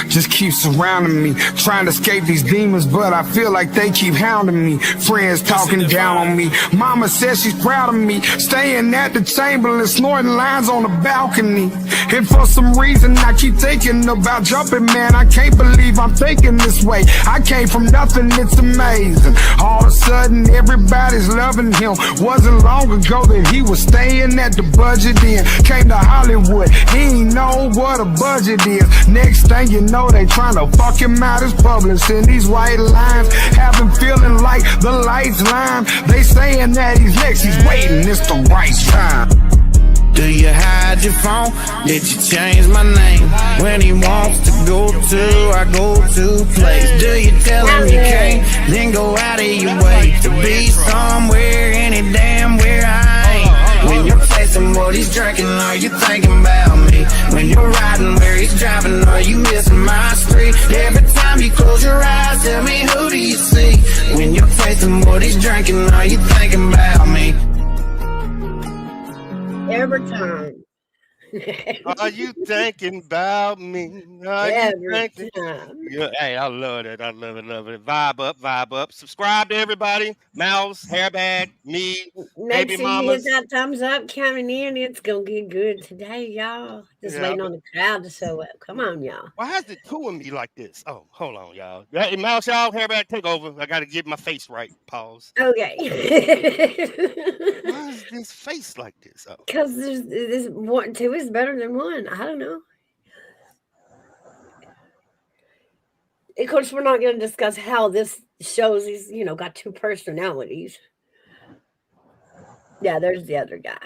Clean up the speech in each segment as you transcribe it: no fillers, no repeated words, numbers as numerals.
Just keep surrounding me, trying to escape these demons, but I feel like they keep hounding me. Friends talking down on me. Mama says she's proud of me, staying at the chamber and snorting lines on the balcony. And for some reason I keep thinking about jumping, man. I can't believe I'm thinking this way. I came from nothing, it's amazing. All of a sudden everybody's loving him. Wasn't long ago that he was staying at the Budget Inn. Came to Hollywood, he ain't know what a budget is. Next thing you know, they trying to fuck him out as publishing these white lines. Have him feeling like the lights line. They saying that he's next, he's waiting, it's the right time. Do you hide your phone? Did you change my name? When he wants to go to, I go to place. Do you tell him you can't, then go out of your way to be somewhere, any damn where I ain't? When you're facing what he's drinking, are you thinking about me? When you're riding where he's driving, are you missing my street? Every time you close your eyes, tell me who do you see? When you're facing what he's drinking, are you thinking about me? Every time. Are you thinking about me? Every time. Yeah, hey, I love it. I love it, love it. Vibe up, vibe up. Subscribe to everybody. Mouse, Hairbag, me, Make baby sure you mamas. hit that thumbs up coming in. It's gonna get good today, y'all. Just Yeah, waiting on the crowd to show up. Come on, y'all. Why is it two of me like this? Oh, hold on, y'all. Hey, Mouse, y'all, Hairbag, take over. I got to get my face right. Pause. Okay. Why is this face like this? Oh. Because there's one, two is better than one. I don't know. Of course, we're not going to discuss how this shows he's, got two personalities. Yeah, there's the other guy.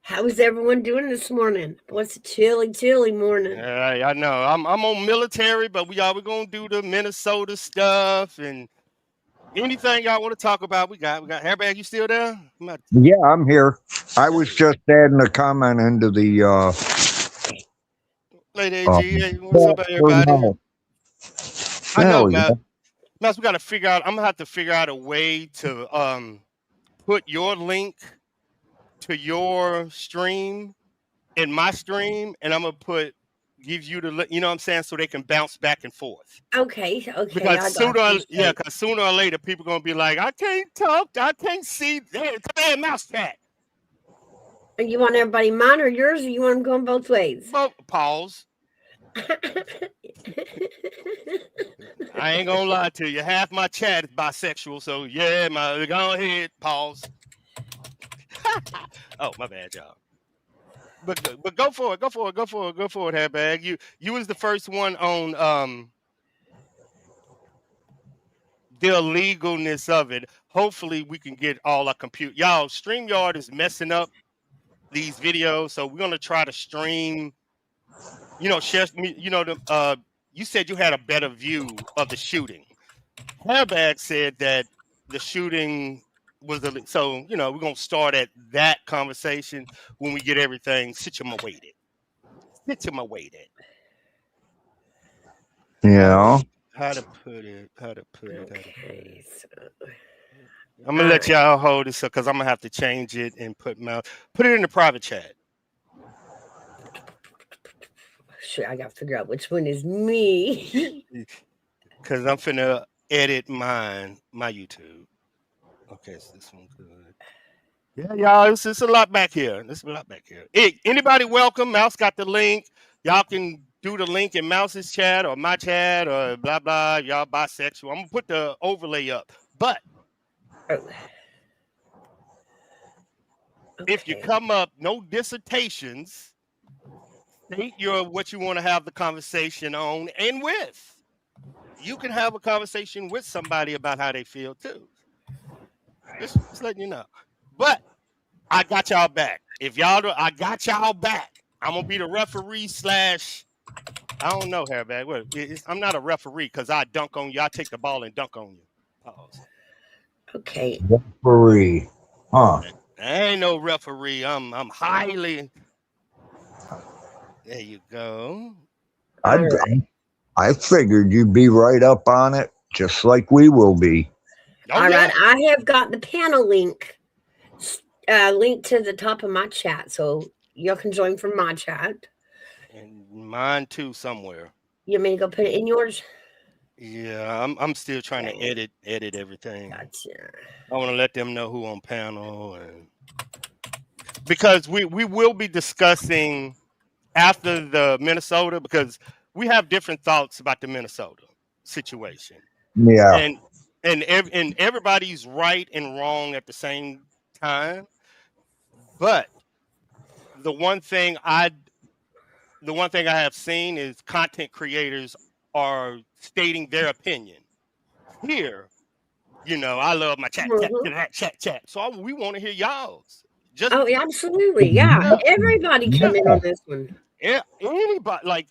How is everyone doing this morning? What's a chilly morning? I know. I'm on military, but we're gonna do the Minnesota stuff and anything y'all want to talk about. We got Hairbag. You still there? Yeah, I'm here. I was just adding a comment into the Lady AG, hey, what's up, everybody? I know, Mouse, we got to figure out. I'm gonna have to figure out a way to put your link to your stream in my stream, and I'm gonna give you the, you know what I'm saying, so they can bounce back and forth. Okay. Because sooner or later, people gonna be like, I can't talk, I can't see. Come here, mouse chat. You want everybody mine or yours, or you want them going both ways? Pause. I ain't gonna lie to you. Half my chat is bisexual, so yeah, go ahead. Pause. Oh, my bad, y'all. But go for it, Hairbag. You was the first one on the illegalness of it. Hopefully, we can get all our compute. Y'all, StreamYard is messing up these videos, so we're gonna try to stream. Share. You said you had a better view of the shooting. Hairbag said that the shooting was so. We're gonna start at that conversation when we get everything situated. Yeah. How to put it? Okay, so I'm gonna let y'all hold this because I'm gonna have to change it and put it in the private chat. Sure, I gotta figure out which one is me. Because I'm finna edit my YouTube. Okay, so this one's good. Yeah, y'all, it's a lot back here. Hey, anybody welcome? Mouse got the link. Y'all can do the link in Mouse's chat or my chat or blah, blah. Y'all bisexual. I'm going to put the overlay up. But if you come up, no dissertations, state what you want to have the conversation on and with. You can have a conversation with somebody about how they feel too. Just letting you know. But I got y'all back. I got y'all back. I'm gonna be the referee / I don't know, Hairbag. I'm not a referee because I dunk on you. I take the ball and dunk on you. Pause. Okay. Referee. Huh. I ain't no referee. I'm highly. There you go. I figured you'd be right up on it, just like we will be. All right. I have got the panel link linked to the top of my chat, so You can join from my chat. And mine too somewhere. You want me to go put it in yours? Yeah, I'm still trying to edit everything. Gotcha. I want to let them know who on panel, and because we will be discussing after the Minnesota, because we have different thoughts about the Minnesota situation. Yeah. And everybody's right and wrong at the same time. But the one thing I have seen is content creators are stating their opinion. Here, I love my chat. So we want to hear y'all's. Oh, yeah, absolutely. Yeah. Everybody come in on this one. Yeah, anybody, like,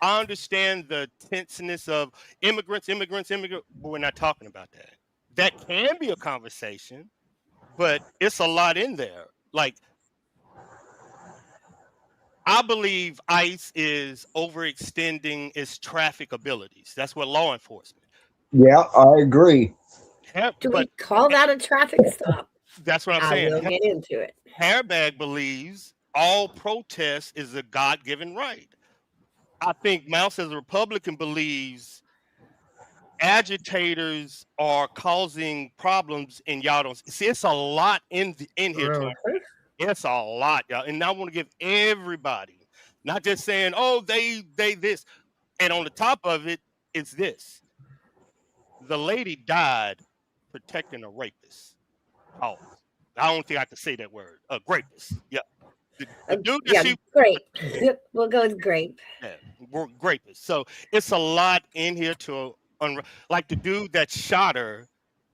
I understand the tenseness of immigrants, but we're not talking about that. That can be a conversation, but it's a lot in there. Like, I believe ICE is overextending its traffic abilities. That's what law enforcement. Yeah, I agree. Do we call that a traffic stop? That's what I'm saying. I will get into it. Hairbag believes all protest is a God-given right. I think Mouse, as a Republican, believes agitators are causing problems, and y'all don't see. It's a lot in here. It's a lot, y'all. And I want to give everybody, not just saying, oh, they this, and on the top of it, it's this. The lady died protecting a rapist. Oh, I don't think I can say that word. A rapist. Yeah. The dude that grape. We'll go with grape. Yeah, rapist. So it's a lot in here to like the dude that shot her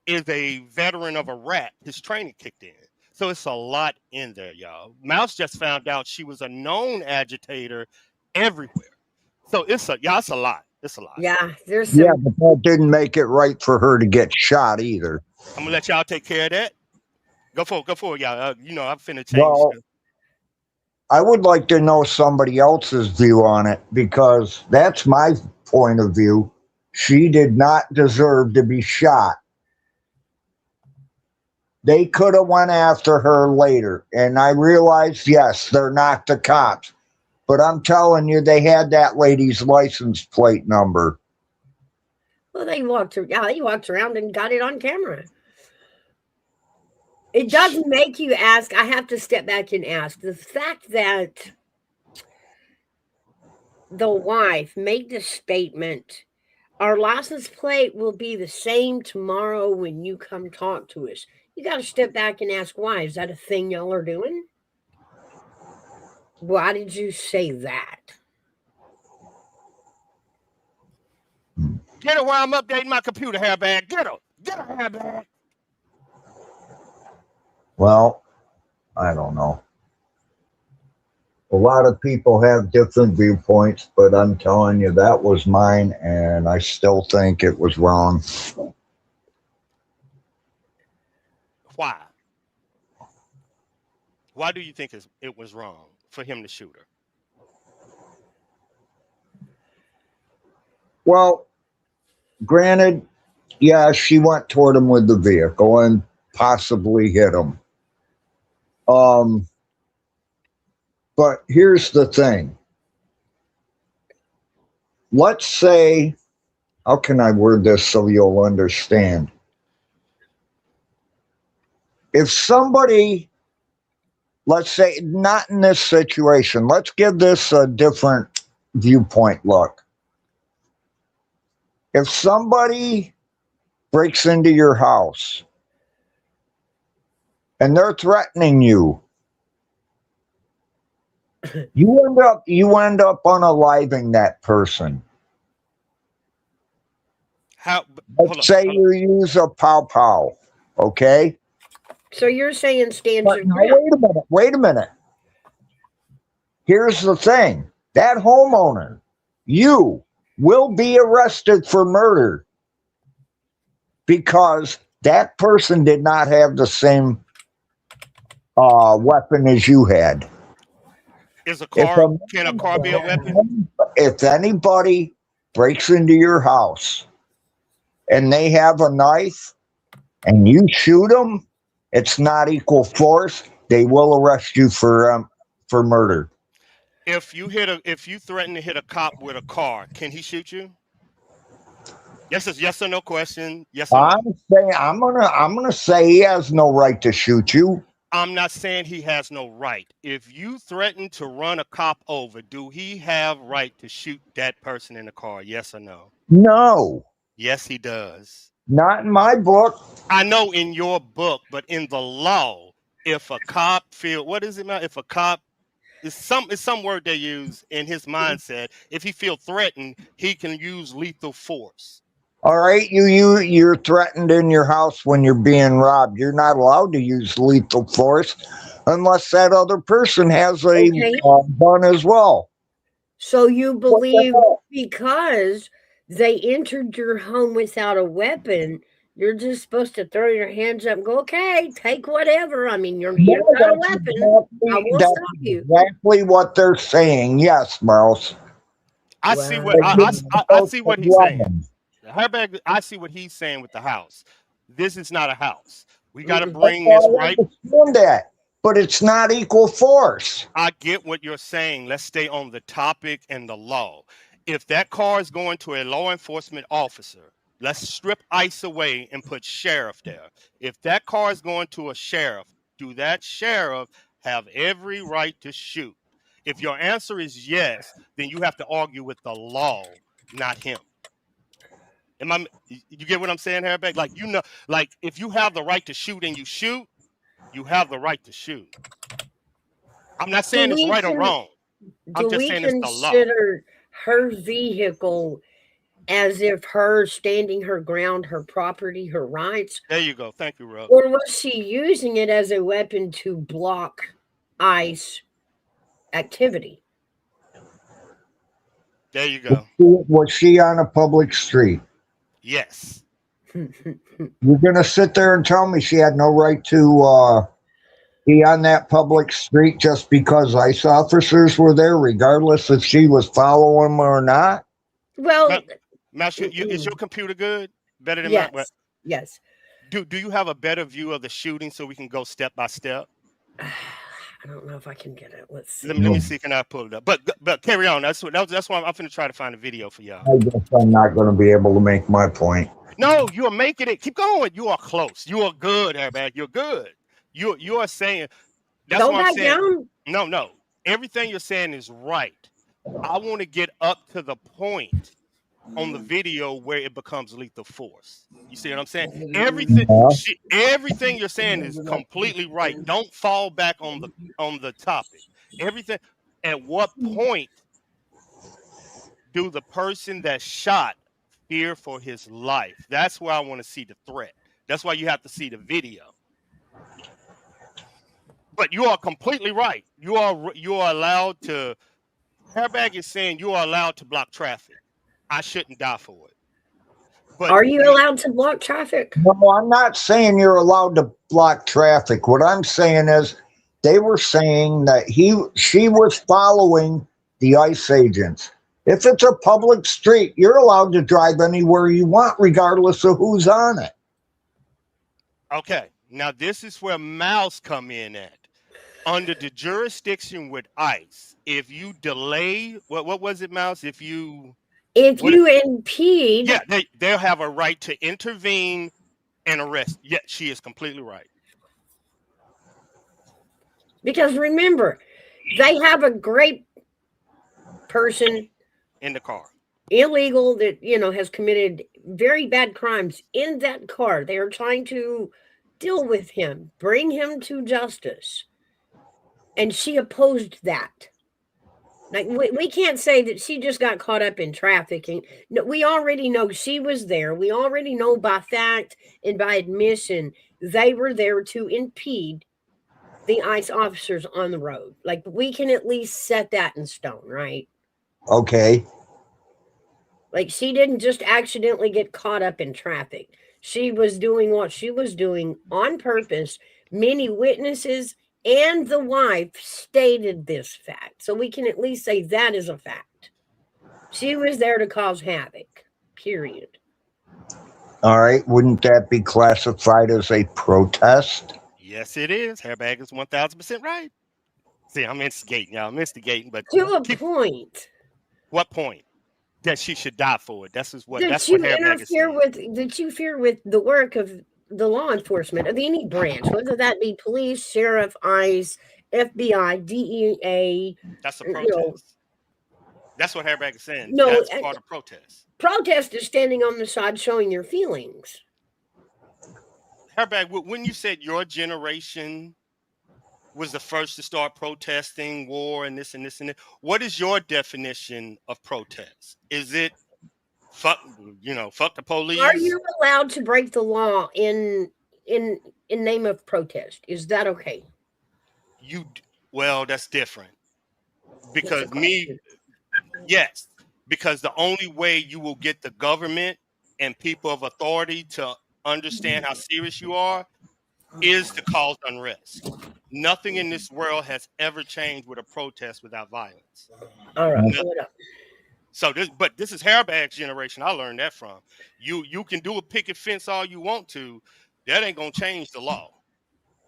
is a veteran of Iraq. His training kicked in. So it's a lot in there, y'all. Mouse just found out she was a known agitator everywhere. So it's a lot. It's a lot. Yeah, there's Yeah, but that didn't make it right for her to get shot either. I'm gonna let y'all take care of that. Go for it, y'all. I'm finna change. Well, I would like to know somebody else's view on it, because that's my point of view. She did not deserve to be shot. They could have went after her later, and I realize, yes, they're not the cops, but I'm telling you, they had that lady's license plate number. Well, they walked around and got it on camera. It does make you ask. I have to step back and ask. The fact that the wife made the statement, our license plate will be the same tomorrow when you come talk to us. You got to step back and ask why. Is that a thing y'all are doing? Why did you say that? Get her while I'm updating my computer, Hairbag. Get her, Hairbag. Well, I don't know. A lot of people have different viewpoints, but I'm telling you, that was mine, and I still think it was wrong. Why? Why do you think it was wrong for him to shoot her? Well, granted, yeah, she went toward him with the vehicle and possibly hit him. But here's the thing. Let's say, how can I word this so you'll understand? If somebody, let's say, not in this situation, let's give this a different viewpoint look. If somebody breaks into your house and they're threatening you, you end up unaliving that person. Let's say you use a pow-pow, okay? So you're saying stand your ground. Wait a minute. Here's the thing. That homeowner, you will be arrested for murder because that person did not have the same weapon as you had. Can a car be a weapon? If anybody breaks into your house and they have a knife and you shoot them, it's not equal force. They will arrest you for for murder. If you threaten to hit a cop with a car, can he shoot you? Yes or no question. Yes or no. I'm gonna say he has no right to shoot you. I'm not saying he has no right. If you threaten to run a cop over, do he have right to shoot that person in the car? Yes or no? No, Yes, he does. not in my book. I know in your book, but in the law, if a cop what is it now? If a cop it's some word they use in his mindset. If he feel threatened, he can use lethal force. All right, you're threatened in your house when you're being robbed. You're not allowed to use lethal force unless that other person has a Okay. gun as well. So you What the believe hell? because they entered your home without a weapon, you're just supposed to throw your hands up and go, okay, take whatever. I mean, you've No, got a that's weapon. I will that's stop you. exactly what they're saying. Yes, Mouse. I Wow. see what That you're I supposed see to what he's saying. run. Herberg, I see what he's saying with the house. This is not a house. We got to Mm-mm. bring Oh, this I right. understand that, but it's not equal force. I get what you're saying. Let's stay on the topic and the law. If that car is going to a law enforcement officer, let's strip ICE away and put sheriff there. If that car is going to a sheriff, do that sheriff have every right to shoot? If your answer is yes, then you have to argue with the law, not him. You get what I'm saying, Herbeck? Like, like if you have the right to shoot and you shoot, you have the right to shoot. I'm not Do saying it's we right or con- wrong. I'm do just we saying it's the law. consider her vehicle as if her standing her ground, her property, her rights, There you go. Thank you, Rob. or was she using it as a weapon to block ICE activity? There you go. Was she on a public street? Yes. You're gonna sit there and tell me she had no right to be on that public street just because ICE officers were there, regardless if she was following them or not? Well, Mouse, is your computer good? Better than mine? yes, yes. Do you have a better view of the shooting so we can go step by step? I don't know if I can get it. Let's see. Let me see. Can I pull it up? But carry on. That's why I'm finna try to find a video for y'all. I guess I'm not going to be able to make my point. No, you are making it. Keep going. You are close. You are good, Airbag. You're good. You are saying. That's Don't what I'm back saying. down. No. Everything you're saying is right. I want to get up to the point on the video where it becomes lethal force. You see what I'm saying? Everything you're saying is completely right. Don't fall back on the topic. Everything. At what point do the person that shot fear for his life? That's where I want to see the threat. That's why you have to see the video. But you are completely right. You are allowed to. Airbag is saying you are allowed to block traffic. I shouldn't die for it. But Are you allowed to block traffic? No, I'm not saying you're allowed to block traffic. What I'm saying is they were saying that she was following the ICE agents. If it's a public street, you're allowed to drive anywhere you want, regardless of who's on it. Okay, now this is where Mouse come in at. Under the jurisdiction with ICE, if you delay, what was it, Mouse? If you impede, yeah, they'll have a right to intervene and arrest. Yeah, she is completely right. because remember, they have a great person In the car. illegal that has committed very bad crimes in that car. They are trying to deal with him, bring him to justice, and she opposed that. Like we can't say that she just got caught up in trafficking. No, we already know she was there. We already know by fact and by admission they were there to impede the ICE officers on the road. Like we can at least set that in stone, right? Okay. Like she didn't just accidentally get caught up in traffic. She was doing what she was doing on purpose. Many witnesses and the wife stated this fact. So we can at least say that is a fact. She was there to cause havoc, period. All right. Wouldn't that be classified as a protest? Yes, it is. Airbag is 1000% right. See, I'm instigating, y'all. I'm instigating, but To a point. what point? That she should die for it. That's what That you Hairbag is saying. interfere with the work of the law enforcement of any branch, whether that be police, sheriff, ICE, FBI, DEA. That's a You know, protest. That's what Hairbag is saying. No, That's part of protest. Protest is standing on the side showing your feelings. Hairbag, when you said your generation was the first to start protesting war and this and this and that, what is your definition of protest? Is it fuck the police? Are you allowed to break the law in name of protest? Is that okay? Well, that's different. Because yes, because the only way you will get the government and people of authority to understand how serious you are is to cause unrest. Nothing in this world has ever changed with a protest without violence. All right. So this is Hairbag's generation. I learned that from. You can do a picket fence all you want to. That ain't gonna change the law.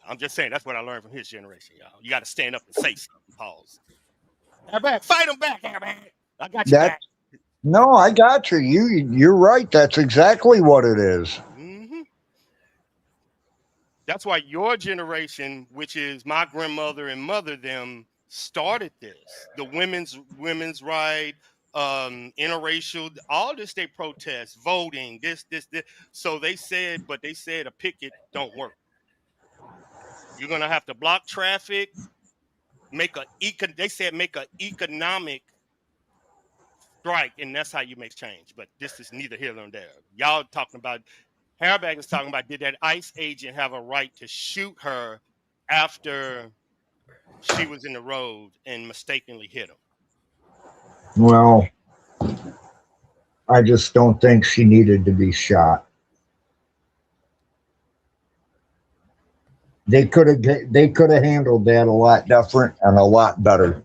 I'm just saying that's what I learned from his generation, y'all. You got to stand up and say something. Pause. Hairbag, fight him back, Hairbag. I got you back. No, I got you. You're right. That's exactly what it is. Mm-hmm. That's why your generation, which is my grandmother and mother, them started this. The women's right, interracial, all this they protest, voting, this. So they said a picket don't work. You're gonna have to block traffic, make an economic strike, and that's how you make change. But this is neither here nor there. Y'all talking about Hairbag is talking about, did that ICE agent have a right to shoot her after she was in the road and mistakenly hit him? Well, I just don't think she needed to be shot. They could have handled that a lot different and a lot better.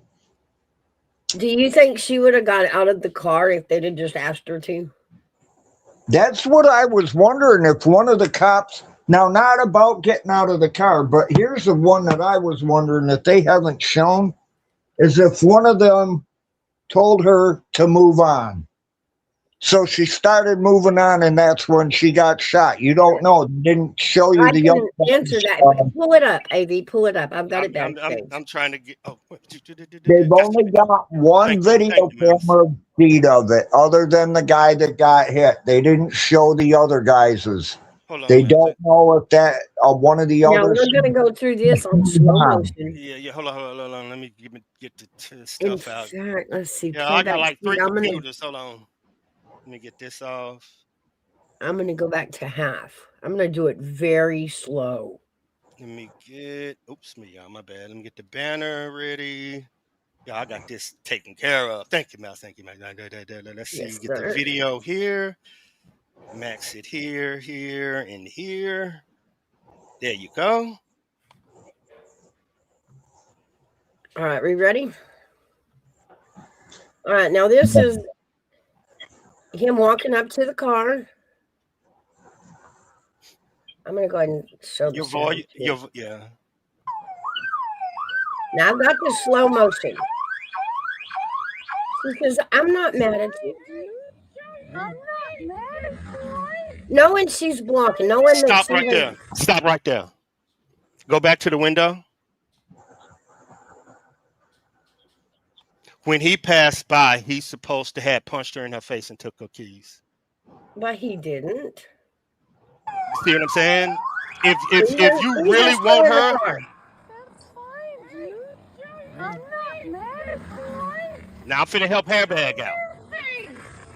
Do you think she would have got out of the car if they'd have just asked her to? That's what I was wondering, if one of the cops, now not about getting out of the car, but here's the one that I was wondering that they haven't shown, is if one of them told her to move on. So she started moving on, and that's when she got shot. You don't know. It didn't show you the other. Answer that. Pull it up, AV. Pull it up. I've got it back. I'm trying to get. Oh, they've only got one video camera feed of it, other than the guy that got hit. They didn't show the other guys's. They don't know if that one of the others. We're going to go through this on slow motion. Yeah. Hold on. Let me get the stuff out. Let's see. Yeah, I got like 3 computers. Hold on. Let me get this off. I'm going to go back to half. I'm going to do it very slow. Let me get, my bad. Let me get the banner ready. Yeah, I got this taken care of. Thank you, Mel. Thank you, Mel. Let's see. Yes, get the video here. Max it here, and here. There you go. All right, we ready? All right, now this is him walking up to the car. I'm going to go ahead and show your voice. Yeah. Now I've got the slow motion. Because I'm not mad at you. I'm not mad at you. Knowing she's blocking. Knowing Stop right there. Stop right there. Go back to the window. When he passed by, he's supposed to have punched her in her face and took her keys. But he didn't. See what I'm saying? If you really want her, that's fine, dude. I'm not mad at you. Now I'm finna help Hairbag out.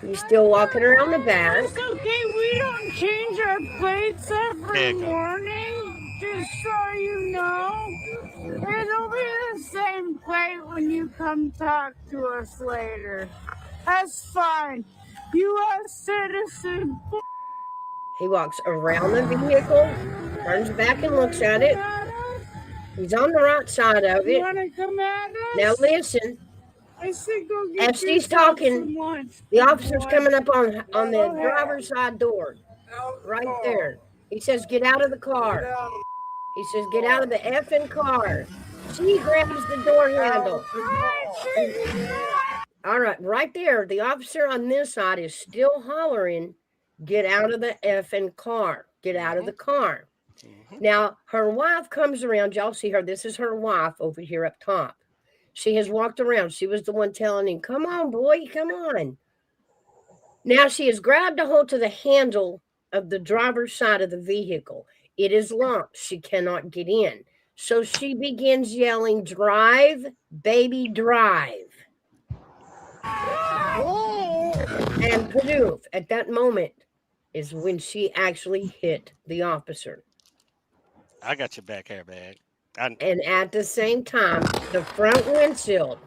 He's still walking around the back. It's okay. We don't change our plates every morning. Just so you know, it'll be the same plate when you come talk to us later. That's fine. U.S. citizen. He walks around the vehicle, turns back and looks at it. He's on the right side of it. You wanna come at us? Now listen. I said go get As she's talking, the officer's coming up on the driver's side door. Right there. He says, get out of the car. He says, get out of the effing car. She grabs the door handle. All right there. The officer on this side is still hollering, "Get out of the effing car. Get out of the car." Now, her wife comes around. Y'all see her. This is her wife over here up top. She has walked around. She was the one telling him, "Come on, boy, come on." Now she has grabbed a hold to the handle of the driver's side of the vehicle. It is locked. She cannot get in. So she begins yelling, "Drive, baby, drive." And poof, at that moment is when she actually hit the officer. I got your back, hairbag. And at the same time, the front windshield.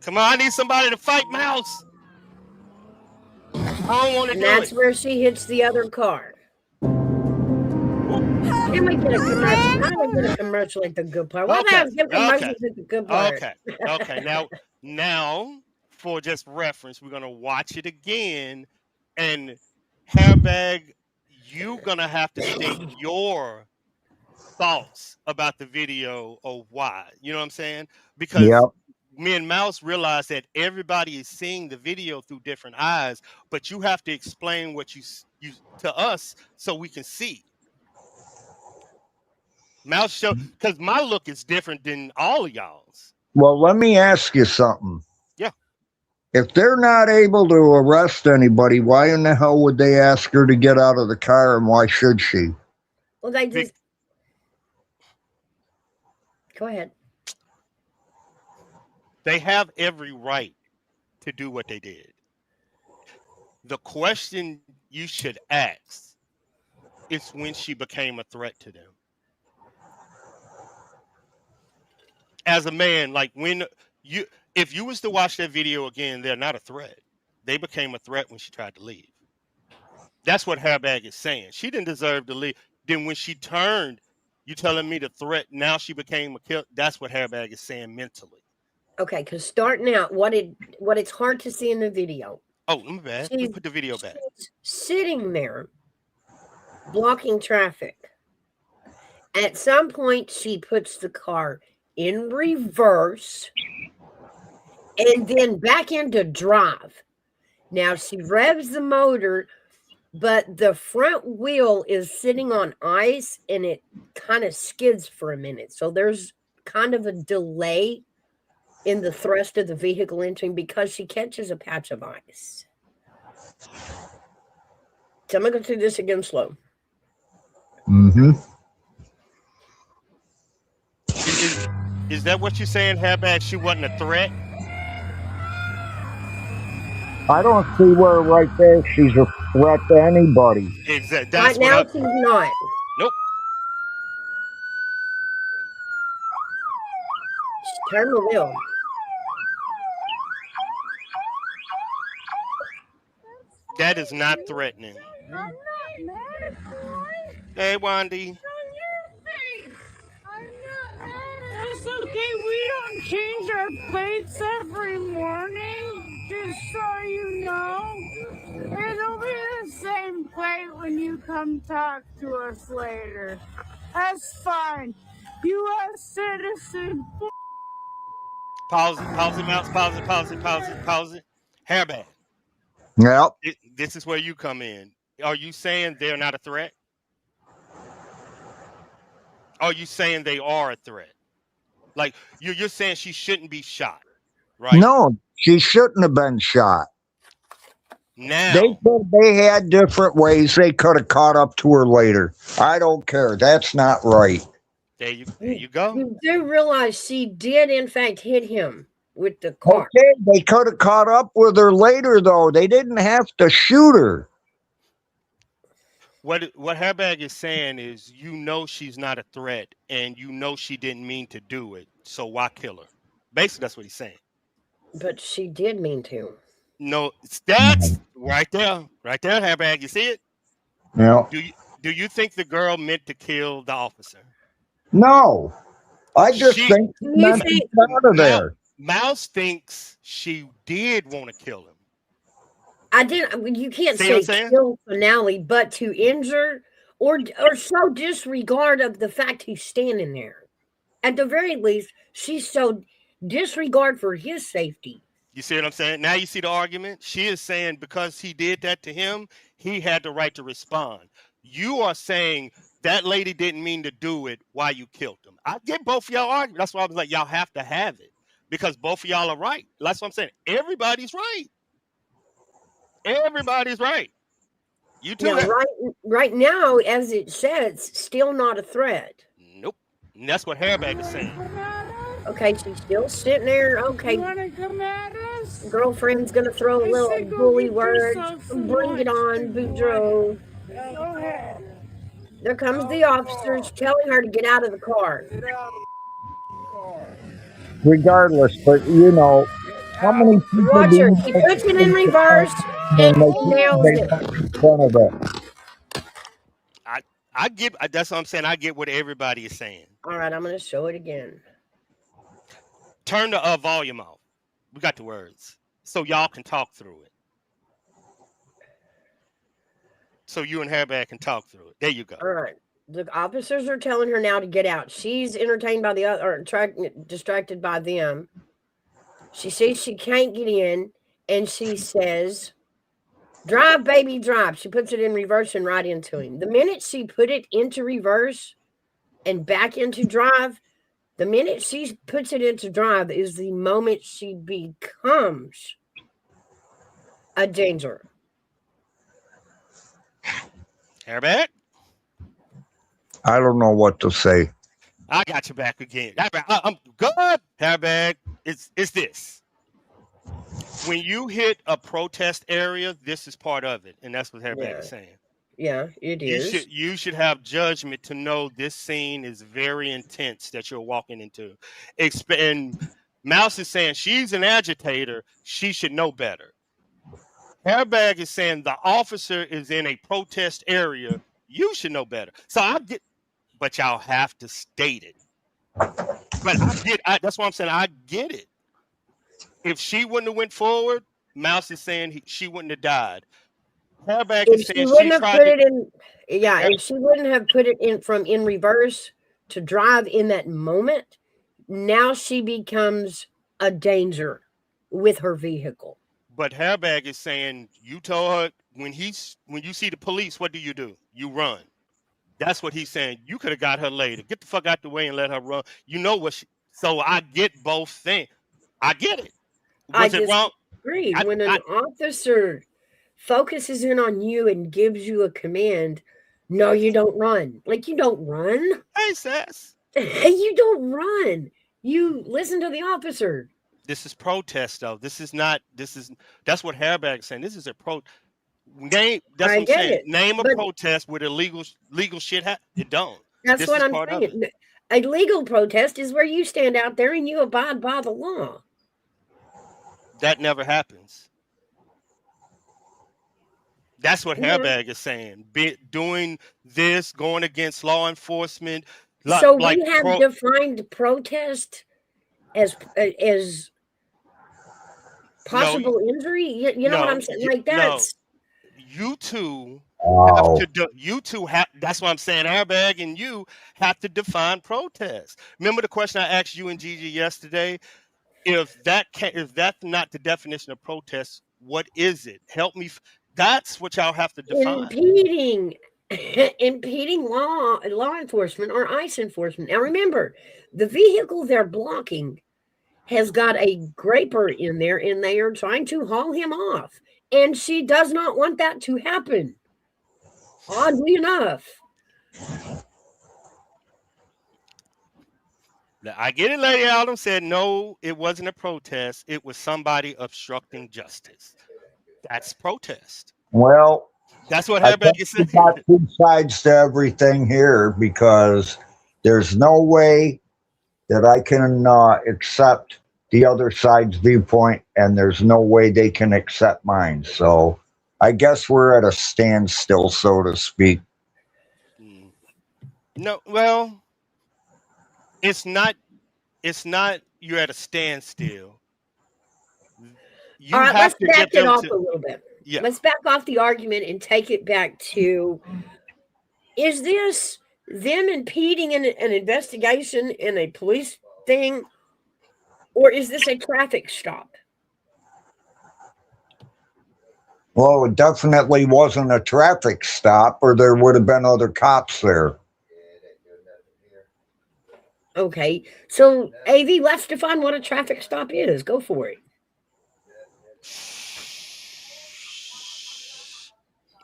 Come on, I need somebody to fight Mouse. I don't want to And do that's it. where she hits the other car. Can we get a commercial? Why don't we get a commercial at the good part? Why Okay, not give commercials at the good part? Okay. Now, for just reference, we're gonna watch it again, and hairbag, you're gonna have to state your thoughts about the video or why. You know what I'm saying? Because Yep. me and Mouse realize that everybody is seeing the video through different eyes, but you have to explain what you to us so we can see. Mouse show, because my look is different than all of y'all's. Well, let me ask you something. Yeah. If they're not able to arrest anybody, why in the hell would they ask her to get out of the car, and why should she? Well, they just go ahead. They have every right to do what they did. The question you should ask is when she became a threat to them. As a man, like if you was to watch that video again, they're not a threat. They became a threat when she tried to leave. That's what Hairbag is saying. She didn't deserve to leave. Then when she turned, you telling me the threat, now she became a killer. That's what Hairbag is saying mentally. Okay, because starting out, what it's hard to see in the video. Oh, my bad. We put the video back. Sitting there, blocking traffic. At some point, she puts the car in reverse and then back into drive. Now she revs the motor, but the front wheel is sitting on ice and it kind of skids for a minute. So there's kind of a delay in the thrust of the vehicle entering because she catches a patch of ice. So I'm going to go through this again slow. Mm-hmm. Is that what you're saying, Hairbag? She wasn't a threat? I don't see where right there she's a threat to anybody. Exactly. Right now, she's not. Nope. Turn the wheel. That is not threatening. I'm not mad, boy. Hey, Wandy. It's okay, we don't change our plates every morning, just so you know. It'll be the same plate when you come talk to us later. That's fine. U.S. citizen. Pause it, Mouse. Pause it. Hairbag. Yep. This is where you come in. Are you saying they're not a threat? Are you saying they are a threat? Like you're saying she shouldn't be shot, right? No, she shouldn't have been shot. Now they had different ways they could have caught up to her later. I don't care. That's not right. There you go. You do realize she did in fact hit him with the car. Okay, they could have caught up with her later though. They didn't have to shoot her. What Hairbag is saying is, she's not a threat, and she didn't mean to do it, so why kill her? Basically, that's what he's saying. But she did mean to. No, that's right there, Hairbag. You see it? Yeah. Do you think the girl meant to kill the officer? No, I just think she meant to get out of there. Mouse thinks she did want to kill him. I didn't. You can't say kill finale, but to injure or so disregard of the fact he's standing there. At the very least, she's so disregard for his safety. You see what I'm saying? Now you see the argument? She is saying because he did that to him, he had the right to respond. You are saying that lady didn't mean to do it while you killed him. I get both of y'all arguing. That's why I was like, y'all have to have it. Because both of y'all are right. That's what I'm saying. Everybody's right. Everybody's right. You too. Now, right now, as it says, still not a threat. Nope. And that's what Hairbag is saying. Okay, she's still sitting there. Okay, You wanna come at us? girlfriend's gonna throw a I little say go bully get words. yourself some Bring it on, lunch. Boudreaux. Go ahead. There comes the officers telling her to get out of the car. Regardless, but you know, how many people Watch do her. you She think puts it in reverse when and they nails they it. put in front of it? I get. That's what I'm saying. I get what everybody is saying. All right, I'm going to show it again. Turn the volume off. We got the words, so y'all can talk through it. So you and Hairbag can talk through it. There you go. All right. The officers are telling her now to get out. She's entertained by the other, or distracted by them. She says she can't get in, and she says, "Drive, baby, drive." She puts it in reverse and right into him. The minute she put it into reverse and back into drive, the minute she puts it into drive is the moment she becomes a danger. Hairbag, I don't know what to say. I got you back again. I'm good. Hairbag, it's this. When you hit a protest area, this is part of it, and that's what Hairbag is saying. Yeah, it is. You should have judgment to know this scene is very intense that you're walking into. And Mouse is saying she's an agitator. She should know better. Hairbag is saying the officer is in a protest area. You should know better. So I get, but y'all have to state it. But that's what I'm saying. I get it. If she wouldn't have went forward, Mouse is saying she wouldn't have died. Hairbag is saying she tried to. If she wouldn't have put it in from in reverse to drive in that moment, now she becomes a danger with her vehicle. But Hairbag is saying you told her when you see the police, what do? You run. That's what he's saying. You could have got her later. Get the fuck out the way and let her run. You know what? So I get both things. I get it. Was it wrong? Agree. When an officer focuses in on you and gives you a command, no, you don't run. Like, you don't run. Hey, Sass. You don't run. You listen to the officer. This is protest, though. That's what Hairbag is saying. This is a name. That's what I'm saying. Name a protest with illegal shit. It don't. That's what I'm saying. A legal protest is where you stand out there and you abide by the law. That never happens. That's what Hairbag is saying. Doing this, going against law enforcement. So we have defined protest as possible injury. You know what I'm saying? Like that's you two. Wow. That's what I'm saying. Hairbag and you have to define protest. Remember the question I asked you and Gigi yesterday? If that's not the definition of protest, what is it? Help me. That's what y'all have to define. Impeding law enforcement or ICE enforcement. Now remember, the vehicle they're blocking has got a graper in there, and they are trying to haul him off. And she does not want that to happen. Oddly enough. I get it, Lady Alden said, no, it wasn't a protest. It was somebody obstructing justice. That's protest. Well, that's what Hairbag is saying. Got two sides to everything here because there's no way that I can accept the other side's viewpoint, and there's no way they can accept mine. So I guess we're at a standstill, so to speak. No, well, it's not you're at a standstill. All right, let's back it off a little bit. Yeah. Let's back off the argument and take it back to Is this them impeding an investigation in a police thing, or is this a traffic stop? Well, it definitely wasn't a traffic stop, or there would have been other cops there. Okay, so AV, let's define what a traffic stop is. Go for it.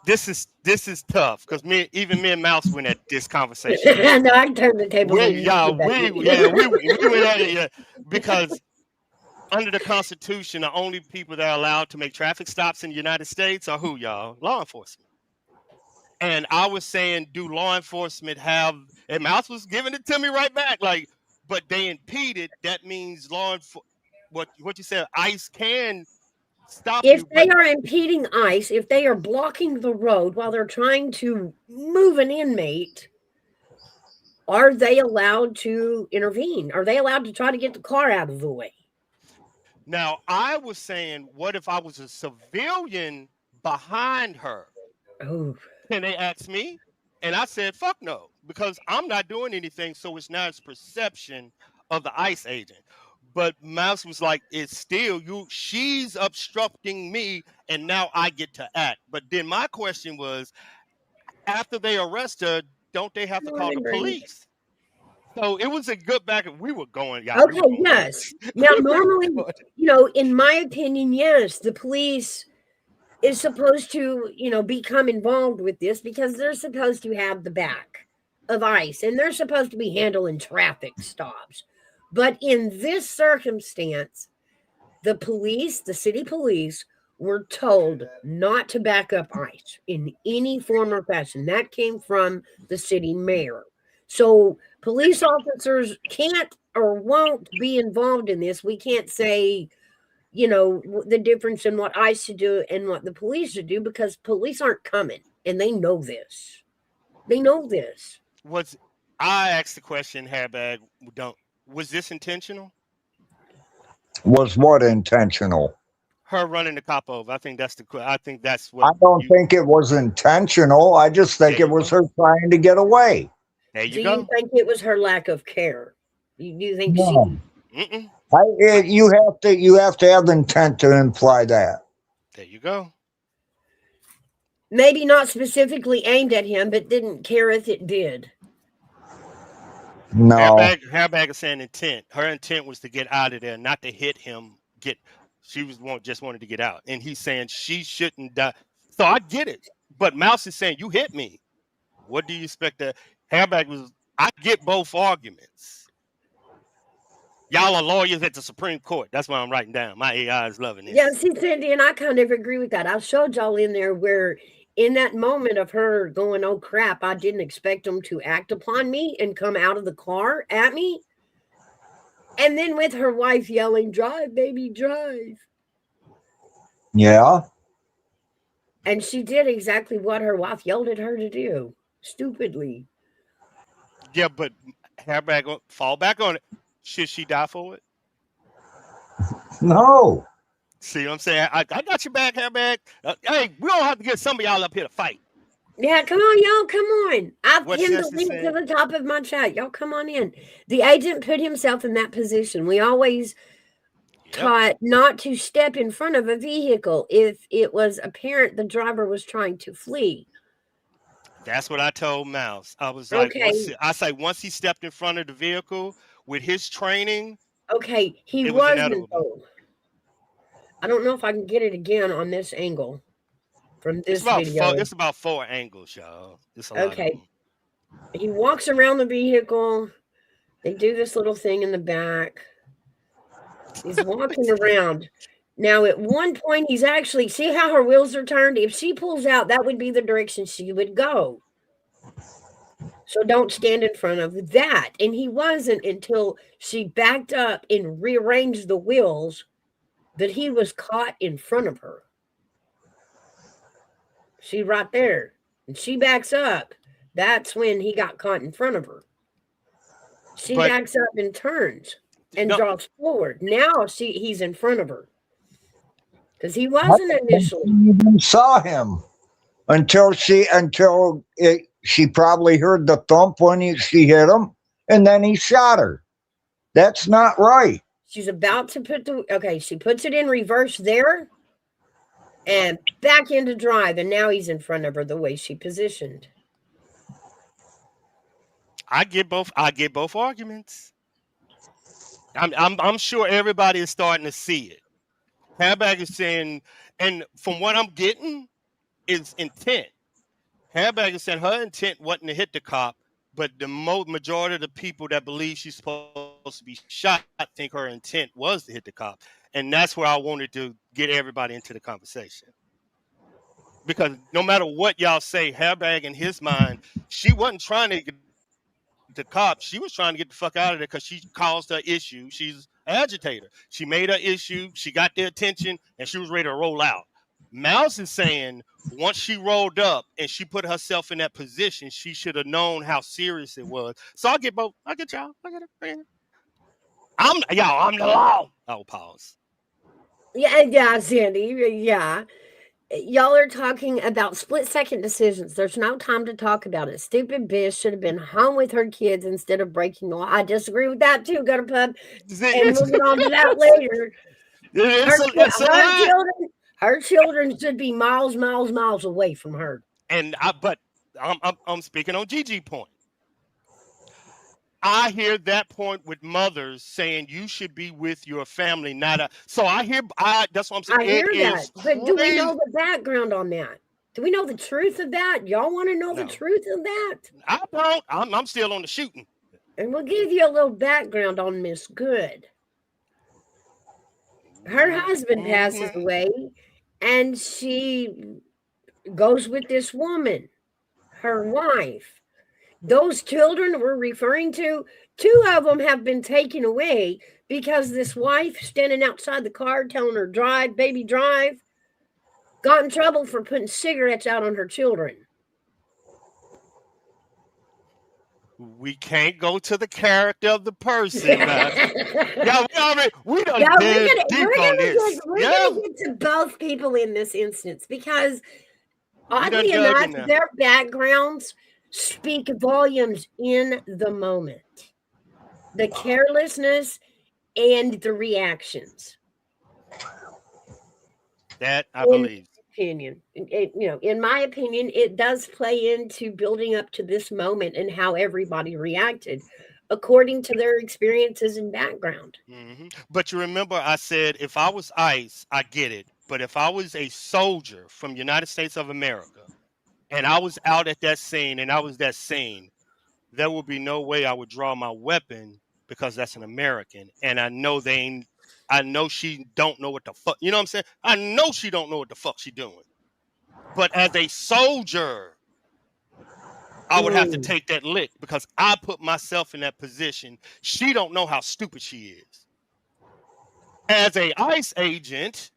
This is tough because even me and Mouse went at this conversation. No, I turned the tables on you. We went at it because under the Constitution, the only people that are allowed to make traffic stops in the United States are who, y'all? Law enforcement. And I was saying, do law enforcement have? And Mouse was giving it to me right back, like, but they impeded. That means what you said, ICE can stop if you. they are impeding ICE, if they are blocking the road while they're trying to move an inmate, are they allowed to intervene? Are they allowed to try to get the car out of the way? Now, I was saying, what if I was a civilian behind her? Oh, Can they ask me? And I said, fuck no, because I'm not doing anything. So it's not its perception of the ICE agent. But Mouse was like, it's still she's obstructing me, and now I get to act. But then my question was, after they arrest her, don't they have to call the police? So it was a good back, and we were going. Yeah, okay, yes. Now, normally, in my opinion, yes, the police is supposed to, become involved with this because they're supposed to have the back of ICE, and they're supposed to be handling traffic stops. But in this circumstance, the city police, were told not to back up ICE in any form or fashion. That came from the city mayor. So police officers can't or won't be involved in this. We can't say, the difference in what ICE should do and what the police should do because police aren't coming, and they know this. They know this. I asked the question, Hairbag, was this intentional? Was what intentional? Her running the cop over. I think that's what. I don't think it was intentional. I just think it was her trying to get away. There you go. Do you think it was her lack of care? You think no. You have to have intent to imply that. There you go. Maybe not specifically aimed at him, but didn't care if it did. No. Hairbag is saying intent. Her intent was to get out of there, not to hit him. She just wanted to get out, and he's saying she shouldn't die. So I get it, but Mouse is saying you hit me. What do you expect? Hairbag was. I get both arguments. Y'all are lawyers at the Supreme Court. That's what I'm writing down. My AI is loving it. Yeah, see, Cindy, and I kind of agree with that. I showed y'all in there where in that moment of her going, oh, crap, I didn't expect them to act upon me and come out of the car at me. And then with her wife yelling, drive, baby, drive. Yeah. And she did exactly what her wife yelled at her to do, stupidly. Yeah, but Hairbag, fall back on it. Should she die for it? No. See what I'm saying? I got your back, Hairbag. Hey, we don't have to get some of y'all up here to fight. Yeah, come on, y'all. Come on. I've pinned the link to the top of my chat. Y'all come on in. The agent put himself in that position. We always taught not to step in front of a vehicle if it was apparent the driver was trying to flee. That's what I told Mouse. I was like, once he stepped in front of the vehicle with his training. Okay, he wasn't. I don't know if I can get it again on this angle from this video. It's about 4 angles, y'all. It's a lot of them. He walks around the vehicle. They do this little thing in the back. He's walking around. Now, at one point, he's actually, see how her wheels are turned? If she pulls out, that would be the direction she would go. So don't stand in front of that. And he wasn't until she backed up and rearranged the wheels that he was caught in front of her. She right there. And she backs up. That's when he got caught in front of her. She backs up and turns and draws forward. Now he's in front of her. Because he wasn't initially. You even saw him until she she probably heard the thump when she hit him, and then he shot her. That's not right. She's about to put she puts it in reverse there and back into drive, and now he's in front of her the way she positioned. I get both arguments. I'm sure everybody is starting to see it. Hairback is saying, and from what I'm getting, is intent. Hairback is saying her intent wasn't to hit the cop, but the majority of the people that believe she's supposed to be shot think her intent was to hit the cop. And that's where I wanted to get everybody into the conversation. Because no matter what y'all say, Hairback in his mind, she wasn't trying to get the cop. She was trying to get the fuck out of there because she caused her issue. She's an agitator. She made her issue. She got their attention, and she was ready to roll out. Mouse is saying once she rolled up and she put herself in that position, she should have known how serious it was. So I get both. I get y'all. I get it. I'm the law. Oh, pause. Yeah, Sandy. Yeah. Y'all are talking about split-second decisions. There's no time to talk about it. Stupid bitch should have been home with her kids instead of breaking the law. I disagree with that too, Gutter Pub. And we'll get on to that later. Her children should be miles away from her. And I'm speaking on Gigi point. I hear that point with mothers saying you should be with your family, not a. So that's what I'm saying. I hear that, but do we know the background on that? Do we know the truth of that? Y'all want to know the truth of that? I don't. I'm still on the shooting. And we'll give you a little background on Miss Good. Her husband passes away, and she goes with this woman, her wife. Those children we're referring to, 2 of them have been taken away because this wife standing outside the car telling her drive, baby drive, got in trouble for putting cigarettes out on her children. We can't go to the character of the person. We done deep on this. We're gonna get to both people in this instance because oddly enough, their backgrounds speak volumes in the moment. The carelessness and the reactions. That I believe. In my opinion, it does play into building up to this moment and how everybody reacted according to their experiences and background. Mm-hmm. But you remember I said, if I was ICE, I get it. But if I was a soldier from the United States of America, and I was out at that scene, and I was that scene, there would be no way I would draw my weapon because that's an American. And I know she don't know what the fuck, you know what I'm saying? I know she don't know what the fuck she doing. But as a soldier, I would have to take that lick because I put myself in that position. She don't know how stupid she is. As a ICE agent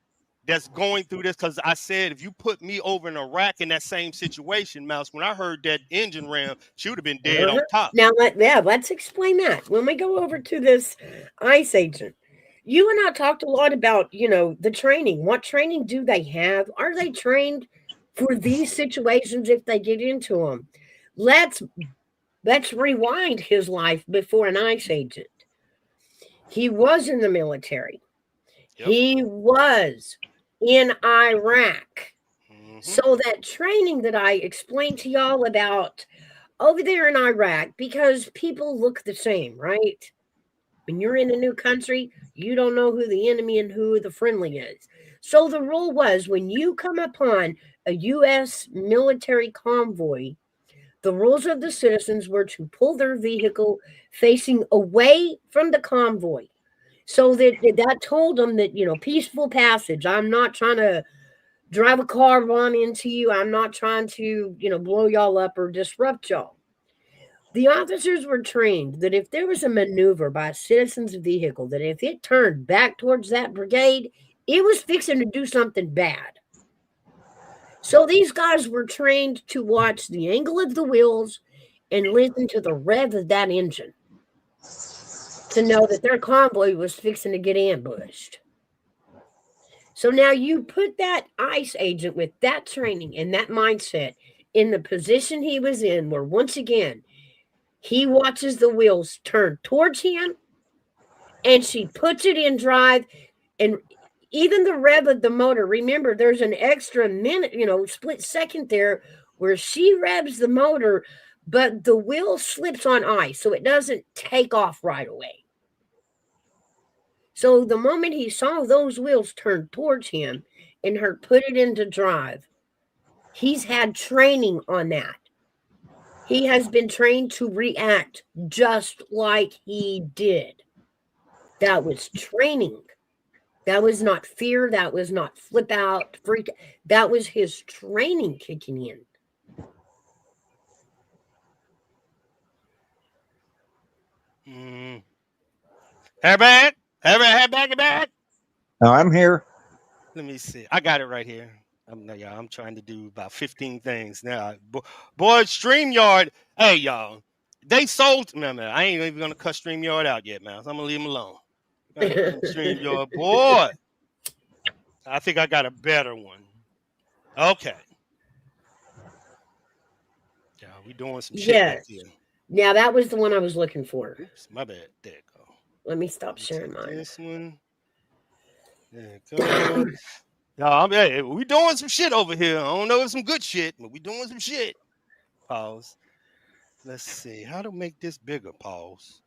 that's going through this, because I said, if you put me over in Iraq in that same situation, Mouse, when I heard that engine ram, she would have been dead on top. Now, let's explain that. When we go over to this ICE agent, you and I talked a lot about, the training. What training do they have? Are they trained for these situations if they get into them? Let's rewind his life before an ICE agent. He was in the military. Yep. He was in Iraq. Mm-hmm. So that training that I explained to y'all about over there in Iraq, because people look the same, right? When you're in a new country, you don't know who the enemy and who the friendly is. So the rule was when you come upon a U.S. military convoy, the rules of the citizens were to pull their vehicle facing away from the convoy. So that told them that, peaceful passage. I'm not trying to drive a car run into you. I'm not trying to, blow y'all up or disrupt y'all. The officers were trained that if there was a maneuver by a citizen's vehicle, that if it turned back towards that brigade, it was fixing to do something bad. So these guys were trained to watch the angle of the wheels and listen to the rev of that engine to know that their convoy was fixing to get ambushed. So now you put that ICE agent with that training and that mindset in the position he was in, where once again, he watches the wheels turn towards him and she puts it in drive. And even the rev of the motor, remember, there's an extra minute, split second there where she revs the motor, but the wheel slips on ice, so it doesn't take off right away. So the moment he saw those wheels turn towards him and her put it into drive, he's had training on that. He has been trained to react just like he did. That was training. That was not fear. That was not flip out, freak. That was his training kicking in. Hairbag? Hairbag? Now I'm here. Let me see. I got it right here. I'm trying to do about 15 things now. Boy, StreamYard. Hey, y'all. They sold. Man, I ain't even going to cut StreamYard out yet, man. So I'm going to leave them alone. StreamYard. Boy. I think I got a better one. Okay. Yeah, we doing some shit back here. Now, that was the one I was looking for. Oops, my bad. There it go. Let me stop sharing mine. This one. There it goes. Hey, we doing some shit over here. I don't know if it's some good shit, but we doing some shit. Pause. Let's see. How to make this bigger? Pause.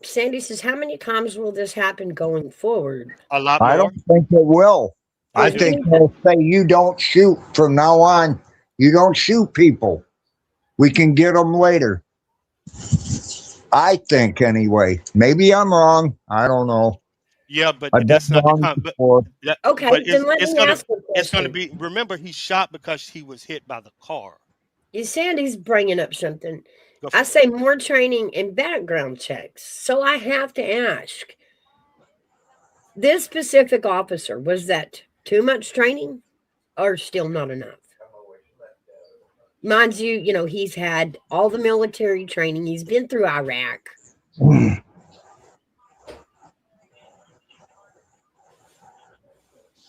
Sandy says, how many times will this happen going forward? A lot more. I don't think it will. I think they'll say you don't shoot from now on. You don't shoot people. We can get them later. I think anyway. Maybe I'm wrong. I don't know. Yeah, but I've that's been not wrong the before. Okay, but then let me ask you a it's going to question. be. Remember, he shot because he was hit by the car. Sandy's bringing up something. Go for I it. say more training and background checks. So I have to ask, this specific officer, was that too much training or still not enough? Mind you, he's had all the military training. He's been through Iraq.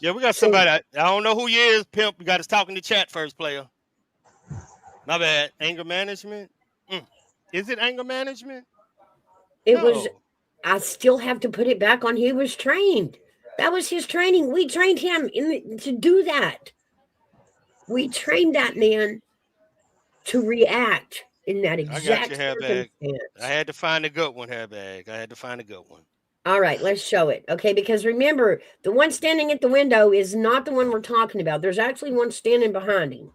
Yeah, we got somebody. I don't know who he is, pimp. We got us talking to chat first, player. My bad. Anger management. Is it anger management? It was. I still have to put it back on. He was trained. That was his training. We trained him to do that. We trained that man to react in that exact circumstance. I had to find a good one, Hairbag. I had to find a good one. All right, let's show it. Okay, because remember, the one standing at the window is not the one we're talking about. There's actually one standing behind him.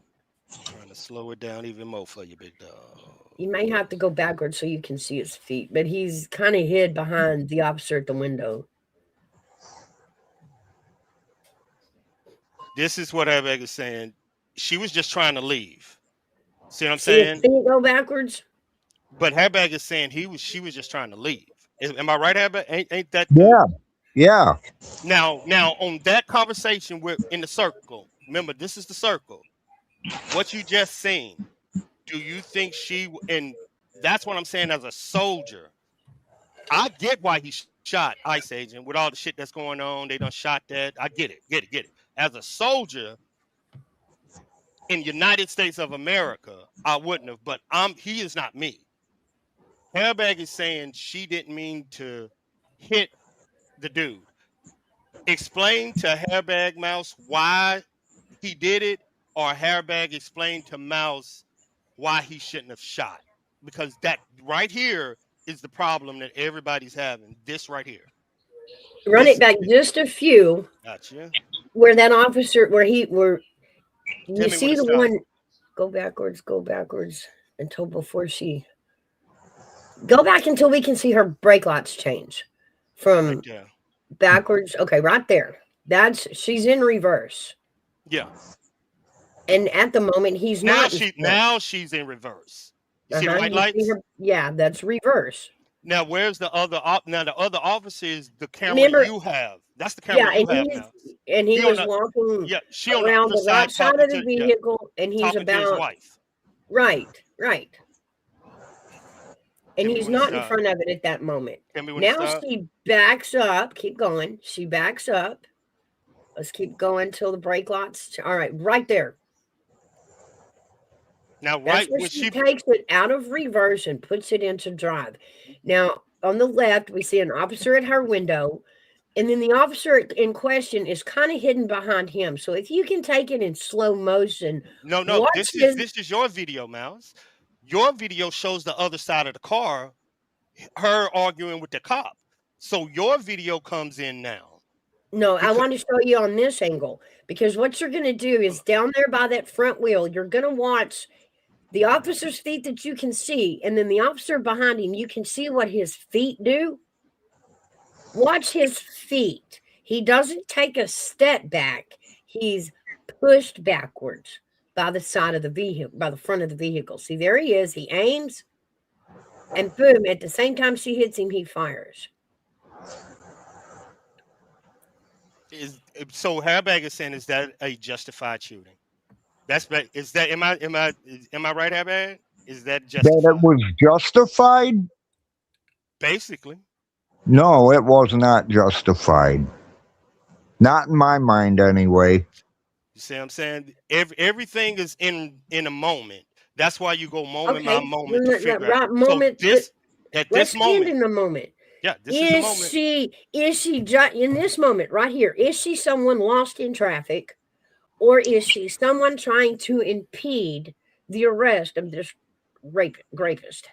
Trying to slow it down even more for you, big dog. You may have to go backwards so you can see his feet, but he's kind of hid behind the officer at the window. This is what Hairbag is saying. She was just trying to leave. See what I'm saying? See it go backwards? But Hairbag is saying she was just trying to leave. Am I right, Hairbag? Ain't that? Yeah. Now on that conversation in the circle. Remember, this is the circle. What you just seen. Do you think and that's what I'm saying as a soldier. I get why he shot Ice Agent with all the shit that's going on. They done shot that. I get it. As a soldier in United States of America, I wouldn't have, but he is not me. Hairbag is saying she didn't mean to hit the dude. Explain to Hairbag Mouse why he did it, or Hairbag explain to Mouse why he shouldn't have shot. Because that right here is the problem that everybody's having. This right here. Run it back just a few. Gotcha. Where that officer, you see the one, go backwards until before she, go back until we can see her brake lights change from backwards. Okay, right there. She's in reverse. Yeah. And at the moment, he's not. Now she's in reverse. You see the white lights? Yeah, that's reverse. Now, where's the other? Now, the other officer is the camera you have. That's the camera you have now. And he was walking around the right side of the vehicle, and he's about his wife. Right. And he's not in front of it at that moment. Now she backs up. Keep going. She backs up. Let's keep going till the brake lights. All right, right there. Now, That's right where when she she takes it out of reverse and puts it into drive. Now, on the left, we see an officer at her window, and then the officer in question is kind of hidden behind him. So if you can take it in slow motion, no, watch his. this is your video, Mouse. Your video shows the other side of the car, her arguing with the cop. So your video comes in now. No, I Because want to show you on this angle because what you're going to do is down there by that front wheel, you're going to watch the officer's feet that you can see, and then the officer behind him, you can see what his feet do. Watch his feet. He doesn't take a step back. He's pushed backwards by the side of the vehicle, by the front of the vehicle. See, there he is. He aims, and boom, at the same time she hits him, he fires. so Hairbag is saying, is that a justified shooting? Is that am I right, Hairbag? Is that That justified? it was justified? Basically. No, it was not justified. Not in my mind, anyway. You see what I'm saying? Everything is in a moment. That's why you go moment by Okay, moment to figure out. right moment. So this at Let's this stand moment, in the moment. yeah, this is the moment. Is she in this moment right here? Is she someone lost in traffic, or is she someone trying to impede the arrest of this rapist?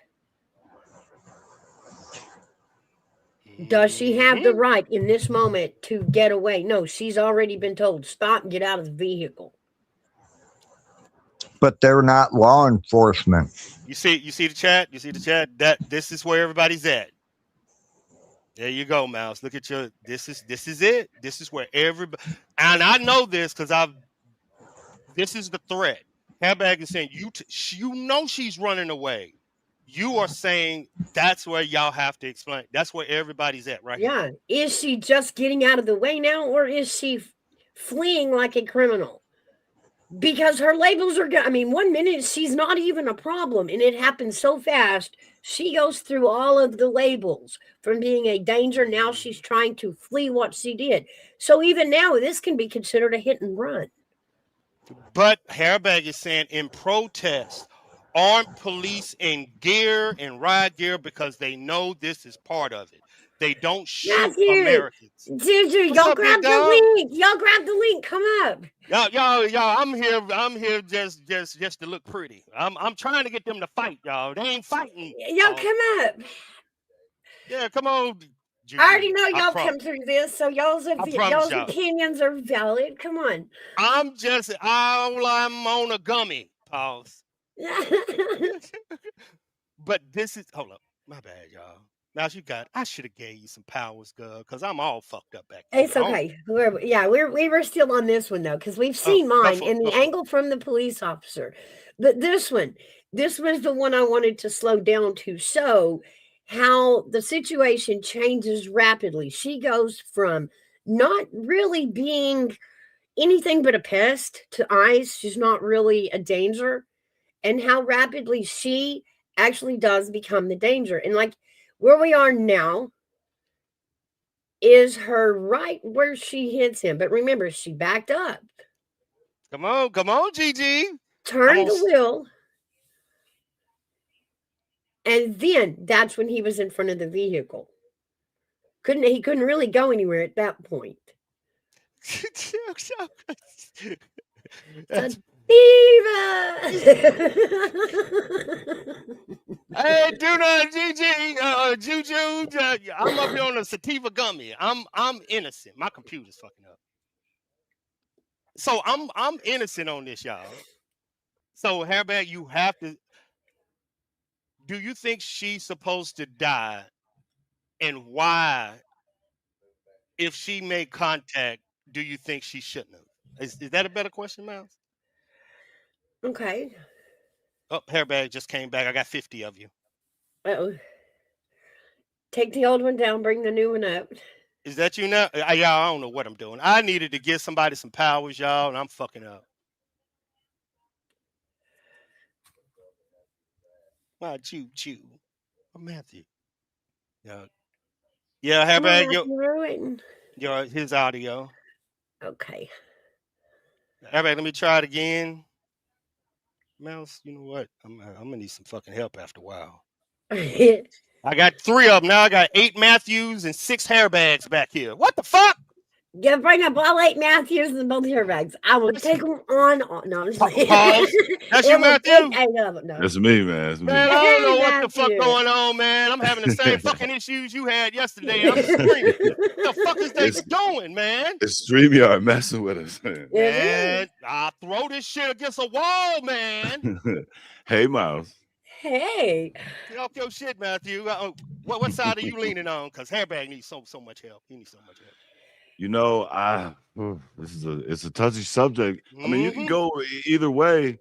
Does she have the right in this moment to get away? No, she's already been told, stop and get out of the vehicle. But they're not law enforcement. You see the chat? You see the chat? That this is where everybody's at. There you go, Mouse. Look at your this is it. This is where everybody, and I know this because this is the threat. Hairbag is saying you know she's running away. You are saying that's where y'all have to explain. That's where everybody's at right here. Yeah. Is she just getting out of the way now, or is she fleeing like a criminal? Because her labels are, I mean, 1 minute she's not even a problem, and it happens so fast. She goes through all of the labels from being a danger. Now she's trying to flee what she did. So even now, this can be considered a hit and run. But Hairbag is saying in protest, armed police in gear and riot gear because they know this is part of it. They don't shoot Matthew, Americans. Juju, What's y'all up, grab big the dog? link. Y'all grab the link. Come up. Y'all, I'm here just to look pretty. I'm trying to get them to fight, y'all. They ain't fighting. Y'all come up. Yeah, come on. Juju. I already know y'all come through this, so y'all's y'all. opinions are valid. Come on. I'm on a gummy. Pause. But this is hold up. My bad, y'all. Now I should have gave you some powers, girl, because I'm all fucked up back there. It's okay. We were still on this one though, because we've seen mine and the angle from the police officer. But this was the one I wanted to slow down to show how the situation changes rapidly. She goes from not really being anything but a pest to eyes. She's not really a danger, and how rapidly she actually does become the danger. And like where we are now is her right where she hits him. But remember, she backed up. Come on, Gigi. Turned the wheel. And then that's when he was in front of the vehicle. He couldn't really go anywhere at that point. Hey, dude, Gigi, Juju, I'm up here on a sativa gummy. I'm innocent. My computer's fucking up. So I'm innocent on this, y'all. So Hairbag, you have to. Do you think she's supposed to die, and why? If she made contact, do you think she shouldn't have? Is that a better question, Miles? Okay. Oh, Hairbag just came back. I got 50 of you. Uh-oh. Take the old one down, bring the new one up. Is that you now? Y'all, I don't know what I'm doing. I needed to give somebody some powers, y'all, and I'm fucking up. My choo. Matthew. Yeah, Hairbag, his audio. Okay. Hairbag, let me try it again. Mouse, you know what? I'm gonna need some fucking help after a while. Yeah, I got 3 of them now. I got 8 Matthews and 6 hair bags back here. What the fuck? bring up all 8 Matthews and both hair bags. I will take them on. No, I'm just playing. Pause. That's It you, will take Matthew? 8 of them. No. That's me, man. That's me. Man, I don't know Hey, what the fuck Matthew. going on, man. I'm having the same fucking issues you had yesterday. I'm screaming. What the fuck is they It's- doing, man? It's StreamYard messing with us, man. Man, I'll throw this shit against a wall, man. Hey, Miles. Hey. Get off your shit, Matthew. What side are you leaning on? Because Hairbag needs so much help. He needs so much help. You know, it's a touchy subject. I mean, you can Mhm. go either way.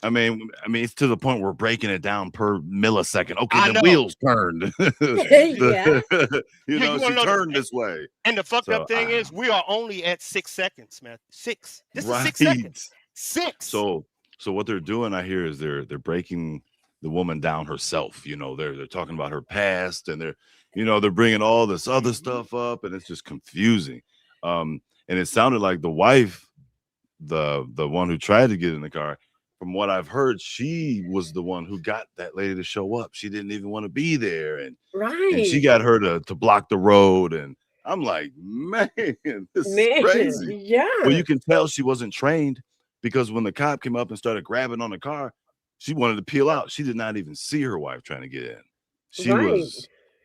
I mean, it's to the point where we're breaking it down per millisecond. Okay, I the know. wheels turned. Yeah. You know, wanna she know the- turned this way. And the fucked So, up thing is, we are only at 6 seconds, man. 6. This is 6 Right. seconds. 6. So what they're doing, I hear, is they're breaking the woman down herself. You know, they're talking about her past, and they're bringing all this other stuff up, and it's just confusing. And it sounded like the wife, the one who tried to get in the car, from what I've heard, she was the one who got that lady to show up. She didn't even want to be there, and she Right. got her to block the road. And I'm like, man, this is crazy. Yeah. Well, you can tell she wasn't trained, because when the cop came up and started grabbing on the car, she wanted to peel out. She did not even see her wife trying to get in. Right.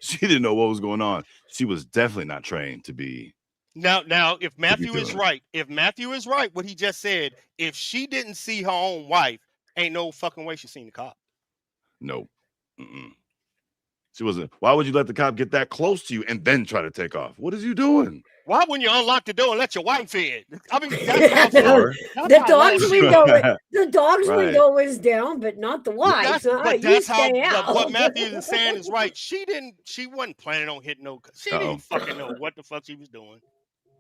She didn't know what was going on. She was definitely not trained to be. Now, if Matthew doing is it. right, what he just said, if she didn't see her own wife, ain't no fucking way she seen the cop. No. Mm-mm. She wasn't. Why would you let the cop get that close to you and then try to take off? What is you doing? Why wouldn't you unlock the door and let your wife in? I mean, that's how Or- that's The how dog's lost- window Right. window is down, but not the wife. But You that's how stay out. what Matthew is saying is right. She wasn't planning on hitting no. She Uh-oh. didn't fucking know what the fuck she was doing.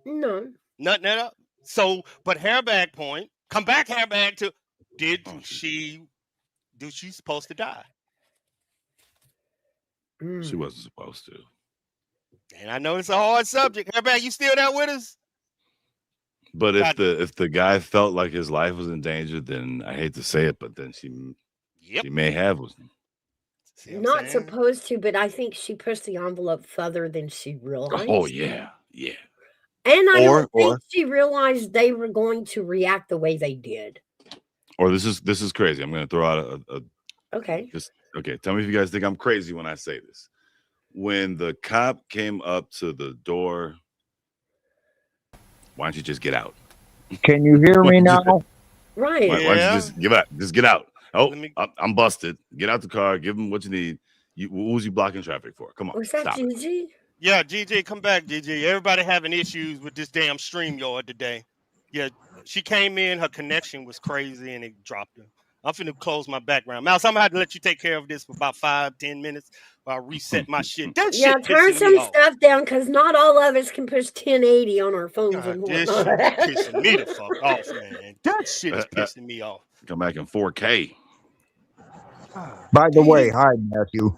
No. Nothing at all. So, but Hairbag point, come back Hairbag to, did Oh, she supposed to die? She wasn't supposed to. And I know it's a hard subject. Hairbag, you still there with us? But God. if the guy felt like his life was in danger, then I hate to say it, but then she may have. See what I'm Not saying? supposed to, but I think she pushed the envelope further than she realized. Oh yeah. And I don't think Or- she realized they were going to react the way they did. Or this is crazy. I'm going to throw out a Okay. okay. Tell me if you guys think I'm crazy when I say this. When the cop came up to the door, why don't you just get out? Can you hear me now? Right. Why don't you just give out? Just get out. Oh, Let me- I'm busted. Get out the car. Give them what you need. Who's you blocking traffic for? Come on. Was that Stop it. Gigi? Yeah, GG, come back, GG. Everybody having issues with this damn StreamYard today. Yeah, she came in, her connection was crazy, and it dropped her. I'm finna close my background. Mouse, I'm gonna have to let you take care of this for about 5-10 minutes while I reset my shit. That Yeah, shit turn pissing some me off. stuff down because not all of us can push 1080 on our phones God, and this whatnot. shit is pissing me the fuck off, man. That shit is pissing me off. Come back in 4K. By the way, hi, Matthew.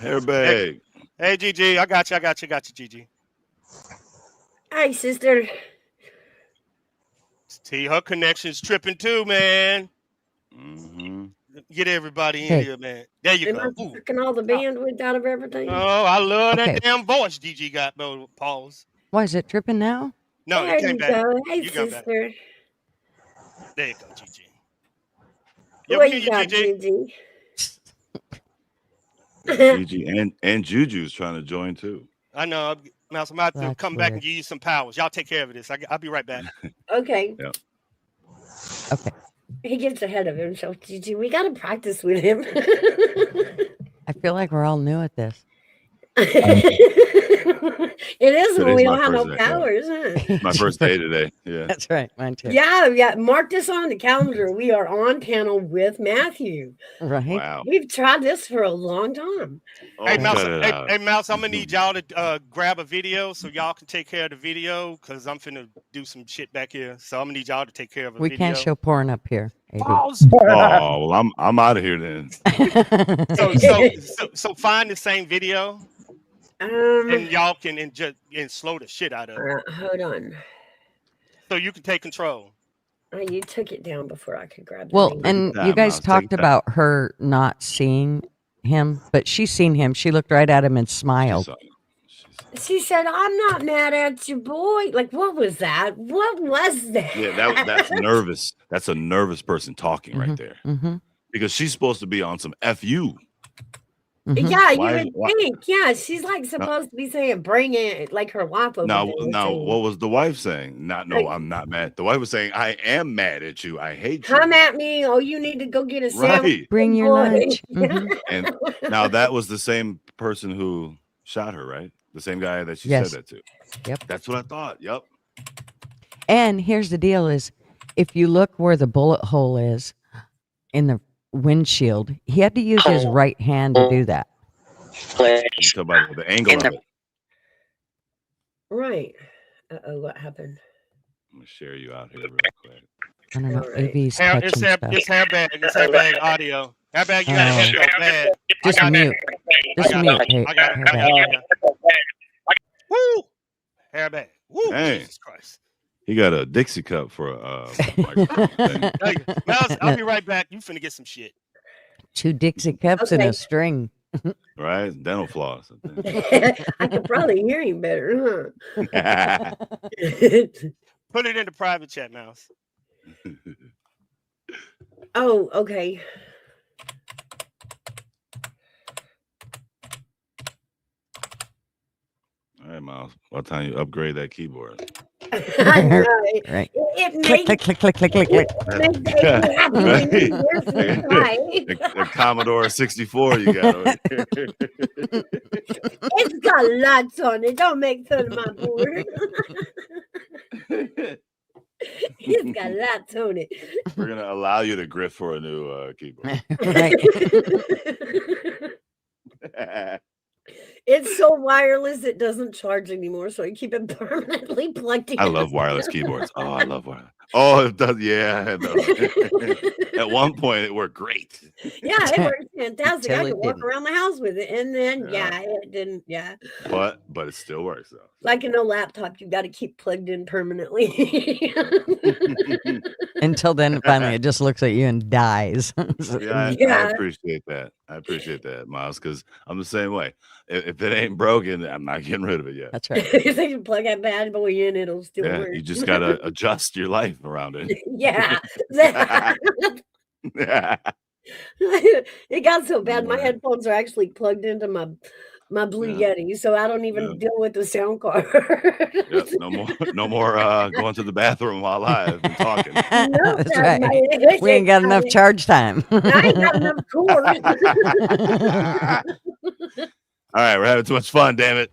Hairbag. Hey, GG, I got you, GG. Hey, sister. See, her connection's tripping too, man. Mm-hmm. Get everybody in Hey. here, man. There you Am I go. Ooh. sucking all the bandwidth out of everything? Oh, I love Okay. that damn voice GG got, bro. Pause. Why is it tripping now? No, there it came you back. go. Hey, You got back. sister. There you go, GG. Yeah, What we you hear got, GG. Gigi? Gigi and Juju's trying to join too. I know. Mouse, I'm about to That's come back and weird. give you some powers. Y'all take care of this. I'll be right back. Okay. Yeah. Okay. He gets ahead of himself, Gigi. We got to practice with him. I feel like we're all new at this. It is when Today's we my don't have no first day, yeah. powers, huh? My first day today. Yeah. That's right. Mine too. Yeah. Mark this on the calendar. We are on panel with Matthew. Right? Wow. We've tried this for a long time. Oh, Hey, Mouse, cut it out. hey, Mouse, I'm going to need y'all to grab a video so y'all can take care of the video because I'm finna do some shit back here. So I'm going to need y'all to take care of a We video. can't show porn up here. AB. Pause. Oh, well, I'm out of here then. So find the same video and y'all can and slow the shit out of it hold on. so you can take control. You took it down before I could grab the Well, name. and time, you guys Mouse, take talked your time. about her not seeing him, but she's seen him. She looked right at him and She smiled. saw it. She saw it. She said, "I'm not mad at you, boy." Like, what was that? What was that? Yeah, that's nervous. That's a nervous person talking right there. Mm-hmm. Because she's supposed to be on some FU. Mm-hmm. Yeah, you Why- would why- think. Yeah, she's like supposed to be saying, "Bring it," like her wife over Now, there was now, saying, what was the wife saying? No, I'm not mad. The wife was saying, I am mad at you. I hate you. "Come at me! Oh, you need to go get a sandwich." Right. Bring your boy." lunch. Mhm. And now that was the same person who shot her, right? The same guy that she Yes. said that to. Yep. That's what I thought. Yep. And here's the deal: is if you look where the bullet hole is in the windshield, he had to use his right hand to do that. You talk about the angle of it. Right. Uh-oh, what happened? I'm gonna share you out here real quick. I don't know. All right. AV's Hair, touching stuff. it's hairbag. It's hairbag audio. Hairbag, you gotta edit that bad. Just I got mute. it. Just I got mute. it. Hey, I got it. I hairbag. got it. Woo! Hairbag. Woo! Dang. Jesus Christ. He got a Dixie cup for a microphone thing. Hey, Miles, I'll be right back. You finna get some shit. 2 Dixie cups and Okay. a string. Right? Dental floss. I think. I could probably hear you better, huh? Put it in the private chat, Mouse. Oh, okay. All right, Miles. By the time you upgrade that keyboard. I know it. Right. It Click, made click, click, click, click, click, click. makes me happy when you hear some right. The Commodore 64 you got over here. It's got lots on it. Don't make fun of my board. It's got lots on it. We're gonna allow you to grift for a new keyboard. Right. It's so wireless it doesn't charge anymore, so I keep it permanently plugged in. I love wireless keyboards. Oh, I love wireless. Oh, it does. Yeah. It does. At one point, it worked great. Yeah, it works fantastic. I Until it could walk didn't. around the house with it, and then Yeah. it didn't. Yeah, But it still works though. like an old laptop, you got to keep plugged in permanently. Until then, finally, it just looks at you and dies. So- Yeah, I Yeah. appreciate that. I appreciate that, Miles, because I'm the same way. If it ain't broken, I'm not getting rid of it yet. That's right. If you plug that bad boy in, it'll still Yeah, work. you just gotta adjust your life around it. Yeah. It got so bad. My Right. headphones are actually plugged into my Blue Yeah. Yeti, so I don't even Yeah. deal with the sound card. Yep, no more going to the bathroom while live and talking. That's right. We ain't got enough charge time. I ain't got enough cord. All right, we're having too much fun, damn it.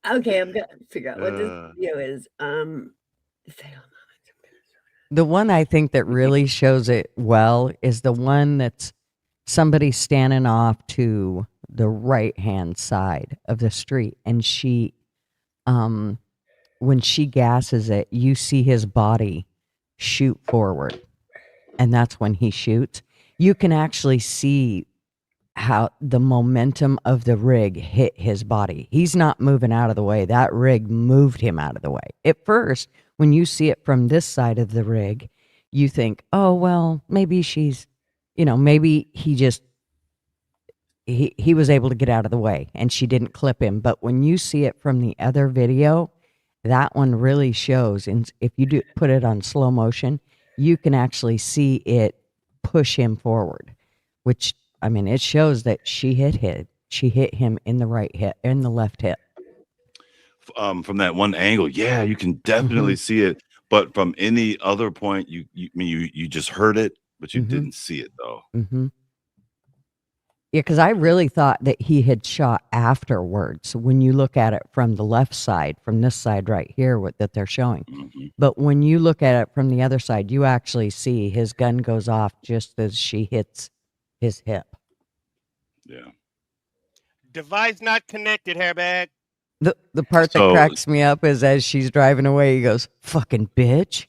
Okay, I'm gonna figure out what this Uh. video is. The one I think that really shows it well is the one that's somebody standing off to the right hand side of the street, and she, when she gasses it, you see his body shoot forward, and that's when he shoots. You can actually see how the momentum of the rig hit his body. He's not moving out of the way. That rig moved him out of the way. At first, when you see it from this side of the rig, you think, oh, well, maybe she's, maybe he just, he was able to get out of the way and she didn't clip him. But when you see it from the other video, that one really shows. And if you do put it on slow motion, you can actually see it push him forward, which, I mean, it shows that she hit him in the right hip, in the left hip. From that one angle, yeah, you can definitely see it. But from any other point, you just heard it, but you didn't see it though. Mm-hmm. Yeah, because I really thought that he had shot afterwards. When you look at it from the left side, from this side right here, that they're showing. Mhm. But when you look at it from the other side, you actually see his gun goes off just as she hits his hip. Yeah. Device not connected, hairbag. The part that So- cracks me up is as she's driving away, he goes, "Fucking bitch."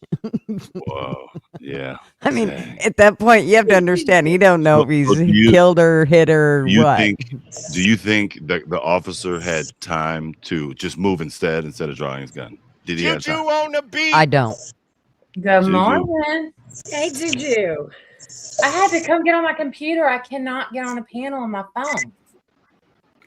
Whoa. Yeah. I mean, Dang. at that point, you have to understand he don't know if So he's do you- killed her, hit her, Do you what. think that the officer had time to just move instead of drawing his gun? Did he have Juju time? on the beat. I don't. Good Juju. morning. Hey, Juju. I had to come get on my computer. I cannot get on a panel on my phone.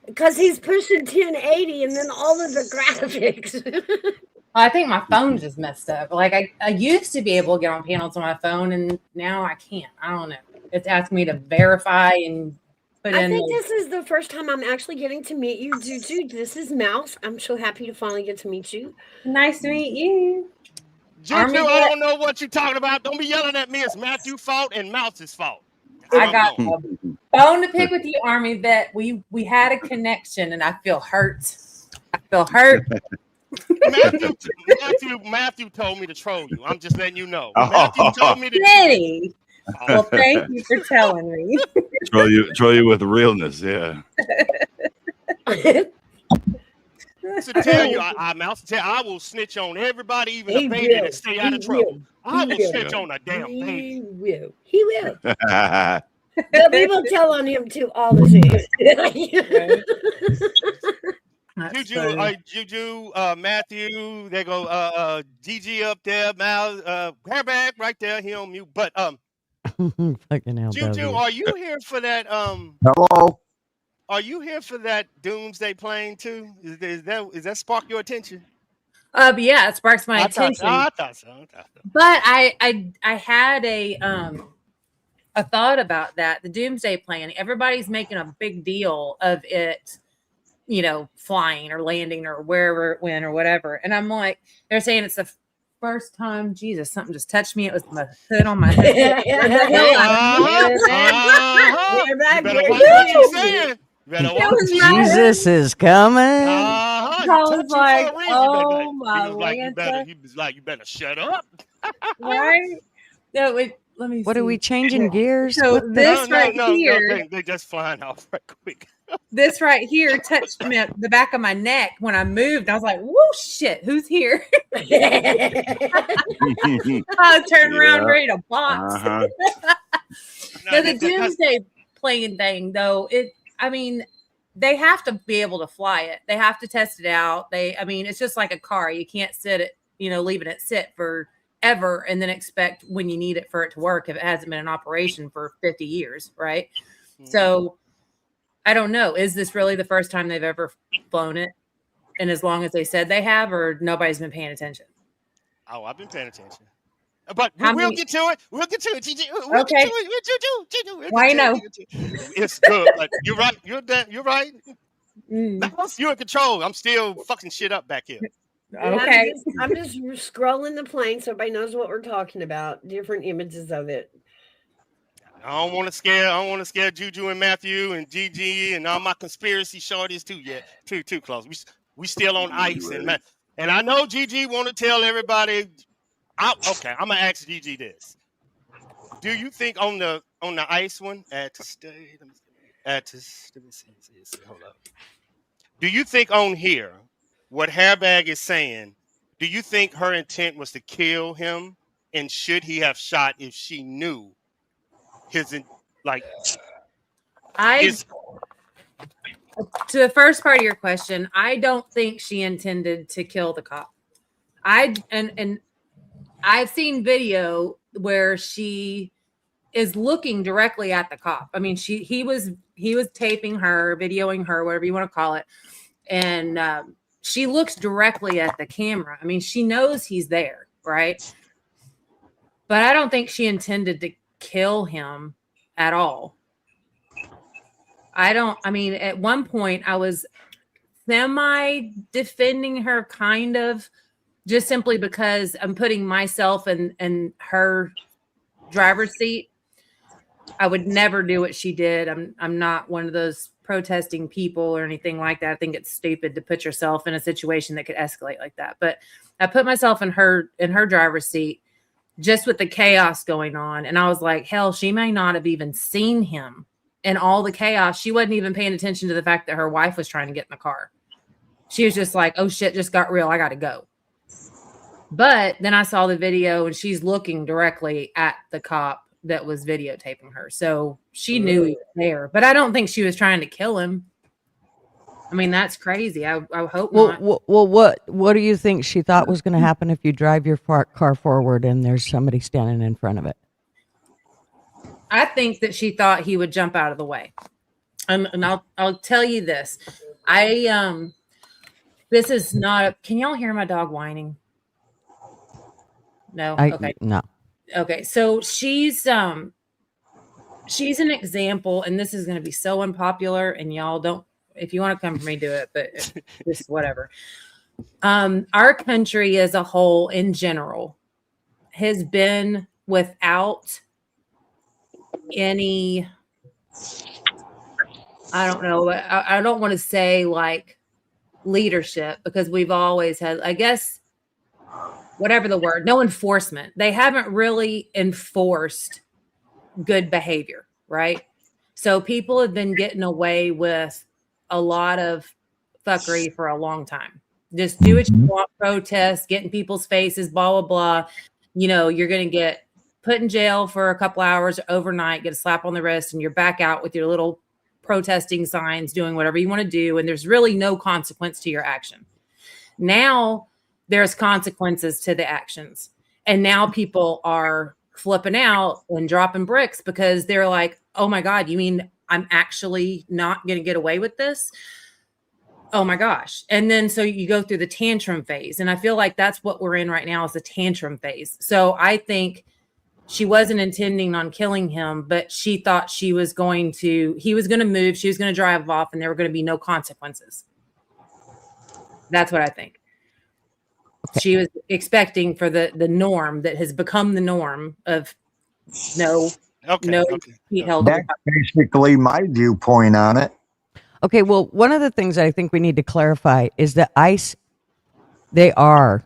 Because he's pushing 1080 and then all of the graphics. I think my phone just messed up. Like I used to be able to get on panels on my phone, and now I can't. I don't know. It's asking me to verify and put I in. think this is the first time I'm actually getting to meet you, Juju. This is Mouse. I'm so happy to finally get to meet you. Nice to meet you. Juju, Armyvet. I don't know what you're talking about. Don't be yelling at me. It's Matthew's fault and Mouse's fault. I got a bone to pick with you, Armyvet. We had a connection, and I feel hurt. I feel hurt. Matthew told me to troll you. I'm just letting you know. Oh. Matthew told me to. Kitty. Well, thank you for telling me. Troll you with realness. Yeah. To tell you, I will snitch on everybody, even He a baby will. that stay out of He trouble. will. I will He snitch will. on a damn baby. He will. He will. But we will tell on him too all the time. That's Juju, funny. Juju, Matthew, there go GG up there, Mal, Hairbag right there, he on mute. But Fucking hell. Juju, W. are you here for that? Hello. Are you here for that Doomsday plane too? Is that spark your attention? But yeah, it sparks my I attention. thought so. But I had a thought about that. The Doomsday Plan. Everybody's making a big deal of it, flying or landing or wherever it went or whatever. And I'm like, they're saying it's the first time. Jesus, something just touched me. It was my hood on my head. You better watch what you're saying. You better watch what you're saying. Jesus is coming. He I was touched you like, for a reason. oh my He was like, you better shut up. right? No, wait, let me. What see. are we changing gears? So What the- this right here, they just flying off right quick. this right here touched me the back of my neck when I moved. I was like, "Whoa, shit, who's here?" I turned around, Yeah. ready to box. Uh-huh. No, the Doomsday Plane thing, though, they have to be able to fly it. They have to test it out. It's just like a car. You can't sit it, leaving it sit forever and then expect when you need it for it to work if it hasn't been in operation for 50 years, right? So I don't know. Is this really the first time they've ever flown it? And as long as they said they have, or nobody's been paying attention? Oh, I've been paying attention. But How we'll many- get to it. We'll get to it. Okay. Why you know? It's good. But you're right. You're right. Mm, You're in control. I'm still fucking shit up back here. okay. I'm just scrolling the plane so everybody knows what we're talking about. Different images of it. I don't want to scare Juju and Matthew and Gigi and all my conspiracy shorties too yet. Too close. We still on ice and I know Gigi want to tell everybody. Okay, I'm gonna ask Gigi this. Do you think on the ice one let me see, hold up. Do you think on here what Hairbag is saying? Do you think her intent was to kill him, and should he have shot if she knew his To the first part of your question, I don't think she intended to kill the cop. And I've seen video where she is looking directly at the cop. I mean, he was taping her, videoing her, whatever you want to call it, and she looks directly at the camera. I mean, she knows he's there, right? But I don't think she intended to kill him at all. At one point I was semi defending her, kind of, just simply because I'm putting myself in her driver's seat. I would never do what she did. I'm not one of those protesting people or anything like that. I think it's stupid to put yourself in a situation that could escalate like that. But I put myself in her driver's seat just with the chaos going on. And I was like, hell, she may not have even seen him in all the chaos. She wasn't even paying attention to the fact that her wife was trying to get in the car. she was just like, oh shit, just got real. I got to go. But then I saw the video and she's looking directly at the cop that was videotaping her. So she knew he was there, but I don't think she was trying to kill him. I mean, that's crazy. I hope not. Well, what do you think she thought was going to happen if you drive your car forward and there's somebody standing in front of it? I think that she thought he would jump out of the way. And I'll tell you this. This is not, can y'all hear my dog whining? No. Okay. No. Okay. So she's an example, and this is going to be so unpopular, and y'all don't, if you want to come for me, do it, but just whatever. Our country as a whole in general has been without any, I don't know, I don't want to say like leadership, because we've always had, I guess, whatever the word, no enforcement. They haven't really enforced good behavior, right? So people have been getting away with a lot of fuckery for a long time. Just do what you want, protest, get in people's faces, blah, blah, blah. You know, you're going to get put in jail for a couple hours overnight, get a slap on the wrist, and you're back out with your little protesting signs, doing whatever you want to do. And there's really no consequence to your action. Now there's consequences to the actions. And now people are flipping out and dropping bricks because they're like, oh my God, you mean I'm actually not going to get away with this? Oh my gosh. And then so you go through the tantrum phase. And I feel like that's what we're in right now, is the tantrum phase. So I think she wasn't intending on killing him, but she thought he was going to move, she was going to drive off, and there were going to be no consequences. That's what I think. Okay. She was expecting for the norm that has become the norm of no. That's basically my viewpoint on it. Okay, well, one of the things that I think we need to clarify is that ICE, they are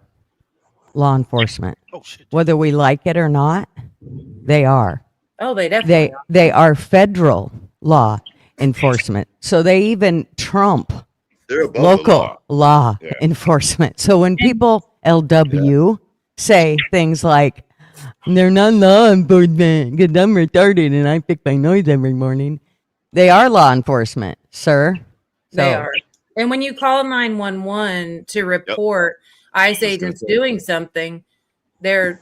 law enforcement. Oh, shit. Whether we like it or not, they are. Oh, they definitely are. They are federal law enforcement. So they even trump local law enforcement. So when people, LW, say things like, they're not law enforcement because I'm retarded and I pick my nose every morning, they are law enforcement, sir. They are. And when you call 911 to report ICE agents doing something, they're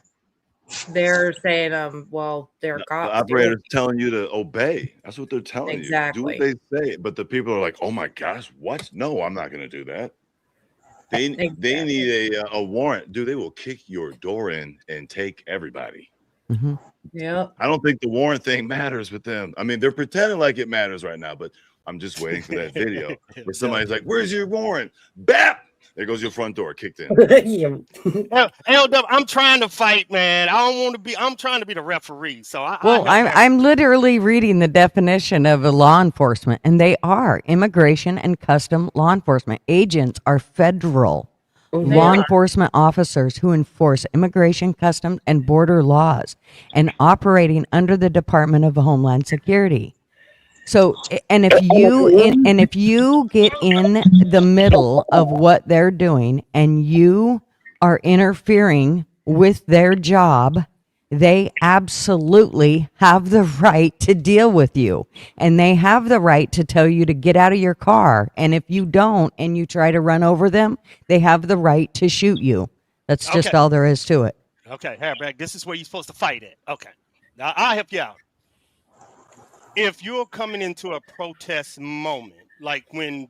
saying, well, they're cops. The operator's telling you to obey. That's what they're telling you. Do what they say. But the people are like, oh my gosh, what? No, I'm not going to do that. They need a warrant. Dude, they will kick your door in and take everybody. Mm-hmm. Yeah. I don't think the warrant thing matters with them. I mean, they're pretending like it matters right now, but I'm just waiting for that video where somebody's like, where's your warrant? Bap! There goes your front door, kicked in. LW, I'm trying to fight, man. I don't want to be. I'm trying to be the referee. So I'm literally reading the definition of a law enforcement, and they are immigration and custom law enforcement. Agents are federal law enforcement officers who enforce immigration, customs, and border laws, and operating under the Department of Homeland Security. So, and if you get in the middle of what they're doing and you are interfering with their job, they absolutely have the right to deal with you, and they have the right to tell you to get out of your car. And if you don't and you try to run over them, they have the right to shoot you. That's just all there is to it. Okay, Harry, this is where you're supposed to fight it. Okay, now I'll help you out. If you're coming into a protest moment, like when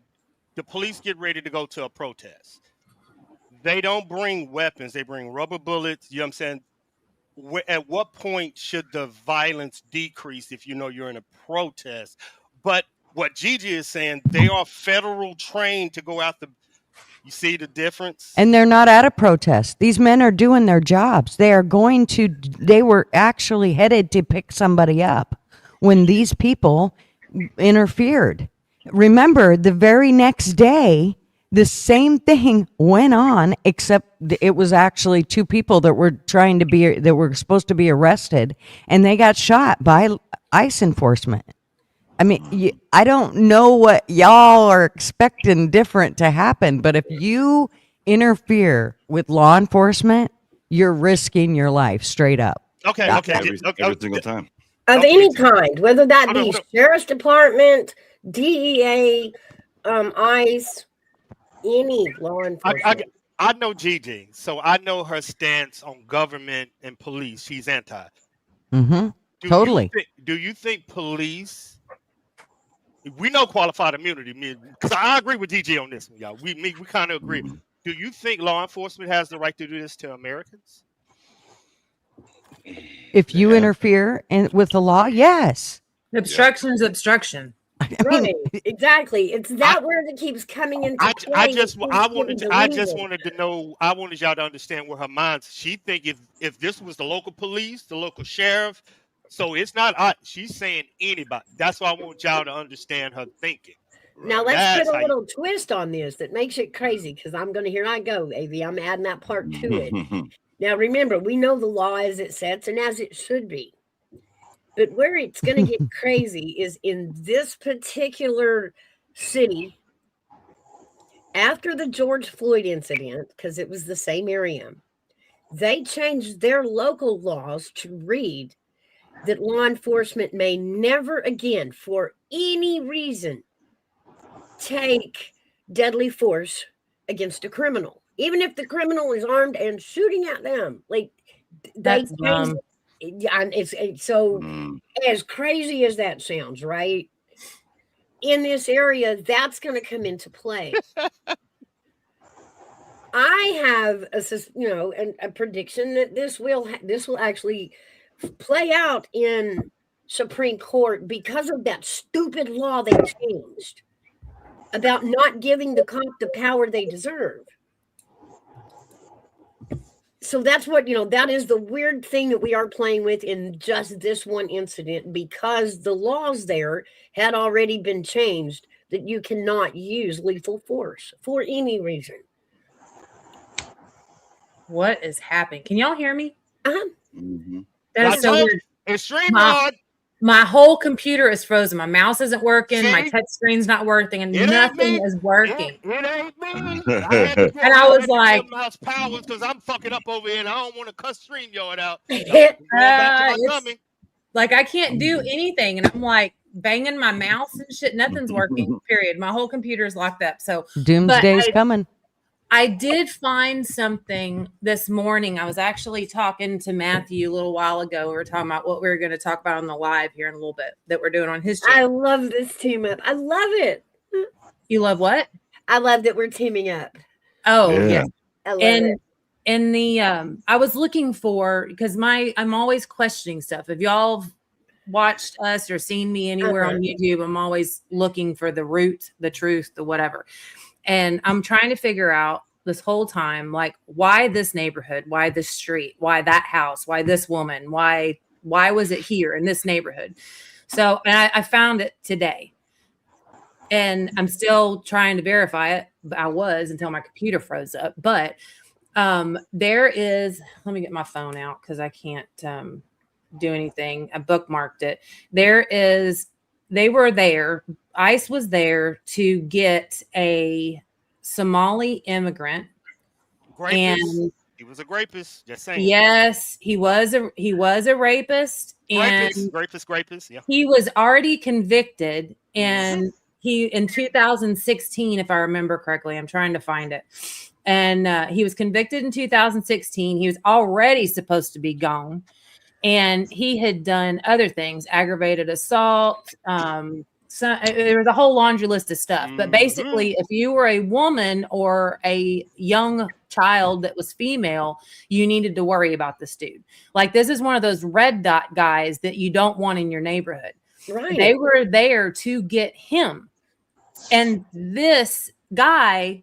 the police get ready to go to a protest, they don't bring weapons. They bring rubber bullets. You know what I'm saying? At what point should the violence decrease if you know you're in a protest? But what Gigi is saying, they are federal trained to go out the. You see the difference? And they're not at a protest. These men are doing their jobs. They were actually headed to pick somebody up when these people interfered. Remember, the very next day, the same thing went on, except it was actually two people that were supposed to be arrested, and they got shot by ICE enforcement. I mean, I don't know what y'all are expecting different to happen, but if you interfere with law enforcement, you're risking your life straight up. Okay, Yeah. okay, Every single time. Of Okay, any kind, whether that hold on, be hold on. sheriff's department, DEA, ICE, any law enforcement. I know Gigi, so I know her stance on government and police. She's anti. Mm-hmm. Totally. Do you think police? We know qualified immunity, because I agree with Gigi on this one, y'all. We kind of agree. Mhm. Do you think law enforcement has the right to do this to Americans? If you Yeah. interfere with the law, yes. Obstruction is obstruction. I mean, Right, exactly. It's that word that keeps coming into play. I just It's wanted to know. I wanted y'all to understand where her mind's. She think if this was the local police, the local sheriff, so it's not. She's saying anybody. That's why I want y'all to understand her thinking. Now let's That's put a how you- little twist on this that makes it crazy, because I'm going to, here I go, AV. I'm adding that part to it. Now remember, we know the law as it sets and as it should be. But where it's going to get crazy is in this particular city, after the George Floyd incident, because it was the same area, they changed their local laws to read that law enforcement may never again, for any reason, take deadly force against a criminal, even if the criminal is armed and shooting at them. Like, That's they dumb. changed it. Yeah, and it's so, Mm. as crazy as that sounds, right? In this area, that's going to come into play. I have a prediction that this will actually play out in Supreme Court because of that stupid law they changed about not giving the cop the power they deserve. So that's what, that is the weird thing that we are playing with in just this one incident, because the laws there had already been changed that you cannot use lethal force for any reason. What is happening? Can y'all hear me? Uh-huh. Mhm. That is so weird. Extreme My- rod. My whole computer is frozen. My mouse isn't working. My See? touch screen's not working, and It ain't nothing me. is working. It ain't me. I had to And I was like, mouse powers because I'm fucking up over here and I don't want to cuss StreamYard out. Nope, going back to my it's- dummy. like I can't do anything, and I'm like banging my mouse and shit. Nothing's working. Period. My whole computer is locked up. So doomsday's coming. I did find something this morning. I was actually talking to Matthew a little while ago. We were talking about what we were going to talk about on the live here in a little bit that we're doing on his I channel. love this team up. I love it. You love what? I love that we're teaming up. Oh, Yeah. yes. I love And it. in the I was looking for, because I'm always questioning stuff. If y'all watched us or seen me anywhere on YouTube, I'm always looking for the root, the truth, the whatever. And I'm trying to figure out this whole time, like, why this neighborhood, why this street, why that house, why this woman, why was it here in this neighborhood? So, and I found it today, and I'm still trying to verify it. I was until my computer froze up. But there is, let me get my phone out because I can't do anything. I bookmarked it. They were there. ICE was there to get a Somali immigrant. And he was a rapist. Just saying. Yes, he was a rapist. Rapist. Yeah. He was already convicted, and he in 2016, if I remember correctly, I'm trying to find it. And he was convicted in 2016. He was already supposed to be gone. And he had done other things, aggravated assault. So there was a whole laundry list of stuff. But basically, if you were a woman or a young child that was female, you needed to worry about this dude. Like, this is one of those red dot guys that you don't want in your neighborhood. Right. They were there to get him. And this guy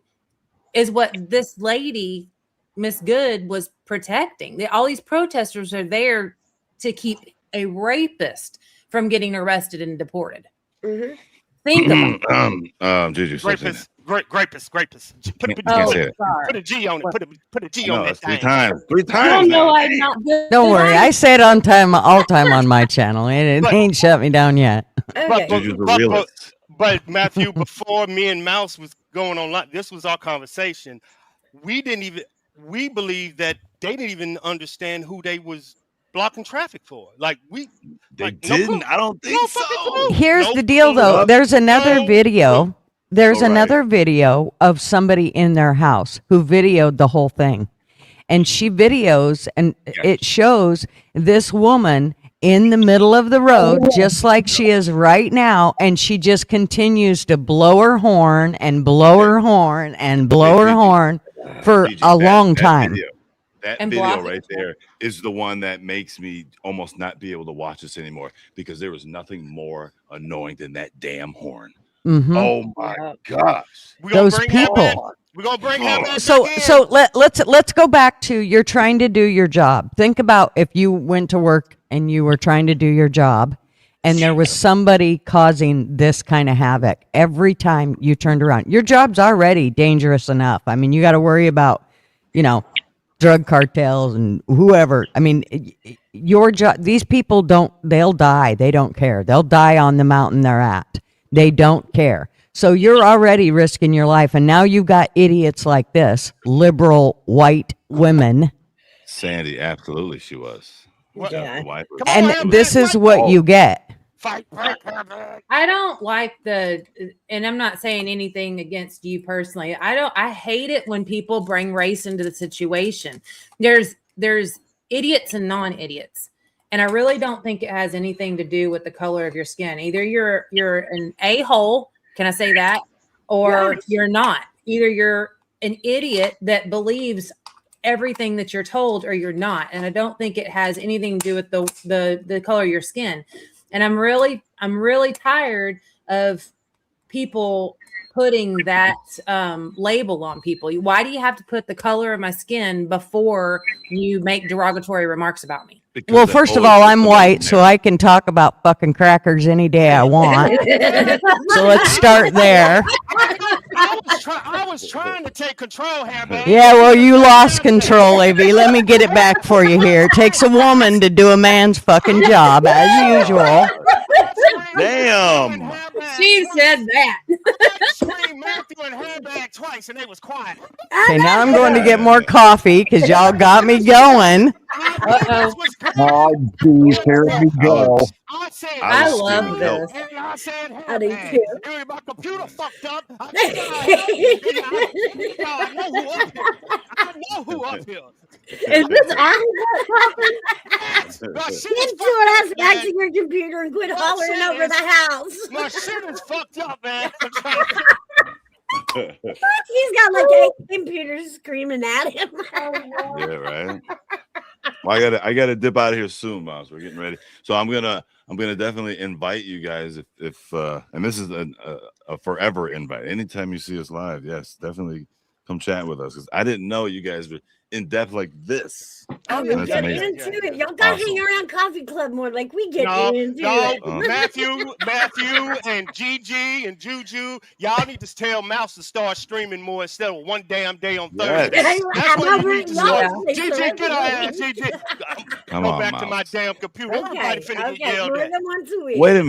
is what this lady, Miss Good, was protecting. All these protesters are there to keep a rapist from getting arrested and deported. Mm-hmm. Think about it. Gigi, Grapus. Put Can't Oh, say it. put a G on it. Put a G on No, that it's three thing. times. Three I don't times. know. now. I'm not good. Don't worry, I say it on time, all time on my channel, and it But- ain't shut me down yet. Okay. Juju's the realist. But Matthew, before me and Mouse was going online, this was our conversation. We believe that they didn't even understand who they was blocking traffic for. Like They like, no didn't. clue. I don't think No so. fucking clue. Here's No the deal, clue. though. There's another No video. There's All right. another video of somebody in their house who videoed the whole thing. And she videos, and it shows this woman in the middle of the road, just like she is right now. And she just continues to blow her horn and blow her horn and blow her horn for Gigi, a long that time. That And video block it. right there is the one that makes me almost not be able to watch this anymore because there was nothing more annoying than that damn horn. Mhm. Oh my gosh. We gonna Those bring her back. people. We're gonna bring her back. So again. let's go back to you're trying to do your job. Think about if you went to work and you were trying to do your job and there was somebody causing this kind of havoc every time you turned around. Your job's already dangerous enough. I mean, you got to worry about, drug cartels and whoever. I mean, your job, these people they'll die. They don't care. They'll die on the mountain they're at. They don't care. So you're already risking your life. And now you've got idiots like this, liberal white women. Sandy, absolutely she was. Yeah. The wife was- Come on, And this is what you get. Fight back, her back. I don't like and I'm not saying anything against you personally. I hate it when people bring race into the situation. There's idiots and non-idiots. And I really don't think it has anything to do with the color of your skin. Either you're an a-hole, can I say that? Or you're not. Either you're an idiot that believes everything that you're told or you're not. And I don't think it has anything to do with the color of your skin. And I'm really tired of people putting that label on people. Why do you have to put the color of my skin before you make derogatory remarks about me? because Well, they first of always all, put I'm them in white, so there. I can talk about fucking crackers any day I want. So let's start there. I was trying to take control here, man. Yeah, well, you lost control, AV. Let me get it back for you here. It takes a woman to do a man's fucking job, as usual. Damn. She said that. Screamed Matthew and her back twice, and they was quiet. Okay, now I'm going to get more coffee because y'all got me going. Uh-oh. Oh, geez, here we go. I love this. I said, I do too. my computer fucked up. I know who up here. Is this Get your ass back to your computer and quit hollering over the house. My shit is fucked up, man. He's got like 8 computers screaming at him. Yeah, right. Well, I gotta dip out of here soon, Moms. We're getting ready. So I'm gonna definitely invite you guys if and this is a forever invite. Anytime you see us live, yes, definitely come chat with us because I didn't know you guys were in depth like this. Oh, Yeah, we that's get amazing. into it. Y'all gotta Awesome. hang around Coffee Club more. Like we get No, into no, it. Matthew and Gigi and Juju, y'all need to tell Mouse to start streaming more instead of one damn day on Yes. Thursday. That's what you need to start. Yeah. Gigi, get our ass, Gigi. Come Go on, back to my Mouse. damn computer. Everybody finna get yelled more at. than once a week. Wait a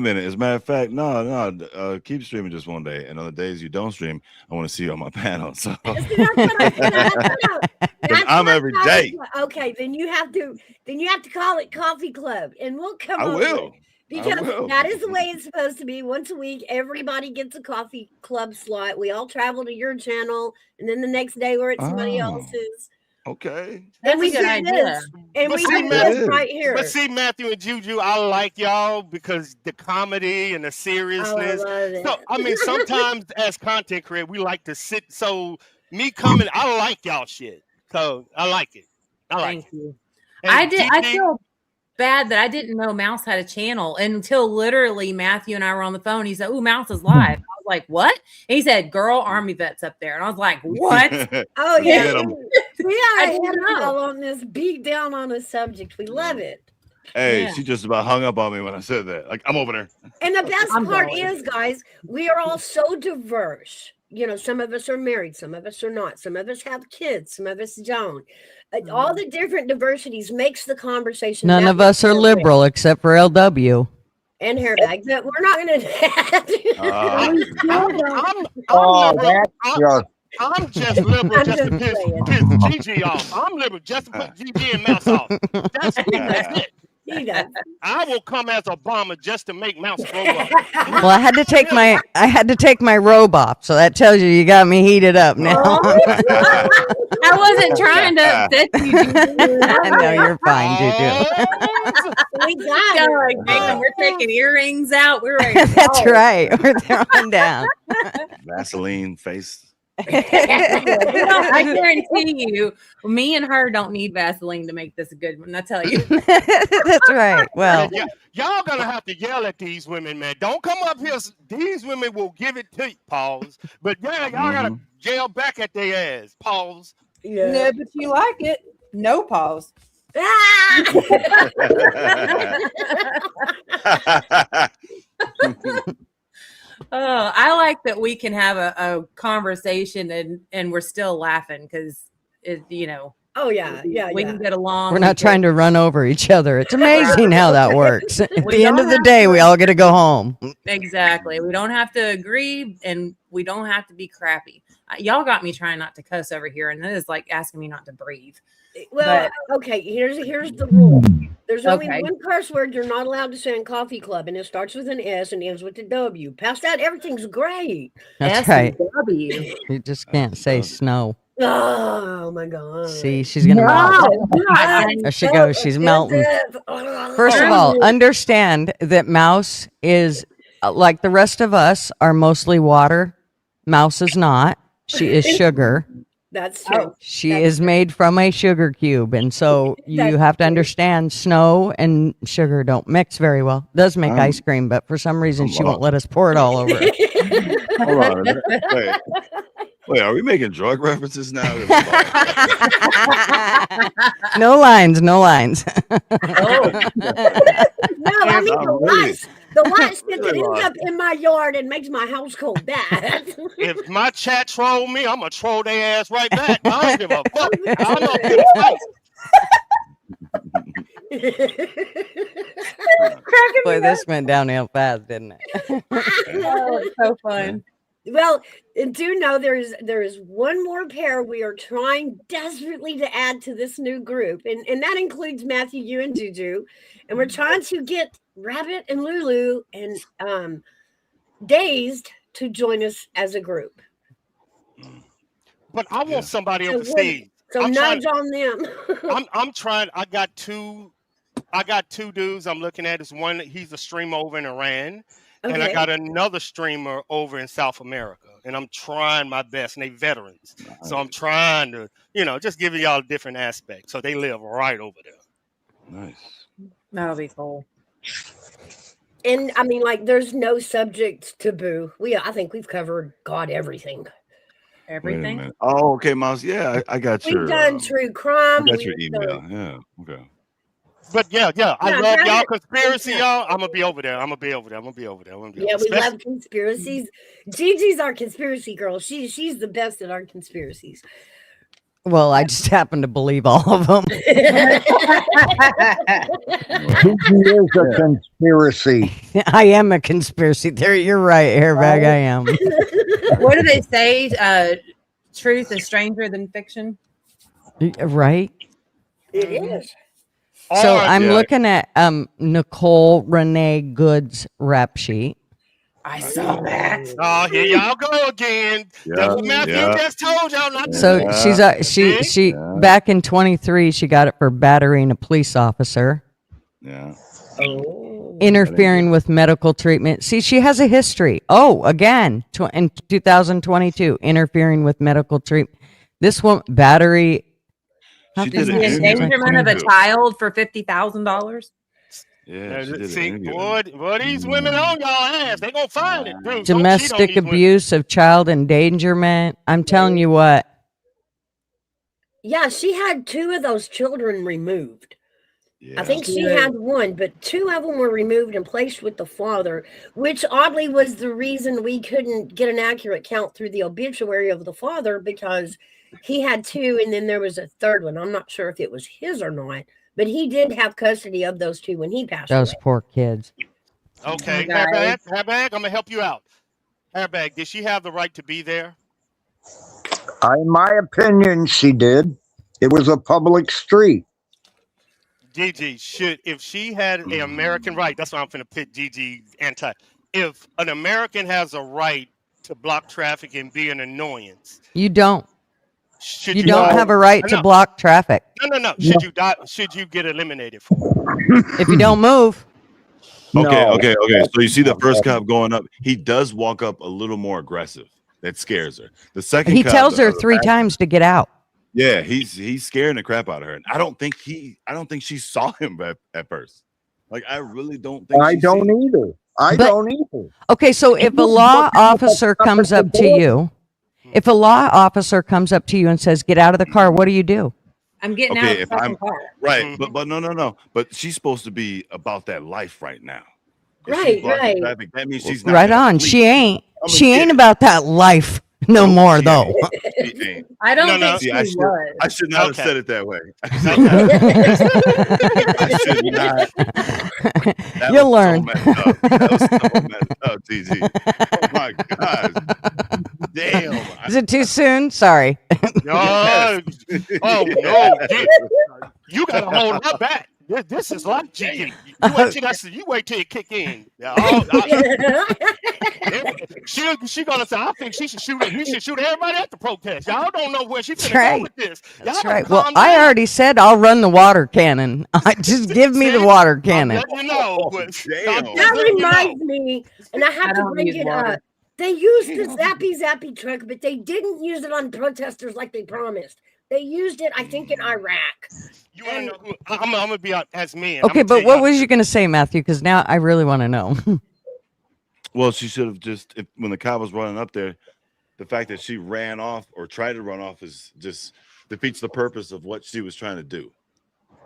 minute. As a matter of fact, no. Keep streaming just one day, and on the days you don't stream, I want to see you on my panel. So See, that's what Because I'm what every Coffee day. Club- Okay, then you have to call it Coffee Club, and we'll come. I on will. it. Because will. that is the way it's supposed to be. Once a week, everybody gets a coffee club slot. We all travel to your channel, and then the next day we're at somebody Oh. else's. Okay. That's And we a good do idea. this, and But we see, do man, this right here. But see, Matthew and Juju, I like y'all because the comedy and the Oh, I seriousness. love it. So I mean, sometimes as content creators, we like to sit. So me coming, I like y'all shit. So I like it. I like Thank it. you. And I Gigi, feel bad that I didn't know Mouse had a channel until literally Matthew and I were on the phone. He said, "Oh, Mouse is live." I was like, "What?" And he said, "Girl, Armyvet's up there," and I was like, "What?" Oh yeah, Get 'em. we I are didn't know. all on this beat down on a subject. We love it. Hey, Yeah. she just about hung up on me when I said that. Like, I'm over there. And the best I'm part going. is, guys, we are all so diverse. some of us are married, some of us are not, some of us have kids, some of us don't. All the different diversities makes the conversation. None that of much us are more liberal rich. except for LW. And hair bags, but we're not going to do that. Oh, liberal. that's just I'm just liberal I'm just to just piss saying. Gigi off. I'm liberal just to put Gigi and Mouse off. That's it. He does. I will come as Obama just to make Mouse throw up. Well, I had to take my robe off, so that tells you got me heated up now. I wasn't trying to upset you, Juju. No, you're fine, Juju. We got Yeah, it. like, damn, we're taking earrings out. We're ready. to That's roll. right. We're throwing down. Vaseline face. I guarantee you, me and her don't need Vaseline to make this a good one. I tell you. That's right. Well, Y'all gonna have to yell at these women, man. Don't come up here. These women will give it to you. Pause. But yeah, y'all gotta yell back at their ass. Pause. Yeah. No, but you like it. No pause. Oh, I like that we can have a conversation and we're still laughing because Oh yeah, yeah, we yeah. can get along. we're not trying to run over each other. It's amazing how that works. At the end of the day, we all get to go home. Exactly. We don't have to agree, and we don't have to be crappy. Y'all got me trying not to cuss over here, and that is like asking me not to breathe. Well, okay. Here's the rule. There's only Okay. one curse word you're not allowed to say in Coffee Club, and it starts with an S and ends with a W. Past that, everything's great. That's right. S&W. You just can't say snow. Oh my god. See, she's gonna melt. God, There she so goes. She's melting. offensive. First of all, understand that Mouse is like the rest of us are mostly water. Mouse is not. She is sugar. That's true. She is made from a sugar cube. And so you have to understand snow and sugar don't mix very well. Does make ice cream, but for some reason she won't let us pour it all over. Hold on. Wait, are we making drug references now? No lines, no lines. No, I mean the white stick that ends up in my yard and makes my house cold. That. If my chat troll me, I'm gonna troll their ass right back. I don't give a fuck. I'm up in fight. Boy, this went downhill fast, didn't it? Oh, it's so fun. Well, do know there is one more pair we are trying desperately to add to this new group, and that includes Matthew, you, and Juju, and we're trying to get Rabbit and Lulu and Dazed to join us as a group. But I want somebody over stage. So I'm nudge trying- on them. I'm trying. I got two dudes I'm looking at. Is one, he's a streamer over in Iran. And I got another streamer over in South America, and I'm trying my best, and they veterans. So I'm trying to, just giving y'all a different aspect. So they live right over there. Nice. That'll be cool. And I mean, like, there's no subject taboo. I think we've covered everything. Wait a Everything. minute. Oh, okay, Mouse. Yeah, I got your. We've done true crime. I got your we've email. done- Yeah. Okay. But yeah, I Yeah, love that- y'all conspiracy, y'all. I'm gonna be over there. I'm gonna be over there. Yeah, we love conspiracies. Gigi's our conspiracy girl. She's the best at our conspiracies. Well, I just happen to believe all of them. He is a conspiracy. I am a conspiracy theory. You're right, airbag. I am. What do they say? Truth is stranger than fiction. Right. It is. So I'm looking at Nicole Renee Good's rap sheet. I saw that. Oh, here y'all go again. That's what Matthew just told y'all not to So do. she back in 23 she got it for battering a police officer. Yeah. Interfering with medical treatment. See, she has a history. Oh, again, in 2022, interfering with medical treatment. This one, battery. She did The an interview in endangerment of a 22. child for $50,000. Yeah, she did an See, interview. boy, these women on y'all ass. They gonna find it, dude. Domestic abuse of child endangerment. I'm telling you what. Yeah, she had 2 of those children removed. Yeah. I think she had one, but 2 of them were removed and placed with the father, which oddly was the reason we couldn't get an accurate count through the obituary of the father, because he had 2 and then there was a third one. I'm not sure if it was his or not, but he did have custody of those 2 when he passed Those away. poor kids. Okay, guys. Hairbag, I'm gonna help you out. Hairbag, did she have the right to be there? In my opinion, she did. It was a public street. Gigi, if she had an American right, that's why I'm finna pit Gigi anti. If an American has a right to block traffic and be an annoyance, You don't. should You don't have a right to block traffic. No. Should you die? Should you get eliminated for it? If you don't move. Okay. So you see the first cop going up. He does walk up a little more aggressive. That scares her. The second He cop, tells her the 3 times to get out. Yeah, he's scaring the crap out of her. And I don't think she saw him at first. Like, I really don't think I don't either. I don't either. Okay, so if a law officer comes up to you, and says, "Get out of the car," what do? I'm getting out of the if fucking car. Right, but no. But she's supposed to be about that life right now. If she's Right, blocking right. traffic, that means she's not Right gonna on. sleep. She ain't. I'm a She ain't kid. about that life no more, She though. ain't. She ain't. I don't No, think See, she was. I should not Okay. have said it that way. I Okay. should not. That You'll was learn. So messed up. That was so messed up, TG. Oh my gosh. Damn. Is it too soon? Sorry. No. Oh no. You gotta hold her back. This is like Gigi. You wait till it kick in. She gonna say, I think she should shoot. He should shoot everybody at the protest. Y'all don't know where she's gonna go with this. That's Y'all right. calm Well, I down. already said I'll run the water cannon. Just give me the water cannon. Let you know. But Damn. That reminds me, and I I have to don't bring use it water. up. They used the zappy truck, but they didn't use it on protesters like they promised. They used it, I think, in Iraq. You wanna know who? I'm gonna be out as men. Okay, but what was you going to say, Matthew? Because now I really want to know. Well, she should have when the cop was running up there, the fact that she ran off or tried to run off is just defeats the purpose of what she was trying to do.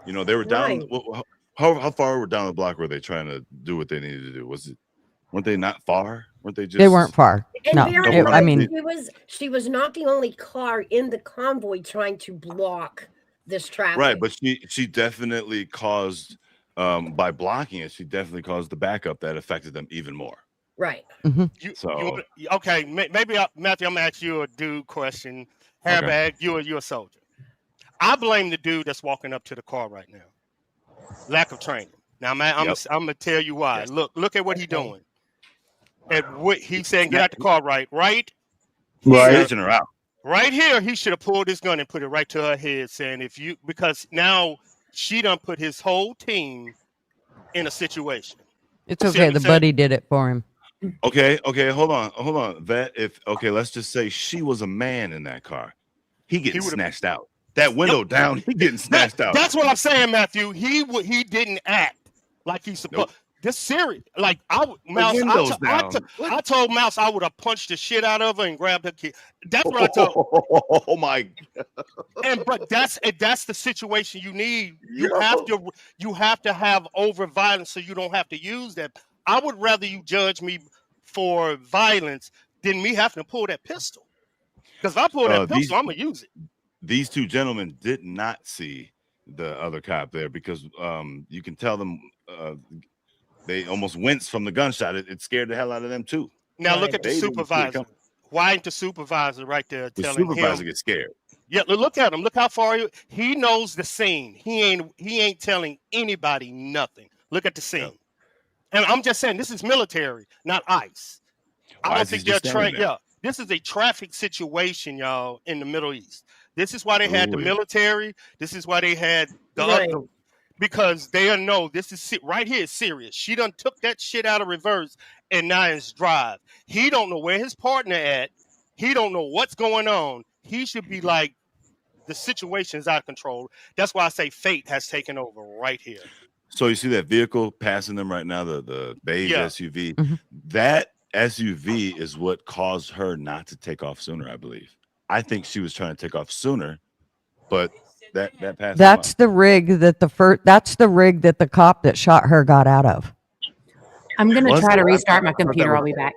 You know, they were down. Right. How far were down the block were they trying to do what they needed to do? Weren't they not far? Weren't they just? They weren't far. And No, bear in it- I mind, mean, she was not the only car in the convoy trying to block this traffic. Right, but she definitely caused by blocking it, she definitely caused the backup that affected them even more. Right. Okay, maybe Matthew, I'm gonna ask you a dude question. Hairbag, you're a soldier. I blame the dude that's walking up to the car right now. Lack of training. Now, man, I'm gonna tell you why. Yes. Look at what he's doing. And what he's saying, get out the car, right? Snatching her out. Right here, he should have pulled his gun and put it right to her head, saying, because now she done put his whole team in a situation. it's okay. The buddy did it for him. Okay, hold on. Vet, let's just say she was a man in that car. He getting snatched out. That window down, he getting snatched out. That's what I'm saying, Matthew. He didn't act like he's supposed. Nope. This serious. Like I told Mouse I would have punched the shit out of her and grabbed her kid. That's what I told. Oh my God. But that's the situation you need. You have to have over violence so you don't have to use that. I would rather you judge me for violence than me having to pull that pistol. Because if I pull that pistol, I'm gonna use it. These two gentlemen did not see the other cop there because you can tell them they almost winced from the gunshot. It scared the hell out of them too. Now look at the supervisor. Why ain't the supervisor right there telling him? The supervisor gets scared. Yeah, look at him. Look how far he knows the scene. He ain't telling anybody nothing. Look at the scene. Yeah. And I'm just saying this is military, not ICE. I don't think they're trained. Yeah, this is a traffic situation, y'all, in the Middle East. This is why they had the military. This is why they had the other, because they know this is right here is serious. She done took that shit out of reverse and now it's drive. He don't know where his partner at. He don't know what's going on. He should be like, the situation is out of control. That's why I say fate has taken over right here. So you see that vehicle passing them right now, the beige SUV. Mm-hmm. That SUV is what caused her not to take off sooner, I believe. I think she was trying to take off sooner, but That passed. That's the rig that that's the rig that the cop that shot her got out of. I'm gonna Was try it? to I restart my thought that computer. was- I'll be back.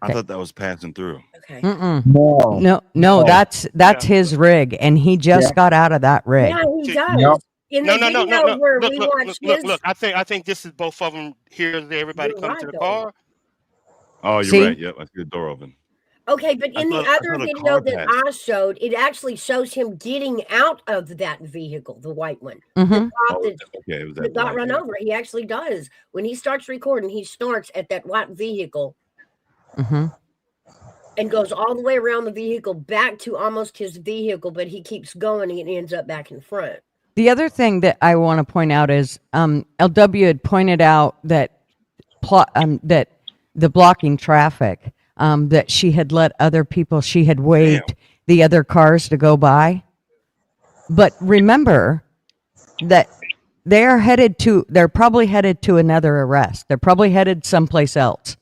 I thought that was passing through. Okay. No, No. that's his rig, and he just got out of that rig. Yeah, he does. Yep. In the video where Look, we look, watched look, his, look. I think this is both of them. Here, everybody You're come right, to the though. car. Oh, you're See? right. Yep, I see the door open. okay, but I in the thought- I other thought a video car that passed. I showed, it actually shows him getting out of that vehicle, the white one. Mhm. The cop Oh, that okay, it was that that got black run vehicle. over. He actually does. When he starts recording, he starts at that white vehicle hmm and goes all the way around the vehicle back to almost his vehicle, but he keeps going and ends up back in front. The other thing that I want to point out is LW had pointed out that that the blocking traffic, that she had let other people, she had waved the other cars to go by. But remember that they're probably headed to another arrest. They're probably headed someplace else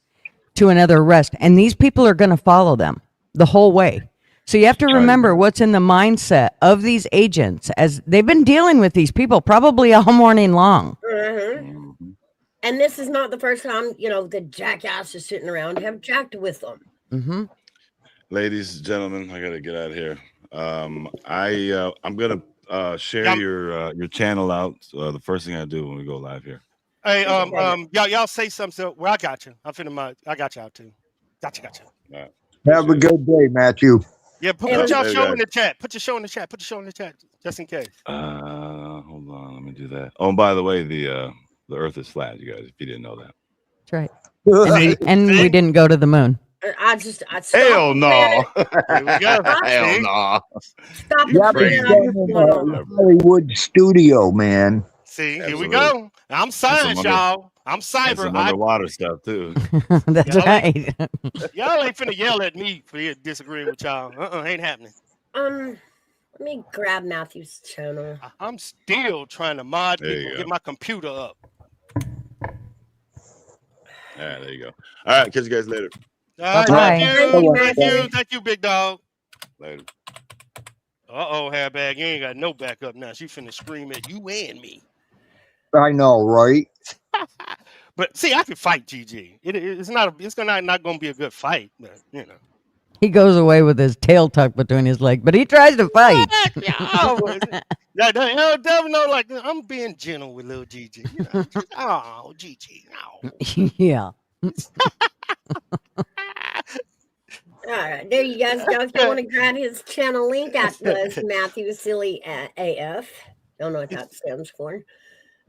to another arrest. And these people are going to follow them the whole way. So you have to remember what's in the mindset of these agents as they've been dealing with these people probably all morning long. Mm-hmm. And this is not the first time, the jackass is sitting around have jacked with them. Mm-hmm. Ladies, gentlemen, I gotta get out of here. I'm gonna share your channel out. The first thing I do when we go live here. Hey, y'all say something. So, well, I got you. I got y'all too. Gotcha. All right. Have a good day, Matthew. Yeah, put Hey, y'all hey, show guys. in the chat. Put your show in the chat. Put your show in the chat, just in case. Hold on, let me do that. Oh, and by the way, the Earth is flat, you guys. If you didn't know that. That's right. And we didn't go to the moon. I stopped Hell no. Here we go. Hell See? no. Stop Yeah, the but video. it's done in a Hollywood studio, man. See, here we Absolutely. go. I'm science, under- y'all. I'm And cyber. some underwater stuff too. That's Y'all right. Y'all ain't finna yell at me for disagreeing with y'all. Ain't happening. Let me grab Matthew's channel. I'm still trying to mod There you people, go. get my computer up. All right, there you go. All right, catch you guys later. All right, Bye. thank you, big dog. Later. Hairbag, you ain't got no backup now. She finna scream at you and me. I know, right? But see, I can fight GG. It's not gonna be a good fight, but He goes away with his tail tucked between his legs, but he tries to fight. Yeah, devil know, like I'm being gentle with little GG. Oh, GG, no. Yeah. All right, there you guys go. If you want to grab his channel link, that was Matthew Silly AF. Don't know what that stands for.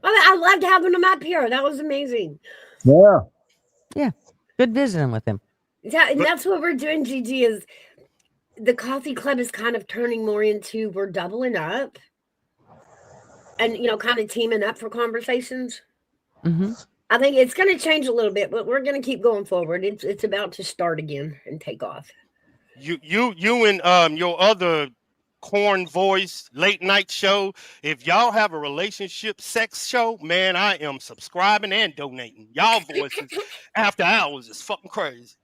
I loved having him up here. That was amazing. Yeah. Yeah. Good visiting with him. Yeah, and that's what we're doing, GG, is the coffee club is kind of turning more into we're doubling up and, kind of teaming up for conversations. Mm-hmm. I think it's going to change a little bit, but we're going to keep going forward. It's about to start again and take off. You and your other corn voice late night show. If y'all have a relationship sex show, man, I am subscribing and donating. Y'all voices after hours is fucking crazy.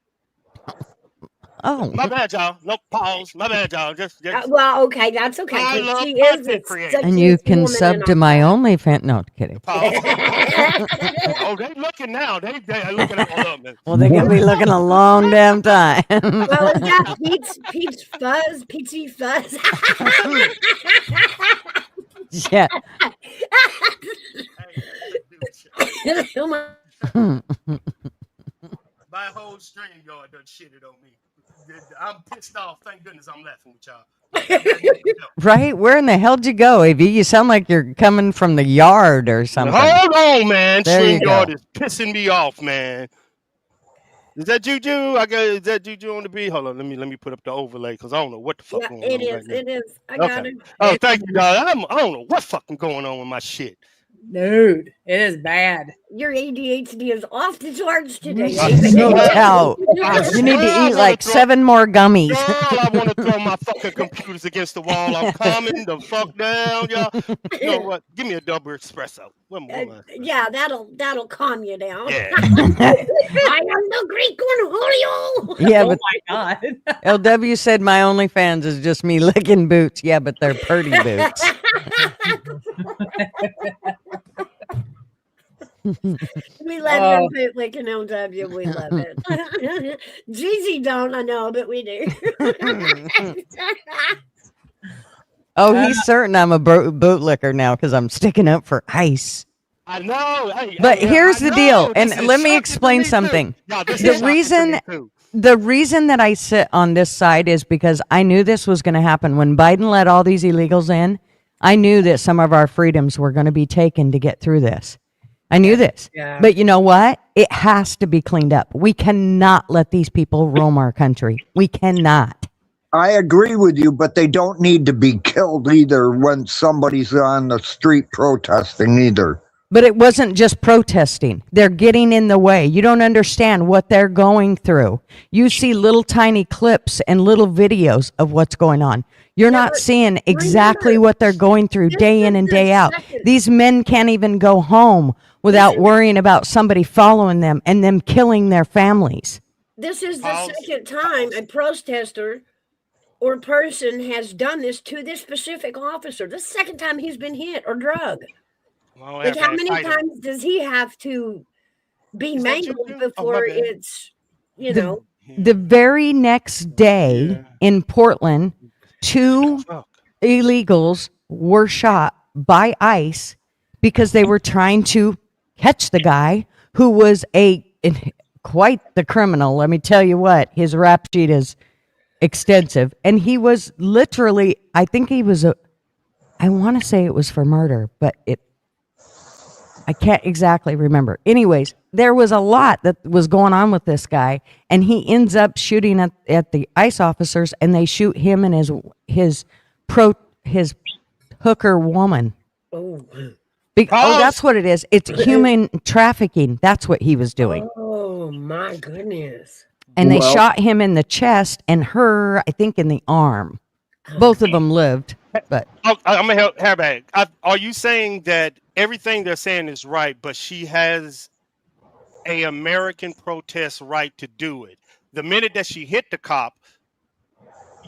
Oh. My bad, y'all. No pause. My bad, y'all. Just Well, okay, that's okay. I 'cause love she is content creators. such And a you can woman sub and to all my that. OnlyFans. No, kidding. pause. Oh, they looking now. They looking at all of them. Well, they're going to be looking a long damn time. Well, is that Peach Fuzz? Peachy Fuzz? Yeah. Oh my. My whole stream yard done shitted on me. I'm pissed off. Thank goodness I'm laughing with y'all. Right? Where in the hell did you go, AV? You sound like you're coming from the yard or something. Hold on, man. There you StreamYard go. is pissing me off, man. Is that Juju? Is that Juju on the beat? Hold on, let me put up the overlay because I don't know what the fuck Yeah, going it on. is. Right now. It is. I got Okay. it. Oh, thank you, y'all. I don't know what fucking going on with my shit. Dude, it is bad. Your ADHD is off the charts today. No doubt. You need to eat like 7 more gummies. Girl, I want to throw my fucking computers against the wall. I'm calming the fuck down, y'all. You know what? Give me a double espresso. One more. Yeah, that'll calm you down. Yeah. I am the Greek Cornholio. Yeah, Oh but my God. LW said my OnlyFans is just me licking boots. Yeah, but they're purdy boots. We love your bootlicking, LW. We love it. Jeezy don't, I know, but we do. Oh, he's certain I'm a bootlicker now because I'm sticking up for ICE. I know. But here's the deal, This and is let me shocking explain to me, too. something. No, this The is shocking to me, reason too. the reason that I sit on this side is because I knew this was going to happen when Biden let all these illegals in. I knew that some of our freedoms were going to be taken to get through this. I knew this. Yeah. But you know what? It has to be cleaned up. We cannot let these people roam our country. We cannot. I agree with you, but they don't need to be killed either when somebody's on the street protesting either. But it wasn't just protesting. They're getting in the way. You don't understand what they're going through. You see little tiny clips and little videos of what's going on. You're not seeing exactly what they're going through day in and day out. These men can't even go home without worrying about somebody following them and them killing their families. This is the second time a protester or person has done this to this specific officer. The second time he's been hit or drugged. Well, Like, how many times does he have to be mangled before it's, you know? The very next day in Portland, 2 illegals were shot by ICE because they were trying to catch the guy who was quite the criminal. Let me tell you what, his rap sheet is extensive. And he was literally, I think he was I want to say it was for murder, but I can't exactly remember. Anyways, there was a lot that was going on with this guy, and he ends up shooting at the ICE officers, and they shoot him and his hooker woman. Oh. That's what it is. It's human trafficking. That's what he was doing. Oh my goodness. And they shot him in the chest and her, I think, in the arm. Both of them lived, but I'm gonna help Hairbag. Are you saying that everything they're saying is right, but she has a American protest right to do it? The minute that she hit the cop,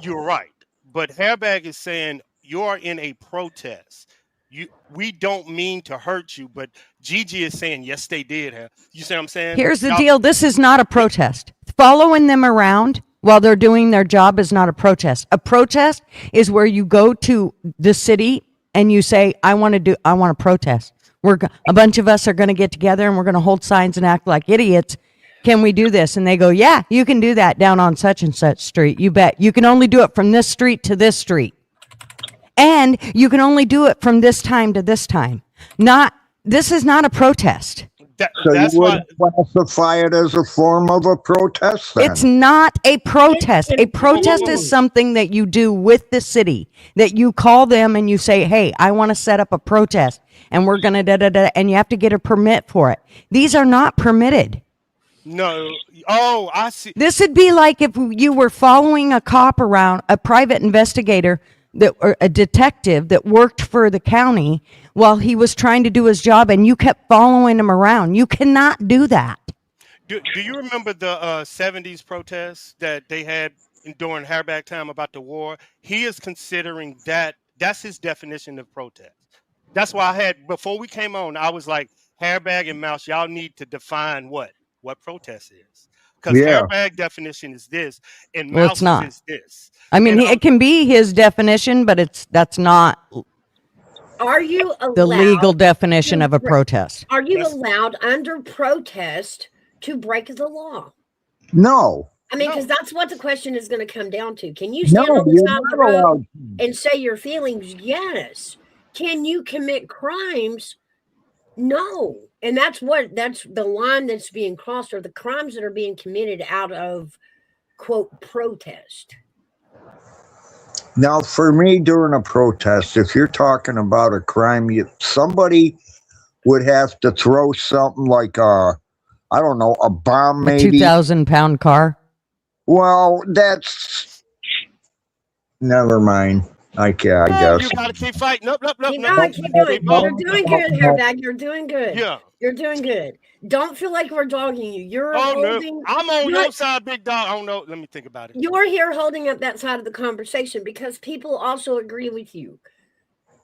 you're right. But Hairbag is saying you're in a protest. We don't mean to hurt you, but Gigi is saying yes, they did. You see what I'm saying? Here's the deal. This is not a protest. Following them around while they're doing their job is not a protest. A protest is where you go to the city and you say, I want to protest. A bunch of us are going to get together and we're going to hold signs and act like idiots. Can we do this? And they go, yeah, you can do that down on such and such street. You bet. You can only do it from this street to this street. And you can only do it from this time to this time. This is not a protest. That's you would classify it as a form of a protest then? It's not a protest. A protest is something that you do with the city, that you call them and you say, hey, I want to set up a protest and we're going to and you have to get a permit for it. These are not permitted. No. Oh, I see. This would be like if you were following a cop around, a private investigator or a detective that worked for the county while he was trying to do his job and you kept following him around. You cannot do that. Do you remember the 70s protests that they had during Hairbag time about the war? He is considering that's his definition of protest. That's why before we came on, I was like, Hairbag and Mouse, y'all need to define what protest is. Because Hairbag definition is this, and Mouse is this. I mean, it can be his definition, but that's not Are you allowed the legal definition of a protest. Are you allowed under protest to break the law? No. I mean, because that's what the question is going to come down to. Can you stand on the side of the road and say your feelings? Yes. Can you commit crimes? No. And that's the line that's being crossed, or the crimes that are being committed out of, quote, protest. Now, for me, during a protest, if you're talking about a crime, somebody would have to throw something like a bomb, maybe. A 2,000-pound car? Well, Never mind. I You guess. gotta keep fighting. Nope. Keep going, keep going. You're doing good, Hairbag. You're doing good. Yeah. You're doing good. Don't feel like we're dogging you. You're Oh no, holding. I'm on you're- your side, big dog. I don't know. Let me think about it. You're here holding up that side of the conversation because people also agree with you.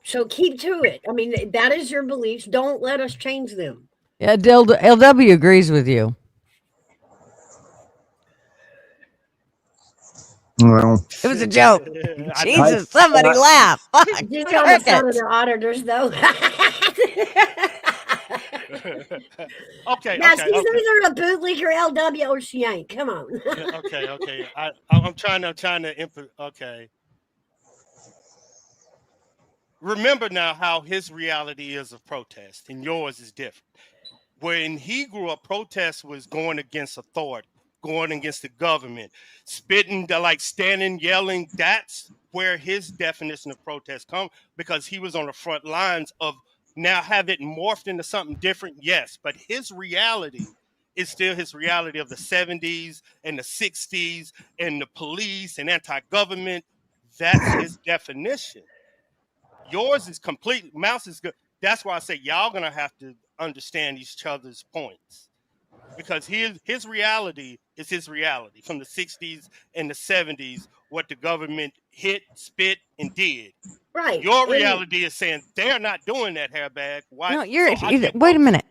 So keep to it. I mean, that is your beliefs. Don't let us change them. Yeah, LW agrees with you. Well, It was a joke. I know. Jesus, somebody laugh. Fuck. He's on the side of Crickets. the auditors, though. Okay. Now, Okay. she's Okay. either a bootlegger LW or she ain't. Come on. Okay. I'm trying to okay. Remember now how his reality is of protest and yours is different. When he grew up, protest was going against authority, going against the government, spitting, like standing, yelling. That's where his definition of protest comes, because he was on the front lines of. Now have it morphed into something different, yes, but his reality is still his reality of the 70s and the 60s and the police and anti-government. That's his definition. Yours is complete. Mouse is good. That's why I say y'all gonna have to understand each other's points, because his reality is his reality from the 60s and the 70s. What the government hit, spit, and did. Right. Your reality is saying they're not doing that, Hairbag. Why? No, So wait a minute.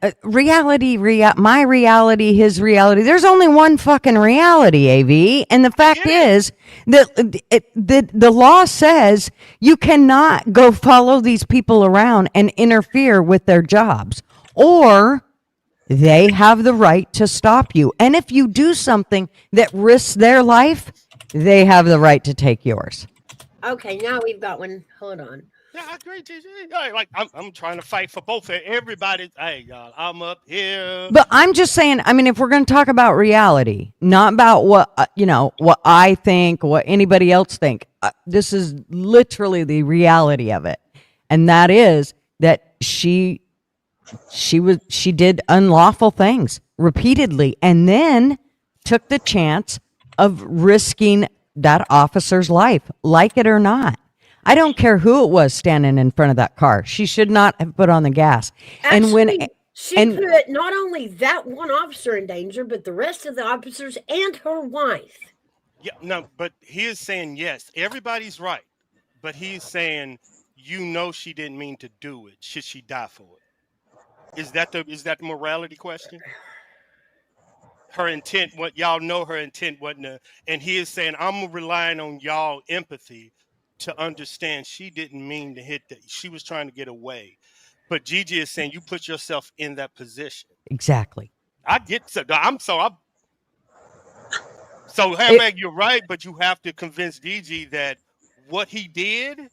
My reality, his reality. There's only one fucking reality, AV. And the fact is that the law says you cannot go follow these people around and interfere with their jobs, or they have the right to stop you. And if you do something that risks their life, they have the right to take yours. Okay, now we've got one. Hold on. Yeah, I agree, TJ. Like I'm trying to fight for both. Everybody, hey, y'all, I'm up here. But I'm just saying, I mean, if we're going to talk about reality, not about what, what I think, what anybody else think, this is literally the reality of it. And that is that she did unlawful things repeatedly and then took the chance of risking that officer's life, like it or not. I don't care who it was standing in front of that car. She should not have put on the gas. Actually, she put not only that one officer in danger, but the rest of the officers and her wife. Yeah, no, but he is saying yes, everybody's right, but he's saying she didn't mean to do it. Should she die for it? Is that the morality question? Her intent, what y'all know, her intent wasn't, and he is saying I'm relying on y'all empathy to understand she didn't mean to hit that. She was trying to get away. But Gigi is saying you put yourself in that position. Exactly. I get so Hairbag, you're right, but you have to convince Gigi that what she did,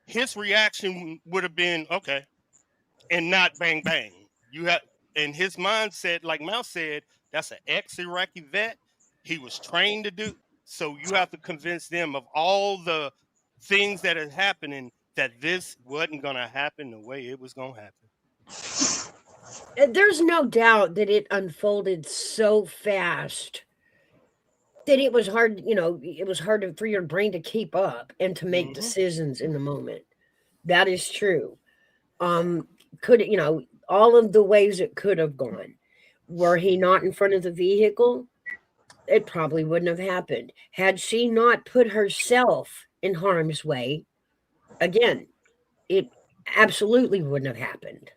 his reaction would have been okay, and not bang bang. And his mindset, like Mouse said, that's an ex-Iraqi vet. He was trained to do. So you have to convince them of all the things that are happening, that this wasn't going to happen the way it was going to happen. There's no doubt that it unfolded so fast that it was hard, it was hard for your brain to keep up and to make decisions in the moment. That is true. All of the ways it could have gone. Were he not in front of the vehicle, it probably wouldn't have happened. Had she not put herself in harm's way, again, it absolutely wouldn't have happened.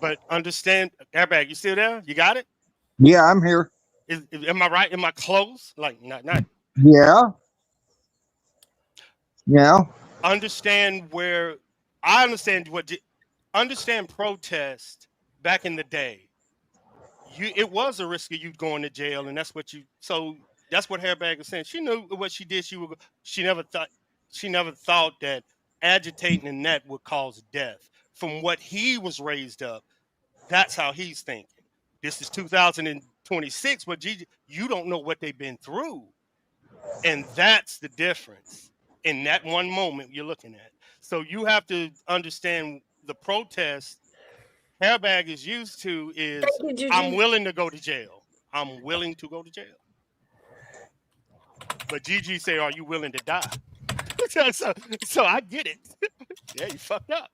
But understand, Airbag, you still there? You got it? Yeah, I'm here. Am I right? Am I close? Like not. Yeah. Yeah. Understand protest back in the day. It was a risk of you going to jail, and that's what Hairbag is saying. She knew what she did. She never thought that agitating and that would cause death. From what he was raised up, that's how he's thinking. This is 2026, but Gigi, you don't know what they've been through, and that's the difference in that one moment you're looking at. So you have to understand the protest Hairbag is used to is I'm willing to go to jail. I'm willing to go to jail. But Gigi say, "Are you willing to die?" so I get it. Yeah, you fucked up.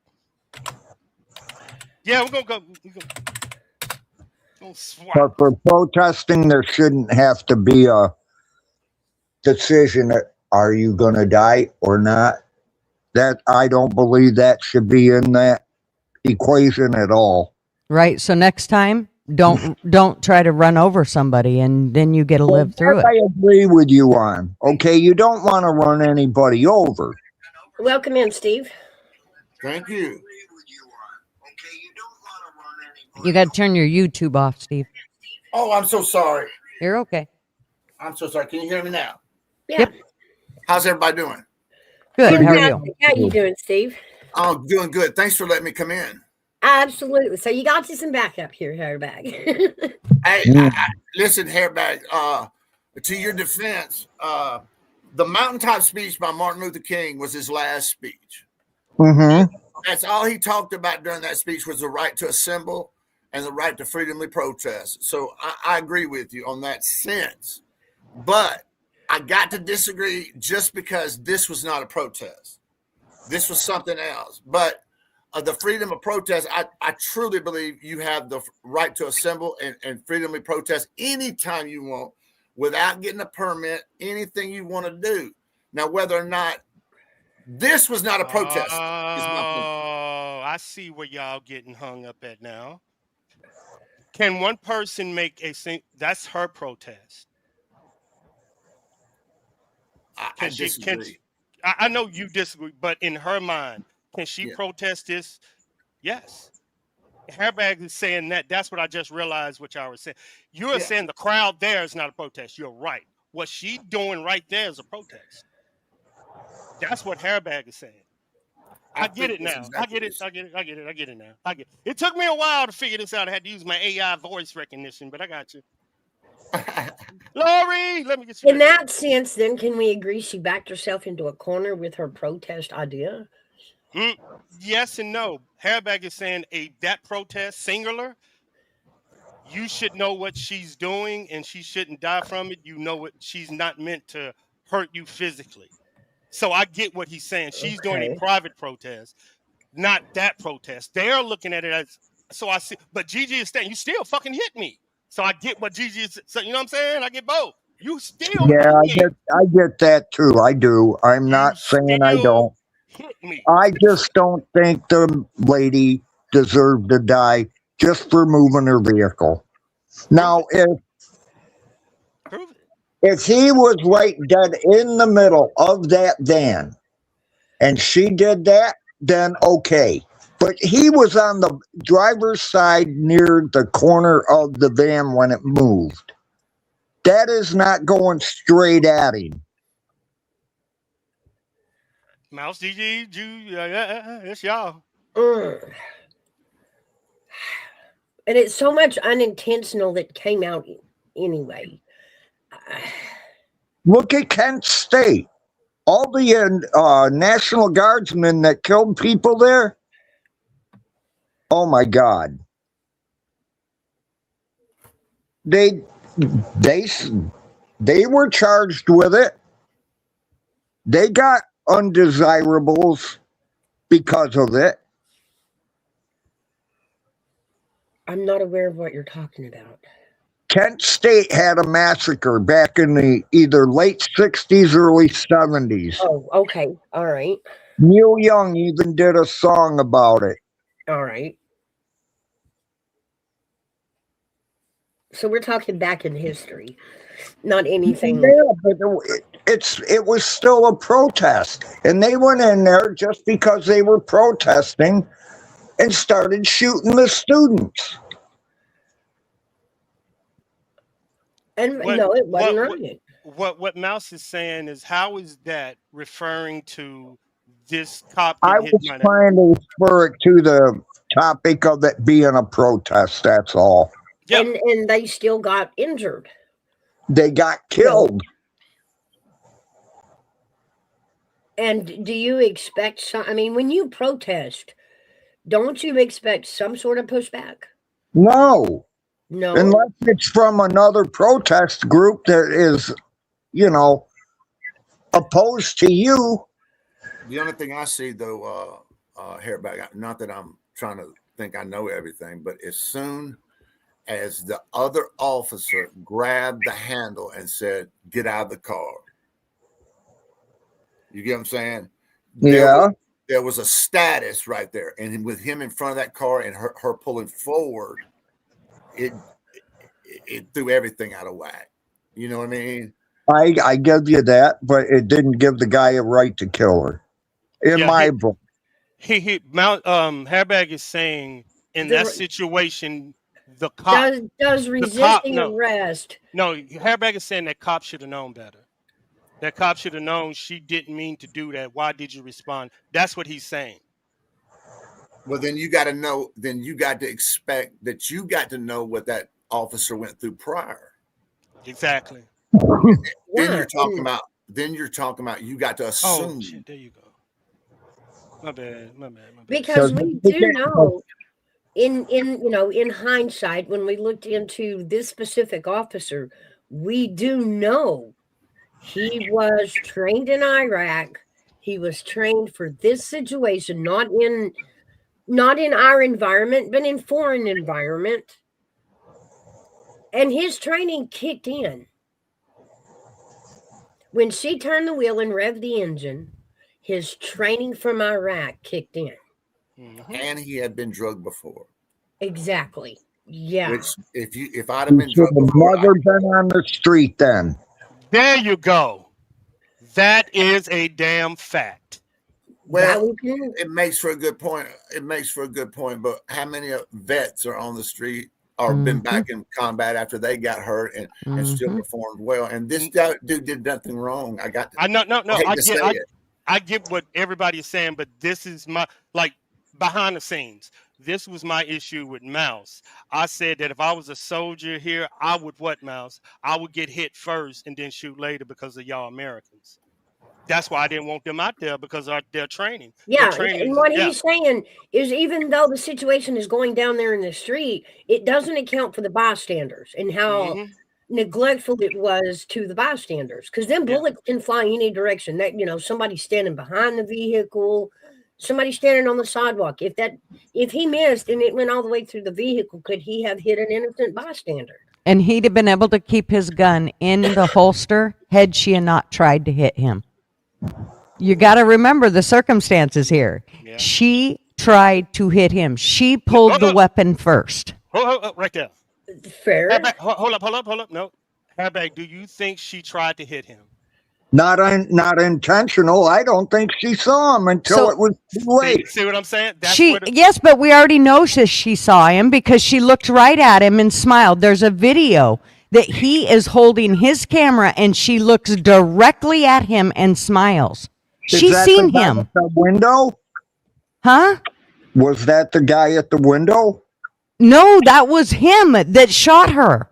Yeah, we're gonna go. Swap. But for protesting, there shouldn't have to be a decision that are you going to die or not. That I don't believe that should be in that equation at all. Right. So next time, don't try to run over somebody, and then you get to live through I it. agree with you on. Okay, you don't want to run anybody over. Welcome in, Steve. Thank you. You got to turn your YouTube off, Steve. Oh, I'm so sorry. You're okay. I'm so sorry. Can you hear me now? Yeah. Yep. How's everybody doing? Good. How are you? Fantastic. How you doing, Steve? I'm doing good. Thanks for letting me come in. Absolutely. So you got you some backup here, Hairbag. Hey, listen, Hairbag, to your defense, the mountaintop speech by Martin Luther King was his last speech. Mm-hmm. That's all he talked about during that speech was the right to assemble and the right to freely protest. So I agree with you on that sense. But I got to disagree just because this was not a protest. This was something else. But the freedom of protest, I truly believe you have the right to assemble and freely protest anytime you want without getting a permit, anything you want to do. Now, whether or not this was not a protest. Oh, I see where y'all getting hung up at now. Can one person make a thing? That's her protest. I disagree. I know you disagree, but in her mind, can she protest this? Yes. Hairbag is saying that. That's what I just realized what y'all were saying. You're saying the crowd there is not a protest. You're right. What she doing right there is a protest. That's what Hairbag is saying. I get it now. I get it now. It took me a while to figure this out. I had to use my AI voice recognition, but I got you. Lori, let me get you. In that sense, then, can we agree she backed herself into a corner with her protest idea? Yes and no. Hairbag is saying that protest, singular, you should know what she's doing and she shouldn't die from it. You know what? She's not meant to hurt you physically. So I get what he's saying. She's doing a private protest, not that protest. They're looking at it as, so I see, but Gigi is saying, you still fucking hit me. So I get what Gigi is saying. You know what I'm saying? I get both. You still hit me. I get that too. I do. I'm not saying I don't. Hit me. I just don't think the lady deserved to die just for moving her vehicle. Now, if he was right dead in the middle of that van and she did that, then okay. But he was on the driver's side near the corner of the van when it moved. That is not going straight at him. Mouse, GG, it's y'all. And it's so much unintentional that came out anyway. Look at Kent State. All the National Guardsmen that killed people there. Oh my God. They were charged with it. They got undesirables because of it. I'm not aware of what you're talking about. Kent State had a massacre back in the either late 60s, early 70s. Oh, okay. All right. Neil Young even did a song about it. All right. So we're talking back in history, not anything. Yeah, but it was still a protest. And they went in there just because they were protesting and started shooting the students. And no, it wasn't right. What Mouse is saying is, how is that referring to this cop? I was trying to refer it to the topic of it being a protest, that's all. Yep. And they still got injured. They got killed. And do you expect some? I mean, when you protest, don't you expect some sort of pushback? No. No. Unless it's from another protest group that is, opposed to you. The only thing I see though, Hairback, not that I'm trying to think I know everything, but as soon as the other officer grabbed the handle and said, "Get out of the car," you get what I'm saying? Yeah. There was a status right there, and with him in front of that car and her pulling forward, it threw everything out of whack. You know what I mean? I give you that, but it didn't give the guy a right to kill her. In Yeah, my book. Hairbag is saying in that The- situation, the cop, Does resisting no. arrest? no, Hairbag is saying that cop should have known better. That cop should have known she didn't mean to do that. Why did you respond? That's what he's saying. Well, then you got to know. Then you got to expect that you got to know what that officer went through prior. Exactly. Then Yeah, you're talking about. Then you're talking about. You got to assume. Oh shit! There you go. My bad. because So- we do know in hindsight, when we looked into this specific officer, we do know he was trained in Iraq. He was trained for this situation, not in our environment, but in foreign environment. And his training kicked in. When she turned the wheel and revved the engine, his training from Iraq kicked in. And he had been drugged before. Exactly. Yeah. Which, if I'd have been He should drugged have before, never been on the street then. There you go. That is a damn fact. well, it makes for a good point. It makes for a good point. But how many vets are on the street or been back in combat after they got hurt and still performed well? And this dude did nothing wrong. I get what everybody is saying, but this is my behind the scenes. This was my issue with Mouse. I said that if I was a soldier here, I would Mouse? I would get hit first and then shoot later because of y'all Americans. That's why I didn't want them out there, because of their training. Yeah, and what he's saying is, even though the situation is going down there in the street, it doesn't account for the bystanders and how neglectful it was to the bystanders. Because then bullets can fly any direction. That somebody standing behind the vehicle, somebody standing on the sidewalk. If he missed and it went all the way through the vehicle, could he have hit an innocent bystander? And he'd have been able to keep his gun in the holster had she not tried to hit him. You got to remember the circumstances here. Yeah. She tried to hit him. She pulled the weapon first. Hold up, right there. Fair. Hold up. No. Hairbag, do you think she tried to hit him? Not intentional. I don't think she saw him until it was too late. See what I'm saying? Yes, but we already know that she saw him because she looked right at him and smiled. There's a video that he is holding his camera and she looks directly at him and smiles. She's seen him. At the window? Huh? Was that the guy at the window? No, that was him that shot her.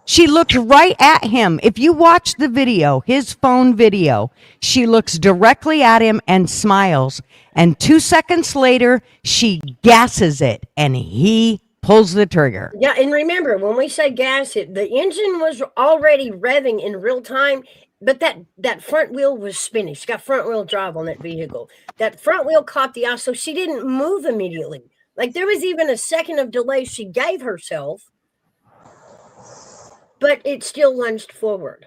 She looked right at him. If you watch the video, his phone video, she looks directly at him and smiles. And 2 seconds later, she gasses it and he pulls the trigger. Yeah, and remember, when we say gas it, the engine was already revving in real time, but that front wheel was spinning. She got front wheel drive on that vehicle. That front wheel caught the ice, so she didn't move immediately. Like, there was even a second of delay she gave herself, but it still lunged forward.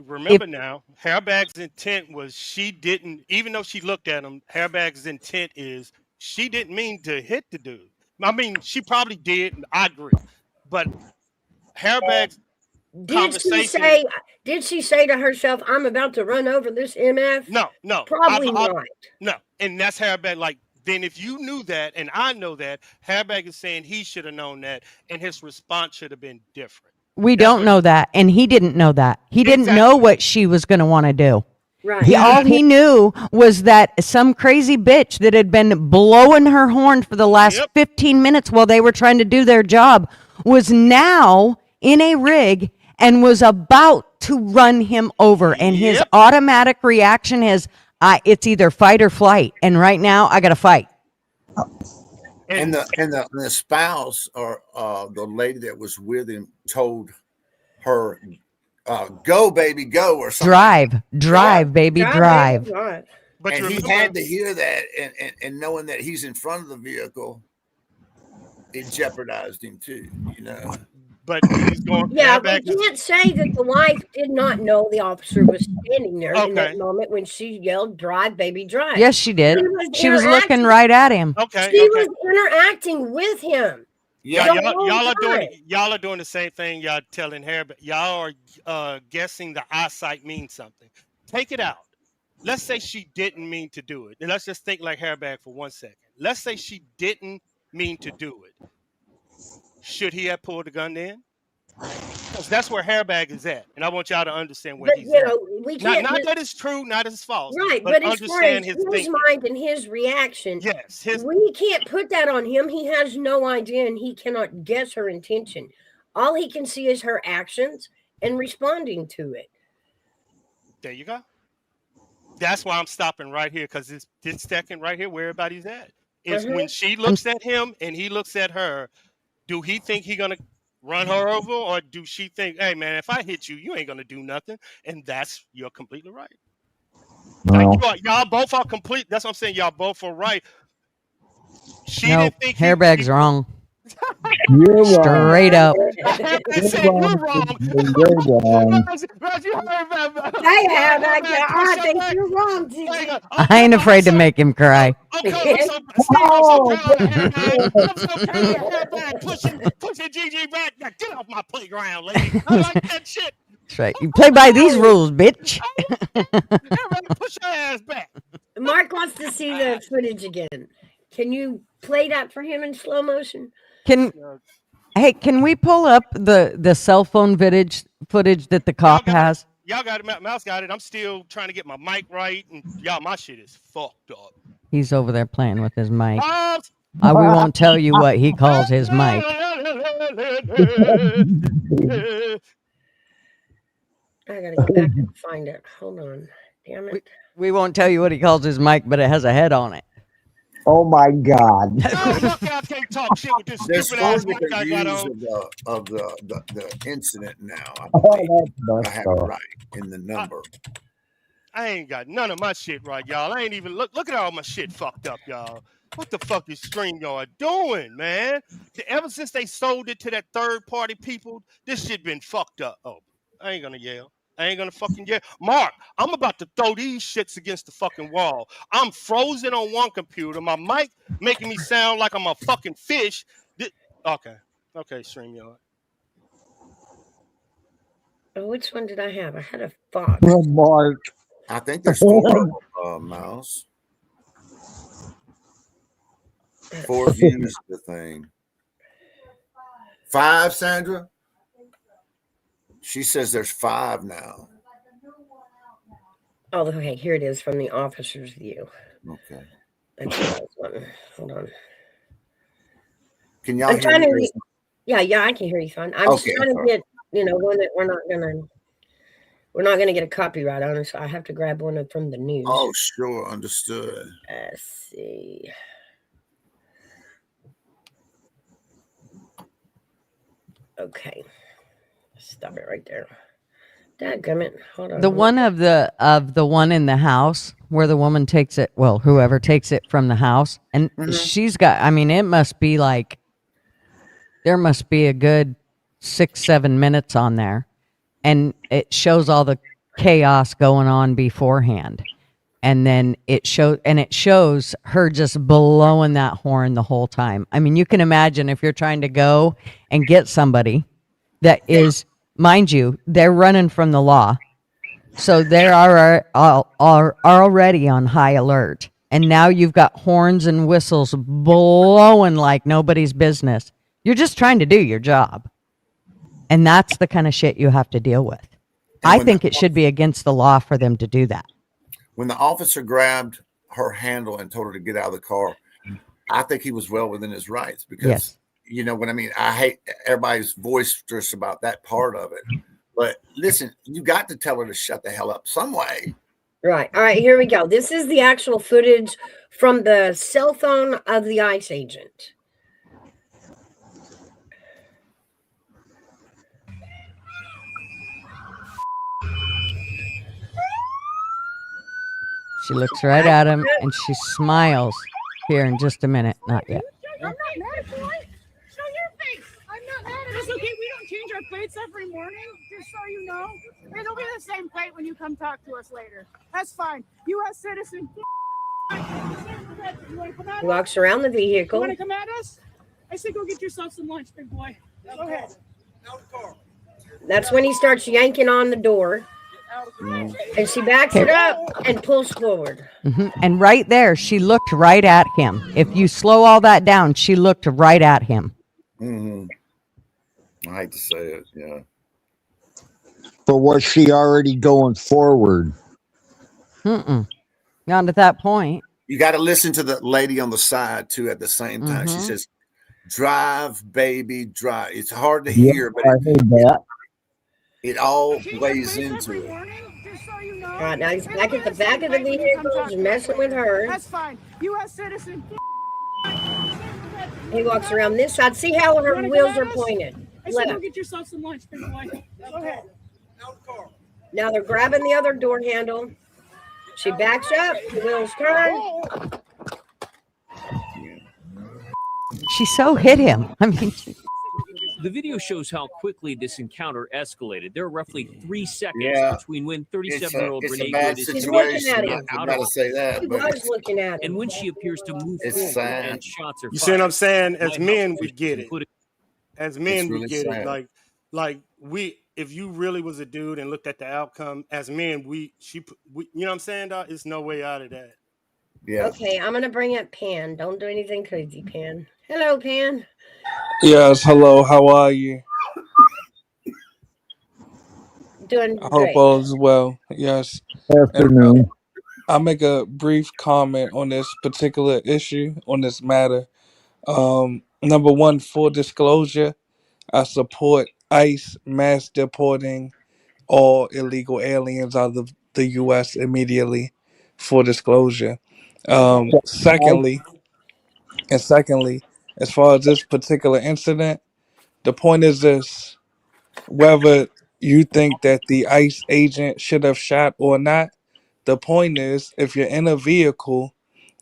Remember now, Hairbag's intent was she didn't, even though she looked at him, Hairbag's intent is she didn't mean to hit the dude. I mean, she probably did. I agree. But Hairbag's conversation... Did she say to herself, I'm about to run over this MF? No. Probably not. No. And that's Hairbag. Like, then if you knew that, and I know that, Hairbag is saying he should have known that, and his response should have been different. We don't know that, and he didn't know that. He didn't know what she was going to want to do. Right. All he knew was that some crazy bitch that had been blowing her horn for the last 15 minutes while they were trying to do their job was now in a rig and was about to run him over. And his automatic reaction is, it's either fight or flight. And right now, I got to fight. And the spouse or the lady that was with him told her, "Go, baby, go," or something. Drive, baby, drive. Right. But And you he remember, had to hear that, and knowing that he's in front of the vehicle, it jeopardized him too. You know. but he's going. Yeah, we Airbag is can't say that the wife did not know the officer was standing there in that okay. moment when she yelled, "Drive, baby, drive." Yes, she did. She was looking interacting- right at him. Okay. She Okay. was interacting with him. Yeah, The whole Y'all are doing the same thing. Y'all telling her, but y'all are guessing the eyesight means something. Take it out. Let's say she didn't mean to do it. And let's just think like Hairbag for 1 second. Let's say she didn't mean to do it. Should he have pulled the gun then? Because that's where Hairbag is at, and I want y'all to understand where But he's you at. know, we can't Not that it's true, not it's false, right. but But as far understand as his his thinking. mind and his reaction, Yes, his we can't put that on him. He has no idea, and he cannot guess her intention. All he can see is her actions and responding to it. there you go. That's why I'm stopping right here because this second right here where everybody's at is when she looks at him and he looks at her. Do he think he gonna run her over, or do she think, hey man, if I hit you, you ain't gonna do nothing? And you're completely right. Like Well, y'all both are complete. That's what I'm saying. Y'all both are right. She No, didn't think Hairbag's wrong. you're wrong. Straight up. Hairbag said You're you're wrong. wrong. You're wrong. Raj, you heard that? I have. I Push think back. you're wrong, Hang TJ. on. I ain't afraid to make him cry. I'm so Steve, I'm so proud of Hairbag. I'm so proud of Hairbag pushing Gigi back. Now get off my playground, lady. I like that shit. That's right. You play by these rules, bitch. Hairbag, push your ass back. Mark wants to see the footage again. Can you play that for him in slow motion? Can we pull up the cell phone footage that the cop has? Y'all got it. Mouse got it. I'm still trying to get my mic right, and y'all, my shit is fucked up. He's over there playing with his mic. Mouse! We won't tell you what he calls his mic. I gotta go back and find it. Hold on. Damn it. We won't tell you what he calls his mic, but it has a head on it. Oh my God. Fuck, I can't talk shit with this There's stupid 4 ass mic I got different views on. of the incident now. I Oh, believe that's I have messed it up. right in the number. I ain't got none of my shit right, y'all. I ain't even look at all my shit fucked up, y'all. What the fuck is StreamYard doing, man? Ever since they sold it to that third party people, this shit been fucked up. Oh, I ain't gonna yell. I ain't gonna fucking yell. Mark, I'm about to throw these shits against the fucking wall. I'm frozen on one computer. My mic making me sound like I'm a fucking fish. Okay, StreamYard. Oh, which one did I have? I had a Fox. Oh, Mark. I think there's 4 of them, Mouse. 4 views of the thing. 5, Sandra? She says there's 5 now. Oh, okay. Here it is from the officer's view. Okay. That's what I was wanting. Hold on. Can y'all I'm hear trying to me? yeah, I can hear you fine. I'm just Okay, trying to sorry. get, one that we're not gonna get a copyright on, so I have to grab one from the news. Oh, sure. Understood. Let's see. Okay. Stop it right there. Dadgummit. Hold on. The one of the one in the house where the woman takes it, well, whoever takes it from the house, and she's got, I mean, it must be like, there must be a good 6-7 minutes on there, and it shows all the chaos going on beforehand, and then it shows her just blowing that horn the whole time. I mean, you can imagine if you're trying to go and get somebody that is, mind you, they're running from the law. So they are already on high alert. And now you've got horns and whistles blowing like nobody's business. You're just trying to do your job. And that's the kind of shit you have to deal with. I think it should be against the law for them to do that. When the officer grabbed her handle and told her to get out of the car, I think he was well within his rights because, Yes. you know what I mean? I hate everybody's boisterous about that part of it. But listen, you got to tell her to shut the hell up some way. Right. All right, here we go. This is the actual footage from the cell phone of the ICE agent. She looks right at him and she smiles. Here in just a minute. Not yet. I'm not mad, boy. Show your face. I'm not mad. It's okay. We don't change our plates every morning, just so you know. It'll be the same plate when you come talk to us later. That's fine. U.S. citizen. You want to come at He walks around the You vehicle. want to come at us? I said go get yourself some lunch, big boy. Go ahead. That's when he starts yanking on the door. And she backs it up and pulls forward. And right there, she looked right at him. If you slow all that down, she looked right at him. I hate to say it, yeah. But was she already going forward? Not at that point. You got to listen to the lady on the side too at the same time. She says, "Drive, baby, drive." It's hard to hear, but I heard that. it all weighs into it. All right, now he's back at the back of the vehicle, just messing with her. That's fine. U.S. citizen. He walks around this side. See how her wheels are pointed. I said go Left. get yourself some lunch, big boy. Go ahead. Now they're grabbing the other door handle. She backs up. The wheels turn. She so hit him. I mean, The video shows how quickly this encounter escalated. There are roughly 3 seconds between when It's 37-year-old a Renee bad Good is situation. at I him. gotta say that, He but was looking at and him. when she appears to move It's forward sad. and shots are You see what I'm saying? As White men, House we get it. including- As men, really we get sad. it. Like we, if you really was a dude and looked at the outcome, as men, you know what I'm saying, dog? It's no way out of that. yeah. Okay, I'm gonna bring up Pan. Don't do anything crazy, Pan. Hello, Pan. Yes, hello, how are you? Doing I hope great. all is well. Yes. Afternoon. I'll make a brief comment on this particular issue, on this matter. Number one, full disclosure, I support ICE mass deporting all illegal aliens out of the U.S. immediately. Full disclosure. Secondly, as far as this particular incident, the point is this: whether you think that the ICE agent should have shot or not, the point is, if you're in a vehicle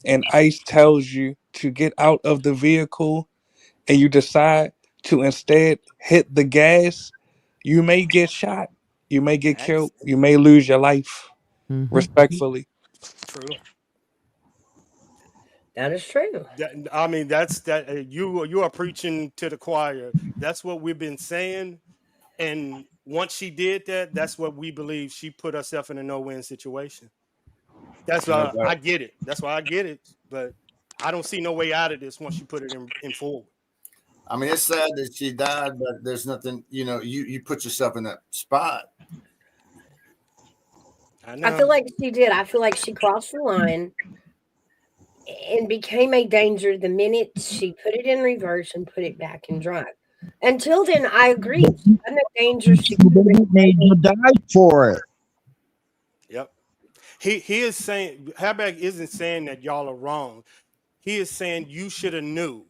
and ICE tells you to get out of the vehicle and you decide to instead hit the gas, you may get shot. You may get killed. You may lose your life. Respectfully. True. That is true. I mean, that's that. You are preaching to the choir. That's what we've been saying. And once she did that, that's what we believe. She put herself in a no-win situation. That's why I get it. That's why I get it. But I don't see no way out of this once you put it in forward. I mean, it's sad that she died, but there's nothing. You put yourself in that spot. I feel like she did. I feel like she crossed the line and became a danger the minute she put it in reverse and put it back in drive. Until then, I agree. She wasn't a danger. She made you die for it. Yep. He is saying Herbeck isn't saying that y'all are wrong. He is saying you should have knew.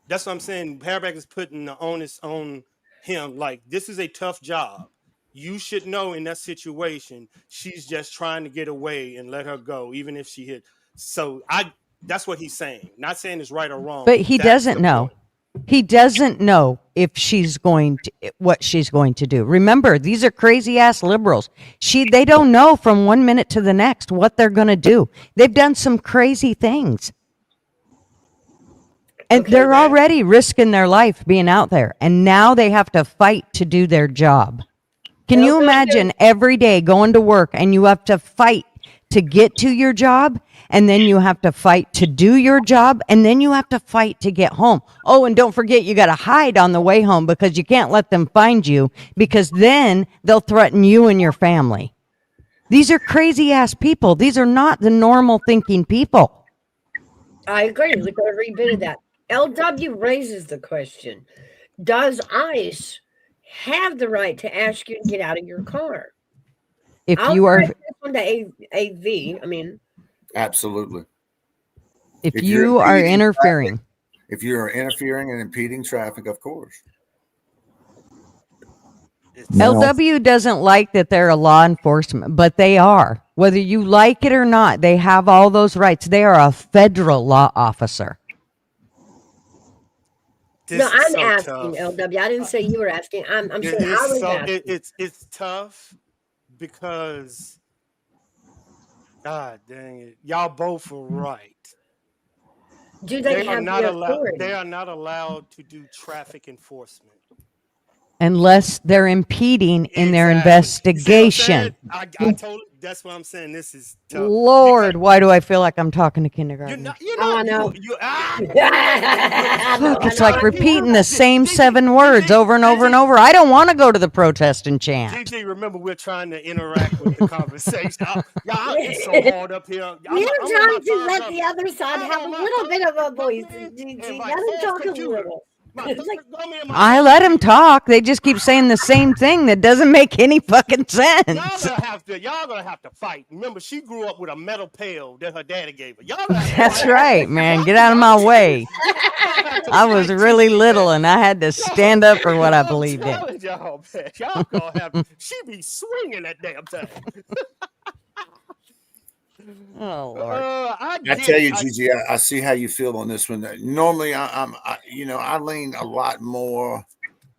That's what I'm saying. Herbeck is putting the onus on him. Like, this is a tough job. You should know in that situation, she's just trying to get away and let her go, even if she hit. So that's what he's saying. Not saying it's right or wrong. but he doesn't know. He doesn't know if she's going to what she's going to do. Remember, these are crazy ass liberals. They don't know from 1 minute to the next what they're going to do. They've done some crazy things. And they're already risking their life being out there. And now they have to fight to do their job. Can you imagine every day going to work and you have to fight to get to your job, and then you have to fight to do your job, and then you have to fight to get home. Oh, and don't forget, you got to hide on the way home because you can't let them find you, because then they'll threaten you and your family. These are crazy ass people. These are not the normal thinking people. I agree. Look at every bit of that. LW raises the question: does ICE have the right to ask you to get out of your car? If you are on the AV, I mean, absolutely. If you are interfering, if you are interfering and impeding traffic, of course. LW doesn't like that they're a law enforcement, but they are. Whether you like it or not, they have all those rights. They are a federal law officer. No, I'm asking LW. I didn't say you were asking. I'm saying I was asking. It's tough because, God dang it, y'all both are right. Do they have the authority? They are not allowed to do traffic enforcement Unless they're impeding in their investigation. I told that's what I'm saying. This is tough. Lord, why do I feel like I'm talking to kindergarten? I know. Look, it's like repeating the same 7 words over and over and over. I don't want to go to the protest and chant. GG, remember, we're trying to interact with the conversation. Y'all it's so hard up here. We're trying to let the other side have a little bit of a voice. GG, let them talk a little. I let them talk. They just keep saying the same thing that doesn't make any fucking sense. Y'all gonna have to fight. Remember, she grew up with a metal pail that her daddy gave her. That's right, man. Get out of my way. I was really little and I had to stand up for what I believed in. Y'all, man, y'all gonna have. She be swinging that damn thing. Oh Lord! I tell you, Gigi, I see how you feel on this one. Normally, I lean a lot more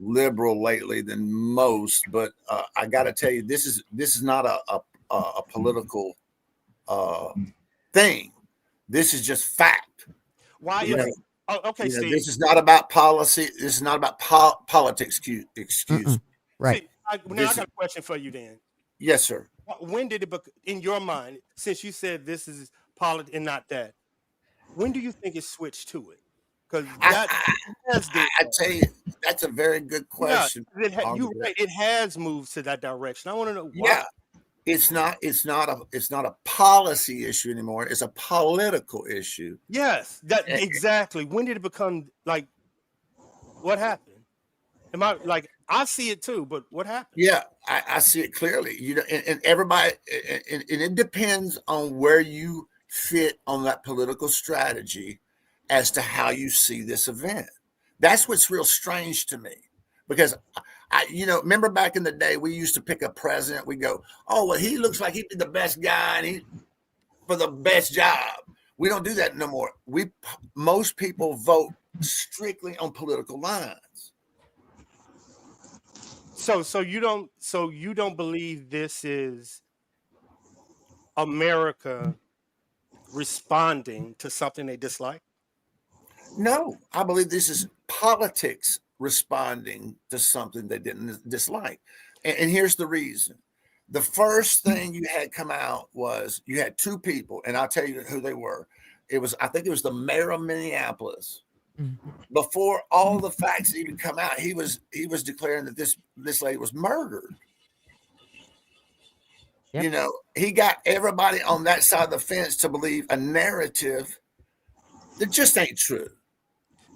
liberal lately than most, but I got to tell you, this is not a political thing. This is just fact. Why is it? Oh, okay, Steve. This is not about policy. This is not about politics. Excuse. Right. I got a question for you then. Yes, sir. When did it, in your mind, since you said this is politics and not that, when do you think it switched to it? Because I tell you, that's a very good question. Yeah, you're right. It has moved to that direction. I want to know why. Yeah, it's not a policy issue anymore. It's a political issue. Yes, exactly. When did it become like? What happened? Am I like? I see it too, but what happened? Yeah, I see it clearly. And everybody, and it depends on where you fit on that political strategy as to how you see this event. That's what's real strange to me, because remember back in the day, we used to pick a president. We go, oh, well, he looks like he'd be the best guy, and he for the best job. We don't do that no more. Most people vote strictly on political lines. So you don't believe this is America responding to something they dislike? No, I believe this is politics responding to something they didn't dislike. And here's the reason. The first thing you had come out was you had 2 people, and I'll tell you who they were. I think it was the mayor of Minneapolis. Mm-hmm. Before all the facts even come out, he was declaring that this lady was murdered. Yep. He got everybody on that side of the fence to believe a narrative that just ain't true.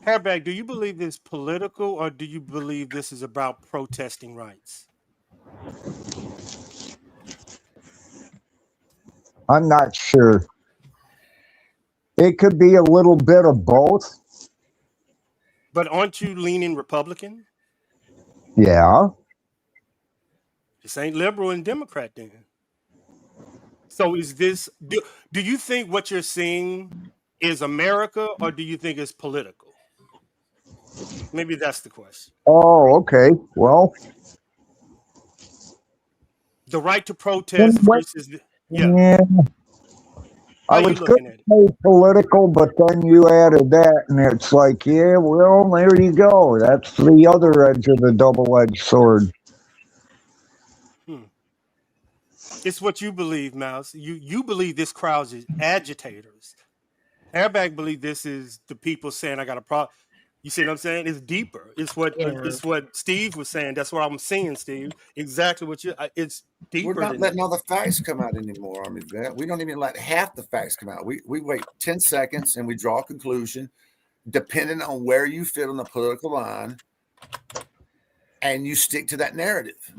Hairbag, do you believe this is political, or do you believe this is about protesting rights? I'm not sure. It could be a little bit of both. But aren't you leaning Republican? Yeah. This ain't liberal and Democrat then. So is this, do you think what you're seeing is America, or do you think it's political? Maybe that's the question. Oh, okay. Well, the right to protest versus yeah. I was going to say political, but then you added that, and it's like, yeah, well, there you go. That's the other edge of the double-edged sword. It's what you believe, Mouse. You believe this crowd is agitators. Airbag believe this is the people saying, I got a problem. You see what I'm saying? It's deeper. It's what Steve was saying. That's what I'm seeing, Steve. Exactly what it's deeper. We're not letting all the facts come out anymore, Armyvet. We don't even let half the facts come out. We wait 10 seconds and we draw a conclusion depending on where you fit on the political line, and you stick to that narrative.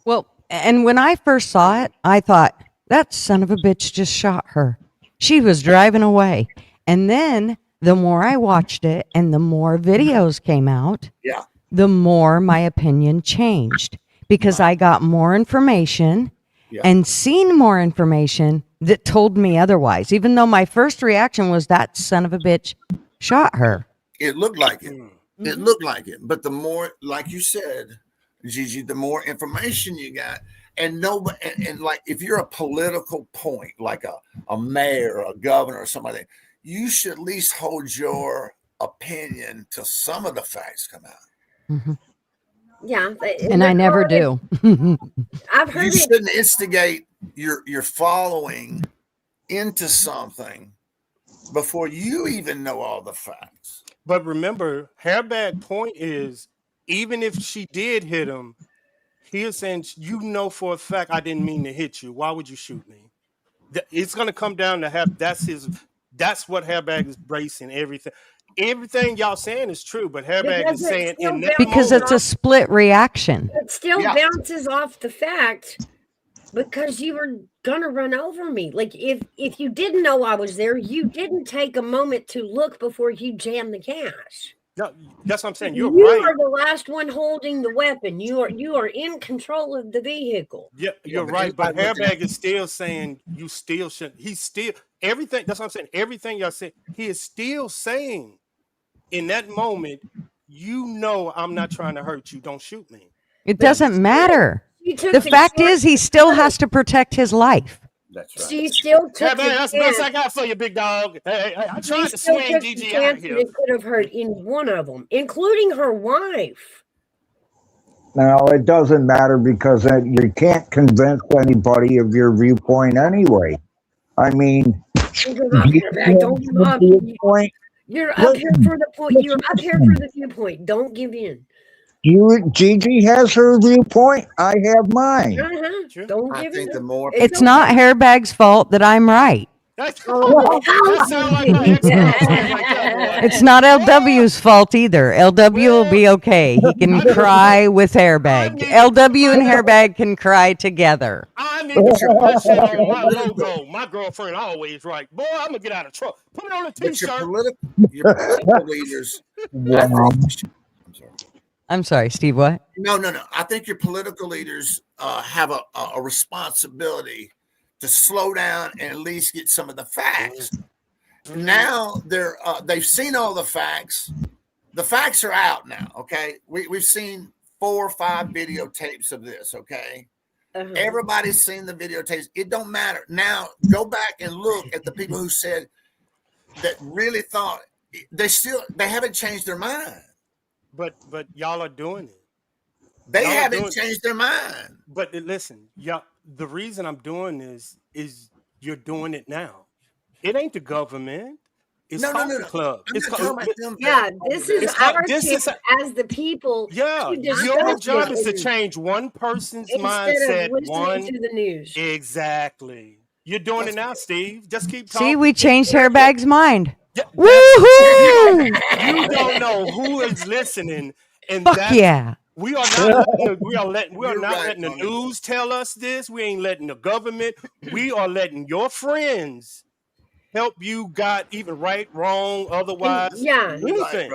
Well, and when I first saw it, I thought, that son of a bitch just shot her. She was driving away. And then the more I watched it and the more videos came out, the more my opinion changed because I got more information and seen more information that told me otherwise, even though my first reaction was that son of a bitch shot her. It looked like it. It looked like it. But the more, like you said, Gigi, the more information you got, and nobody, and like if you're a political point, like a mayor or a governor or somebody, you should at least hold your opinion till some of the facts come out. Mm-hmm. Yeah, and I never do. I've heard you it. shouldn't instigate your following into something before you even know all the facts. But remember, Hairbag point is, even if she did hit him, he is saying, you know for a fact I didn't mean to hit you. Why would you shoot me? It's going to come down to that's what Hairbag is bracing everything. Everything y'all saying is true, but Hairbag is saying in that because moment, it's a split reaction. It still bounces off the fact because you were gonna run over me. Like if you didn't know I was there, you didn't take a moment to look before you jammed the gas. No, that's what I'm saying. You're You right. are the last one holding the weapon. You are in control of the vehicle. Yeah, you're right. But Hairbag is still saying you still shouldn't. He's still everything. That's what I'm saying. Everything y'all said, he is still saying in that moment, you know, I'm not trying to hurt you. Don't shoot me. It doesn't matter. The fact is, he still has to protect his life. That's right. She still took Man, that's the best I got for you, big dog. Hey, I tried to swing Gigi out here. It could have hurt any one of them, including her wife. No, it doesn't matter because you can't convince anybody of your viewpoint anyway. I mean, Don't give up. You're up here for the point. You're up here for the viewpoint. Don't give in. Gigi has her viewpoint. I have mine. Don't give in. It's not Hairbag's fault that I'm right. That sounds like my ex-girlfriend. It's not LW's fault either. LW will be okay. He can cry with Hairbag. LW and Hairbag can cry together. I need to put that shit on my logo. My girlfriend always right. Boy, I'm gonna get out of trouble. Put it on a t-shirt. Your political leaders. I'm sorry, Steve, what? No. I think your political leaders have a responsibility to slow down and at least get some of the facts. Now they've seen all the facts. The facts are out now. Okay, we've seen 4 or 5 videotapes of this. Okay, everybody's seen the videotapes. It don't matter now. Go back and look at the people who said that really thought they haven't changed their mind. But y'all are doing it. They haven't changed their mind. But listen, y'all, the reason I'm doing this is you're doing it now. It ain't the government. It's Coffee Club. This is our tip as the people. Yeah, your job is to change one person's mindset. Instead of listening to the news. Exactly. You're doing it now, Steve. Just keep talking. See, we changed Hairbag's mind. Yeah, woohoo! You don't know who is listening, and Fuck yeah. We are not letting the news tell us this. We ain't letting the government. We are letting your friends help you got even right, wrong, otherwise. Anything.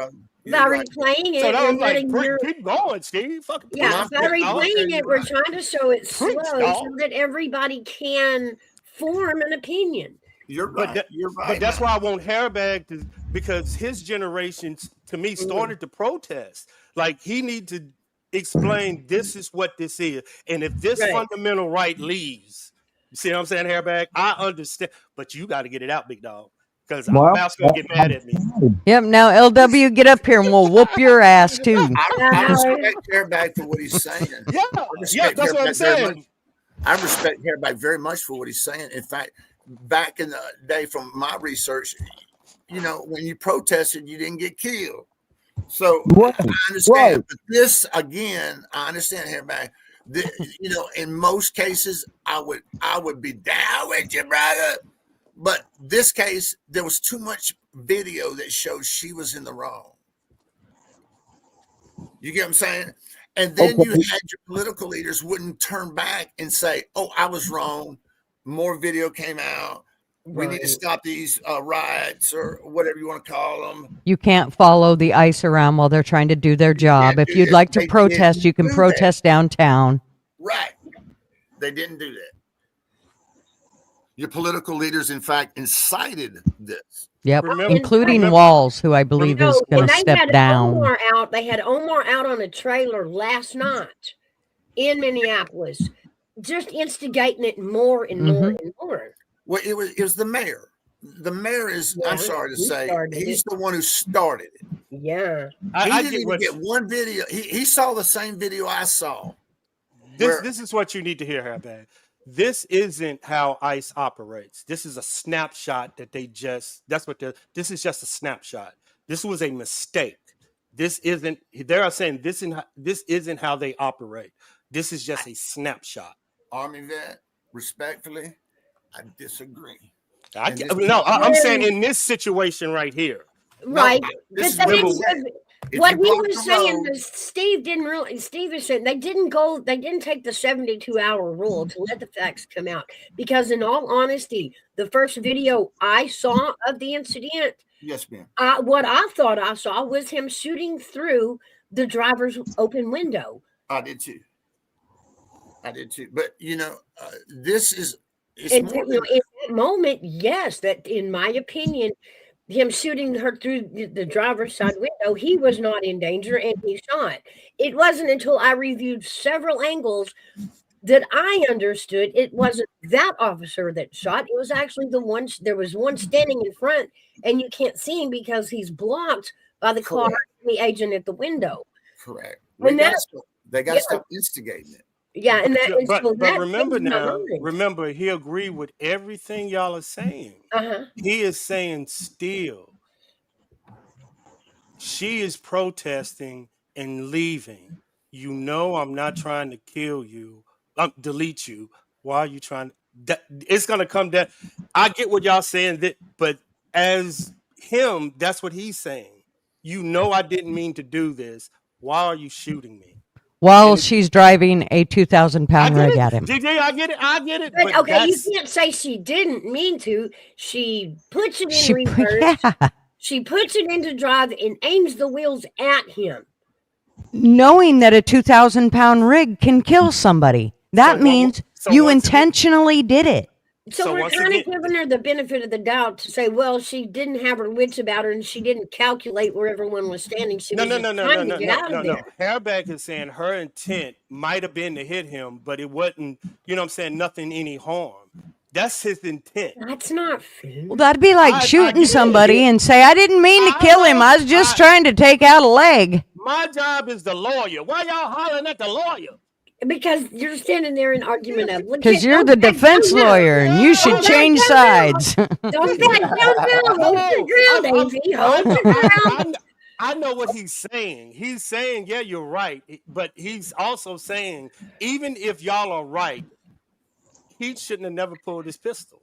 By replaying it, so that was letting keep going, Steve. Fucking by replaying it, we're trying to show it slow so that everybody can form an opinion. You're right. But that's why I want Hairbag to, because his generation, to me, started to protest. Like, he need to explain this is what this is. And if this fundamental right leaves, you see what I'm saying, Hairbag? I understand. But you got to get it out, big dog. Because Mouse going to get mad at me. Yep, now LW, get up here and we'll whoop your ass too. I respect Hairbag for what he's saying. Yeah, that's what I'm saying. I respect Hairbag very much for what he's saying. In fact, back in the day from my research, when you protested, you didn't get killed. So I understand. But this, again, I understand Hairbag. In most cases, I would be down with you, brother. But this case, there was too much video that showed she was in the wrong. You get what I'm saying? And then you had your political leaders wouldn't turn back and say, "Oh, I was wrong." More video came out. We need to stop these riots or whatever you want to call them. You can't follow the ICE around while they're trying to do their job. If you'd like to They protest, didn't you can do protest downtown. Right. They didn't do that. Your political leaders, in fact, incited this. Yep, Remember- including remember- Walls, who I believe is No, going and to they step had down. Omar out. They had Omar out on a trailer last night in Minneapolis, just instigating it more and more and more. Well, it was the mayor. The mayor is, Yeah, I'm sorry to he say, started he's it. the one who started it. Yeah. He I didn't get even what get one video. He saw the same video I saw. this is what you need to hear, Hairbag. This isn't how ICE operates. This is a snapshot that this is just a snapshot. This was a mistake. They are saying this isn't how they operate. This is just a snapshot. Armyvet, respectfully, I disagree. I'm saying in this situation right here. Right. this But is they what didn't- If what you he broke was the saying road- is Steve is saying they didn't take the 72-hour rule to let the facts come out. Because in all honesty, the first video I saw of the incident, Yes, ma'am. what I thought I saw was him shooting through the driver's open window. I did too. But this is And in that moment, yes, that in my opinion, him shooting her through the driver's side window, he was not in danger and he shot. It wasn't until I reviewed several angles that I understood it wasn't that officer that shot. It was actually there was one standing in front and you can't see him because he's blocked by the car and the agent at the window. correct. And They got to stop instigating it. Yeah, and But that remember changed my now, mind. remember he agreed with everything y'all are saying. Uh-huh. He is saying still she is protesting and leaving. I'm not trying to kill you, delete you. Why are you trying? It's gonna come down. I get what y'all saying, but as him, that's what he's saying. I didn't mean to do this. Why are you shooting me? While she's driving a 2,000-pound rig at him. DJ, I get it. But okay, you can't say she didn't mean to. She puts it in reverse. Yeah. She puts it into drive and aims the wheels at him. Knowing that a 2,000-pound rig can kill somebody. That means you intentionally did it. So we're kind of giving her the benefit of the doubt to say, well, she didn't have her wits about her and she didn't calculate where everyone was standing. She was trying to get out of there. Hairback is saying her intent might have been to hit him, but it wasn't, nothing any harm. That's his intent. That's not fair. Well, that'd be like shooting somebody and say, I didn't mean to kill him. I was just trying to take out a leg. My job is the lawyer. Why y'all hollering at the lawyer? Because you're standing there in argument of because you're the defense lawyer and you should change sides. Don't back down. Hold your ground, Davey. Hold your ground. I know what he's saying. He's saying, yeah, you're right. But he's also saying, even if y'all are right, he shouldn't have never pulled his pistol.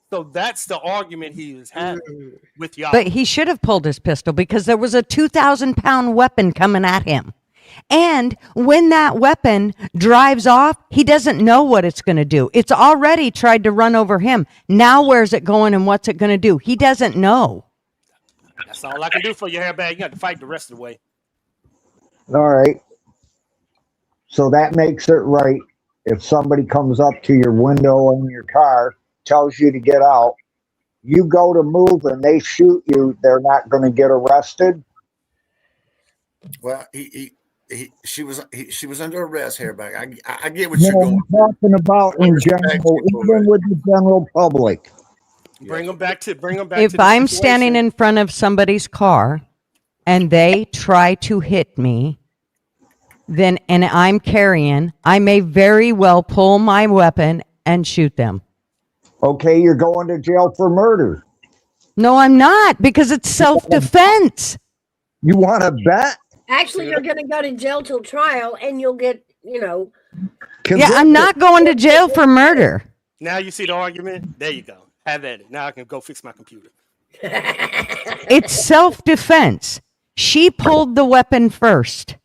So that's the argument he is having with y'all. But he should have pulled his pistol because there was a 2,000-pound weapon coming at him. And when that weapon drives off, he doesn't know what it's going to do. It's already tried to run over him. Now where's it going and what's it going to do? He doesn't know. That's all I can do for you, Hairbag. You got to fight the rest of the way. All right. So that makes it right. If somebody comes up to your window in your car, tells you to get out, you go to move and they shoot you, they're not going to get arrested? Well, she was under arrest, Hairback. I get what you're going. I'm talking about in general, even with the general public. Bring them back to If I'm standing in front of somebody's car and they try to hit me, then and I'm carrying, I may very well pull my weapon and shoot them. Okay, you're going to jail for murder. No, I'm not, because it's self-defense. You want to bet? Actually, you're going to go to jail till trial and you'll get, Yeah, I'm not going to jail for murder. Now you see the argument? There you go. Have at it. Now I can go fix my computer. It's self-defense. She pulled the weapon first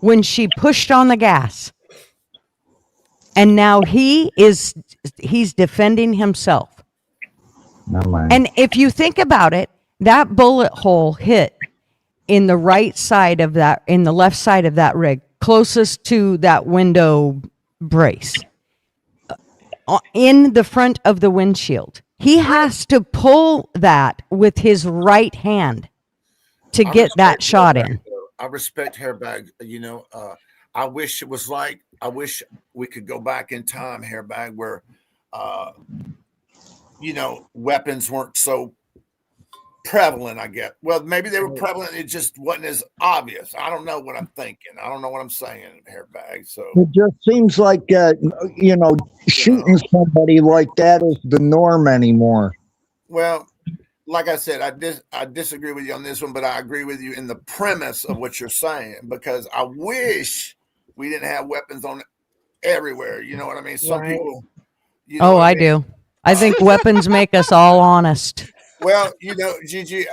when she pushed on the gas. And now he's defending himself. Never mind. And if you think about it, that bullet hole hit in the right side of that, in the left side of that rig, closest to that window brace, in the front of the windshield. He has to pull that with his right hand to get that shot in. I respect Hairbag. You know, I wish it was like, I wish we could go back in time, Hairbag, where, you know, weapons weren't so prevalent, I guess. Well, maybe they were prevalent. It just wasn't as obvious. I don't know what I'm thinking. I don't know what I'm saying, Hairbag. So it just seems like, you know, shooting somebody like that is the norm anymore. well, like I said, I disagree with you on this one, but I agree with you in the premise of what you're saying, because I wish we didn't have weapons on everywhere. You know what I mean? Some Right. people. You know Oh, what I mean? do. I think weapons make us all honest. Well, you know, Gigi,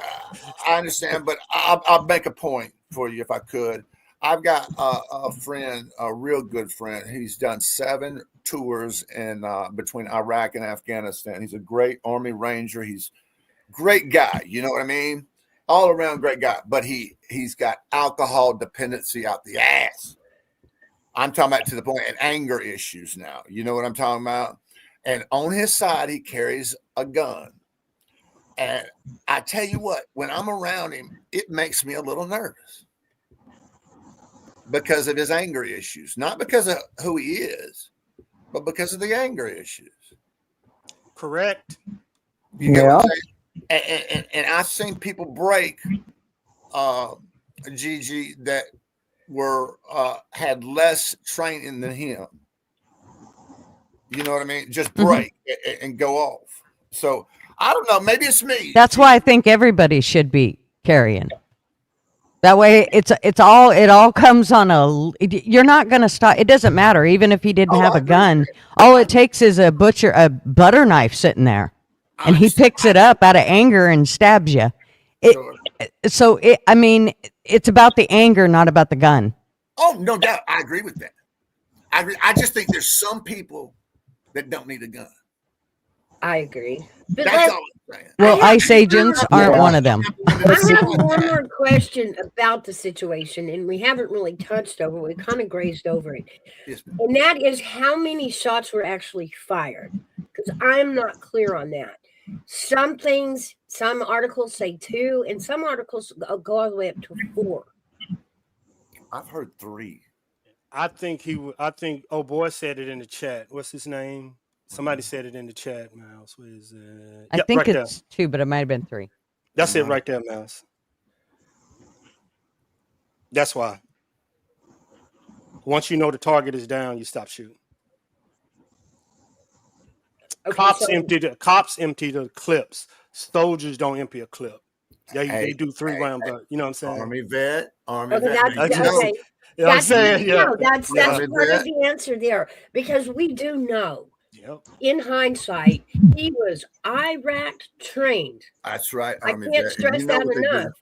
I understand, but I'll make a point for you if I could. I've got a friend, a real good friend. He's done 7 tours in between Iraq and Afghanistan. He's a great Army Ranger. He's a great guy. You know what I mean? All around great guy. But he's got alcohol dependency out the ass. I'm talking about to the point, and anger issues now. You know what I'm talking about? And on his side, he carries a gun. And I tell you what, when I'm around him, it makes me a little nervous because of his anger issues, not because of who he is, but because of the anger issues. Correct. You get what I'm saying? And I've seen people break, Gigi, that were had less training than him. You know what I mean? Just break and go off. So I don't know. Maybe it's me. That's why I think everybody should be carrying. That way, it all comes on a. You're not going to stop. It doesn't matter, even if he didn't have a gun. All it takes is a butter knife sitting there, and he picks it up out of anger and stabs you. I mean, it's about the anger, not about the gun. Oh, no doubt. I agree with that. I agree. I just think there's some people that don't need a gun. I agree. But That's all I'm saying. Well, ICE agents aren't one of them. I have one more question about the situation, and we haven't really touched over it. We kind of grazed over it. Yes, ma'am. And that is how many shots were actually fired. Because I'm not clear on that. Some articles say 2, and some articles go all the way up to 4. I've heard 3. I think oh boy said it in the chat. What's his name? Somebody said it in the chat, Mouse. What is it? I Yep, think right it's there. 2, but it might have been 3. That's it right there, Mouse. That's why. Once you know the target is down, you stop shooting. Okay, Cops empty the clips. Soldiers don't empty a clip. They do 3 round, but you know what I'm saying? Armyvet. Okay, Armyvet. okay. You know what I'm saying? Yeah. That's Yeah. part of the answer there, because we do know. Yep. In hindsight, he was Iraq trained. That's right. I Armyvet. can't And stress you know that what they do. enough.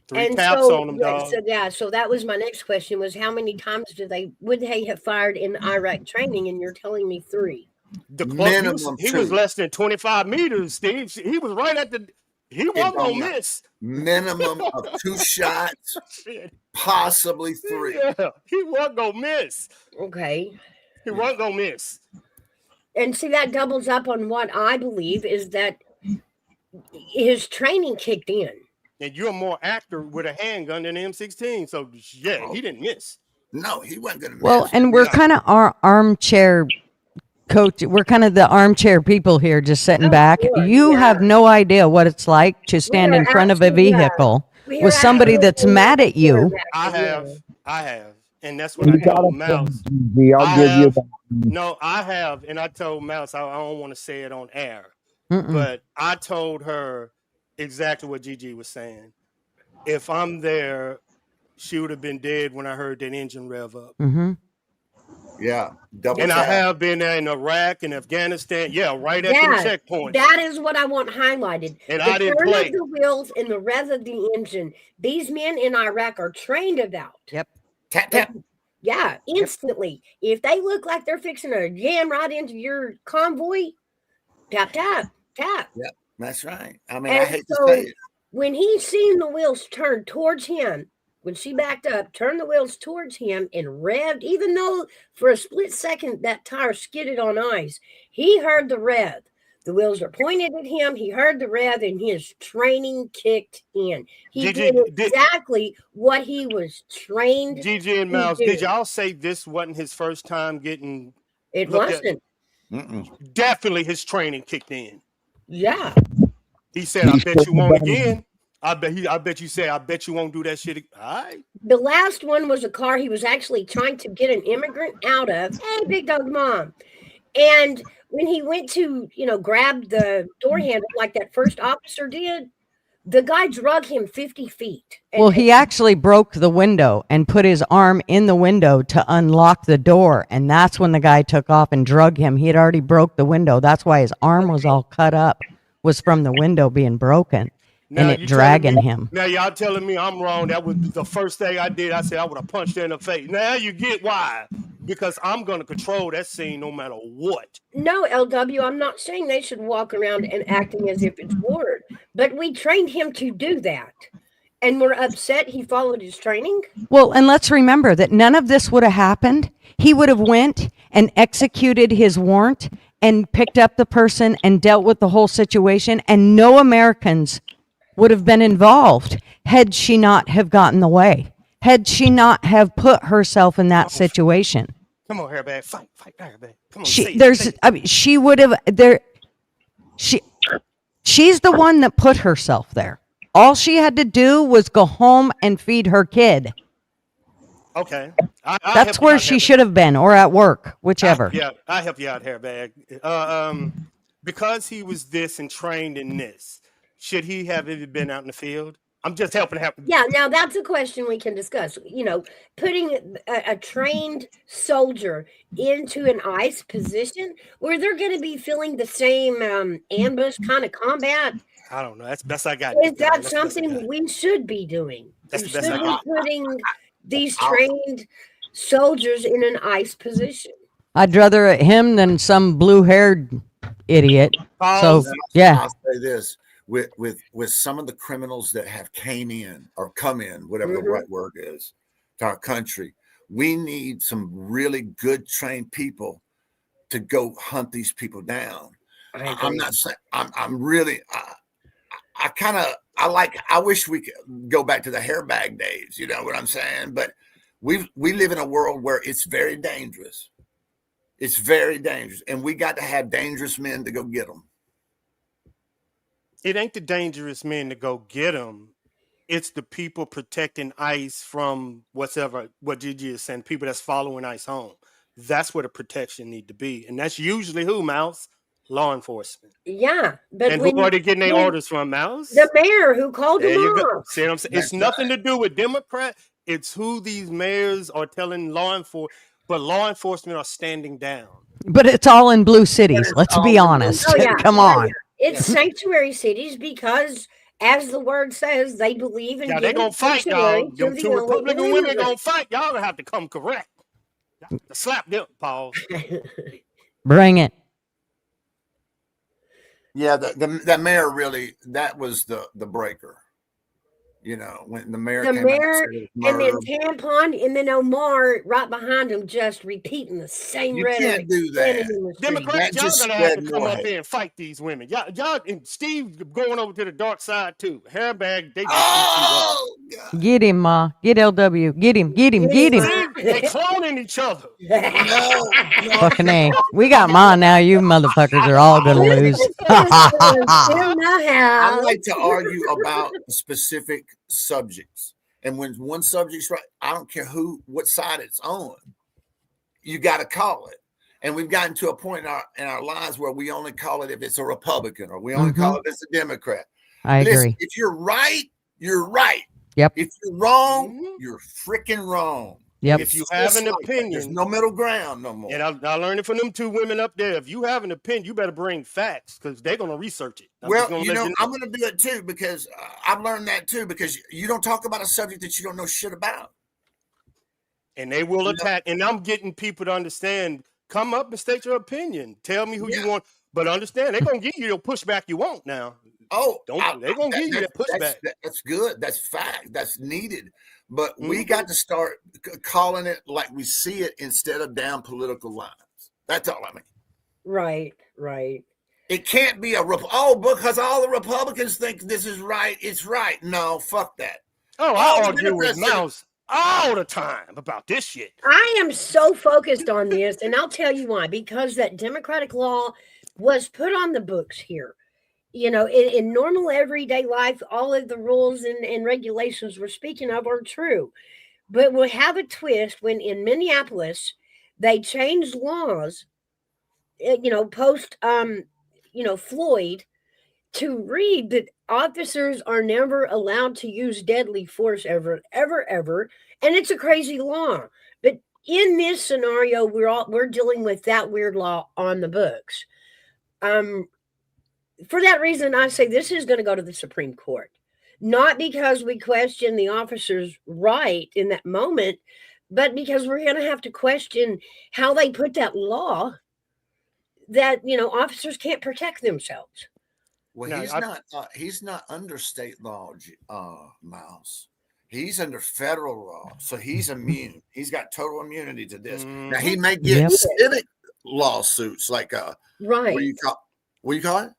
3 And taps so, on them, yeah, dog. so that was my next question: was how many times would they have fired in Iraq training? And you're telling me 3. He was less than 25 meters, Steve. He was right at the. He wasn't gonna miss. Minimum of 2 shots, possibly 3. Yeah, he wasn't gonna miss. Okay. He wasn't gonna miss. And see, that doubles up on what I believe is that his training kicked in. And you're more accurate with a handgun than an M16. So yeah, he didn't miss. No, he wasn't gonna miss. Well, and we're kind of armchair coach. We're kind of the armchair people here, just sitting back. You have no idea what it's like to stand in front of a vehicle with somebody that's mad at you. I have, and that's what I told Mouse. I'll give you that. No, I have, and I told Mouse. I don't want to say it on air, but I told her exactly what Gigi was saying. If I'm there, she would have been dead when I heard that engine rev up. Yeah, and I have been there in Iraq and Afghanistan. Yeah, right at the checkpoint. That is what I want highlighted. And the I didn't turn play. of the wheels and the rev of the engine. These men in Iraq are trained about. Yep. Tap tap. Yeah, instantly. If they look like they're fixing to jam right into your convoy, tap tap tap. That's right. I mean, I And hate to so say it. when he seen the wheels turn towards him, when she backed up, turned the wheels towards him and revved, even though for a split second that tire skidded on ice, he heard the rev. The wheels were pointed at him. He heard the rev, and his training kicked in. He did exactly what he was trained GG and to Mouse, do. did y'all say this wasn't his first time getting It looked at? wasn't. Definitely his training kicked in. Yeah. He said, I bet you won't again. I bet you say, I bet you won't do that shit. All right. The last one was a car he was actually trying to get an immigrant out of. Hey, Big Dog Mom. And when he went to, grab the door handle like that first officer did, the guy drug him 50 feet. Well, he actually broke the window and put his arm in the window to unlock the door. And that's when the guy took off and drug him. He had already broke the window. That's why his arm was all cut up, was from the window being broken. Now and it dragging me, him. Now y'all telling me I'm wrong. That was the first thing I did. I said I would have punched her in the face. Now you get why. Because I'm going to control that scene no matter what. No, LW, I'm not saying they should walk around and acting as if it's war. But we trained him to do that. And we're upset he followed his training. Well, and let's remember that none of this would have happened. He would have went and executed his warrant and picked up the person and dealt with the whole situation. And no Americans would have been involved had she not have gotten away, had she not have put herself in that situation. Come on, hairbag, fight, hairbag. Come on, she would have she's the one that put herself there. All she had to do was go home and feed her kid. Okay. That's where she should have been, or at work, whichever. I help you out, hairbag. Because he was this and trained in this, should he have ever been out in the field? I'm just helping. Yeah, now that's a question we can discuss. Putting a trained soldier into an ICE position where they're going to be feeling the same ambush kind of combat. I don't know. That's the best I got. Is that something we should be doing? That's the best should I got. be putting these trained soldiers in an ICE position. I'd rather him than some blue-haired idiot. I'll say this. With some of the criminals that have come in, whatever the right word is, to our country, we need some really good trained people to go hunt these people down. I'm not saying I'm really I wish we could go back to the hairbag days, you know what I'm saying? But we live in a world where it's very dangerous. It's very dangerous, and we got to have dangerous men to go get them. It ain't the dangerous men to go get them. It's the people protecting ICE from what Gigi is saying, people that's following ICE home. That's where the protection need to be. And that's usually who, Mouse? Law enforcement. Yeah. But and who are they getting their orders from, Mouse? The mayor who called them off. See what I'm saying? It's nothing to do with Democrat. It's who these mayors are telling law enforcement, but law enforcement are standing down. But it's all in blue cities. Let's be honest. Oh, yeah. Come on. It's sanctuary cities because, as the word says, they believe in. Yeah, they're gonna fight, y'all. Them two Republican women gonna fight. Y'all gonna have to come correct. Slap them, Paul. Bring it. Yeah, the mayor really, that was the breaker. You know, when the mayor came out and then Tampon, and then Omar right behind him, just repeating the same rhetoric. You can't do that. Democrats, y'all gonna have to come up here and fight these women. Y'all, and Steve going over to the dark side too. Hairbag, they just Get him, Ma. Get LW. Get him. They're cloning each other. No. Fucking A. We got Ma now. You motherfuckers are all gonna lose. I like to argue about specific subjects, and when one subject's right, I don't care what side it's on, you got to call it. And we've gotten to a point in our lives where we only call it if it's a Republican, or we only call it if it's a Democrat. I agree. If you're right, you're right. Yep. If you're wrong, you're freaking wrong. Yep. If you have an opinion, there's no middle ground no more. And I learned it from them two women up there. If you have an opinion, you better bring facts, because they're going to research it. I'm going to do it too, because I've learned that too, because you don't talk about a subject that you don't know shit about. And they will attack. And I'm getting people to understand, come up and state your opinion. Tell me who you want. But understand, they're going to give you the pushback you want now. Oh, They're gonna give you that pushback. That's good. That's fact. That's needed. But we Mhm. got to start calling it like we see it instead of down political lines. That's all I mean. Right, right. It can't be because all the Republicans think this is right. It's right. No, fuck that. Oh, All I the argue with Democrats think- Mouse all the time about this shit. I am so focused on this, and I'll tell you why. Because that Democratic law was put on the books here. You know, in normal everyday life, all of the rules and regulations we're speaking of are true. But we'll have a twist when in Minneapolis they changed laws, post Floyd, to read that officers are never allowed to use deadly force ever, ever, ever. And it's a crazy law. But in this scenario, we're dealing with that weird law on the books. For that reason, I say this is going to go to the Supreme Court. Not because we question the officer's right in that moment, but because we're going to have to question how they put that law that, officers can't protect themselves. Well, he's not under state law, Mouse. He's under federal law, so he's immune. He's got total immunity to this. Now he may get civic lawsuits, like right. What do you call it?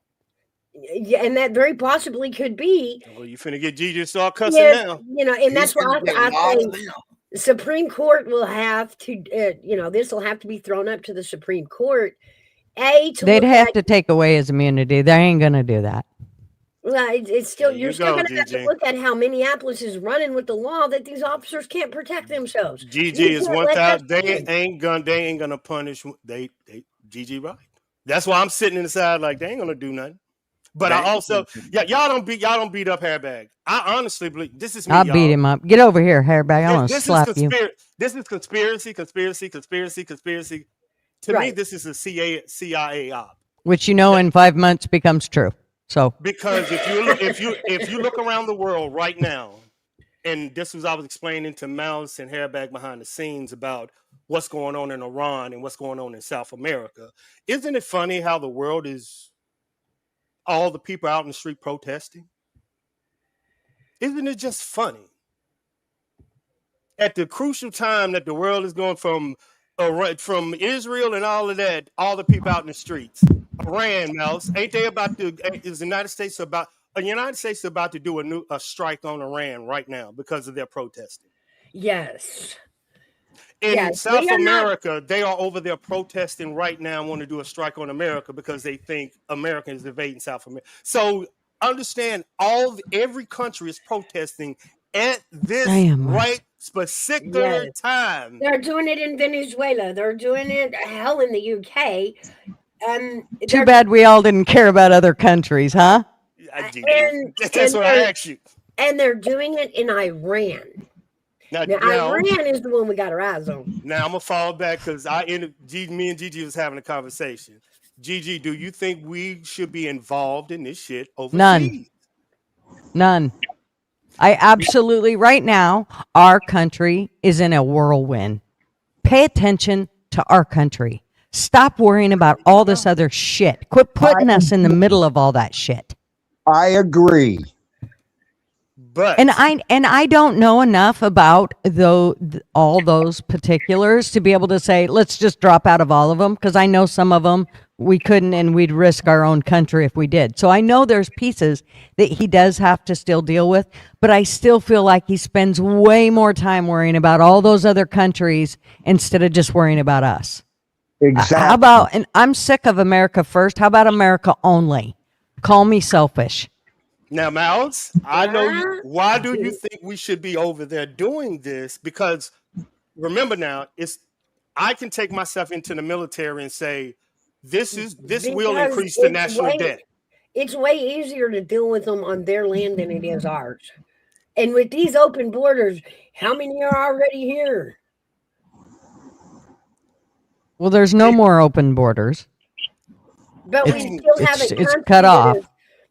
Yeah, and that very possibly could be. Well, you finna get Gigi to start cussing now. And that's why I think the Supreme Court will have to, this will have to be thrown up to the Supreme Court. They'd have to take away his immunity. They ain't gonna do that. Well, it's still you're still going to have to look at how Minneapolis is running with the law that these officers can't protect themselves. GG is 1,000. They ain't gonna punish. They GG right. That's why I'm sitting inside like they ain't gonna do nothing. But I also, y'all don't beat up Hairbag. I honestly believe this is me. I'll beat him up. Get over here, Hairbag. I want to slap you. This is conspiracy. To me, this is a CIA op. Which in 5 months becomes true. So because if you look around the world right now, and this was I was explaining to Mouse and Hairbag behind the scenes about what's going on in Iran and what's going on in South America. Isn't it funny how the world is all the people out in the street protesting? Isn't it just funny? At the crucial time that the world is going from Israel and all of that, all the people out in the streets. Iran, Mouse, ain't they about to? Is the United States about to do a strike on Iran right now because of their protesting? Yes. In South America, they are over there protesting right now and want to do a strike on America because they think America is invading South America. So understand, every country is protesting at this specific time. They're doing it in Venezuela. They're doing it in the UK. Too bad we all didn't care about other countries, huh? That's what I asked you. And they're doing it in Iran. Now, Iran is the one we got our eyes on. Now, I'm going to fall back because me and Gigi was having a conversation. Gigi, do you think we should be involved in this shit overseas? None. I absolutely, right now, our country is in a whirlwind. Pay attention to our country. Stop worrying about all this other shit. Quit putting us in the middle of all that shit. I agree. But and I don't know enough about all those particulars to be able to say, let's just drop out of all of them, because I know some of them we couldn't, and we'd risk our own country if we did. So I know there's pieces that he does have to still deal with, but I still feel like he spends way more time worrying about all those other countries instead of just worrying about us. Exactly. How about, and I'm sick of America first. How about America only? Call me selfish. Now, Mouse, I know you. Why do you think we should be over there doing this? Because remember now, I can take myself into the military and say, this will increase the national debt. It's way easier to deal with them on their land than it is ours. And with these open borders, how many are already here? Well, there's no more open borders. But we still have it's cut off.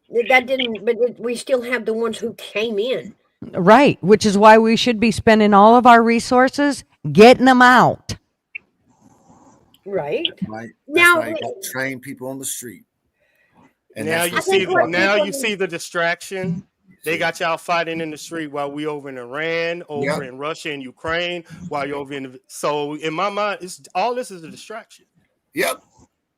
We still have the ones who came in. Right, which is why we should be spending all of our resources getting them out. Right. Right. Now, train people on the street. And now that's you what see people are now you doing. see the distraction. They got y'all fighting in the street while we over in Iran, over in Russia and Ukraine, while you're over in. So in my mind, it's all this is a distraction. Yep.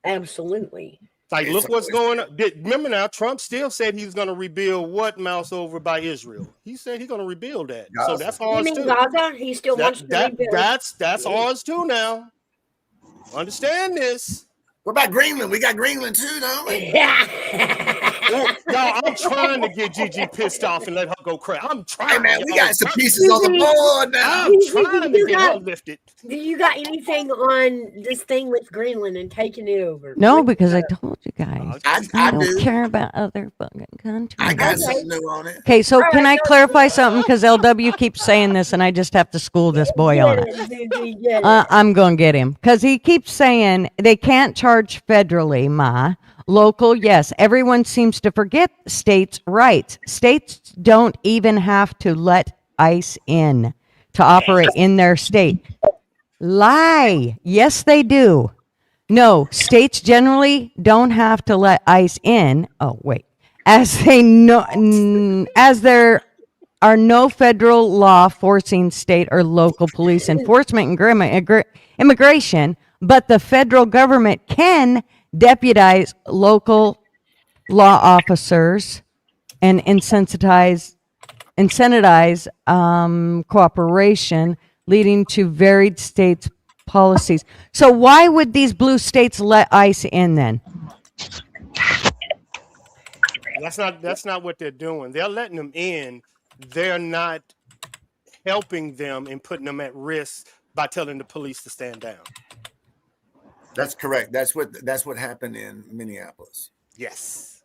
Absolutely. Like, look what's going on. Remember now, Trump still said he's going to rebuild what mouse over by Israel. He said he's going to rebuild that. So that's You ours mean too. Gaza? He still wants to rebuild. That's ours too now. Understand this. What about Greenland? We got Greenland too, don't we? Y'all, I'm trying to get Gigi pissed off and let her go crazy. I'm trying. Hey man, we y'all. got some pieces on the board now. I'm trying to get her lifted. Do you got anything on this thing with Greenland and taking it over? No, because I told you guys. I don't do. care about other fucking countries. I got something new on it. Okay, so can I clarify something? Because LW keeps saying this, and I just have to school this boy on it. I'm going to get him. Because he keeps saying they can't charge federally, Ma. Local, yes. Everyone seems to forget states' rights. States don't even have to let ICE in to operate in their state. Lie. Yes, they do. No, states generally don't have to let ICE in. Oh, wait. As there are no federal law forcing state or local police enforcement and immigration, but the federal government can deputize local law officers and incentivize cooperation, leading to varied states' policies. So why would these blue states let ICE in then? That's not what they're doing. They're letting them in. They're not helping them and putting them at risk by telling the police to stand down. That's correct. That's what happened in Minneapolis. Yes.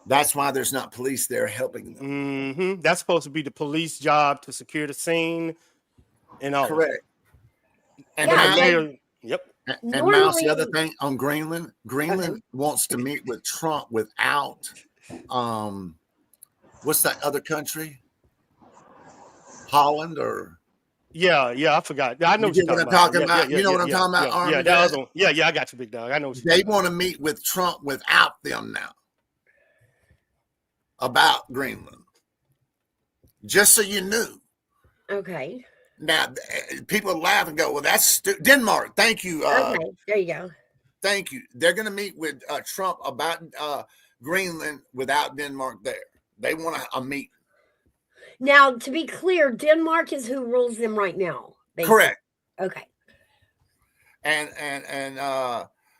That's why there's not police there helping them. Mm-hmm. That's supposed to be the police job to secure the scene and all. Correct. And yep. And Mouse, the other thing on Greenland wants to meet with Trump without what's that other country? Holland or Yeah, I forgot. I know what you're talking about. You know what I'm talking about, Army? Yeah, that other one. Yeah, I got you, big dog. I know what they want to meet with Trump without them now about Greenland. Just so you knew. Okay. Now, people laugh and go, well, that's Denmark. Thank you. Okay, there you go. Thank you. They're going to meet with Trump about Greenland without Denmark there. They want a meeting. Now, to be clear, Denmark is who rules them right now. Basically. Correct. Okay. And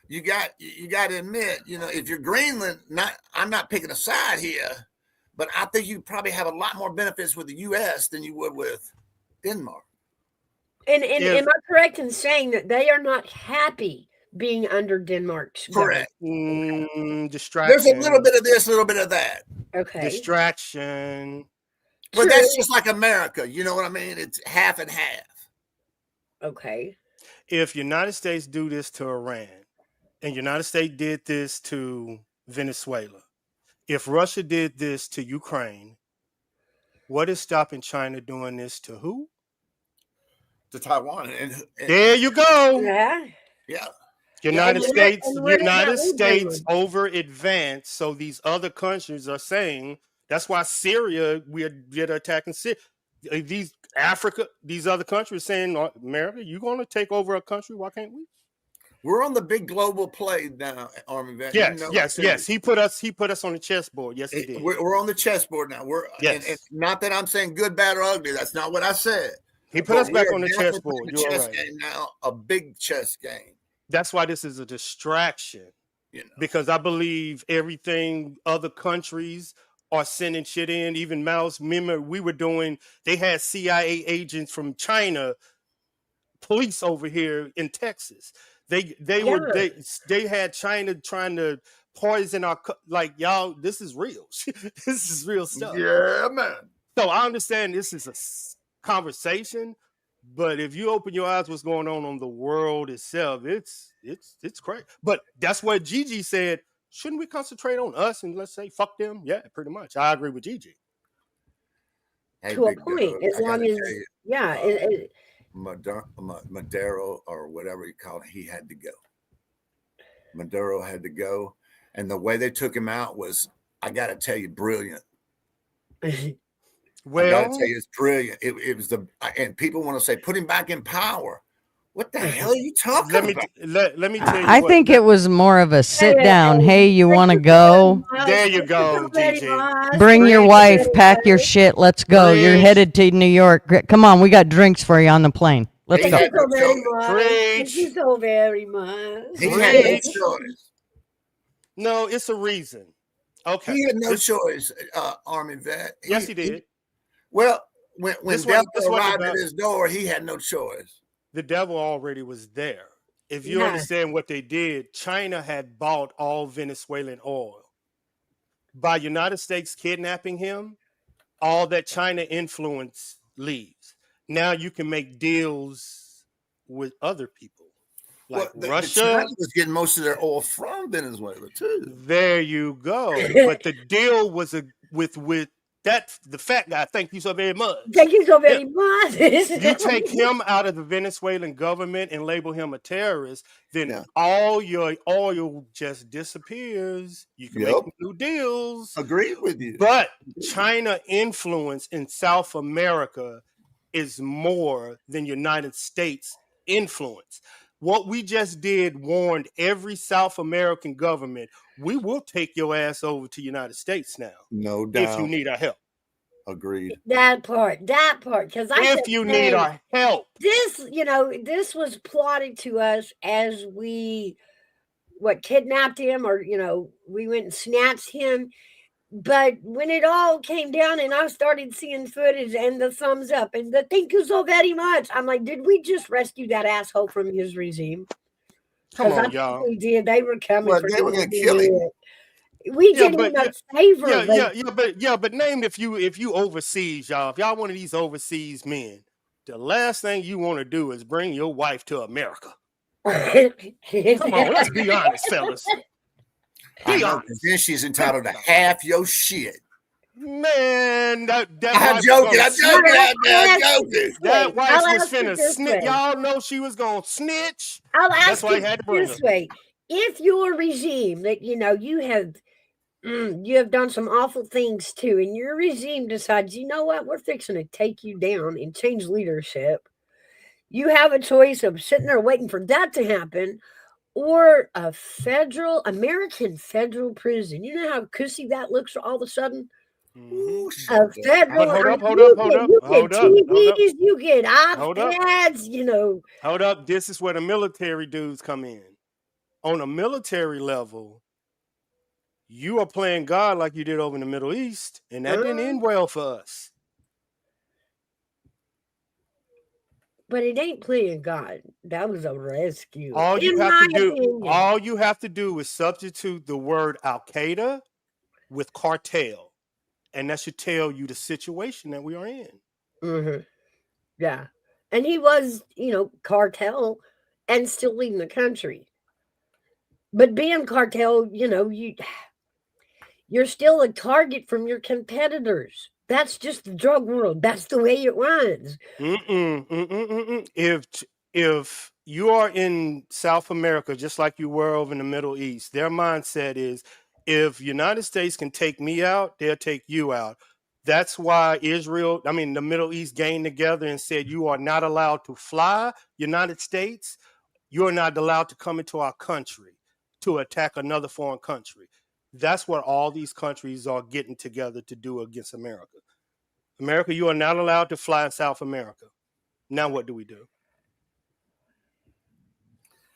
you got to admit, if you're Greenland, I'm not picking a side here, but I think you probably have a lot more benefits with the U.S. than you would with Denmark. And am I correct in saying that they are not happy being under Denmark's correct? Distraction. There's a little bit of this, a little bit of that. Okay. Distraction. But that's just like America. You know what I mean? It's half and half. Okay. If United States do this to Iran and United States did this to Venezuela, if Russia did this to Ukraine, what is stopping China doing this to who? To Taiwan. And there you go. Yeah. Yeah. United States over advanced. So these other countries are saying that's why Syria, we're attacking Syria. These Africa, these other countries saying, America, you're going to take over a country. Why can't we? We're on the big global play now, Armyvet. Yes. He put us on the chessboard. Yes, he did. We're on the chessboard now. And not that I'm saying good, bad, or ugly. That's not what I said. He put us back on the chessboard. You're chess right. game now, a big chess game. That's why this is a distraction. Because I believe everything other countries are sending shit in. Even Mouse, remember they had CIA agents from China, police over here in Texas. They had China trying to poison our y'all. This is real. This is real stuff. Yeah, man. So I understand this is a conversation, but if you open your eyes, what's going on the world itself, it's crazy. But that's what Gigi said. Shouldn't we concentrate on us and let's say fuck them? Yeah, pretty much. I agree with Gigi. To a point, as long as Maduro or whatever you call it, he had to go. Maduro had to go. and the way they took him out was, I got to tell you, brilliant. Well, I got to tell you, it's brilliant. It was and people want to say, put him back in power. What the hell are you talking about? Let me tell you. I think it was more of a sit down. Hey, you want to Thank go? There you Thank go, so very Gigi. much. Bring your Thank you wife, very pack your much. shit. Let's go. You're Preach. headed to New York. Come on, we got drinks for you on the plane. Let's He go. Thank you had no so very choice. much. Thank you Preach. so very much. He had no Preach. choice. No, it's a reason. Okay. He had no choice, Army vet. Yes, he did. Well, when This Delta wasn't arrived about- at his door, he had no choice. The devil already was there. If you Yeah. understand what they did, China had bought all Venezuelan oil. By United States kidnapping him, all that China influence leaves. Now you can make deals with other people, like Well, Russia. China was getting most of their oil from Venezuela too. There you go. But the deal was with that the fat guy. Thank you so very much. Thank you so very much. You take him out of the Venezuelan government and label him a terrorist, then all your oil just disappears. You can make new deals. Agree with you. But China influence in South America is more than United States influence. What we just did warned every South American government, we will take your ass over to United States now. No doubt. If you need our help. Agreed. That part. Because if you need our help. This was plotted to us as we kidnapped him, or we went and snatched him. But when it all came down and I started seeing footage and the thumbs up and the thank you so very much, I'm like, did we just rescue that asshole from his regime? Come on, y'all. We did. They were coming. Well, for they were him. going to kill him. We didn't even save her. But name if you overseas, y'all. If y'all one of these overseas men, the last thing you want to do is bring your wife to America. Come on, let's be honest, fellas. Be honest. Then she's entitled to half your shit. Man, I'm joking. That wife was finna snitch. Y'all know she was gonna snitch. I'll ask That's why he had to bring this her. way: if your regime that you have done some awful things too, and your regime decides, you know what, we're fixing to take you down and change leadership, you have a choice of sitting there waiting for that to happen, or a American federal prison. You know how cussy that looks all of a sudden? Ooh, A federal. Hold up. TVs, you get iPads, Hold up. This is where the military dudes come in. On a military level, you are playing God like you did over in the Middle East, and that didn't end well for us. But it ain't playing God. That was a rescue. All you have to do is substitute the word Al-Qaeda with cartel, and that should tell you the situation that we are in. Mm-hmm. Yeah. And he was, cartel and still leading the country. But being cartel, you're still a target from your competitors. That's just the drug world. That's the way it runs. If you are in South America, just like you were over in the Middle East, their mindset is, if United States can take me out, they'll take you out. That's why the Middle East gained together and said, you are not allowed to fly United States. You are not allowed to come into our country to attack another foreign country. That's what all these countries are getting together to do against America. America, you are not allowed to fly in South America. Now what do we do?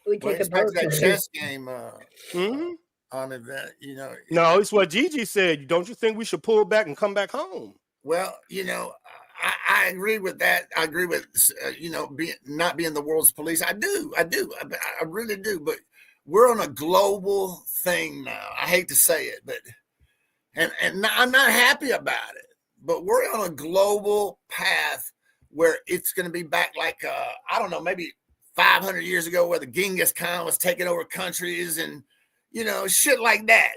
We take it's back to that chess game. Armyvet, No, it's what Gigi said. Don't you think we should pull back and come back home? Well, I agree with that. I agree with not being the world's police. I do. I really do. But we're on a global thing now. I hate to say it, but and I'm not happy about it. But we're on a global path where it's going to be back like I don't know, maybe 500 years ago, where the Genghis Khan was taking over countries and shit like that.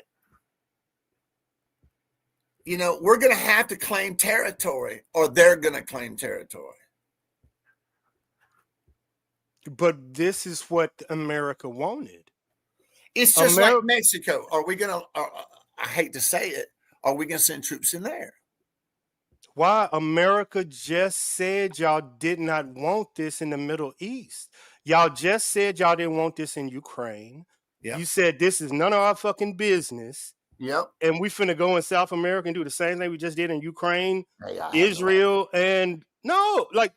We're going to have to claim territory, or they're going to claim territory. But this is what America wanted. It's just like America, Mexico. Are we going to, I hate to say it, are we going to send troops in there? why America just said y'all did not want this in the Middle East. Y'all just said y'all didn't want this in Ukraine. Yep. You said this is none of our fucking business. Yep. And we finna go in South America and do the same thing we just did in Ukraine, Hey, I have Israel, and no, like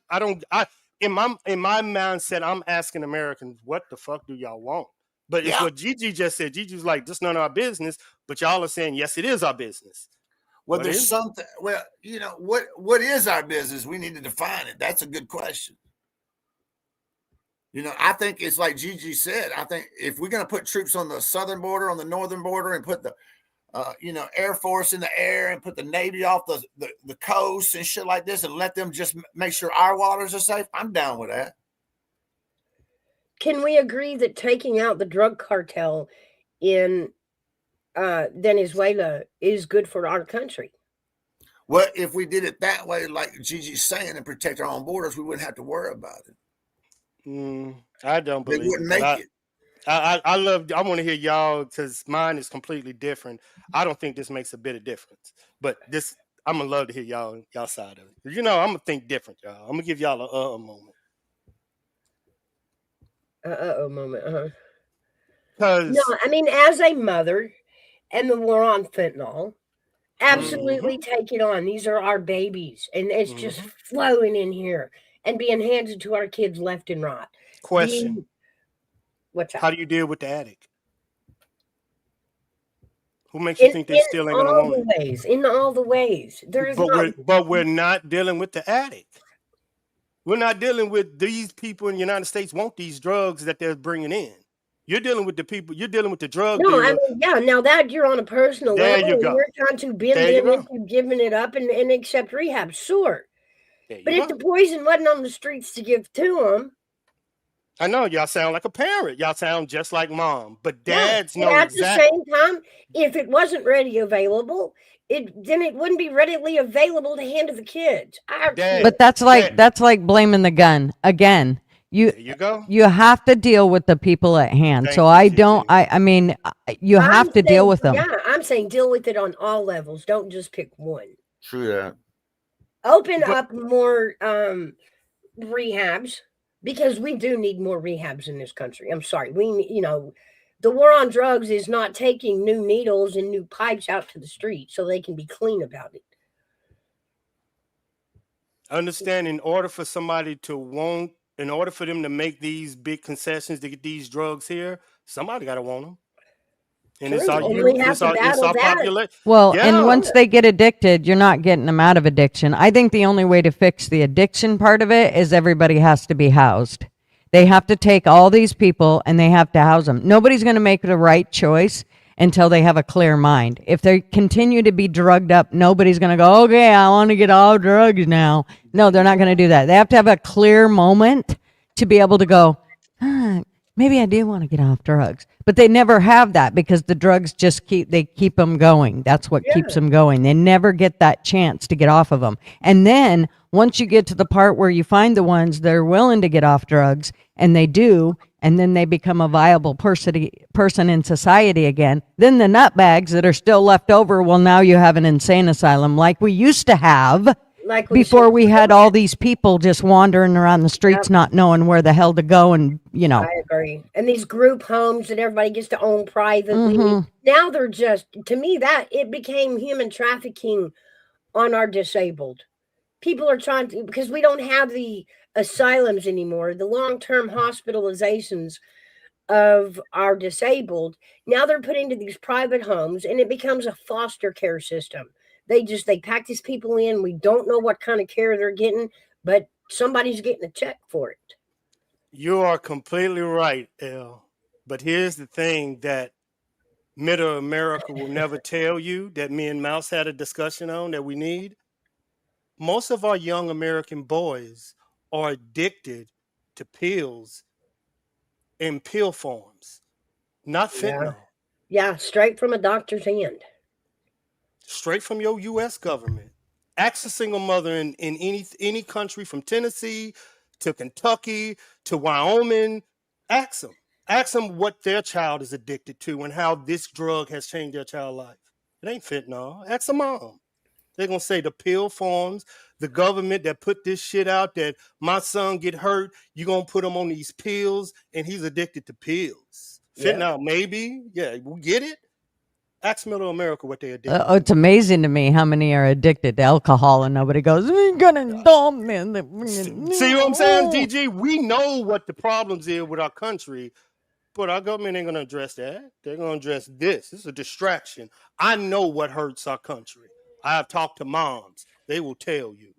in my mindset, I'm asking Americans, what the fuck do y'all want? But it's Yeah. what Gigi just said. Gigi's like, this none of our business, but y'all are saying, yes, it is our business. Well, What there's is it? something. Well, you know what is our business? We need to define it. That's a good question. You know, I think it's like Gigi said. I think if we're going to put troops on the southern border, on the northern border, and put the Air Force in the air and put the Navy off the coast and shit like this, and let them just make sure our waters are safe, I'm down with that. Can we agree that taking out the drug cartel in Venezuela is good for our country? Well, if we did it that way, like Gigi's saying, and protect our own borders, we wouldn't have to worry about it. I don't They believe wouldn't it. make it. I want to hear y'all because mine is completely different. I don't think this makes a bit of difference, but this I'm gonna love to hear y'all side of it. You know, I'm gonna think different, y'all. I'm gonna give y'all a moment. Moment. No, Because I mean, as a mother, and the war on fentanyl, absolutely take it on. These are our babies, and it's just flowing in here and being handed to our kids left and right. question: What's that? how do you deal with the addict? Who makes you think they still ain't gonna want it? In all the ways, there is But we're not dealing with the addict. We're not dealing with these people in the United States want these drugs that they're bringing in. You're dealing with the people. You're dealing with the drug No, dealer. I mean, yeah. Now that you're on a personal There level, you and go. you're trying to bend There you them go. into giving it up and accept rehab, sure. There you But if go. the poison wasn't on the streets to give to them, I know y'all sound like a parent. Y'all sound just like mom, but yeah. dads But know at exactly. the same time, if it wasn't ready available, then it wouldn't be readily available to hand to the kids. But that's like blaming the gun again. There you go. You have to deal with the people at hand. Thank So you, I Gigi. don't. I mean, you have to deal with them. Yeah, I'm saying deal with it on all levels. Don't just pick one. True that. Open up more rehabs, because we do need more rehabs in this country. I'm sorry. The war on drugs is not taking new needles and new pipes out to the street so they can be clean about it. Understand, in order for somebody to want, in order for them to make these big concessions to get these drugs here, somebody got to want them. And it's True, our and youth, we have it's to our battle that. population. Well, Yeah. and once they get addicted, you're not getting them out of addiction. I think the only way to fix the addiction part of it is everybody has to be housed. They have to take all these people and they have to house them. Nobody's going to make the right choice until they have a clear mind. If they continue to be drugged up, nobody's going to go, okay, I want to get all drugs now. No, they're not going to do that. They have to have a clear moment to be able to go, maybe I do want to get off drugs. But they never have that because the drugs just keep them going. That's what keeps them going. They never get that chance to get off of them. And then once you get to the part where you find the ones that are willing to get off drugs, and they do, and then they become a viable person in society again, then the nutbags that are still left over, well, now you have an insane asylum like we used to have. Before we had all these people just wandering around the streets, not knowing where the hell to go, and I agree. And these group homes that everybody gets to own privately. Now they're just, to me, that it became human trafficking on our disabled. People are trying to, because we don't have the asylums anymore, the long-term hospitalizations of our disabled. Now they're put into these private homes, and it becomes a foster care system. They pack these people in. We don't know what kind of care they're getting, but somebody's getting a check for it. You are completely right, Elle. But here's the thing that Middle America will never tell you, that me and Mouse had a discussion on, that we need. Most of our young American boys are addicted to pills in pill forms, not fentanyl. Yeah, straight from a doctor's hand. Straight from your U.S. government. Ask a single mother in any country from Tennessee to Kentucky to Wyoming. Ask them. Ask them what their child is addicted to and how this drug has changed their child's life. It ain't fentanyl. Ask the mom. They're going to say the pill forms, the government that put this shit out that my son get hurt, you're going to put him on these pills, and he's addicted to pills. Yeah. Fentanyl, maybe. Yeah, we get it. Ask middle America what they addicted It's amazing to me how many are addicted to alcohol and nobody goes, we got a dumb man. See what I'm saying, DG? We know what the problems is with our country, but our government ain't going to address that. They're going to address this. This is a distraction. I know what hurts our country. I have talked to moms. They will tell you.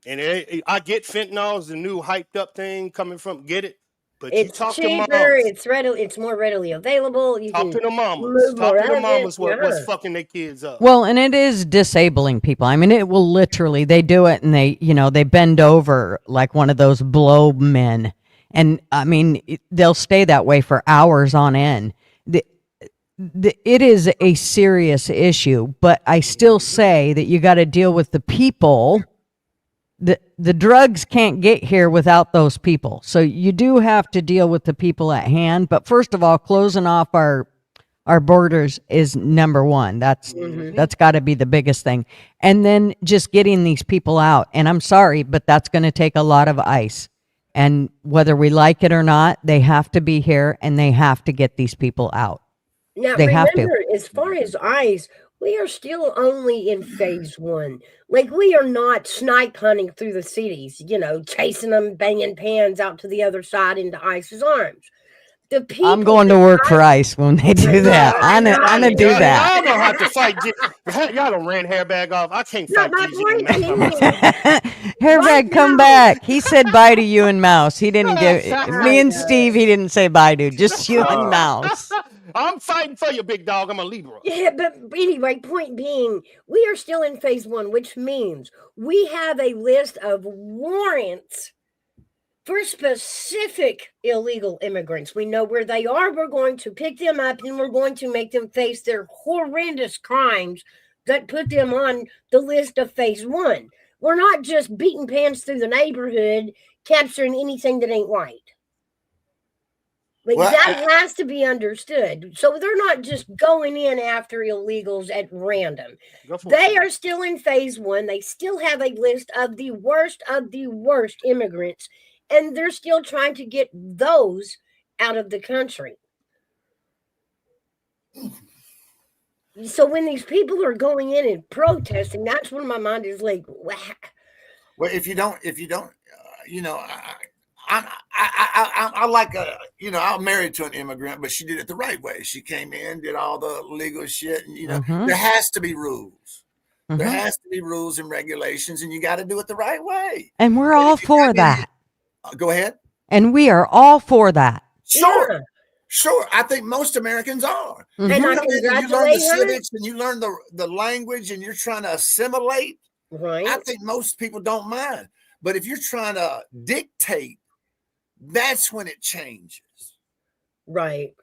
And I get fentanyl is the new hyped up thing coming from, get it? But it's you talk cheaper, to moms. it's more readily available. You Talk can to the mamas. move Talk more to the of mamas it. what's fucking their kids up. Well, and it is disabling people. I mean, it will literally, they do it and they bend over like one of those blow men. And I mean, they'll stay that way for hours on end. It is a serious issue, but I still say that you got to deal with the people. The drugs can't get here without those people. So you do have to deal with the people at hand. But first of all, closing off our borders is number one. That's got to be the biggest thing. And then just getting these people out. And I'm sorry, but that's going to take a lot of ice. And whether we like it or not, they have to be here and they have to get these people out. Now, They have to. remember, as far as ice, we are still only in phase one. Like, we are not snipe hunting through the cities, chasing them, banging pans out to the other side into ICE's arms. The people I'm going to work for ICE when they do that. I'm gonna do that. Y'all don't have to fight. Y'all don't ran hairbag off. I can't fight DG. Hairbag, come back. He said bye to you and Mouse. He didn't give me and Steve. He didn't say bye to. Just you and Mouse. I'm fighting for you, big dog. I'm a Libra. Yeah, but anyway, point being, we are still in phase one, which means we have a list of warrants for specific illegal immigrants. We know where they are. We're going to pick them up and we're going to make them face their horrendous crimes that put them on the list of phase one. We're not just beating pants through the neighborhood, capturing anything that ain't white. That has to be understood. So they're not just going in after illegals at random. They are still in phase one. They still have a list of the worst immigrants, and they're still trying to get those out of the country. So when these people are going in and protesting, that's when my mind is like, whack. Well, if you don't, I like I'm married to an immigrant, but she did it the right way. She came in, did all the legal shit, and there has to be rules. There has to be rules and regulations, and you got to do it the right way. And we're all for that. Go ahead. And we are all for that. Sure. Sure. I think most Americans are. And You I come in and you learn the congratulate her. civics and you learn the language and you're trying to assimilate. Right. I think most people don't mind. But if you're trying to dictate, that's when it changes. Right.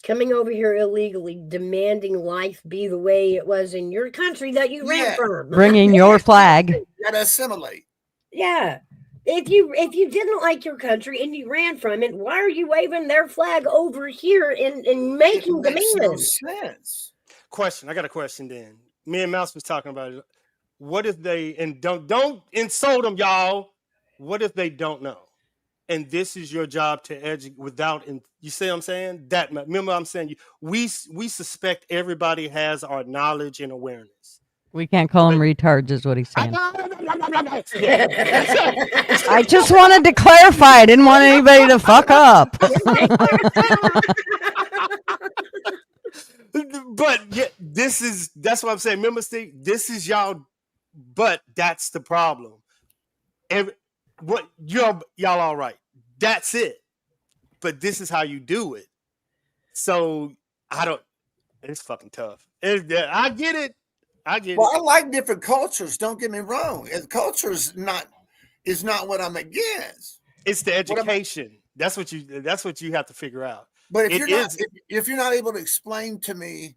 Coming over here illegally, demanding life be the way it was in your country that you ran from. Bringing your flag. You gotta assimilate. Yeah. If you didn't like your country and you ran from it, why are you waving their flag over here and making demands? No sense. Question. I got a question then. Me and Mouse was talking about it. What if they, and don't insult them, y'all. What if they don't know? And this is your job to educate without, you see what I'm saying? Remember I'm saying, we suspect everybody has our knowledge and awareness. We can't call them retards is what he's saying. I just wanted to clarify. I didn't want anybody to fuck up. But yeah, that's what I'm saying. Remember, Steve, this is y'all, but that's the problem. Y'all all right. That's it. But this is how you do it. So it's fucking tough. I get it. Well, I like different cultures. Don't get me wrong. And culture is not what I'm against. It's the education. That's what you have to figure out. But if you're not able to explain to me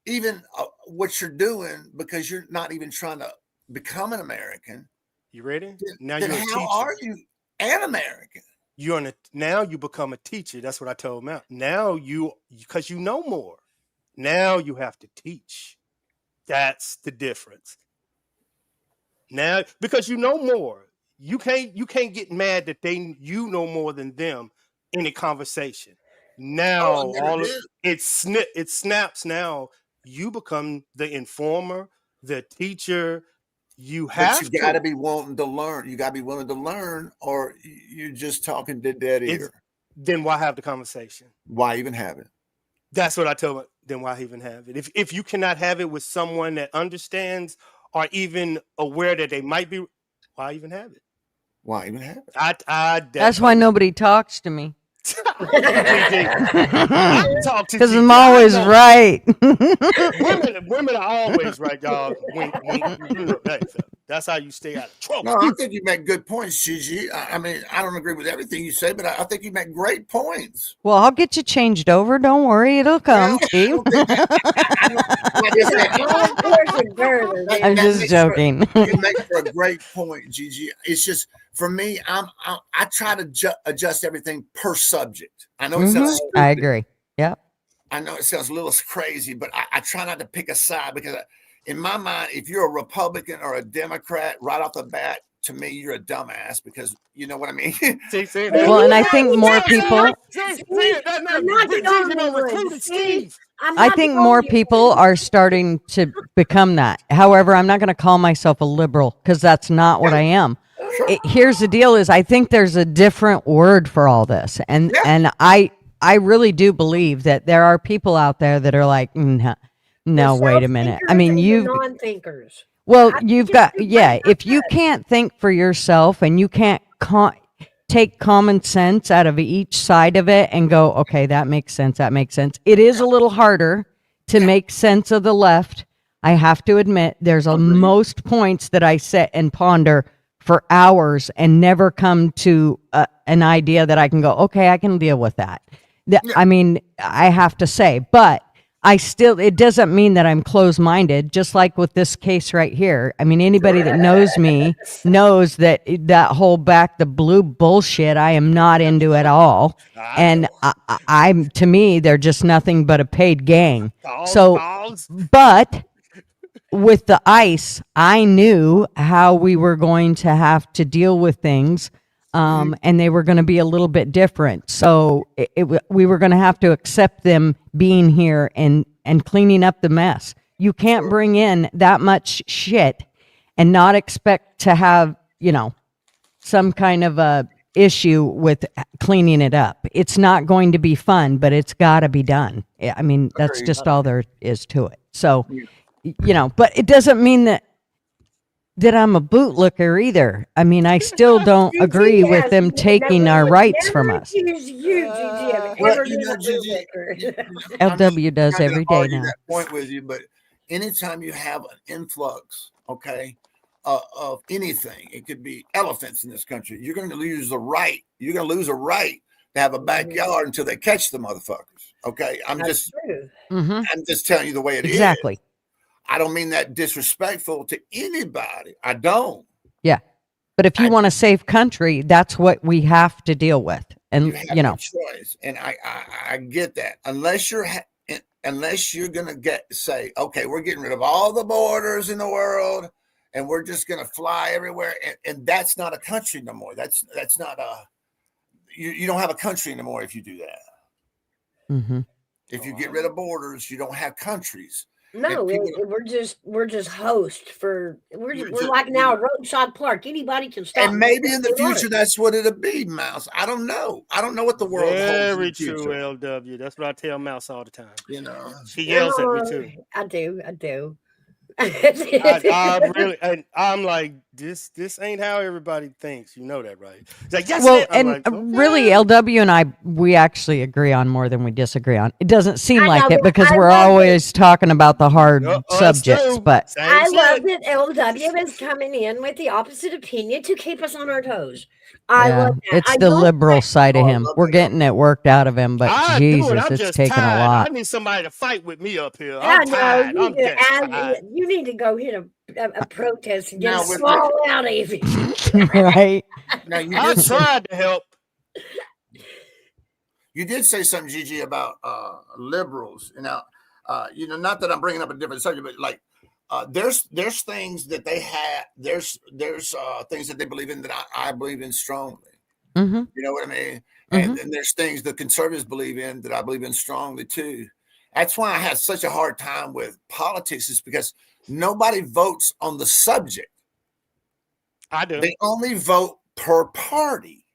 even what you're doing because you're not even trying to become an American. You ready? Then how are you an American? now you become a teacher. That's what I told Mal. Now because you know more. Now you have to teach. That's the difference. Now, because you know more, you can't get mad that you know more than them in a conversation. Now it snaps. Now you become the informer, the teacher. You But have you got to to. be wanting to learn. You got to be willing to learn, or you're just talking to dead ear. Then why have the conversation? Why even have it? That's what I told them. Then why even have it? If you cannot have it with someone that understands or even aware that they might be, why even have it? Why even have it? That's why nobody talks to me. I talk to Because Gigi. I'm always right. women are always right, y'all. When you know that. That's how you stay out of trouble. No, I think you make good points, Gigi. I mean, I don't agree with everything you say, but I think you make great points. Well, I'll get you changed over. Don't worry, it'll come, Steve. I'm just joking. You make for a great point, Gigi. It's just for me. I try to adjust everything per subject. I know it sounds stupid. I agree. Yep. I know it sounds a little crazy, but I try not to pick a side because in my mind, if you're a Republican or a Democrat right off the bat, to me, you're a dumbass because you know what I mean. Well, and I think more people. I think more people are starting to become that. However, I'm not going to call myself a liberal because that's not what I am. Here's the deal: is I think there's a different word for all this, and I really do believe that there are people out there that are like, no, wait a minute. I mean, non-thinkers. Well, you've got, if you can't think for yourself and you can't take common sense out of each side of it and go, okay, that makes sense. That makes sense. It is a little harder to make sense of the left. I have to admit, there's most points that I sit and ponder for hours and never come to an idea that I can go, okay, I can deal with that. I mean, I have to say, but it doesn't mean that I'm closed-minded, just like with this case right here. I mean, anybody that knows me knows that whole back the blue bullshit, I am not into at all. And I'm to me, they're just nothing but a paid gang. But with the ICE, I knew how we were going to have to deal with things. And they were going to be a little bit different. So we were going to have to accept them being here and cleaning up the mess. You can't bring in that much shit and not expect to have, some kind of a issue with cleaning it up. It's not going to be fun, but it's got to be done. I mean, that's just all there is to it. So, but it doesn't mean that I'm a bootlicker either. I mean, I still don't agree with them taking our rights from us. LW does every day now. That point with you, but anytime you have an influx, of anything, it could be elephants in this country. You're going to lose the right. You're going to lose a right to have a backyard until they catch the motherfuckers. Okay, I'm just telling you the way it is. Exactly. I don't mean that disrespectful to anybody. I don't. Yeah. But if you want a safe country, that's what we have to deal with. And, no choice. And I get that. Unless you're going to say, okay, we're getting rid of all the borders in the world and we're just going to fly everywhere. And that's not a country no more. That's not you don't have a country anymore if you do that. Mm-hmm. If you get rid of borders, you don't have countries. No, we're just host for we're like now Roadside Park. Anybody can stop. And maybe in the future that's what it'll be, Mouse. I don't know. I don't know what the world holds. Very true, LW. That's what I tell Mouse all the time. She yells at me too. I do. I really, and I'm like, this ain't how everybody thinks. You know that, right? It's like, yes, really, LW and I, we actually agree on more than we disagree on. It doesn't seem like it because we're always talking about the hard subjects. But I love that LW is coming in with the opposite opinion to keep us on our toes. I love that. It's the liberal side of him. We're getting it worked out of him, but Jesus, it's taking a lot. I need somebody to fight with me up here. I'm tired. You need to go hit a protest and get a small out of you. Right. Now I tried to help. You did say something, Gigi, about liberals. Now, not that I'm bringing up a different subject, but like there's things that they have. There's things that they believe in that I believe in strongly. Mm-hmm. You know what I mean? Mm-hmm. And there's things the conservatives believe in that I believe in strongly too. That's why I have such a hard time with politics, is because nobody votes on the subject. I do. They only vote per party.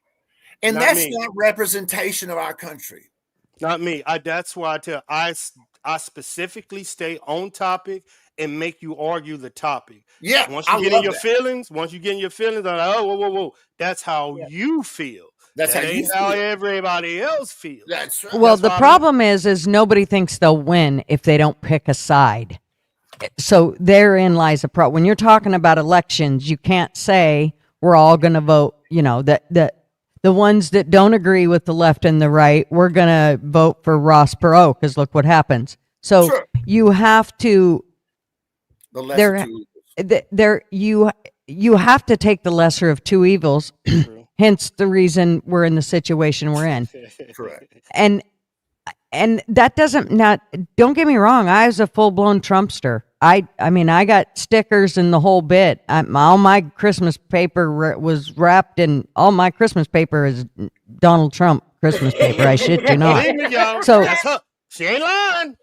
And Not that's me. not representation of our country. Not me. That's why I specifically stay on topic and make you argue the topic. Yeah, Once I you get in love your that. feelings, I'm like, oh, whoa. That's how Yeah. you feel. That's That how you ain't how feel. everybody else feels. That's right. Well, That's the why I problem is nobody thinks they'll win if they don't pick a side. So therein lies the problem. When you're talking about elections, you can't say we're all going to vote. The ones that don't agree with the left and the right, we're going to vote for Ross Perot because look what happens. So Sure. you have to The lesser two evils. you have to take the lesser of two evils. True. Hence the reason we're in the situation we're in. Correct. And that doesn't, not, don't get me wrong, I was a full-blown Trumpster. I mean, I got stickers and the whole bit. All my Christmas paper was wrapped in, all my Christmas paper is Donald Trump Christmas paper. I shit you not. Believe me, y'all. So- That's her. She ain't lying.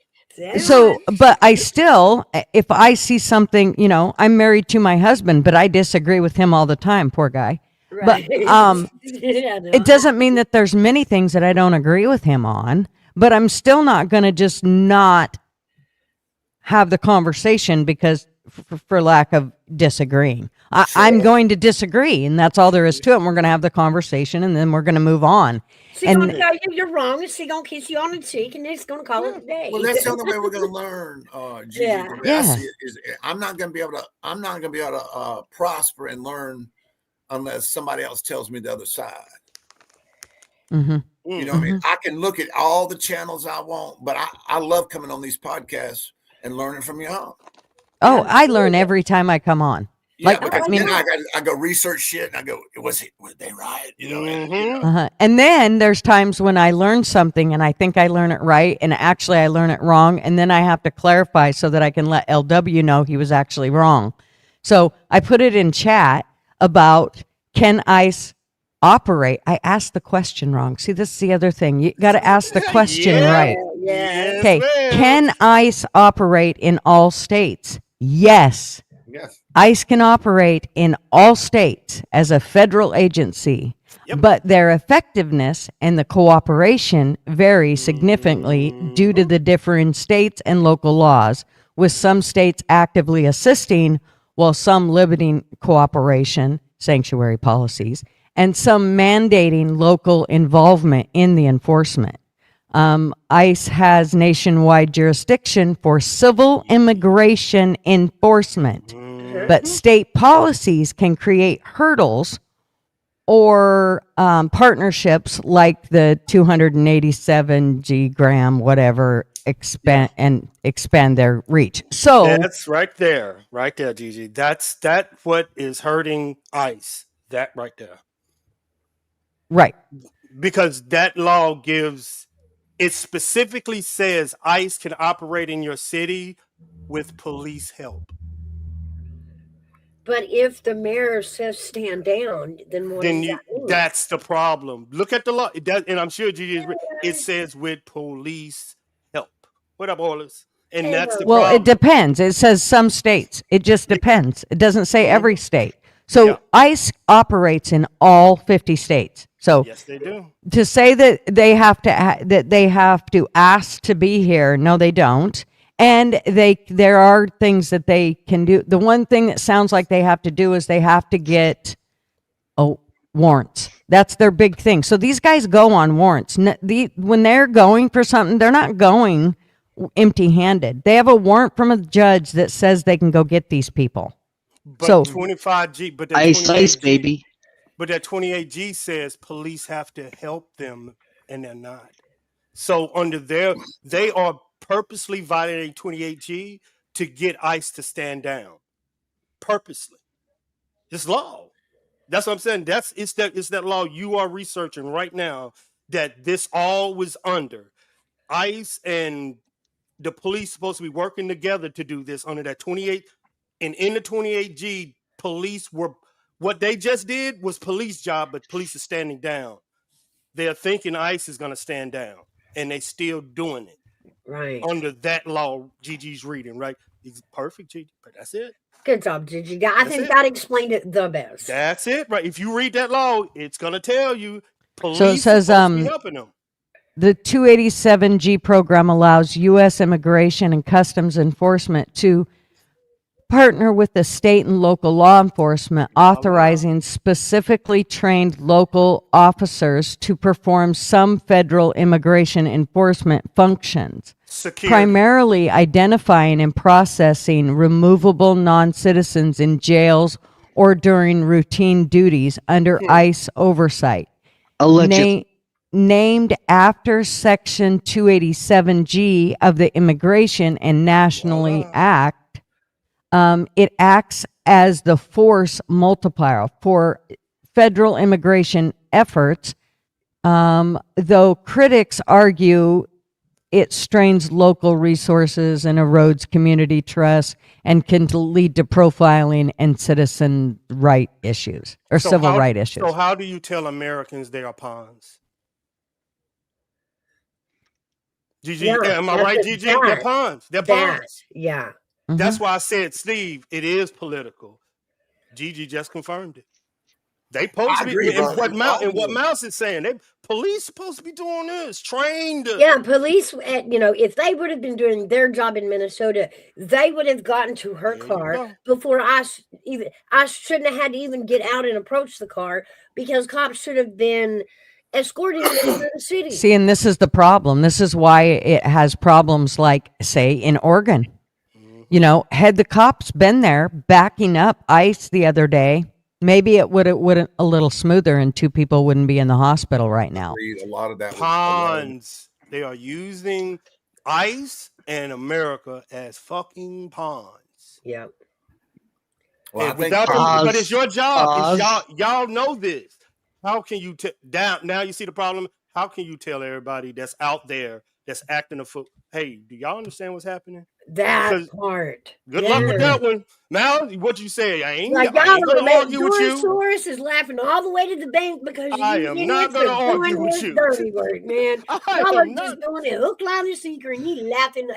So, but I still, if I see something, I'm married to my husband, but I disagree with him all the time, poor guy. Right. But Yeah, no. it doesn't mean that there's many things that I don't agree with him on, but I'm still not going to just not have the conversation because for lack of disagreeing. I'm going to disagree, and that's all there is to it. And we're going to have the conversation, and then we're going to move on. She's And- gonna tell you you're wrong, and she's gonna kiss you on the cheek, and it's gonna call it a day. Well, that's the only way we're going to learn. Gigi, Yeah. the way I Yeah. see it is, I'm not going to be able to prosper and learn unless somebody else tells me the other side. Mhm. You know what I mean? I can look at all the channels I want, but I love coming on these podcasts and learning from y'all. Oh, I learn every time I come on. Yeah, Like, because I mean- then I go research shit and I go, were they right? And then there's times when I learn something and I think I learn it right, and actually I learn it wrong, and then I have to clarify so that I can let LW know he was actually wrong. So I put it in chat about, can ICE operate? I asked the question wrong. See, this is the other thing. You got to ask the question right. Yeah. Okay. Can ICE operate in all states? Yes. Yes. ICE can operate in all states as a federal agency, but their effectiveness and the cooperation vary significantly due to the differing states and local laws, with some states actively assisting while some limiting cooperation, sanctuary policies, and some mandating local involvement in the enforcement. ICE has nationwide jurisdiction for civil immigration enforcement, but state policies can create hurdles or partnerships like the 287 gram, whatever, expand their reach. So That's right there, Gigi. That's what is hurting ICE. That right there. right. Because that law gives, it specifically says ICE can operate in your city with police help. But if the mayor says stand down, then what Then does that mean? that's the problem. Look at the law. It does, and I'm sure Gigi is. It says with police help. What up, Oilers? And that's the Well, problem. it depends. It says some states. It just depends. It doesn't say every state. So ICE operates in all 50 states. So Yes, they do. to say that they have to ask to be here, no, they don't. And there are things that they can do. The one thing that sounds like they have to do is they have to get warrants. That's their big thing. So these guys go on warrants. When they're going for something, they're not going empty-handed. They have a warrant from a judge that says they can go get these people. But So 25G, but that Ice, 28G, baby. But that 28G says police have to help them, and they're not. So under they are purposely violating 28G to get ICE to stand down. Purposely. It's law. That's what I'm saying. It's that law you are researching right now that this all was under. ICE and the police supposed to be working together to do this under that 28. And in the 28G, police were what they just did was police job, but police is standing down. They're thinking ICE is going to stand down, and they still doing it Right. under that law. Gigi's reading, right? It's perfect, Gigi, but that's it. Good job, Gigi. I think that explained it the best. That's it, right? If you read that law, it's going to tell you police So it says, supposed to be helping them. The 287G program allows U.S. Immigration and Customs Enforcement to partner with the state and local law enforcement, authorizing specifically trained local officers to perform some federal immigration enforcement functions, primarily identifying and processing removable non-citizens in jails or during routine duties under ICE oversight. Allegedly. Named after Section 287G of the Immigration and Nationality Act, it acts as the force multiplier for federal immigration efforts, though critics argue it strains local resources and erodes community trust and can lead to profiling and citizen right issues or civil right issues. So how do you tell Americans they are pawns? Gigi, am I right, Gigi? They're pawns. They're pawns. Yeah. That's why I said, Steve, it is political. Gigi just confirmed it. They supposed to be, and what Mouse is saying, police supposed to be doing this, trained. Yeah, police, if they would have been doing their job in Minnesota, they would have gotten to her car before I shouldn't have had to even get out and approach the car, because cops should have been escorting them into the city. See, and this is the problem. This is why it has problems like, say, in Oregon. Had the cops been there backing up ICE the other day, maybe it would a little smoother and 2 people wouldn't be in the hospital right now. A lot of that pawns. They are using ICE and America as fucking pawns. Yeah. Well, but it's your job. Y'all know this. How can you now you see the problem? How can you tell everybody that's out there that's acting a fool? Hey, do y'all understand what's happening? That part. Good luck with that one. Now, what you say? I ain't going to argue with you. Soros is laughing all the way to the bank because I am not going to argue with you. Dirty word, man. Y'all are just doing it hook, line, and sinker, and he laughing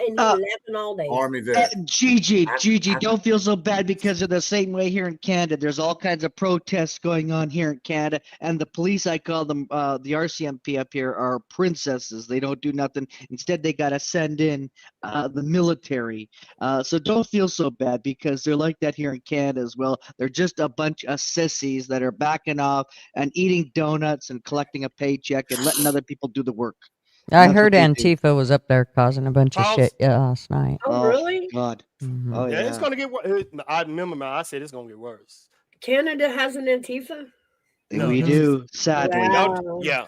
all day. Armyvet. Gigi, don't feel so bad because of the same way here in Canada. There's all kinds of protests going on here in Canada, and the police, I call them the RCMP up here, are princesses. They don't do nothing. Instead, they got to send in the military. So don't feel so bad because they're like that here in Canada as well. They're just a bunch of sissies that are backing off and eating donuts and collecting a paycheck and letting other people do the work. I heard Antifa was up there causing a bunch of shit last night. Oh, really? God. Mm-hmm. Oh, yeah. It's going to get worse. I remember I said it's going to get worse. Canada has an Antifa? We do, sadly. Wow. Yeah.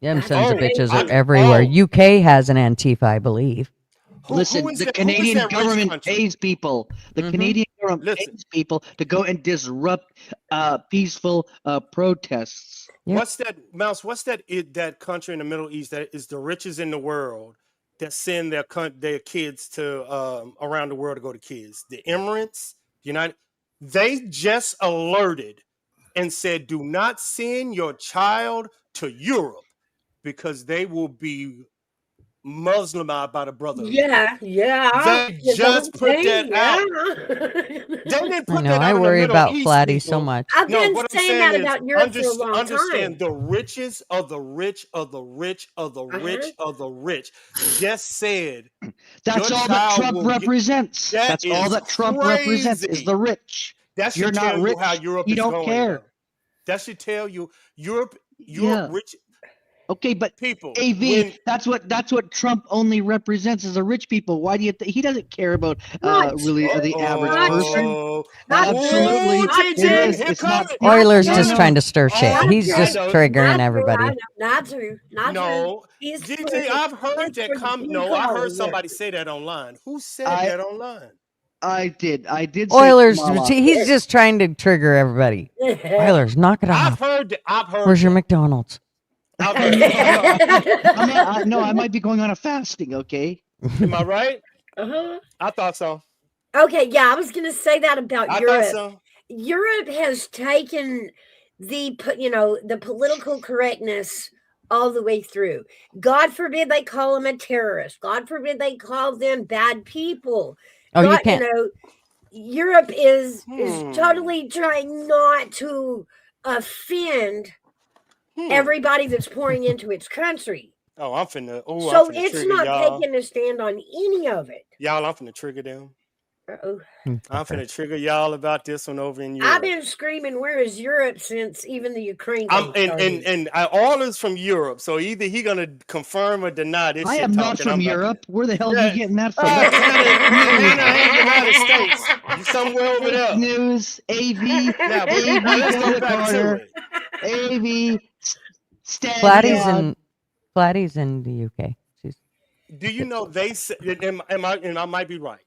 Them sons of bitches are everywhere. UK has an Antifa, I believe. Listen, the Canadian government pays people. The Canadian government pays people to go and disrupt peaceful protests. Yep. What's that, Mouse? What's that country in the Middle East that is the richest in the world that send their kids to around the world to go to kids? The Emirates, United. They just alerted and said, do not send your child to Europe because they will be Muslimized by the brotherhood. Yeah. They just put that out. They didn't put that out. I worry about Flatty so people. much. I've been saying that about Europe for a long Understand time. the richest of the rich of the rich of the rich of the rich just said that's your all that child Trump will represents. That's all that Trump represents is the rich. That should You're tell not rich. you how Europe You is don't going. care. Though. That should tell you Europe Yeah. rich. Okay, but People, AV, that's what Trump only represents is the rich people. Why do you he doesn't care about really the average person? Absolutely, it's not. Euler's just trying to stir shit. He's just triggering everybody. Not true. No, He's GT, I've heard that comment. No, I heard somebody say that online. Who said that online? I did say Oilers, Kamala. he's just trying to trigger everybody. Oilers, knock it I've off. heard. I've heard. Where's your that. McDonald's? I've heard. that. No, I might be going on a fasting. Okay. Am I right? Uh-huh. I thought so. Okay, yeah, I was going to say that about I Europe. thought so. Europe has taken the political correctness all the way through. God forbid they call them a terrorist. God forbid they call them bad people. Oh, you God, can't. Europe is totally trying not to offend everybody that's pouring into its country. Oh, I'm finna. Oh, So I'm finna it's trigger not y'all. taking a stand on any of it. Y'all, I'm finna trigger them. Uh-oh. I'm finna trigger y'all about this one over in Europe. I've been screaming, "Where is Europe?" since even the Ukraine. All is from Europe. So either he gonna confirm or deny this. I shit am not talking. from I'm about Europe. Where the hell Yeah. are you getting that from? Canada ain't United States. You somewhere over Fake there. news. AV. Now, AV. let's Go go to the back to corner. it. AV. Stand Flatty's down. in the UK. Do you know they said? And I might be right.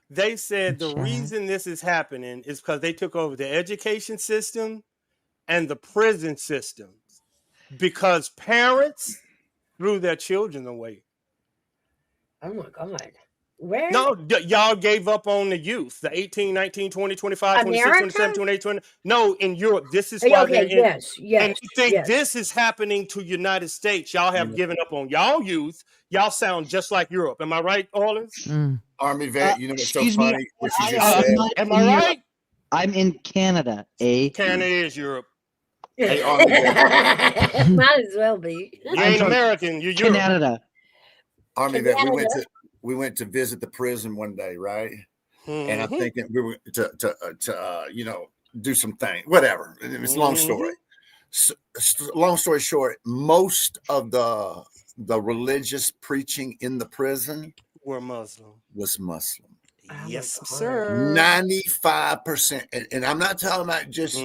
They said the reason this is happening is because they took over the education system and the prison systems because parents threw their children away. Oh my God. Where? No, y'all gave up on the youth, the 18, 19, 20, 25, 26, America? 27, 28, 20. No, in Europe. This is why they're in. Yes. And you think this is happening to United States. Y'all have given up on y'all youth. Y'all sound just like Europe. Am I right, Oilers? Army vet, you know what's so Excuse me, funny? What you just said. am I right? I'm in Canada, eh? Canada is Europe. Hey, Army vet. Might as well be. You ain't American. You're Europe. Canada. Army vet, we went to visit the prison one day, right? And I'm thinking we were to do some things, whatever. It's a long story. So, long story short, most of the religious preaching in the prison were Muslim. Was Muslim. Yes, sir. 95%, and I'm not talking about just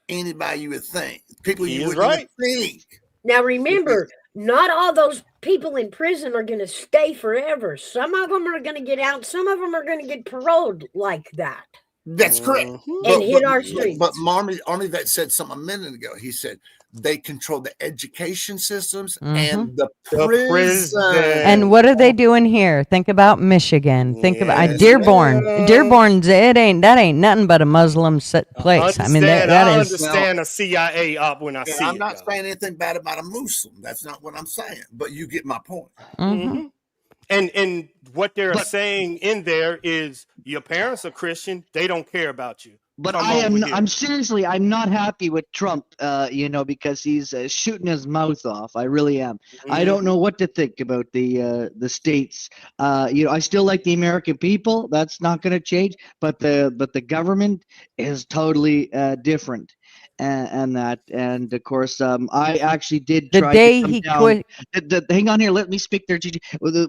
anybody you would think. People you wouldn't think. Now remember, not all those people in prison are going to stay forever. Some of them are going to get out. Some of them are going to get paroled like that. That's correct. And hit our streets. But Army Vet said something a minute ago. He said they control the education systems and the prison. And what are they doing here? Think about Michigan. Think about Dearborn. Dearborn's that ain't nothing but a Muslim place. I mean, that is. understand a CIA op when I see I'm it. not saying anything bad about a Muslim. That's not what I'm saying. But you get my point. And what they're saying in there is your parents are Christian, they don't care about you. But I'm seriously, I'm not happy with Trump, because he's shooting his mouth off. I really am. I don't know what to think about the states. I still like the American people. That's not going to change. But the government is totally different. And of course, I actually did try to come down. Hang on here, let me speak there, Gigi.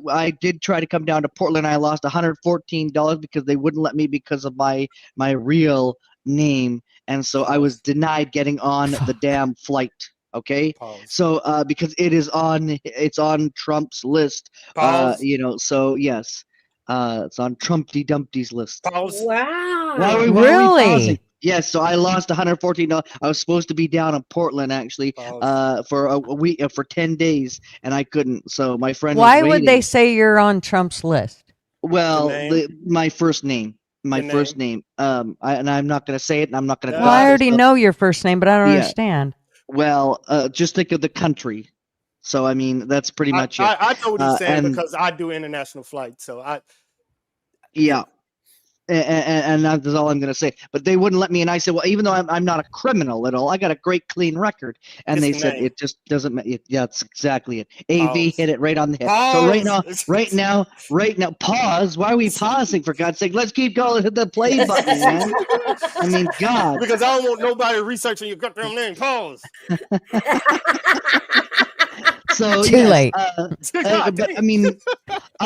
I did try to come down to Portland. I lost $114 because they wouldn't let me because of my real name, and so I was denied getting on the damn flight. Okay, so because it's on Trump's list. So yes, it's on Trumpty Dumpty's list. Wow! Why are we really? Yes, so I lost $114. I was supposed to be down in Portland actually for a week, for 10 days, and I couldn't. So my friend. Why would they say you're on Trump's list? Well, my first name. First name. And I'm not going to say it, and I'm not going to. Well, I already know your first name, but I don't understand. Well, just think of the country. So I mean, that's pretty much it. I know what he's saying because I do international flights, so I. Yeah. And that's all I'm going to say. But they wouldn't let me. And I said, well, even though I'm not a criminal at all, I got a great clean record. And they said it just doesn't matter. Yeah, that's exactly it. AV hit it right on the head. So right now, pause. Why are we pausing, for God's sake? Let's keep going. Hit the play button, man. I mean, God. Because I don't want nobody researching your goddamn name. Pause. So too late. But I mean,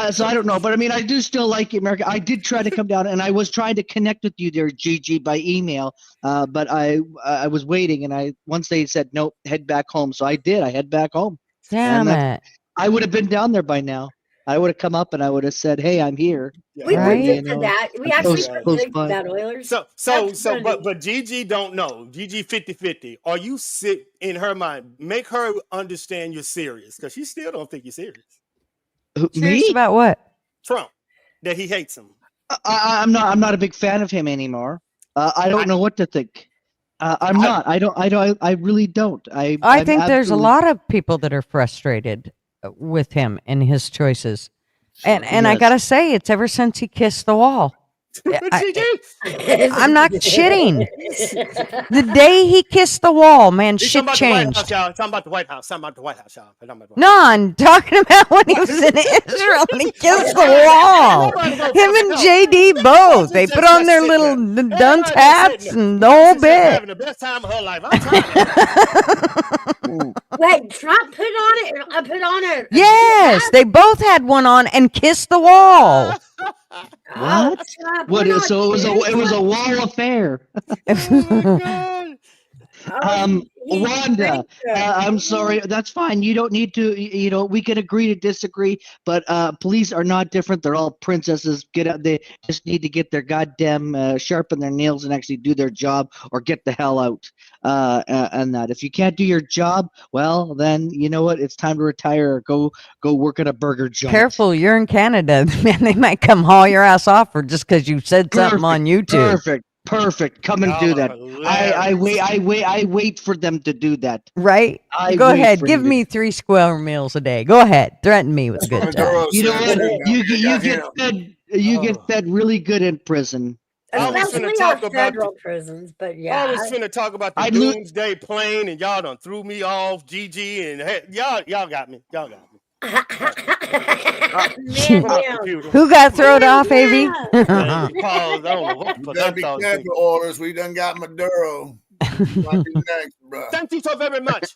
so I don't know, but I mean, I do still like America. I did try to come down, and I was trying to connect with you there, Gigi, by email. But I was waiting, and once they said nope, head back home. So I did. I head back home. Damn it! I would have been down there by now. I would have come up and I would have said, "Hey, I'm here." We Right? predicted that. We actually close predicted by. that, Oilers. So, funny. but Gigi don't know. Gigi 50-50. Are you sick in her mind? Make her understand you're serious because she still don't think you're serious. Serious Me? about what? Trump, that he hates him. I'm not. I'm not a big fan of him anymore. I don't know what to think. I'm not. I don't. I really don't. I think there's a absolutely- lot of people that are frustrated with him and his choices. And I Yes. gotta say, it's ever since he kissed the wall. I'm not shitting. The day he kissed the wall, man, He's shit talking about the White House, changed. y'all. Talking about the White House. Talking about the White House, y'all. Talking about the White No, I'm talking about when he was in Israel and he kissed the wall. Him and JD both. They put on their little dunce hats and the whole She's bit. having the best time of her life. I'm trying. Wait, Trump put on it. I put on it. Yes, they both had one on and kissed the wall. What? What? So it was a wall affair. Wanda, I'm sorry. That's fine. You don't need to. You know, we can agree to disagree. But police are not different. They're all princesses. Get out. They just need to get their goddamn sharpen their nails and actually do their job, or get the hell out. And that if you can't do your job, well, then you know what? It's time to retire or go work at a burger joint. Careful, you're in Canada. Man, they might come haul your ass off for just because you said something on YouTube. Perfect. Come and do that. I wait for them to do that. Right? Go ahead. Give me 3 square meals a day. Go ahead. Threaten me with a good time. You know what? You get fed. You get fed really good in prison. Especially our federal prisons, but yeah. I was finna talk about the doomsday plane, and y'all done threw me off, Gigi, and hey, y'all got me. Y'all got me. Who got thrown off, AV? Better be careful, Orders. We done got Maduro. Might be next, bro. Thank you so very much.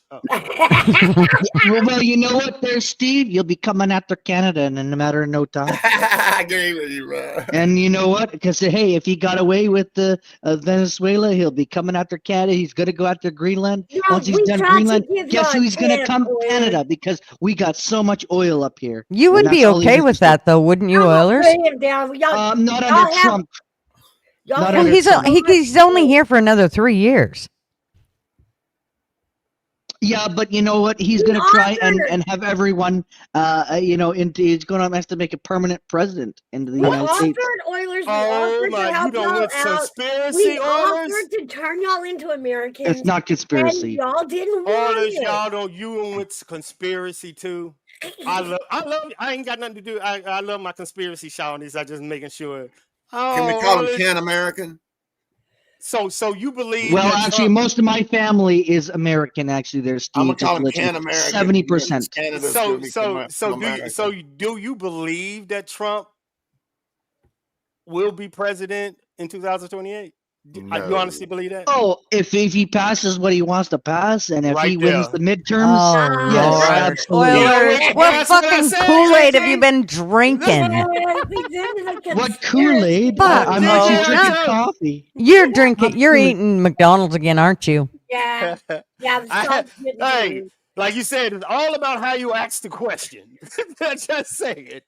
Well, you know what, there, Steve? You'll be coming after Canada in a matter of no time. I gave it you, bro. And you know what? Because hey, if he got away with the Venezuela, he'll be coming after Canada. He's going to go after Greenland. No, once he's we done tried to Greenland, give guess you who a he's going to tip, come? Oilers. Canada, because we got so much oil up here. You would And be that's all he okay needs with to- that, though, wouldn't you, Oilers? Not under Trump. Not Well, under he's Trump. he's only here for another 3 years. Yeah, but you know what? He's going to try and have everyone, he's going to have to make a permanent president into the We United States. offered Oilers. We Oh offered my, to you help done y'all went out. conspiracy, We Oilers? offered to turn y'all into Americans. It's not conspiracy. And y'all didn't want Oilers, it. y'all don't. You went conspiracy too. I love. I ain't got nothing to do. I love my conspiracy shawnies. I just making sure. Can we call him Can American? So you believe? Well, that actually, Trump- most of my family is American. Actually, there's I'm gonna Steve. call him Can American. 70%. Canada's So gonna become do you believe that Trump will be president in 2028? No. You honestly believe that? Oh, if he passes what he wants to pass, and if Right he wins the there. midterms, Oh, yes, Lord. absolutely. Oilers, what That's what I fucking said, Kool-Aid have AJ. you been drinking? What Kool-Aid? Fuck, I'm no, actually drinking no. coffee. You're drinking. You're eating McDonald's again, aren't you? Yeah. Yeah. The I- sauce didn't hey, do. like you said, it's all about how you ask the question. Just say it.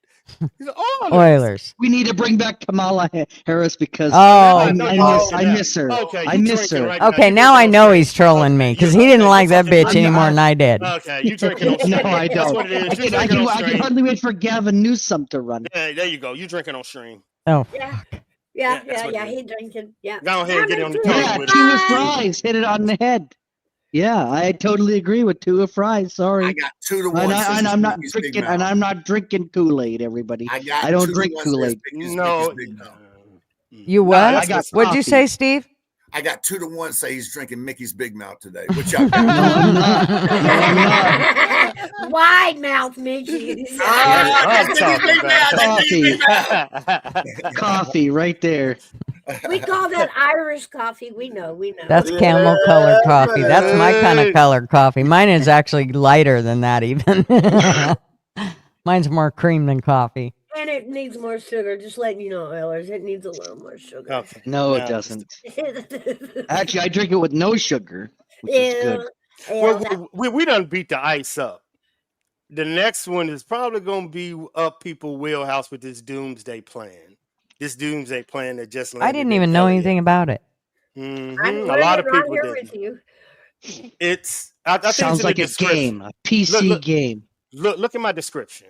Oilers. We need to bring back Kamala Harris because Oh. I Oh, miss her. Okay, I you miss drinking her. right now. Okay, You now I drinking know on he's straight. trolling me because he Okay, didn't you like that fucking- bitch any more than I did. Okay, you drinking on No, straight. I That's don't. what it is. I You can drinking on I can straight. hardly wait for Gavin Newsom to run. Yeah, there you go. You drinking on stream. Oh, Yeah. Yeah, that's what it He is. drinking. Yeah. Go ahead and get on the Gavin, table Yeah, with two it. of fries. Hit it on the head. Yeah, I totally agree with two of fries. Sorry. I got 2-1. And I'm not Mickey's Big drinking. Mouth. And I'm not drinking Kool-Aid. Everybody, I got I don't 2-1 drink says Kool-Aid. Mickey's No. Big Mouth. you Nah, what? that's I got What'd you coffee. say, Steve? I got 2-1 say he's drinking Mickey's Big Mouth today. What y'all got? No, I'm not. No, I'm not. Wide mouth Mickey. I'm Mickey's talking Big Mouth. about Mickey's Big Mouth. Coffee right there. We call that Irish coffee. We know. That's camel colored coffee. That's my kind of colored coffee. Mine is actually lighter than that, even. Mine's more cream than coffee. And it needs more sugar. Just letting you know, Oilers. It needs a little more sugar. Okay. No, it doesn't. Actually, I drink it with no sugar, which is good. Well, we done beat the ice up. The next one is probably going to be up people's wheelhouse with this doomsday plan. This doomsday plan that just landed. I didn't even know anything about it. I'm A learning lot of right people here didn't. with you. It's I think it's Sounds in like the a description. game, a PC game. Look at my description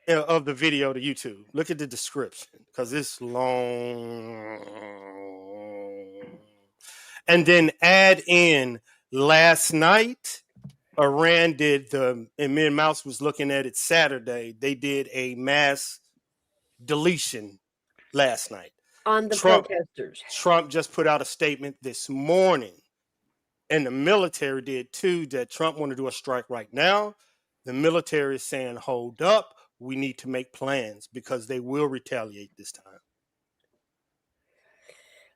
of the video to YouTube. Look at the description because it's long. And then add in last night. Iran did and me and Mouse was looking at it Saturday. They did a mass deletion last night On the protesters. Trump just put out a statement this morning, and the military did too, that Trump want to do a strike right now. The military is saying, hold up, we need to make plans because they will retaliate this time.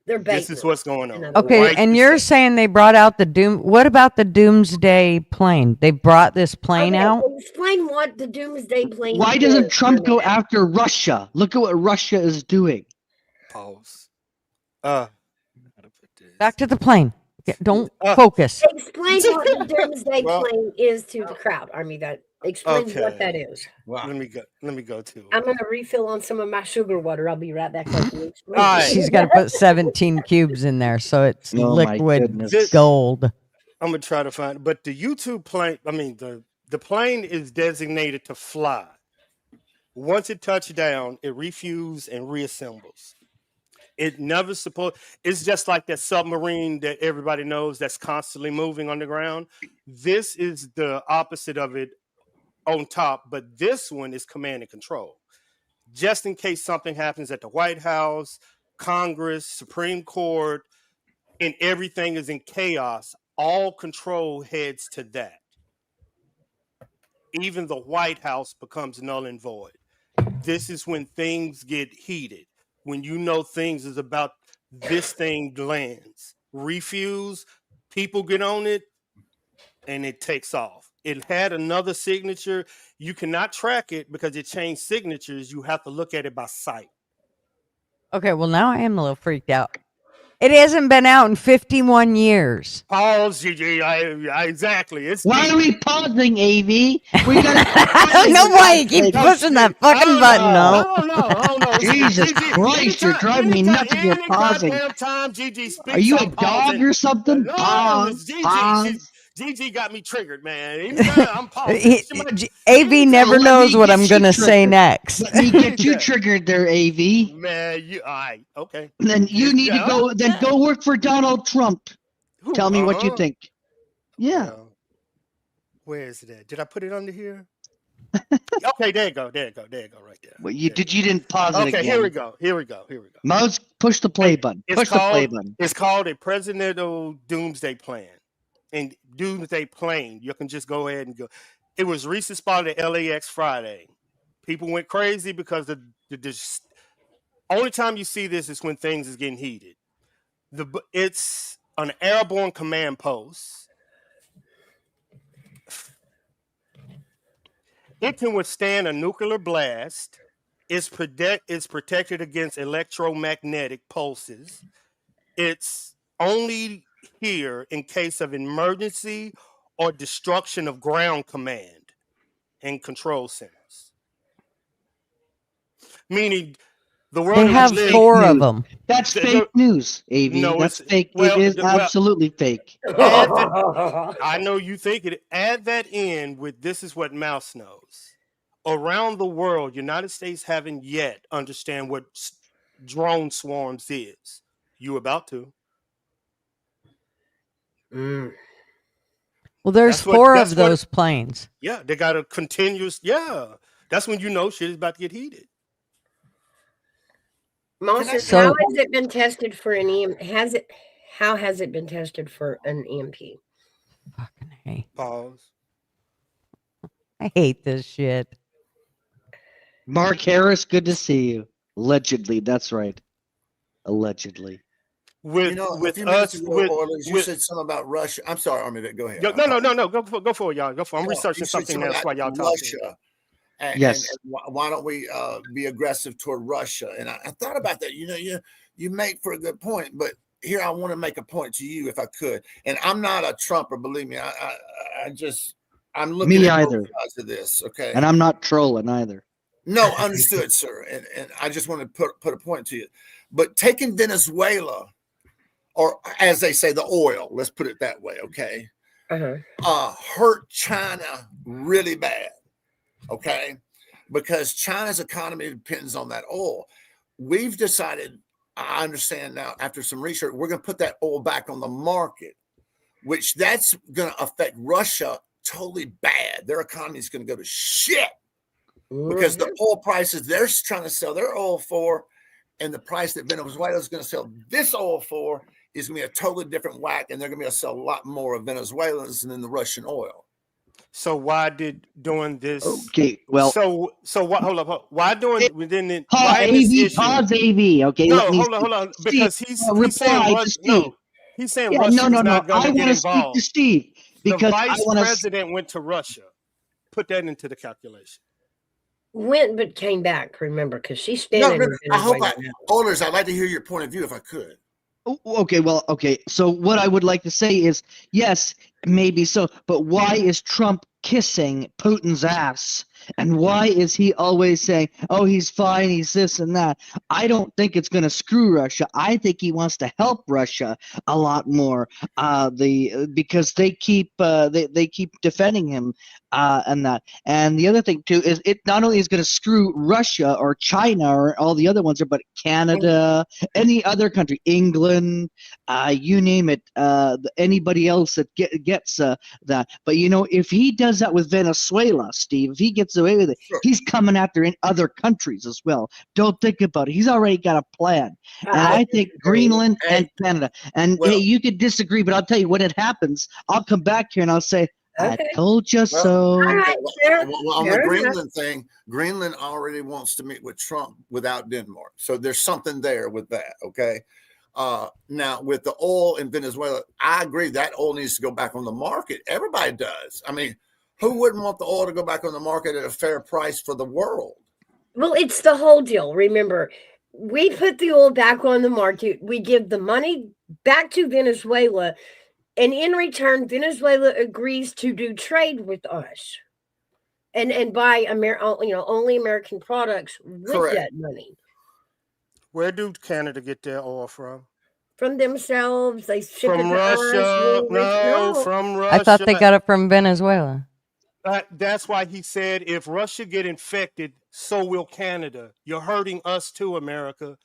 This is what's going on. Okay, right and you're saying they brought out the what about the doomsday plane? They brought this plane out? Explain what the doomsday plane Why is. doesn't Trump go after Russia? Look at what Russia is doing. Pause. Back to the plane. Don't focus. Explain what the doomsday plane is to the crowd. Armyvet. Explain what that is. Let me go to it. I'm going to refill on some of my sugar water. I'll be right back. She's got to put 17 cubes in there, so it's liquid gold. I'm gonna try to find, but the YouTube plane. I mean, the plane is designated to fly. Once it touches down, it refuels and reassembles. It never supposed. It's just like that submarine that everybody knows that's constantly moving on the ground. This is the opposite of it on top, but this one is command and control. Just in case something happens at the White House, Congress, Supreme Court, and everything is in chaos, all control heads to that. Even the White House becomes null and void. This is when things get heated. When you know things is about, this thing lands, refuels, people get on it, and it takes off. It had another signature. You cannot track it because it changed signatures. You have to look at it by sight. Okay, well, now I am a little freaked out. It hasn't been out in 51 years. Pause, Gigi. Exactly. Why are we pausing, AV? We got. I don't know why you keep pushing that fucking button. No. Jesus Christ, you're driving me nuts if you're pausing. Time Gigi speaks, Are you a I'm dog pausing. or something? No, Pause. Gigi. Pause. Gigi got me triggered, man. Anytime I'm pausing. AV never knows what I'm going to say next. Let me get you triggered there, AV. Man, you all right? Okay. Then you need to go. Then go work for Donald Trump. Tell me what you think. Yeah. Where is it at? Did I put it under here? Okay, there you go. There you go. There you go. Right there. Well, you didn't pause it again. Okay, here we go. Mouse, push the play button. Push the play button. It's called a presidential doomsday plan. And doomsday plane, you can just go ahead and go. It was recently spotted at LAX Friday. People went crazy because the only time you see this is when things is getting heated. It's an airborne command post. It can withstand a nuclear blast. It's protected against electromagnetic pulses. It's only here in case of emergency or destruction of ground command and control centers. Meaning the world they have 4 of them. That's fake news, AV. No, that's fake. It is absolutely fake. I know you think it. Add that in with this is what Mouse knows. Around the world, United States haven't yet understand what drone swarms is. You about to. Well, there's 4 of those planes. Yeah, they got a continuous. Yeah, that's when you know shit is about to get heated. Moses, how has it been tested for an EMP? How has it been tested for an EMP? Fucking hey. Pause. I hate this shit. Mark Harris, good to see you. Allegedly, that's right. Allegedly. A few minutes ago, Orleans, you said something about Russia. I'm sorry, Armyvet, go ahead. No. Go for it, y'all. Go for it. I'm researching something else while y'all talking. Russia. And, yes. And why don't we be aggressive toward Russia? And I thought about that. You make for a good point, but here I want to make a point to you if I could. And I'm not a Trumper, believe me. I just I'm looking Me at either. both sides of this. Okay. And I'm not trolling either. No, understood, sir. And I just want to put a point to you. But taking Venezuela, or as they say, the oil, let's put it that way, okay, hurt China really bad, okay, because China's economy depends on that oil. We've decided, I understand now after some research, we're going to put that oil back on the market, which that's going to affect Russia totally bad. Their economy is going to go to shit. Because the oil prices they're trying to sell their oil for and the price that Venezuela is going to sell this oil for is going to be a totally different whack, and they're going to be able to sell a lot more of Venezuelans than the Russian oil. So why did doing this? Okay, well, so what? Hold up. Why doing within it? Pause, Why in this issue? pause, AV. Okay, No, let me hold on, because he's saying he's saying yeah, Russia no. is not going I to get want to speak involved. to Steve because The I vice want to. president went to Russia. Put that into the calculation. Went but came back. Remember, because she's No, standing. I hope Oilers, I'd like to hear your point of view if I could. Okay. So what I would like to say is, yes, maybe so, but why is Trump kissing Putin's ass? And why is he always saying, oh, he's fine, he's this and that? I don't think it's going to screw Russia. I think he wants to help Russia a lot more because they keep defending him and that. And the other thing, too, is it not only is going to screw Russia or China or all the other ones, but Canada, any other country, England, you name it, anybody else that gets that. But, if he does that with Venezuela, Steve, if he gets away with it, he's coming after in other countries as well. Don't think about it. He's already got a plan. And I think Greenland and Canada. And hey, you could disagree, but I'll tell you when it happens, I'll come back here and I'll say, I told you so. On the Greenland thing, Greenland already wants to meet with Trump without Denmark. So there's something there with that. Okay. Now with the oil in Venezuela, I agree that oil needs to go back on the market. Everybody does. I mean, who wouldn't want the oil to go back on the market at a fair price for the world? Well, it's the whole deal. Remember, we put the oil back on the market. We give the money back to Venezuela. And in return, Venezuela agrees to do trade with us and buy only American products with that money. Where do Canada get their oil from? From themselves. They ship from it to Russia. us. No, from Russia. I thought they got it from Venezuela. That's why he said if Russia get infected, so will Canada. You're hurting us too, America.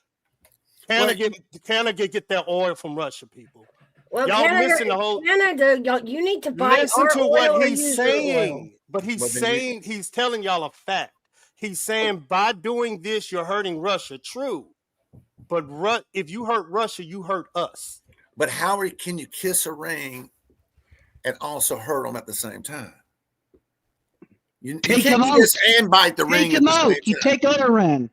Canada get their oil from Russia, people. Well, y'all Canada, missing the whole. Canada, you need to buy listen our to oil what or he's use your saying. oil. But he's telling y'all a fact. He's saying by doing this, you're hurting Russia. True. But if you hurt Russia, you hurt us. But how can you kiss a ring and also hurt them at the same time? You Take can't him out. kiss and bite the ring. Take him out. You take out Iran.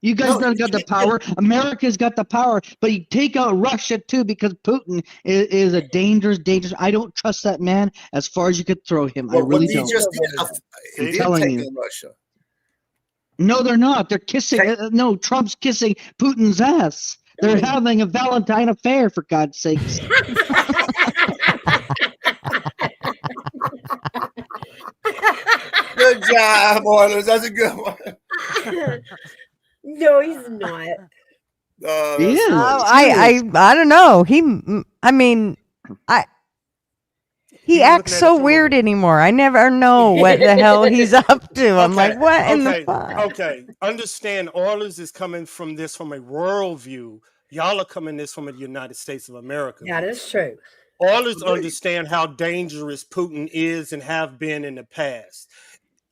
You guys don't got the power. America's got the power, but you take out Russia too because Putin is a dangerous. I don't trust that man as far as you could throw him. I really don't. He I'm telling you. Russia. No, they're not. They're kissing. No, Trump's kissing Putin's ass. They're having a Valentine affair, for God's sakes. Good job, Oilers. That's a good one. No, he's not. He is. I don't know. He acts so weird anymore. I never know what the hell he's up to. I'm like, what in the fuck? Okay, understand Oilers is coming from a world view. Y'all are coming this from the United States of America. That is true. Oilers understand how dangerous Putin is and have been in the past.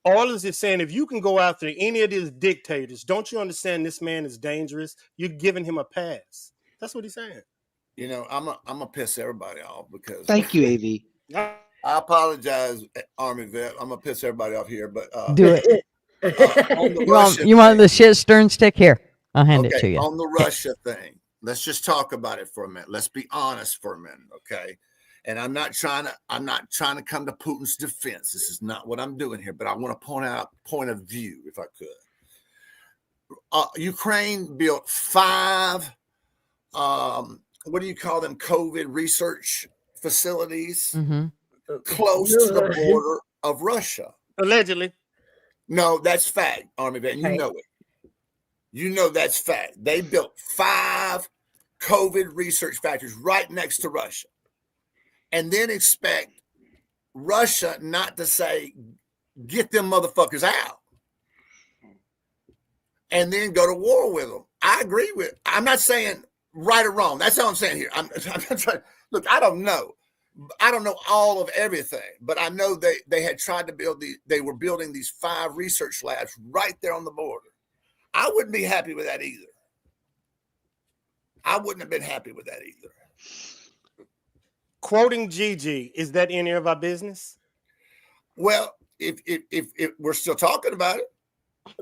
Oilers is saying if you can go after any of these dictators, don't you understand this man is dangerous? You're giving him a pass. That's what he's saying. I'm gonna piss everybody off because. Thank you, AV. I apologize, Armyvet. I'm gonna piss everybody off here, but do it. You want the shit stern stick here? I'll hand it to you. On the Russia thing, let's just talk about it for a minute. Let's be honest for a minute, okay? And I'm not trying to come to Putin's defense. This is not what I'm doing here, but I want to point out point of view, if I could. Ukraine built 5 what do you call them? COVID research facilities close to the border of Russia. Allegedly. No, that's fact, Armyvet. You Right. know it. You know that's fact. They built 5 COVID research factories right next to Russia, and then expect Russia not to say, get them motherfuckers out, and then go to war with them. I agree with. I'm not saying right or wrong. That's all I'm saying here. I'm not trying. Look, I don't know. I don't know all of everything, but I know they had tried to build they were building these 5 research labs right there on the border. I wouldn't be happy with that either. I wouldn't have been happy with that either. Quoting Gigi, is that any of our business? Well, if we're still talking about it,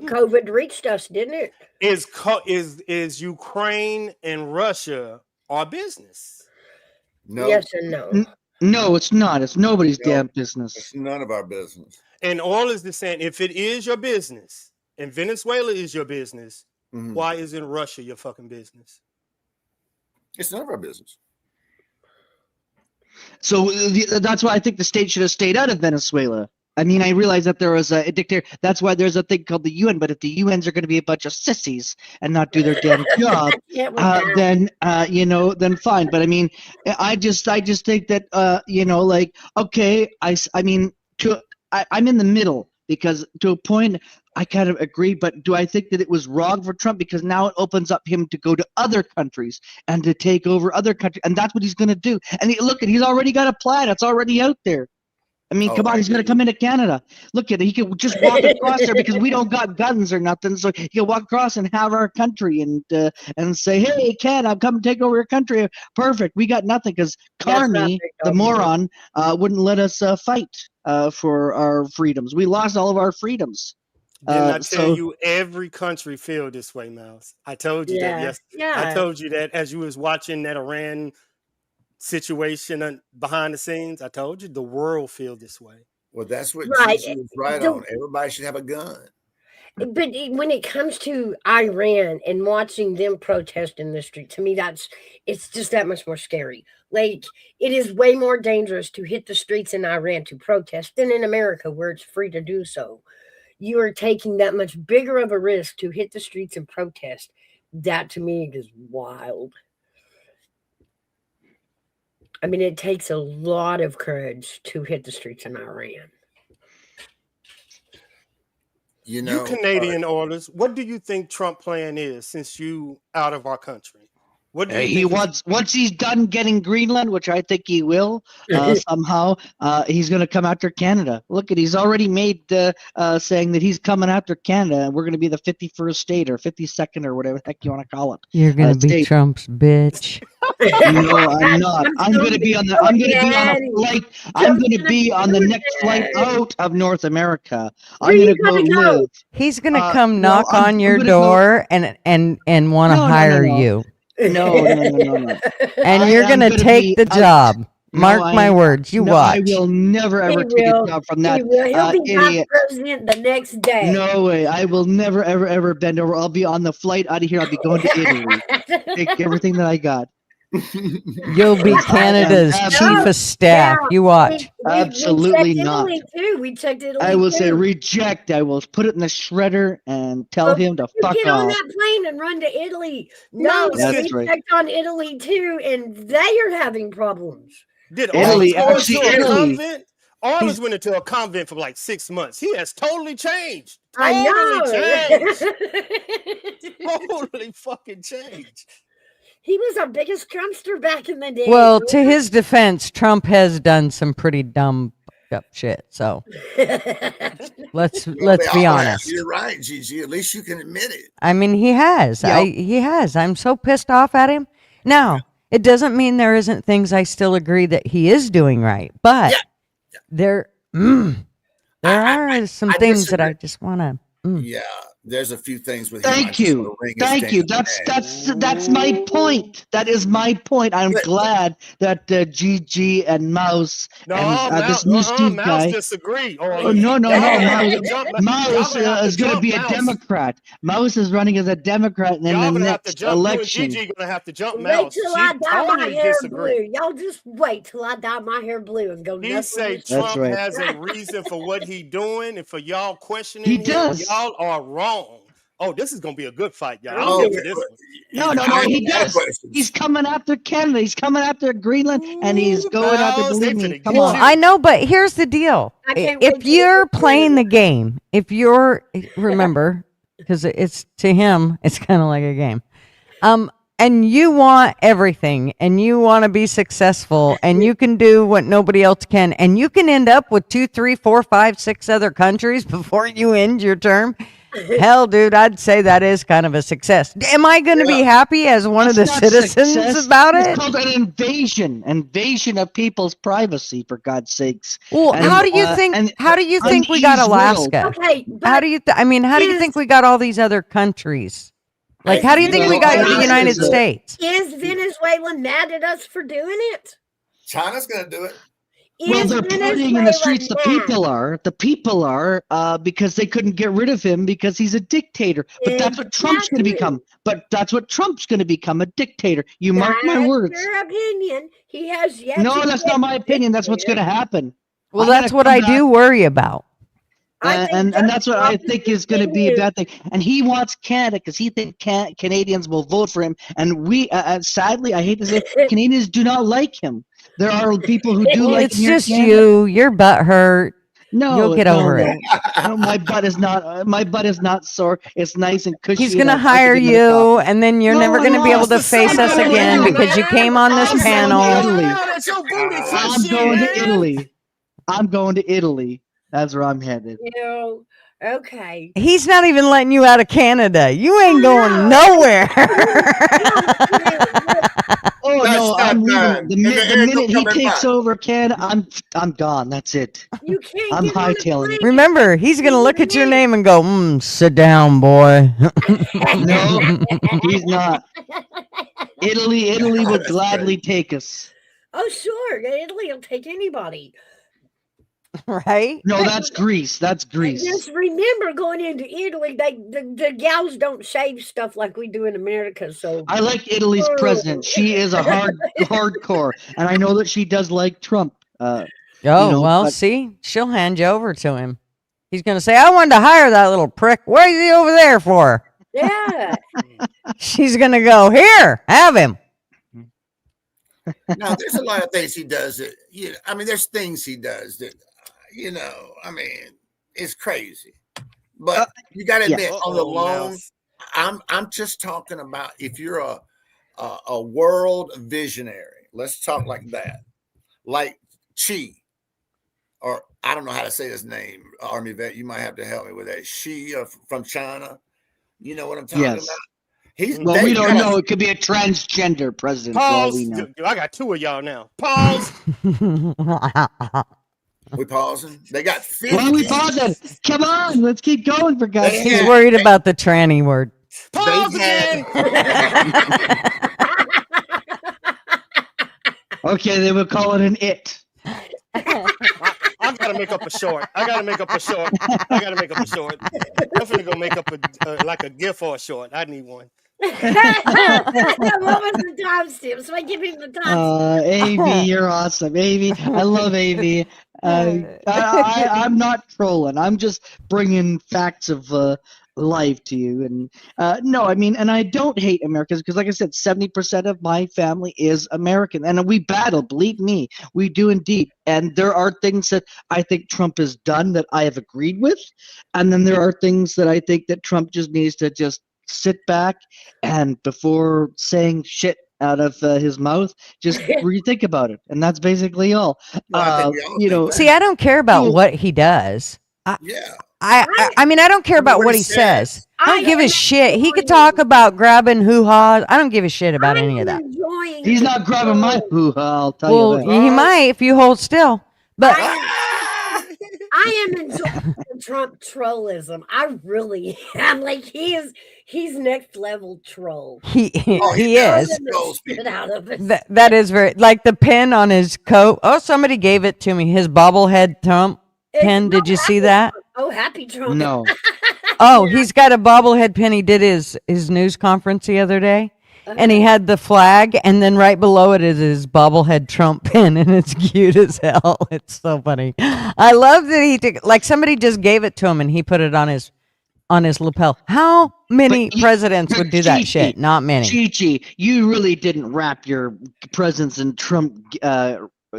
COVID reached us, didn't it? Is Ukraine and Russia our business? no, Yes and no. No, it's not. It's nobody's No. damn business. it's none of our business. And all is the same. If it is your business and Venezuela is your business, Mhm. why isn't Russia your fucking business? It's none of our business. So that's why I think the state should have stayed out of Venezuela. I mean, I realize that there was a dictator. That's why there's a thing called the UN. But if the UNs are going to be a bunch of sissies and not do their damn job, Yeah, we're down. then then fine. But I mean, I just think that like, okay, I'm in the middle, because to a point I kind of agree. But do I think that it was wrong for Trump? Because now it opens up him to go to other countries and to take over other countries, and that's what he's going to do. And he's already got a plan. It's already out there. I mean, come on, he's going to come into Canada. Look at it. He could just walk across there because we don't got guns or nothing. So he can walk across and have our country and say, hey, Ken, I'm coming to take over your country. Perfect. We got nothing because Carney, the moron, wouldn't let us fight for our freedoms. We lost all of our freedoms. Didn't I tell you every country feel this way, Mouse? I told you that. Yes. Yeah. I told you that as you was watching that Iran situation behind the scenes. I told you the world feel this way. Well, that's what Right. Gigi was right The- on. Everybody should have a gun. But when it comes to Iran and watching them protest in the street, to me, it's just that much more scary. Like, it is way more dangerous to hit the streets in Iran to protest than in America, where it's free to do so. You are taking that much bigger of a risk to hit the streets and protest. That to me is wild. I mean, it takes a lot of courage to hit the streets in Iran. You know, You Canadian orders, what do you think Trump plan is since you out of our country? What do you He think once he's done getting Greenland, which I think he will somehow, he's going to come after Canada. Look at, he's already made saying that he's coming after Canada, and we're going to be the 51st state or 52nd or whatever the heck you want to call it. You're going to be state. Trump's bitch. No, I'm not. I'm going to be on the. I'm going to be on a flight. I'm going to be on the next flight out of North America. I'm going to go live. He's going to come no, knock on your gonna go- door and want to No, no, no, hire no. you. No. And you're going to take the job. Mark my words. You no, watch. I will never He ever take will. a job from that He will. He'll be vice idiot. president the next day. No way. I will never ever bend over. I'll be on the flight out of here. I'll be going to Italy. Take everything that I got. You'll be Canada's chief of staff. You watch. Absolutely we checked not. Italy too. We checked Italy. I will too. say reject. I will put it in the shredder and tell Well, him to you fuck get on off. that plane and run to Italy. No, That's we right. checked on Italy too, and they are having problems. Did Italy, Arliss go actually, into a Italy. convent? Arliss went into a convent for like 6 months. He has totally changed. I Totally know. changed. Totally fucking changed. He was our biggest Trumpster back in the day. Well, to his defense, Trump has done some pretty dumb fucked up shit. So let's be honest. You're right, Gigi. At least you can admit it. I mean, he has. Yep. He has. I'm so pissed off at him. Now, it doesn't mean there isn't things I still agree that he is doing right, but there are some things that I just want to. Yeah, there's a few things with him. Thank you. Thank you. That's my point. That is my point. I'm glad that Gigi and Mouse and this new Steve Mouse guy. disagree. Oh, no. Mouse is going to be a Democrat. Mouse is running as a Democrat in the next election. Gigi gonna have to jump. Wait Mouse. till She I dye my totally hair disagree. blue. Y'all just wait till I dye my hair blue and go. He say Trump has a reason for what he doing, and for y'all questioning He him, does. y'all are wrong. Oh, this is gonna be a good fight, y'all. Oh, I'm here for this one. No, he does. He's coming after Canada. He's coming after Greenland, and he's going after. Believe me, come on. I know, but here's the deal: if you're playing the game, remember, because it's to him, it's kind of like a game. And you want everything, and you want to be successful, and you can do what nobody else can, and you can end up with 2, 3, 4, 5, 6 other countries before you end your term. Hell, dude, I'd say that is kind of a success. Am I going to be happy as one of the citizens about it? It's called an invasion of people's privacy, for God's sakes. Well, how do you think we got Alaska? Okay, how do you think we got all these other countries? Like, how do you think we got the United States? Is Venezuela mad at us for doing it? China's going to do it. Well, they're partying in the streets. The people are, because they couldn't get rid of him because he's a dictator. But that's what Trump's going to become. A dictator. You mark my words. Your opinion. He has yet. No, that's not my opinion. That's what's going to happen. Well, that's what I do worry about. And that's what I think is going to be a bad thing. And he wants Canada because he thinks Canadians will vote for him. And we, sadly, I hate to say, Canadians do not like him. There are people who do like him. It's just you. Your butt hurt. No, you'll get over it. No, my butt is not. My butt is not sore. It's nice and cushy. He's gonna hire you, and then you're never gonna be able to face us again because you came on this panel. I'm going to Italy. I'm going to Italy. That's where I'm headed. Okay. He's not even letting you out of Canada. You ain't going nowhere. Oh no! I'm leaving. The minute he takes over Canada, I'm gone. That's it. You can't. I'm hightailing. Remember, he's gonna look at your name and go, "Sit down, boy." No, he's not. Italy will gladly take us. Oh sure, Italy will take anybody. Right? No, that's Greece. That's Greece. Just remember, going into Italy, the gals don't shave stuff like we do in America. So I like Italy's president. She is a hardcore, and I know that she does like Trump. See, she'll hand you over to him. He's gonna say, "I wanted to hire that little prick. What is he over there for?" Yeah. She's gonna go, "Here, have him." Now, there's a lot of things he does that, there's things he does that, it's crazy. But you got to admit, on the long, I'm just talking about if you're a world visionary. Let's talk like that, like Chi, or I don't know how to say his name. Armyvet, you might have to help me with that. Xi from China. You know what I'm talking about? Well, we don't know. It could be a transgender president. Pause. We know. I got two of y'all now. Pause. We pausing. They got 50. Why are we pausing? Come on, let's keep going for God's sake. He's worried about the tranny word. Pause again. Okay, they would call it an it. I gotta make up a short. I'm finna go make up like a gift or a short. I need one. What was the timestamp? So I give him the timestamp. AV, you're awesome. AV, I love AV. I'm not trolling. I'm just bringing facts of life to you. And and I don't hate Americans because, like I said, 70% of my family is American, and we battle. Believe me, we do indeed. And there are things that I think Trump has done that I have agreed with, and then there are things that I think that Trump just needs to just sit back and before saying shit out of his mouth, just rethink about it. And that's basically all. See, I don't care about what he does. I don't care about what he says. I don't give a shit. He could talk about grabbing hoo-haws. I don't give a shit about any of that. He's not grabbing my hoo-ha, I'll tell you that. He might if you hold still. But I am enjoying the Trump trollism. I really am. Like he's next level troll. He Oh, he he does. is. Trolling the trolls shit people. out of us. That is very like the pin on his coat. Oh, somebody gave it to me. His bobblehead Trump pin. Did you see that? Oh, happy Trump. No. Oh, he's got a bobblehead pin. He did his news conference the other day, and he had the flag, and then right below it is his bobblehead Trump pin, and it's cute as hell. It's so funny. I love that he took like somebody just gave it to him, and he put it on his lapel. How many presidents would do that Gigi, shit? Not many. Gigi, you really didn't wrap your presents in Trump.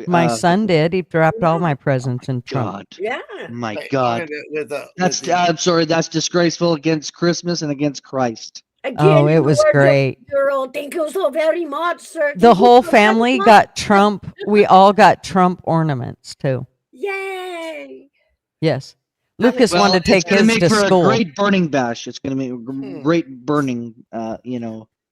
My son did. He wrapped all my presents in Trump. God. Yeah. My Hey, God. with the- I'm sorry. That's disgraceful against Christmas and against Christ. Again, Oh, it was Lord, great. Girl, thank you so very much, sir. The Thank you whole so very family much. got Trump. We all got Trump ornaments too. Yay. Yes. Lucas Well, wanted to take it's gonna his make to for school. a great burning bash. It's going to make a great burning. No,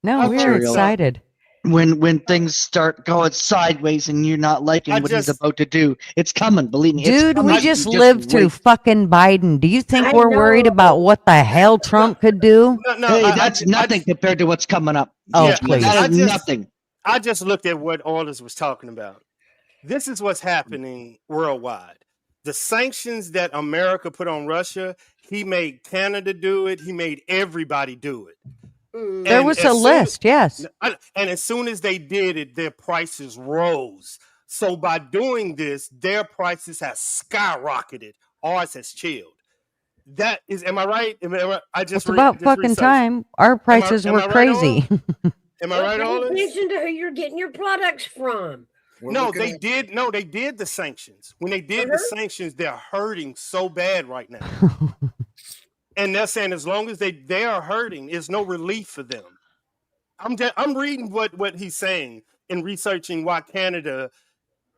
I we were learned excited. When things start going sideways and you're not liking I what he's just- about to do, it's coming. Believe me, it's Dude, coming. we just You lived through wait. fucking Biden. Do you think I we're worried know. about what the hell Trump could do? No, Hey, I- that's I- nothing compared to what's coming up. Oh, Yeah, please. That I is just- nothing. I just looked at what Orders was talking about. This is what's happening worldwide. The sanctions that America put on Russia, he made Canada do it. He made everybody do it. There was a list, yes. And as soon as they did it, their prices rose. So by doing this, their prices have skyrocketed. Ours has chilled. That is, am I right? I just It's about fucking researched. time. Our prices am were I right, crazy. Am I right, Pay Olis? attention to who you're getting your products from. No, they did. No, they did the sanctions. When they did the sanctions, they're hurting so bad right now. And they're saying as long as they are hurting, there's no relief for them. I'm reading what he's saying and researching why Canada,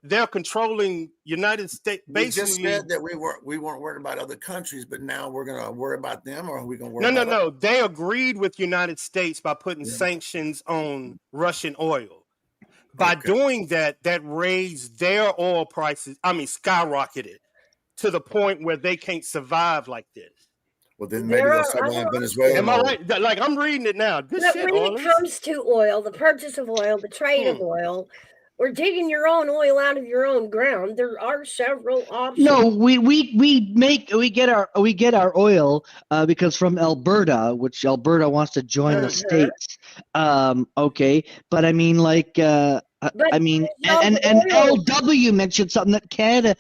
they're controlling United States. We just Basically, said that we weren't worried about other countries, but now we're going to worry about them, or are we going to worry? no. They agreed with United States by putting sanctions on Russian oil. By doing that, that raised their oil prices. I mean, skyrocketed to the point where they can't survive like this. Well, then maybe they'll survive Venezuela. Am I right? Like I'm reading it now. Good But shit, when Orleans. it comes to oil, the purchase of oil, the trade of oil, or digging your own oil out of your own ground, there are several options. No, we get our oil because from Alberta, which Alberta wants to join the states. Okay, but I mean and LW mentioned something that Canada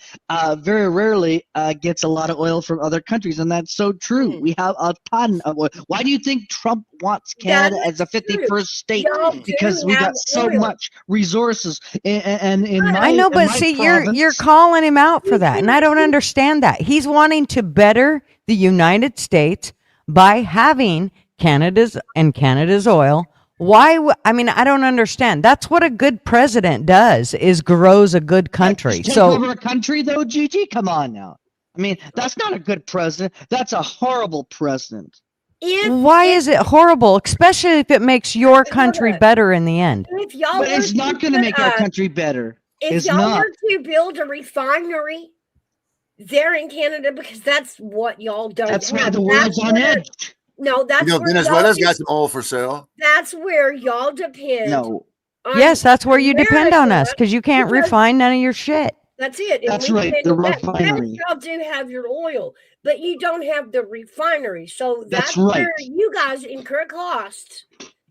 very rarely gets a lot of oil from other countries, and that's so true. We have a ton of oil. Why do you think Trump wants Canada as a 51st state? Because we got so much resources. And in my I know, in but my see, province, you're calling him out for that, and I don't understand that. He's wanting to better the United States by having Canada's oil. Why? I mean, I don't understand. That's what a good president does: is grows a good country. take So over a country, though, Gigi. Come on now. I mean, that's not a good president. That's a horrible president. why is it horrible, especially if it makes your country better in the end? If y'all But it's not going to make our country better. If It's y'all not. were to build a refinery there in Canada, because that's what y'all don't That's have. why the world's on where- edge. No, that's You know, where Venezuela's y'all got some oil for sale. That's where y'all depend. No. on Yes, that's where you depend on us America, because you can't because refine none of your shit. That's it. And That's we right, depend the on that. Yes, refinery. y'all do have your oil, but you don't have the refinery. So That's that's where right. you guys incur costs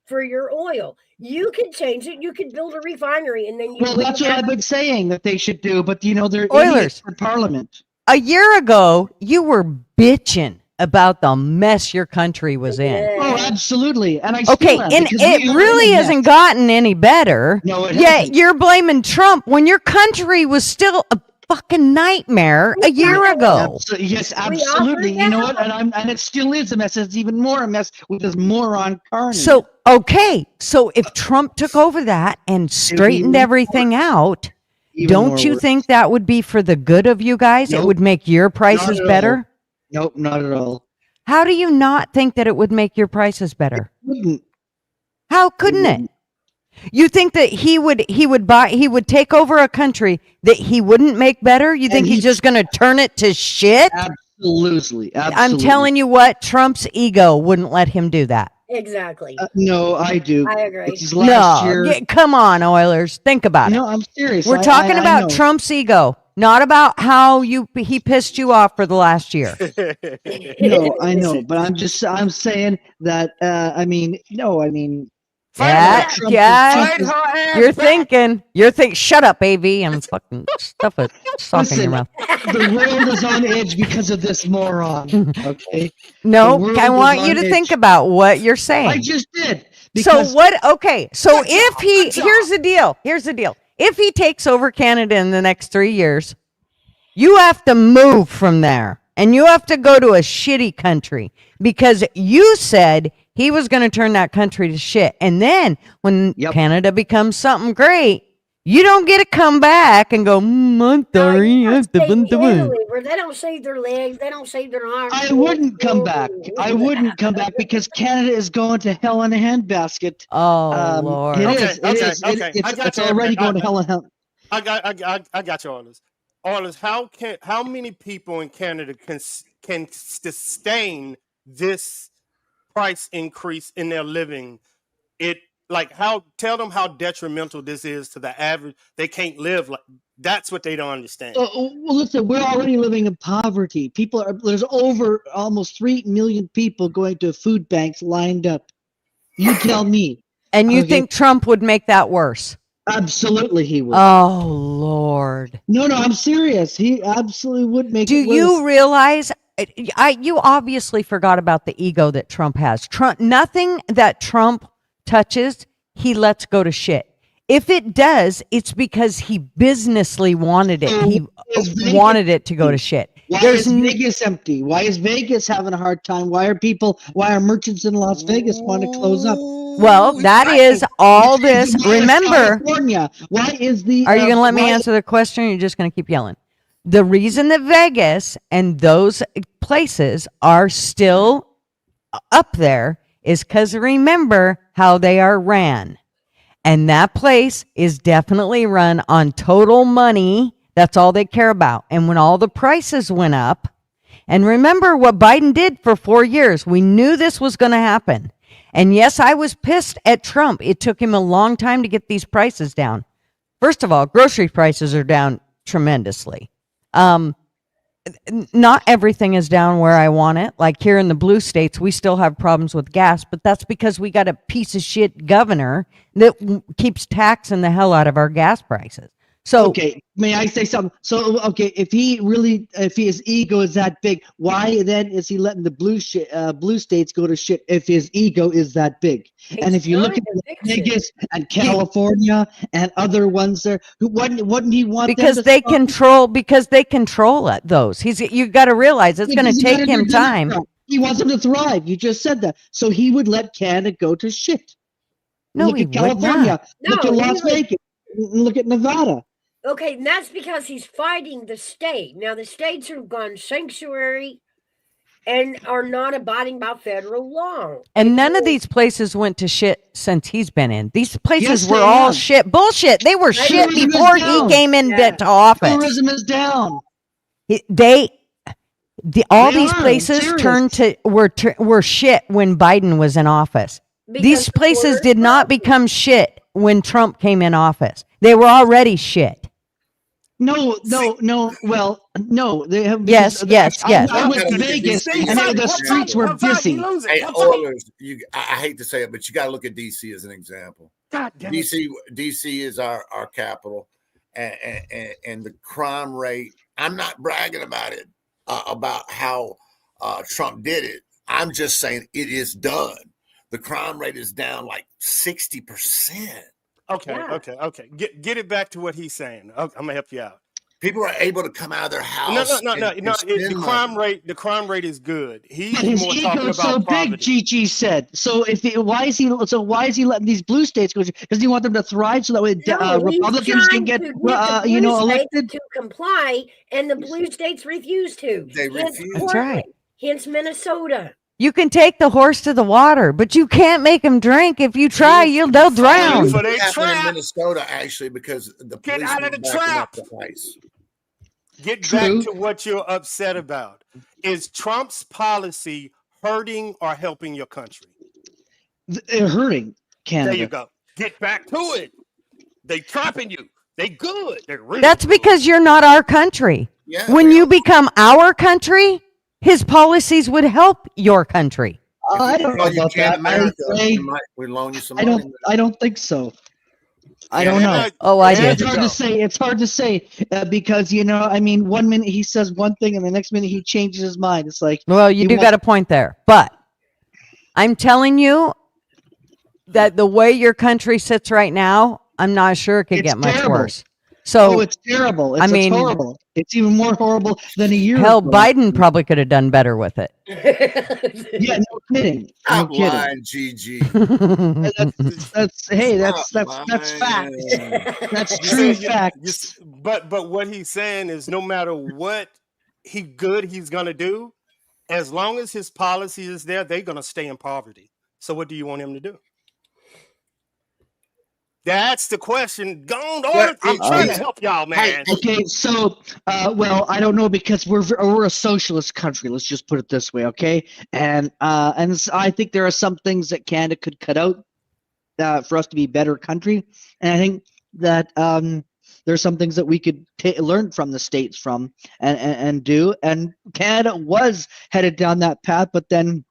for your oil. You can change it. You could build a refinery, and then you. Well, that's what I've been saying that they should do, but they're Oilers. idiots for Parliament. A year ago, you were bitching about the mess your country was in. Oh, absolutely. And I Okay, still am, and because we it are really in a mess. hasn't gotten any better. No, it Yet hasn't. you're blaming Trump when your country was still a fucking nightmare a year ago. Yes, absolutely. You know what? And it still is a mess. It's even more a mess with this moron Carney. So, okay, so if Trump took over that and straightened everything out, Even don't more you worse. think that would be for the good of you guys? It Nope. would make your prices Not at better? all. Nope, not at all. How do you not think that it would make your prices better? Wouldn't. How couldn't it? You think that he would take over a country that he wouldn't make better? You think he's just going to turn it to shit? Absolutely. I'm telling you what, Trump's ego wouldn't let him do that. Exactly. No, I do. I agree. This is last year. Come on, Oilers. Think about it. No, I'm serious. We're talking about Trump's ego, not about how he pissed you off for the last year. No, I know, but I'm saying that. You're thinking. Shut up, AV, and fucking stuff it. Sock in your mouth. The world is on edge because of this moron. Okay. No, I want you to think about what you're saying. I just did. So what? Okay. So here's the deal. Here's the deal. If he takes over Canada in the next 3 years, you have to move from there, and you have to go to a shitty country because you said he was going to turn that country to shit. And then when Canada becomes something great, you don't get to come back and go, I'm sorry. Italy, where they don't save their legs, they don't save their arms. I wouldn't come back. I wouldn't come back because Canada is going to hell in a handbasket. Oh, Lord. It's already going to hell in hell. I got you, Arliss. Arliss, how many people in Canada can sustain this price increase in their living? Tell them how detrimental this is to the average. They can't live like that's what they don't understand. Well, listen, we're already living in poverty. There's over almost 3 million people going to food banks lined up. You tell me. And you think Trump would make that worse? Absolutely, he would. Oh, Lord. No, I'm serious. He absolutely would make it worse. Do you realize? You obviously forgot about the ego that Trump has. Nothing that Trump touches, he lets go to shit. If it does, it's because he businessly wanted it. He wanted it to go to shit. Why is Vegas empty? Why is Vegas having a hard time? Why are merchants in Las Vegas want to close up? Well, that is all this. Remember, California. Why is the? Are you going to let me answer the question? Or you're just going to keep yelling. The reason that Vegas and those places are still up there is because remember how they are ran. And that place is definitely run on total money. That's all they care about. And when all the prices went up, and remember what Biden did for 4 years, we knew this was going to happen. And yes, I was pissed at Trump. It took him a long time to get these prices down. First of all, grocery prices are down tremendously. Not everything is down where I want it. Like here in the blue states, we still have problems with gas, but that's because we got a piece of shit governor that keeps taxing the hell out of our gas prices. So, okay, may I say something? So, okay, if his ego is that big, why then is he letting the blue states go to shit if his ego is that big? And if you look at Vegas and California and other ones there, wouldn't he want because they control it, those. You got to realize it's going to take him time. He wants them to thrive. You just said that. So he would let Canada go to shit. No, look at California. Look at Las Vegas. Look at Nevada. Okay, and that's because he's fighting the state. Now, the states have gone sanctuary and are not abiding by federal law. And none of these places went to shit since he's been in. These places were all shit. Bullshit. They were shit before he came into office. Tourism is down. All these places were shit when Biden was in office. These places did not become shit when Trump came in office. They were already shit. No. Well, no. They have. Yes. I went to Vegas, and the streets were busy. Hey, Oilers, I hate to say it, but you got to look at DC as an example. DC is our capital, and the crime rate. I'm not bragging about it, about how Trump did it. I'm just saying it is done. The crime rate is down like 60%. Okay. Get it back to what he's saying. I'm gonna help you out. People are able to come out of their house. No. The crime rate is good. He's more talking about so poverty. Big, Gigi said. So why is he letting these blue states go? Does he want them to thrive so that way Republicans can get elected? To comply, and the blue states refuse to. They refuse. Hence Minnesota. You can take the horse to the water, but you can't make them drink. If you try, they'll drown. But they happened in Minnesota actually because the Get police out were of the backing up trap. the ICE. Get True. back to what you're upset about. Is Trump's policy hurting or helping your country? They're hurting Canada. There you go. Get back to it. They trapping you. They good. They're really That's good. because you're not our country. Yeah, When you become our country, his policies would help your country. I don't know Well, you about can that. America, we loan you some money. I don't think so. I Yeah, don't know. Oh, I there do. you It's hard go. to say. It's hard to say because I mean, 1 minute he says one thing, and the next minute he changes his mind. It's like, Well, you he do wants- got a point there. But I'm telling you that the way your country sits right now, I'm not sure it could It's get much terrible. worse. So, it's terrible. It's, I mean, it's horrible. It's even more horrible than a year hell, ago. Biden probably could have done better with it. Yeah, no kidding. No Stop kidding. lying, GG. That's fact. That's You true said you- facts. But what he's saying is no matter what he's gonna do, as long as his policy is there, they're gonna stay in poverty. So what do you want him to do? That's the question. Go on, I'm trying to help y'all, man. Okay, so I don't know because we're a socialist country. Let's just put it this way, okay? And I think there are some things that Canada could cut out for us to be a better country, and I think that there's some things that we could learn from the States and do. And Canada was headed down that path, but then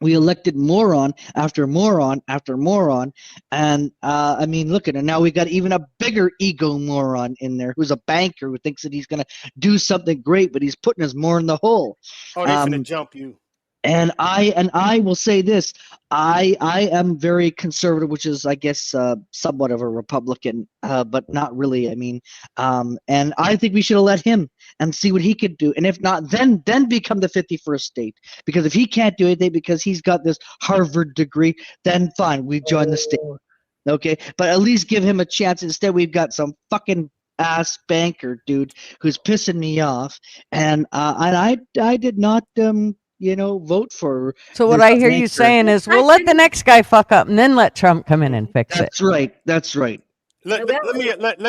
we elected moron after moron after moron. And I mean, look at it. Now we got even a bigger ego moron in there who's a banker who thinks that he's going to do something great, but he's putting us more in the hole. Oh, they're gonna jump you. And I will say this: I am very conservative, which is, I guess, somewhat of a Republican, but not really. I mean, and I think we should have let him and see what he could do. And if not, then become the 51st state. Because if he can't do anything because he's got this Harvard degree, then fine, we join the state. Okay, but at least give him a chance. Instead, we've got some fucking ass banker dude who's pissing me off, and I did not vote for. So what this I hear you banker. saying is, we'll let the next guy fuck up and then let Trump come in and fix it. That's right. That's right. Let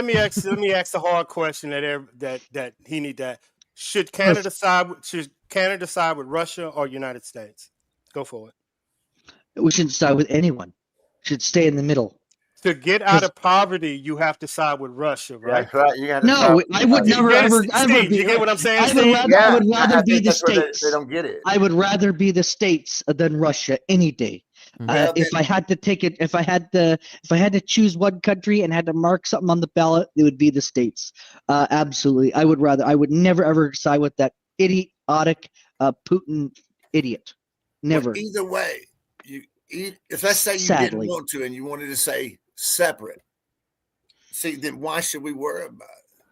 me ask the hard question that he need to. Should Canada side with Russia or United States? Go for it. We shouldn't side with anyone. Should stay in the middle. To get out of poverty, you have to side with Russia, right? That's right. You gotta No, I would never ever. Steve, you get what I'm saying, I would rather be the states. They don't get it. I would rather be the states than Russia any day. If I had to take it, if I had to choose one country and had to mark something on the ballot, it would be the states. Absolutely, I would never ever side with that idiotic Putin idiot. Never. Well, either way, if let's say you Sadly. didn't want to and you wanted to say separate, see, then why should we worry about it?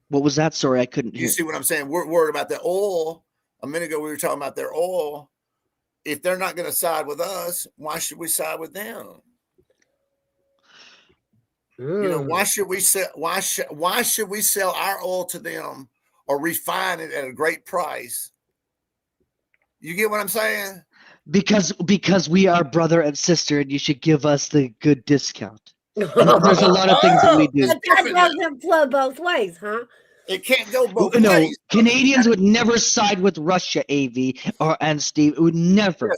What was that? Sorry, I couldn't You hear. see what I'm saying? We're worried about the oil. A minute ago, we were talking about their oil. If they're not going to side with us, why should we side with them? Why should we sell? Why should we sell our oil to them or refine it at a great price? You get what I'm saying? Because we are brother and sister, and you should give us the good discount. And there's a lot of things that we do. That doesn't flow both ways, huh? It can't go both No, ways. Canadians would never side with Russia, AV and Steve. It would never.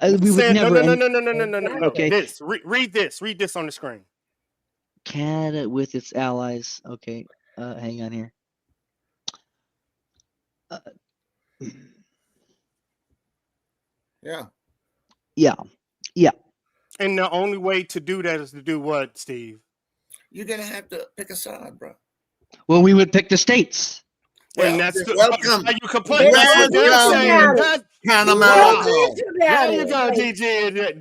We would never. No. Okay. Read this on the screen. Canada with its allies. Okay, hang on here. Yeah. And the only way to do that is to do what, Steve? You're gonna have to pick a side, bro. Well, we would pick the states. And that's welcome. you complain. Welcome. There you go, DG.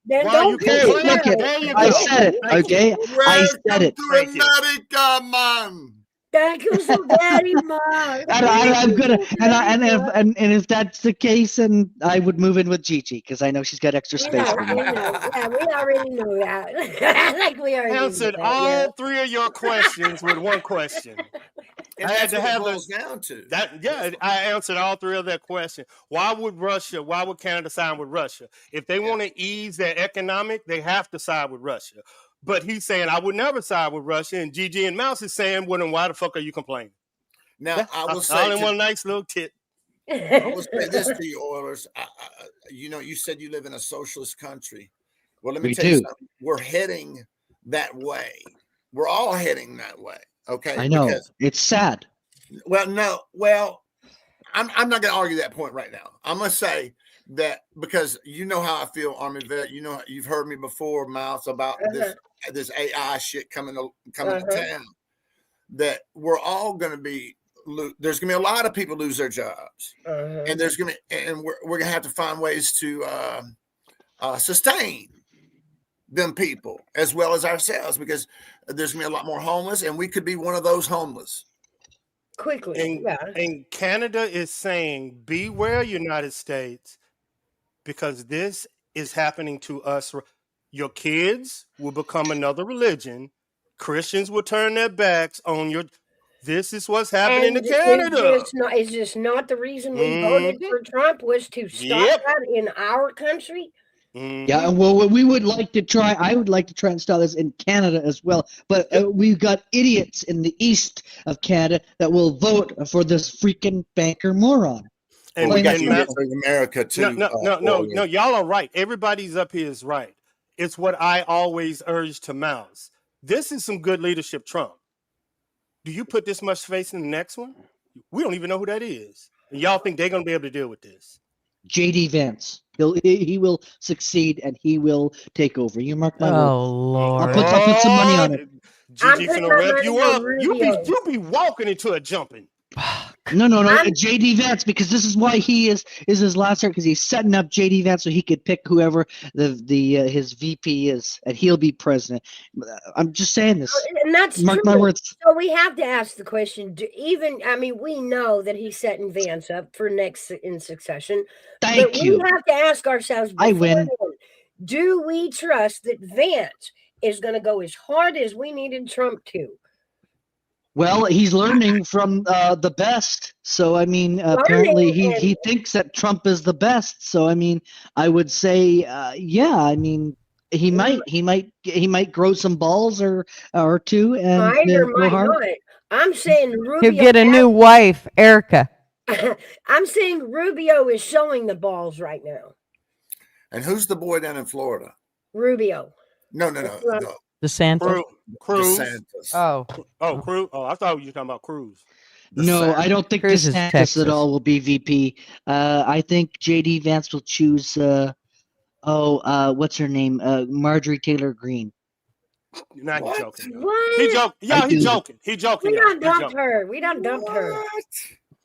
Then Why don't you pick complaining? Look at There you I go. said it. Okay, I said it. Welcome to America, man. Thank you so very much. And I'm gonna and if that's the case, and I would move in with Gigi because I know she's got extra space for me. Yeah, we already know that. Like we already Answered know that, all three of your questions with one question. And I had that's to what it have boils the, down to. that. Yeah, I answered all three of that question. Why would Canada side with Russia? If they want to ease their economic, they have to side with Russia. But he's saying I would never side with Russia, and Gigi and Mouse is saying, well, then why the fuck are you complaining? Now, I will say, all in one nice little tit. I will say this to you, Oilers. You said you live in a socialist country. Well, let me tell you something. We're heading that way. We're all heading that way. Okay. I know. It's sad. Well, no. Well, I'm not going to argue that point right now. I'm going to say that because you know how I feel, Armyvet. You know, you've heard me before, Mouse, about this AI shit coming to town. That we're all going to be. There's going to be a lot of people lose their jobs, and there's going to be, and we're going to have to find ways to sustain them people as well as ourselves, because there's going to be a lot more homeless, and we could be one of those homeless quickly. And Canada is saying, beware, United States, because this is happening to us. Your kids will become another religion. Christians will turn their backs on your. This is what's happening to Canada. It's just not the reason we voted for Trump was to stop that in our country. Yeah, well, we would like to try. I would like to try and stop this in Canada as well. But we've got idiots in the east of Canada that will vote for this freaking banker moron. And we got America too. No. Y'all are right. Everybody's up here is right. It's what I always urge to Mouse. This is some good leadership, Trump. Do you put this much faith in the next one? We don't even know who that is. And y'all think they're going to be able to deal with this? JD Vance. He will succeed and he will take over. You mark my word. Oh, Lord. I'll put some money on it. Gigi finna rev you up. You be walking into a jumping. No, JD Vance, because this is why he is his last year, because he's setting up JD Vance so he could pick whoever his VP is, and he'll be president. I'm just saying this. And that's Mark true. my words. So we have to ask the question, we know that he's setting Vance up for next in succession. Thank you. We have to ask ourselves, I win. Do we trust that Vance is going to go as hard as we needed Trump to? Well, he's learning from the best. So, I mean, apparently he thinks that Trump is the best. So, I mean, I would say, yeah, I mean, he might grow some balls or two and go hard. Not. I'm saying Rubio. He'll get a new wife, Erica. I'm saying Rubio is showing the balls right now. And who's the boy down in Florida? Rubio. No. DeSantis. Cruz. Oh, Cruz. Oh, I thought you were talking about Cruz. No, I don't think Cruz is DeSantis Texas. at all will be VP. I think JD Vance will choose. What's her name? Marjorie Taylor Greene. Now he's joking. What? He joking. Yeah, he's joking. He's joking. We done dumped her. We done dumped her.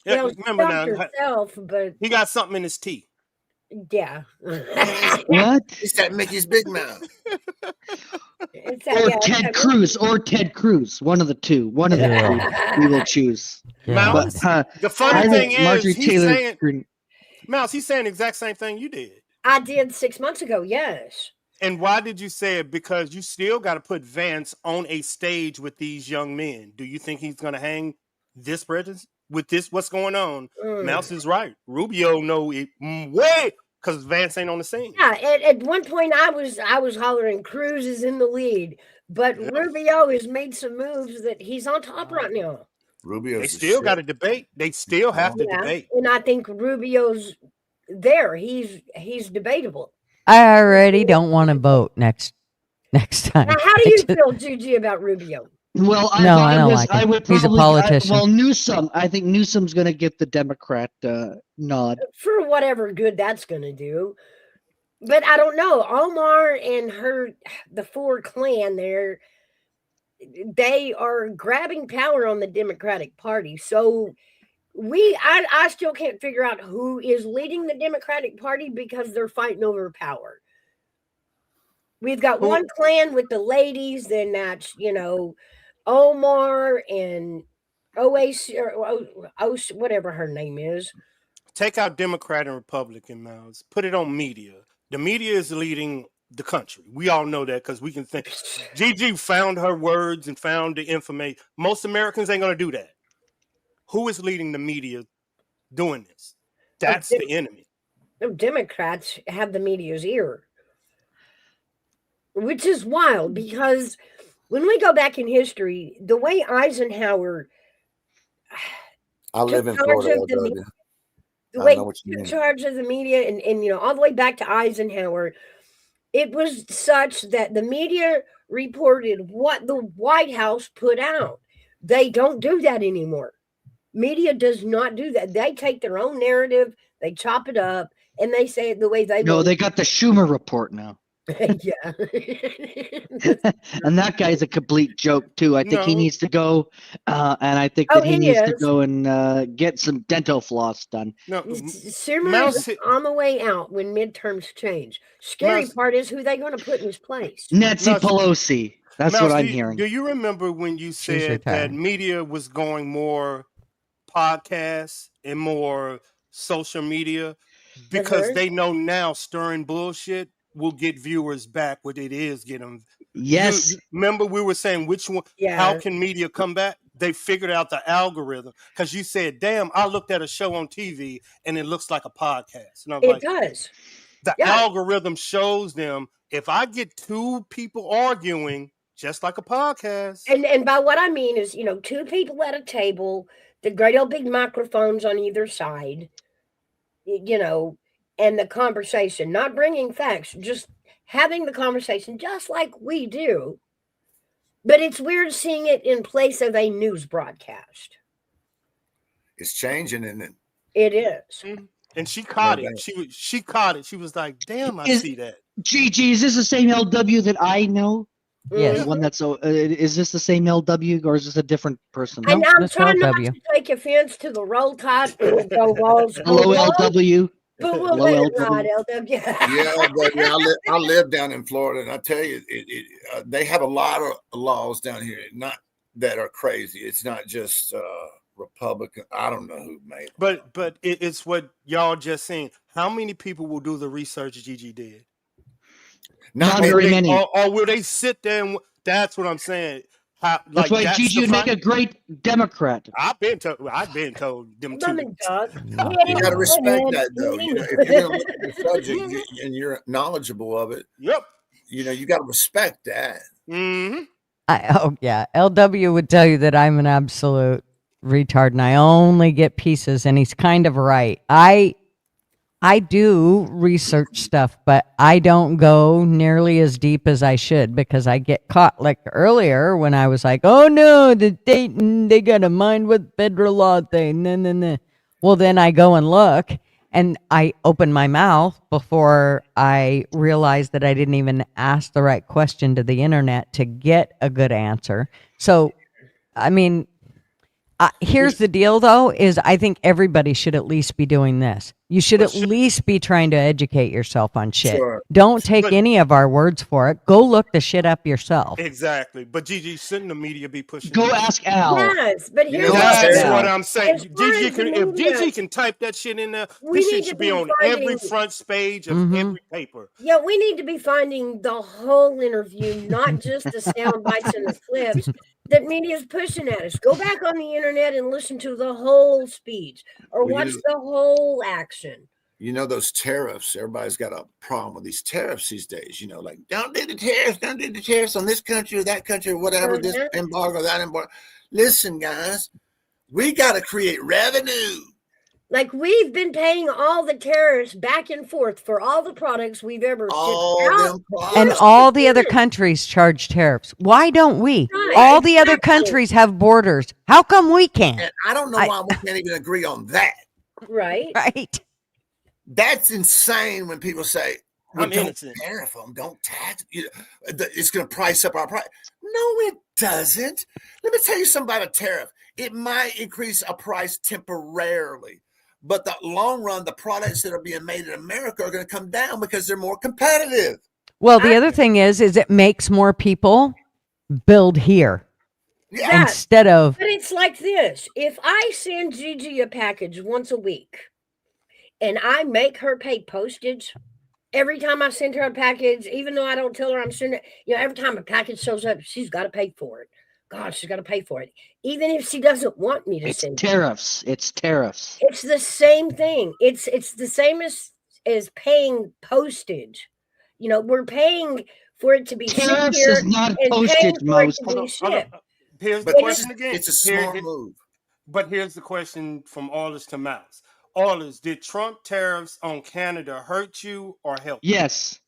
Yeah, Well, remember now, herself, but he got something in his tea. yeah. What? It's that Mickey's Big Mouth. Ted Cruz. One of the two. One of the two we will choose. Yeah. But, The funny thing is, Marjorie Taylor saying, Greene. Mouse, he's saying the exact same thing you did. I did 6 months ago, yes. And why did you say it? Because you still got to put Vance on a stage with these young men. Do you think he's going to hang this presence with this? What's going on? Mouse is right. Rubio know it way because Vance ain't on the scene. Yeah, at one point I was hollering Cruz is in the lead, but Rubio has made some moves that he's on top right now. Rubio. They still got to debate. They still have to debate. And I think Rubio's there. He's debatable. I already don't want to vote next time. Now, how do you feel, Gigi, about Rubio? Well, I don't like him. He's a politician. Newsom. I think Newsom's going to get the Democrat nod for whatever good that's going to do. But I don't know. Omar and the Ford clan there, they are grabbing power on the Democratic Party. So I still can't figure out who is leading the Democratic Party because they're fighting over power. We've got one clan with the ladies, then that's, Omar and OAC or whatever her name is. Take out Democrat and Republican, Miles. Put it on media. The media is leading the country. We all know that because we can think. Gigi found her words and found the information. Most Americans ain't going to do that. Who is leading the media doing this? That's the enemy. The Democrats have the media's ear, which is wild because when we go back in history, the way Eisenhower I live in took charge Florida, of the LW. media, the I way know what you he took mean. charge of the media, and you know, all the way back to Eisenhower, it was such that the media reported what the White House put out. They don't do that anymore. Media does not do that. They take their own narrative, they chop it up, and they say it the way they No, want. they got the Schumer report now. Yeah. And that guy's a complete joke too. I think he No. needs to go, and I think Oh, that he he needs to is. go and get some dental floss done. No, Schumer is on the way out when midterms change. Scary Mouse- part is who they're going to put in his place. Nancy Mouse- Pelosi. That's Mouse, what do I'm you- hearing. Do you remember when you She's said that retiring. media was going more podcasts and more social media because they know now stirring bullshit will get viewers back what it is getting. Yes. Remember we were saying which one? Yeah. How can media come back? They figured out the algorithm because you said, "Damn, I looked at a show on TV and it looks like a podcast." And I was It like, does. the Yeah. algorithm shows them if I get two people arguing, just like a podcast. And by what I mean is, you know, two people at a table, the great old big microphones on either side, you know, and the conversation, not bringing facts, just having the conversation just like we do. But it's weird seeing it in place of a news broadcast. It's changing, isn't it? It is. And she caught No it. doubt. She caught it. She was like, "Damn, I Is- see that." Gigi, is this the same LW that I know? Yes. The one that's is this the same LW or is this a different person? And No, I'm that's trying not LW. to take offense to the roll tide. Go Vols, go Hello, Vols, LW. but we'll Hello, let it LW. ride, LW. Yeah, but I live down in Florida, and I tell you, they have a lot of laws down here, not that are crazy. It's not just Republican. I don't know who made them. But it's what y'all just seen. How many people will do the research Gigi did? Not Or very they- many. Or will they sit there and that's what I'm saying. That's why Gigi would make a great Democrat. I've been told them Mom two. and Dog. You got to respect that, though. You know, if you're going to look at the subject and you're knowledgeable of it, Yep. you know, you got to respect that. Mm-hmm. Oh yeah, LW would tell you that I'm an absolute retard and I only get pieces, and he's kind of right. I do research stuff, but I don't go nearly as deep as I should because I get caught. Like earlier when I was like, "Oh no, they got to mind what federal law thing." No. Well, then I go and look, and I open my mouth before I realize that I didn't even ask the right question to the internet to get a good answer. So, I mean, here's the deal, though, is I think everybody should at least be doing this. You should at least be trying to educate yourself on shit. Sure. Don't take But- any of our words for it. Go look the shit up yourself. Exactly. But Gigi, shouldn't the media be pushing? Go it? ask Al. Yes, but here's Go what ask That's Al. what I'm saying. As far Gigi as the can, if media- Gigi can type that shit in there, We this need shit to should be be on finding- every front page of Mhm. every paper. Yeah, we need to be finding the whole interview, not just the sound bites and the clips that media is pushing at us. Go back on the internet and listen to the whole speech or Well, watch the whole action. You know, those tariffs, everybody's got a problem with these tariffs these days. You know, like, don't do the tariffs on this country or that country or whatever, this embargo, that embargo. Listen, guys, we got to create revenue. Like we've been paying all the tariffs back and forth for all the products we've ever All shipped out. them products. And all the other countries charge tariffs. Why don't we? Right, All the other exactly. countries have borders. How come we can't? And I don't know why we can't even agree on that. Right. Right. That's insane when people say, well, I'm don't innocent. tariff them, don't tax. It's going to price up our price. No, it doesn't. Let me tell you something about a tariff. It might increase a price temporarily, but the long run, the products that are being made in America are going to come down because they're more competitive. Well, the other thing is it makes more people build here Yeah. instead of But it's like this. If I send Gigi a package once a week and I make her pay postage every time I send her a package, even though I don't tell her I'm sending it, every time a package shows up, she's got to pay for it. gosh, she's got to pay for it. Even if she doesn't want me to It's send it. tariffs. It's tariffs. It's the same thing. It's the same as paying postage. You know, we're paying for it to be shipped Tariffs here is not and paying postage, for it Mouse. to Hold be on, hold on. shipped. Here's the But question again. it's a smart move. But here's the question from Allers to Mouse. Allers, did Trump tariffs on Canada hurt you or help you? Yes,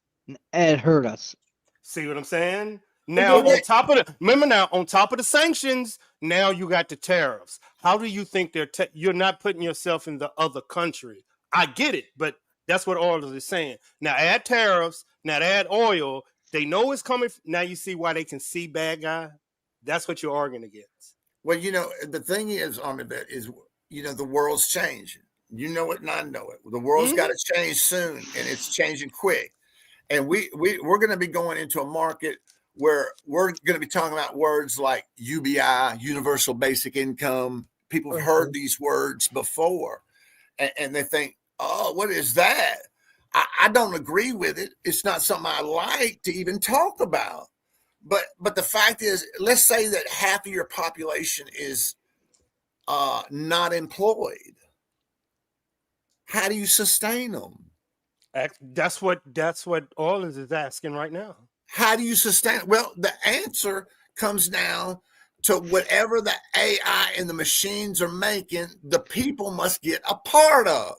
it hurt us. See what I'm saying? Now, didn't on it? top of the remember now, on top of the sanctions, now you got the tariffs. How do you think you're not putting yourself in the other country? I get it, but that's what Allers is saying. Now add tariffs, now add oil. They know it's coming. Now you see why they can see bad guy. That's what you're arguing against. Well, you know, the thing is, Armyvet, is, you know, the world's changing. You know it and I know it. The world's got to change soon, and it's changing quick. And we're going to be going into a market where we're going to be talking about words like UBI, universal basic income. People have heard these words before, and they think, oh, what is that? I don't agree with it. It's not something I like to even talk about. But the fact is, let's say that half of your population is not employed. How do you sustain them? That's what Allers is asking right now. How do you sustain? Well, the answer comes down to whatever the AI and the machines are making, the people must get a part of.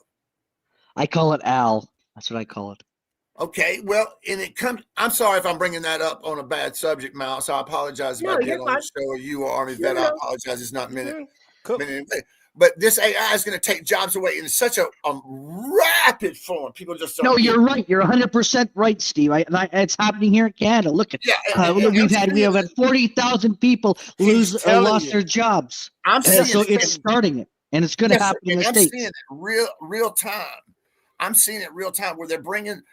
I call it Al. That's what I call it. Okay, well, and it comes. I'm sorry if I'm bringing that up on a bad subject, Mouse. I apologize if I did on the show, or you or Armyvet. I apologize. It's not minute. But this AI is going to take jobs away in such a rapid form. People just don't. No, you're right. You're 100% right, Steve. It's happening here in Canada. Look at we have had 40,000 people lost their jobs. I'm seeing so it's starting it, and it's going to happen in the States. I'm seeing it real time. I'm seeing it real time where they're bringing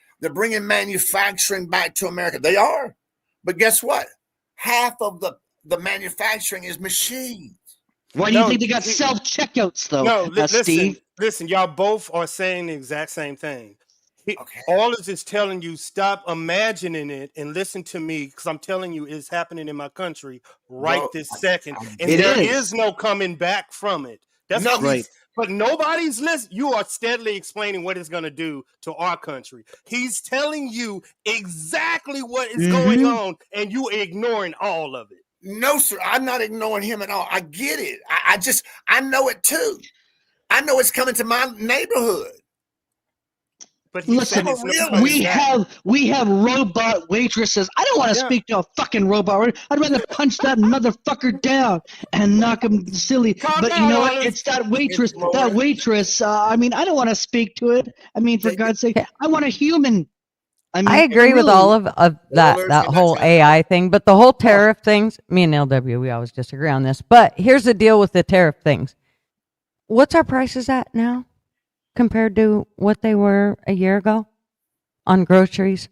manufacturing back to America. They are, but guess what? Half of the manufacturing is machines. Why do you think they got self-checkouts, though? No, listen, Steve. Listen, y'all both are saying the exact same thing. Allers is telling you stop imagining it and listen to me, because I'm telling you it's happening in my country this second, and there is no coming back from it. That's right. But nobody's listening. You are steadily explaining what it's going to do to our country. He's telling you exactly what is going on, and you ignoring all of it. No, sir. I'm not ignoring him at all. I get it. I know it too. I know it's coming to my neighborhood. But listen, we have robot waitresses. I don't want to speak to a fucking robot. I'd rather punch that motherfucker down and knock him silly. But you know what? It's that waitress. That waitress. I mean, I don't want to speak to it. I mean, for God's sake, I want a human. I mean, I agree with all of that whole AI thing, but the whole tariff things, me and LW, we always disagree on this. But here's the deal with the tariff things. What's our prices at now compared to what they were a year ago on groceries?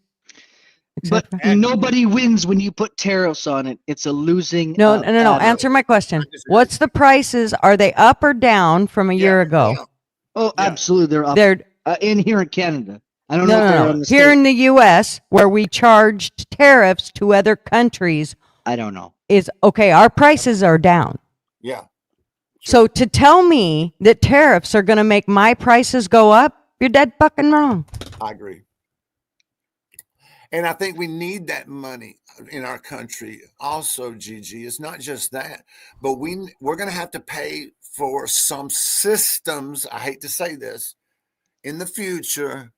But nobody wins when you put tariffs on it. It's a losing. No. Answer my question. What's the prices? Are they up or down from a year ago? Oh, absolutely. They're up. They're in here in Canada. I don't know if they're on the here in the U.S., where we charged tariffs to other countries. I don't know. Is okay. Our prices are down. Yeah. So to tell me that tariffs are going to make my prices go up, you're dead fucking wrong. I agree. And I think we need that money in our country also, Gigi. It's not just that, but we're going to have to pay for some systems, I hate to say this, in the future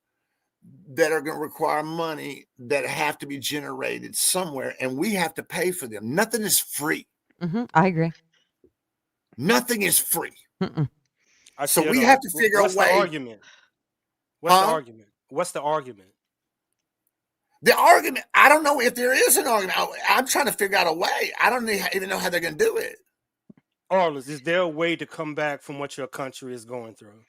that are going to require money that have to be generated somewhere, and we have to pay for them. Nothing is free. I agree. Nothing is free. So we have to figure a way. What's the argument? What's the argument? The argument, I don't know if there is an argument. I'm trying to figure out a way. I don't even know how they're going to do it. Arliss, is there a way to come back from what your country is going through?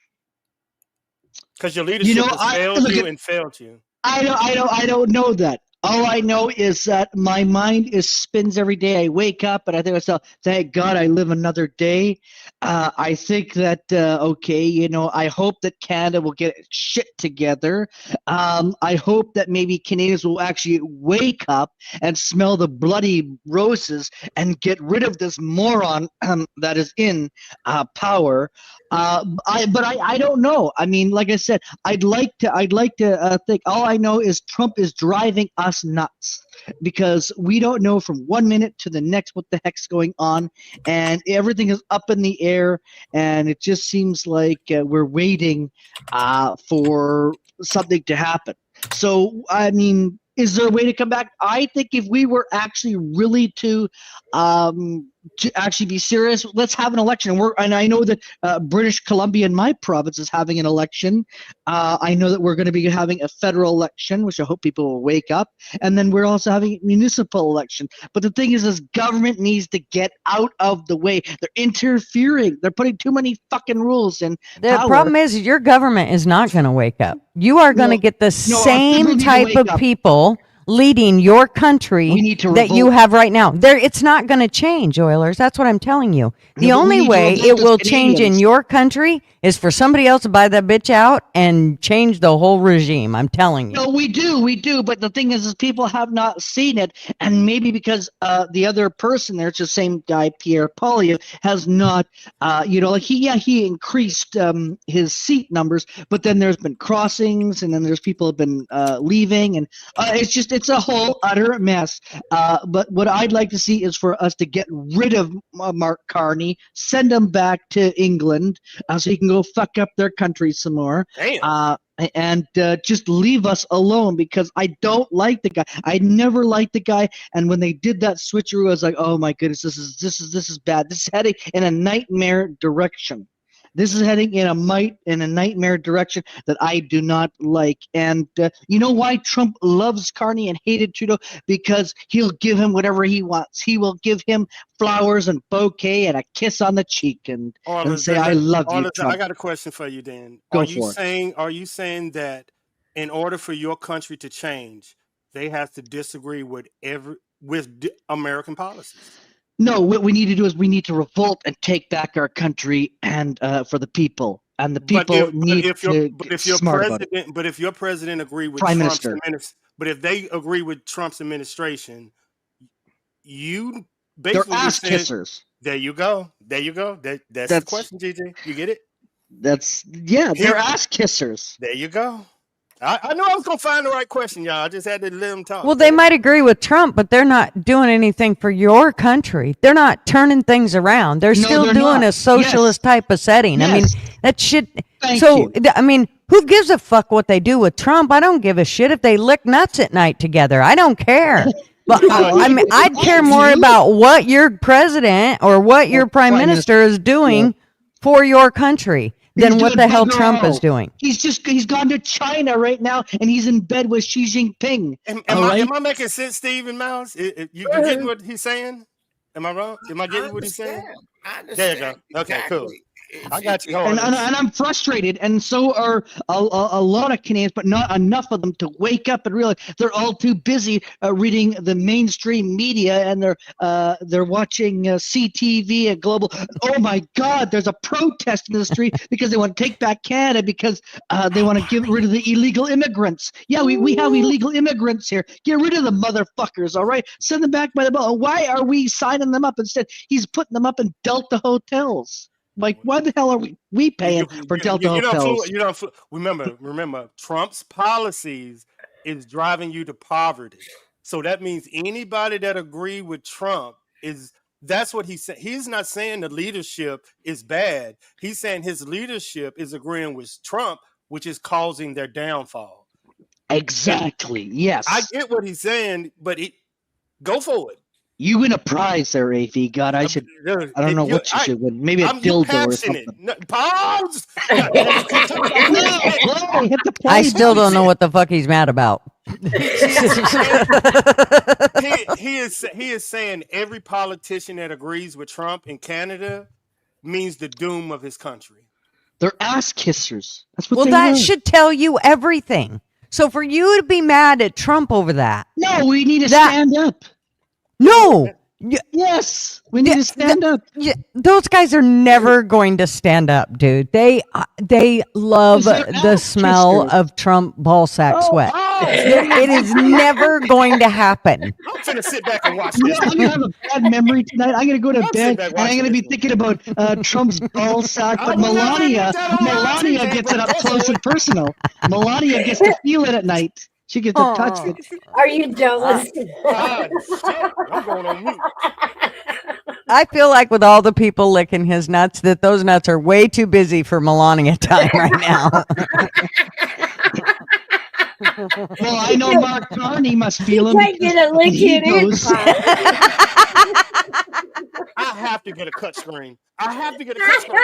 Because your leadership has failed you and failed you. I don't know that. All I know is that my mind spins every day. I wake up and I think to myself, thank God I live another day. I think that, okay, you know, I hope that Canada will get its shit together. I hope that maybe Canadians will actually wake up and smell the bloody roses and get rid of this moron that is in power. I don't know. I mean, like I said, I'd like to think. All I know is Trump is driving us nuts because we don't know from 1 minute to the next what the heck's going on, and everything is up in the air, and it just seems like we're waiting for something to happen. So, I mean, is there a way to come back? I think if we were actually really to actually be serious, let's have an election. And I know that British Columbia in my province is having an election. I know that we're going to be having a federal election, which I hope people will wake up. And then we're also having a municipal election. But the thing is government needs to get out of the way. They're interfering. They're putting too many fucking rules in. The power. problem is your government is not going to wake up. You are going to get the our same people need to type wake of up. people leading your country We need to that you revolt. have right now. It's not going to change, Oilers. That's what I'm telling you. The No, but we only need to way revolt it as will change in Canadians. your country is for somebody else to buy that bitch out and change the whole regime. I'm telling you. No, we do. But the thing is people have not seen it, and maybe because the other person there, it's the same guy, Pierre Poilievre, has not, like he increased his seat numbers, but then there's been crossings, and then there's people have been leaving, and it's a whole utter mess. But what I'd like to see is for us to get rid of Mark Carney, send him back to England, so he can go fuck up their country some more. Damn. And just leave us alone because I don't like the guy. I never liked the guy, and when they did that switcheroo, I was like, "Oh my goodness, this is bad. This is heading in a nightmare direction. This is heading in a nightmare direction that I do not like." And you know why Trump loves Carney and hated Trudeau? Because he'll give him whatever he wants. He will give him flowers and bouquet and a kiss on the cheek and say, "I love you, Trump." I got a question for you, Dan. Go Are you for it. saying that in order for your country to change, they have to disagree with American policies? No, what we need to do is we need to revolt and take back our country and for the people. And the people need to get smart about it. But if your president agree with Prime Trump's Minister. but if they agree with Trump's administration, you They're basically ass saying, kissers. There you go. That's the question, GJ. You get it? They're ass kissers. There you go. I knew I was gonna find the right question, y'all. I just had to let them talk. Well, they might agree with Trump, but they're not doing anything for your country. They're not turning things around. They're still doing not. a socialist type of setting. Yes. I mean, that shit. Thank So, you. I mean, who gives a fuck what they do with Trump? I don't give a shit if they lick nuts at night together. I don't care. But I mean, I'd care more about what your president or what your prime minister is doing for your country than what the hell Trump is doing. He's gone to China right now, and he's in bed with Xi Jinping. Am I making sense, Stephen Miles? You getting what he's saying? Am I wrong? Am I getting what he's saying? I understand. There you go. Okay, Exactly. cool. I got you. And I'm frustrated, and so are a lot of Canadians, but not enough of them to wake up and realize they're all too busy reading the mainstream media, and they're watching CTV and Global. Oh my God, there's a protest in the street because they want to take back Canada because they want to get rid of the illegal immigrants. Yeah, we have illegal immigrants here. Get rid of the motherfuckers, all right? Send them back by the boat. Why are we signing them up instead? He's putting them up in Delta hotels. Like, why the hell are we paying for Delta hotels? Remember, Trump's policies is driving you to poverty. So that means anybody that agree with Trump that's what he's saying. He's not saying the leadership is bad. He's saying his leadership is agreeing with Trump, which is causing their downfall. Exactly. Yes. I get what he's saying, but go for it. You win a prize there, AV. God, I don't know what you should win. Maybe a dildo or something. No, pause! I still don't know what the fuck he's mad about. He is saying every politician that agrees with Trump in Canada means the doom of his country. They're ass kissers. That's what that should tell you everything. So for you to be mad at Trump over that, No, we need to stand up. no, Yes, we need to stand up. those guys are never going to stand up, dude. They love the smell of Trump ballsack sweat. It is never going to happen. I'm gonna sit back and watch You this. know, I'm gonna have a bad memory tonight. I'm gonna go to bed and I'm gonna be thinking about Trump's ball sack, but Melania gets it up close and personal. Melania gets to feel it at night. She gets to touch it. Are you jealous? God, shit. I'm going on mute. I feel like with all the people licking his nuts, that those nuts are way too busy for Melania time right now. Well, I know Mark Carney must feel him. Can't get a lick he in goes. I have to get a cut screen. I have to get a cut screen.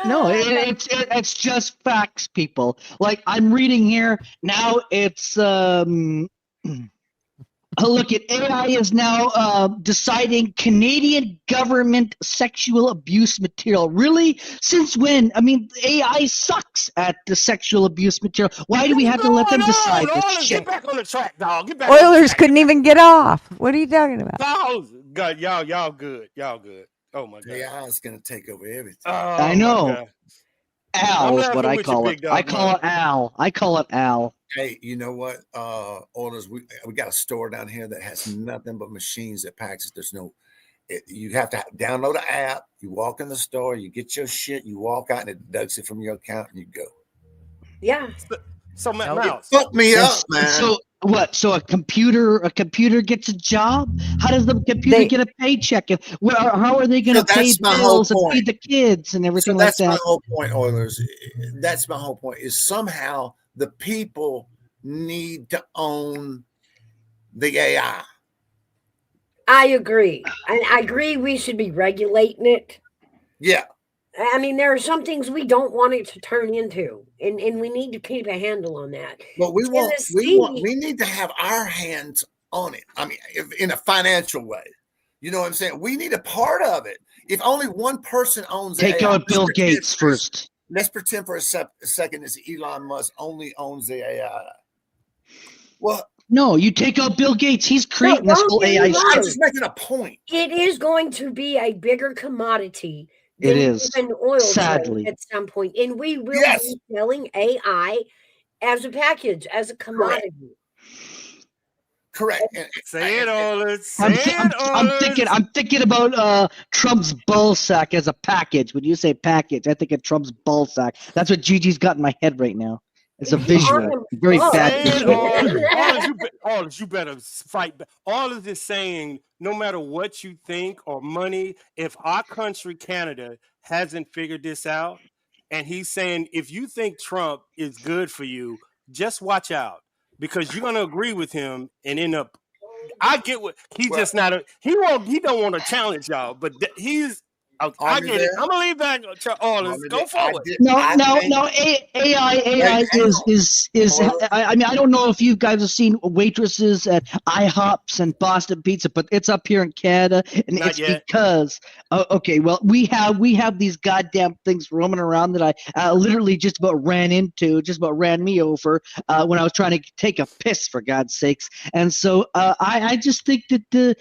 No, it's just facts, people. Like I'm reading here now. It's look at AI is now deciding Canadian government sexual abuse material. Really? Since when? I mean, AI sucks at the sexual abuse material. Why do we have to let them decide this shit? Get back on the track, dog. Get back. Oilers couldn't even get off. What are you talking about? God, y'all good. Y'all good. Oh my God. AI is gonna take over everything. Oh, I know. Al is what I call it. I call it Al. I call it Al. Hey, you know what? Oilers, we got a store down here that has nothing but machines that packs it. There's no. You have to download an app. You walk in the store, you get your shit, you walk out, and it deducts it from your account, and you go. Yeah. So Mouse, fuck me up, man. So what? So a computer gets a job? How does the computer get a paycheck? How are they going to pay bills and feed the kids and everything like that? That's my whole point, Oilers. That's my whole point. Is somehow the people need to own the AI. I agree. I agree we should be regulating it. Yeah. I mean, there are some things we don't want it to turn into, and we need to keep a handle on that. But we need to have our hands on it. I mean, in a financial way. You know what I'm saying? We need a part of it. If only one person owns Take AI, out Bill Gates first. Let's pretend for a second that Elon Musk only owns the AI. Well, no, you take out Bill Gates. He's creating this whole AI shit. I'm just making a point. It is going to be a bigger commodity. It is. Even oil Sadly. at some point, and we will be selling AI as a package, as a commodity. Correct. Say it, Oilers. I'm thinking about Trump's ball sack as a package. When you say package, I think of Trump's ball sack. That's what Gigi's got in my head right now. It's a visual, very bad visual. Oilers, you better fight. Oilers is saying, no matter what you think or money, if our country, Canada, hasn't figured this out, and he's saying, if you think Trump is good for you, just watch out, because you're going to agree with him and end up. I get what he's just not. He don't want to challenge y'all, but he's. I get it. I'm gonna leave back to Oilers. Go forward. No. AI is. I mean, I don't know if you guys have seen waitresses at IHOPs and Boston Pizza, but it's up here in Canada, and Not it's yet. because. Okay, well, we have these goddamn things roaming around that I literally just about ran me over when I was trying to take a piss, for God's sakes. And so I just think that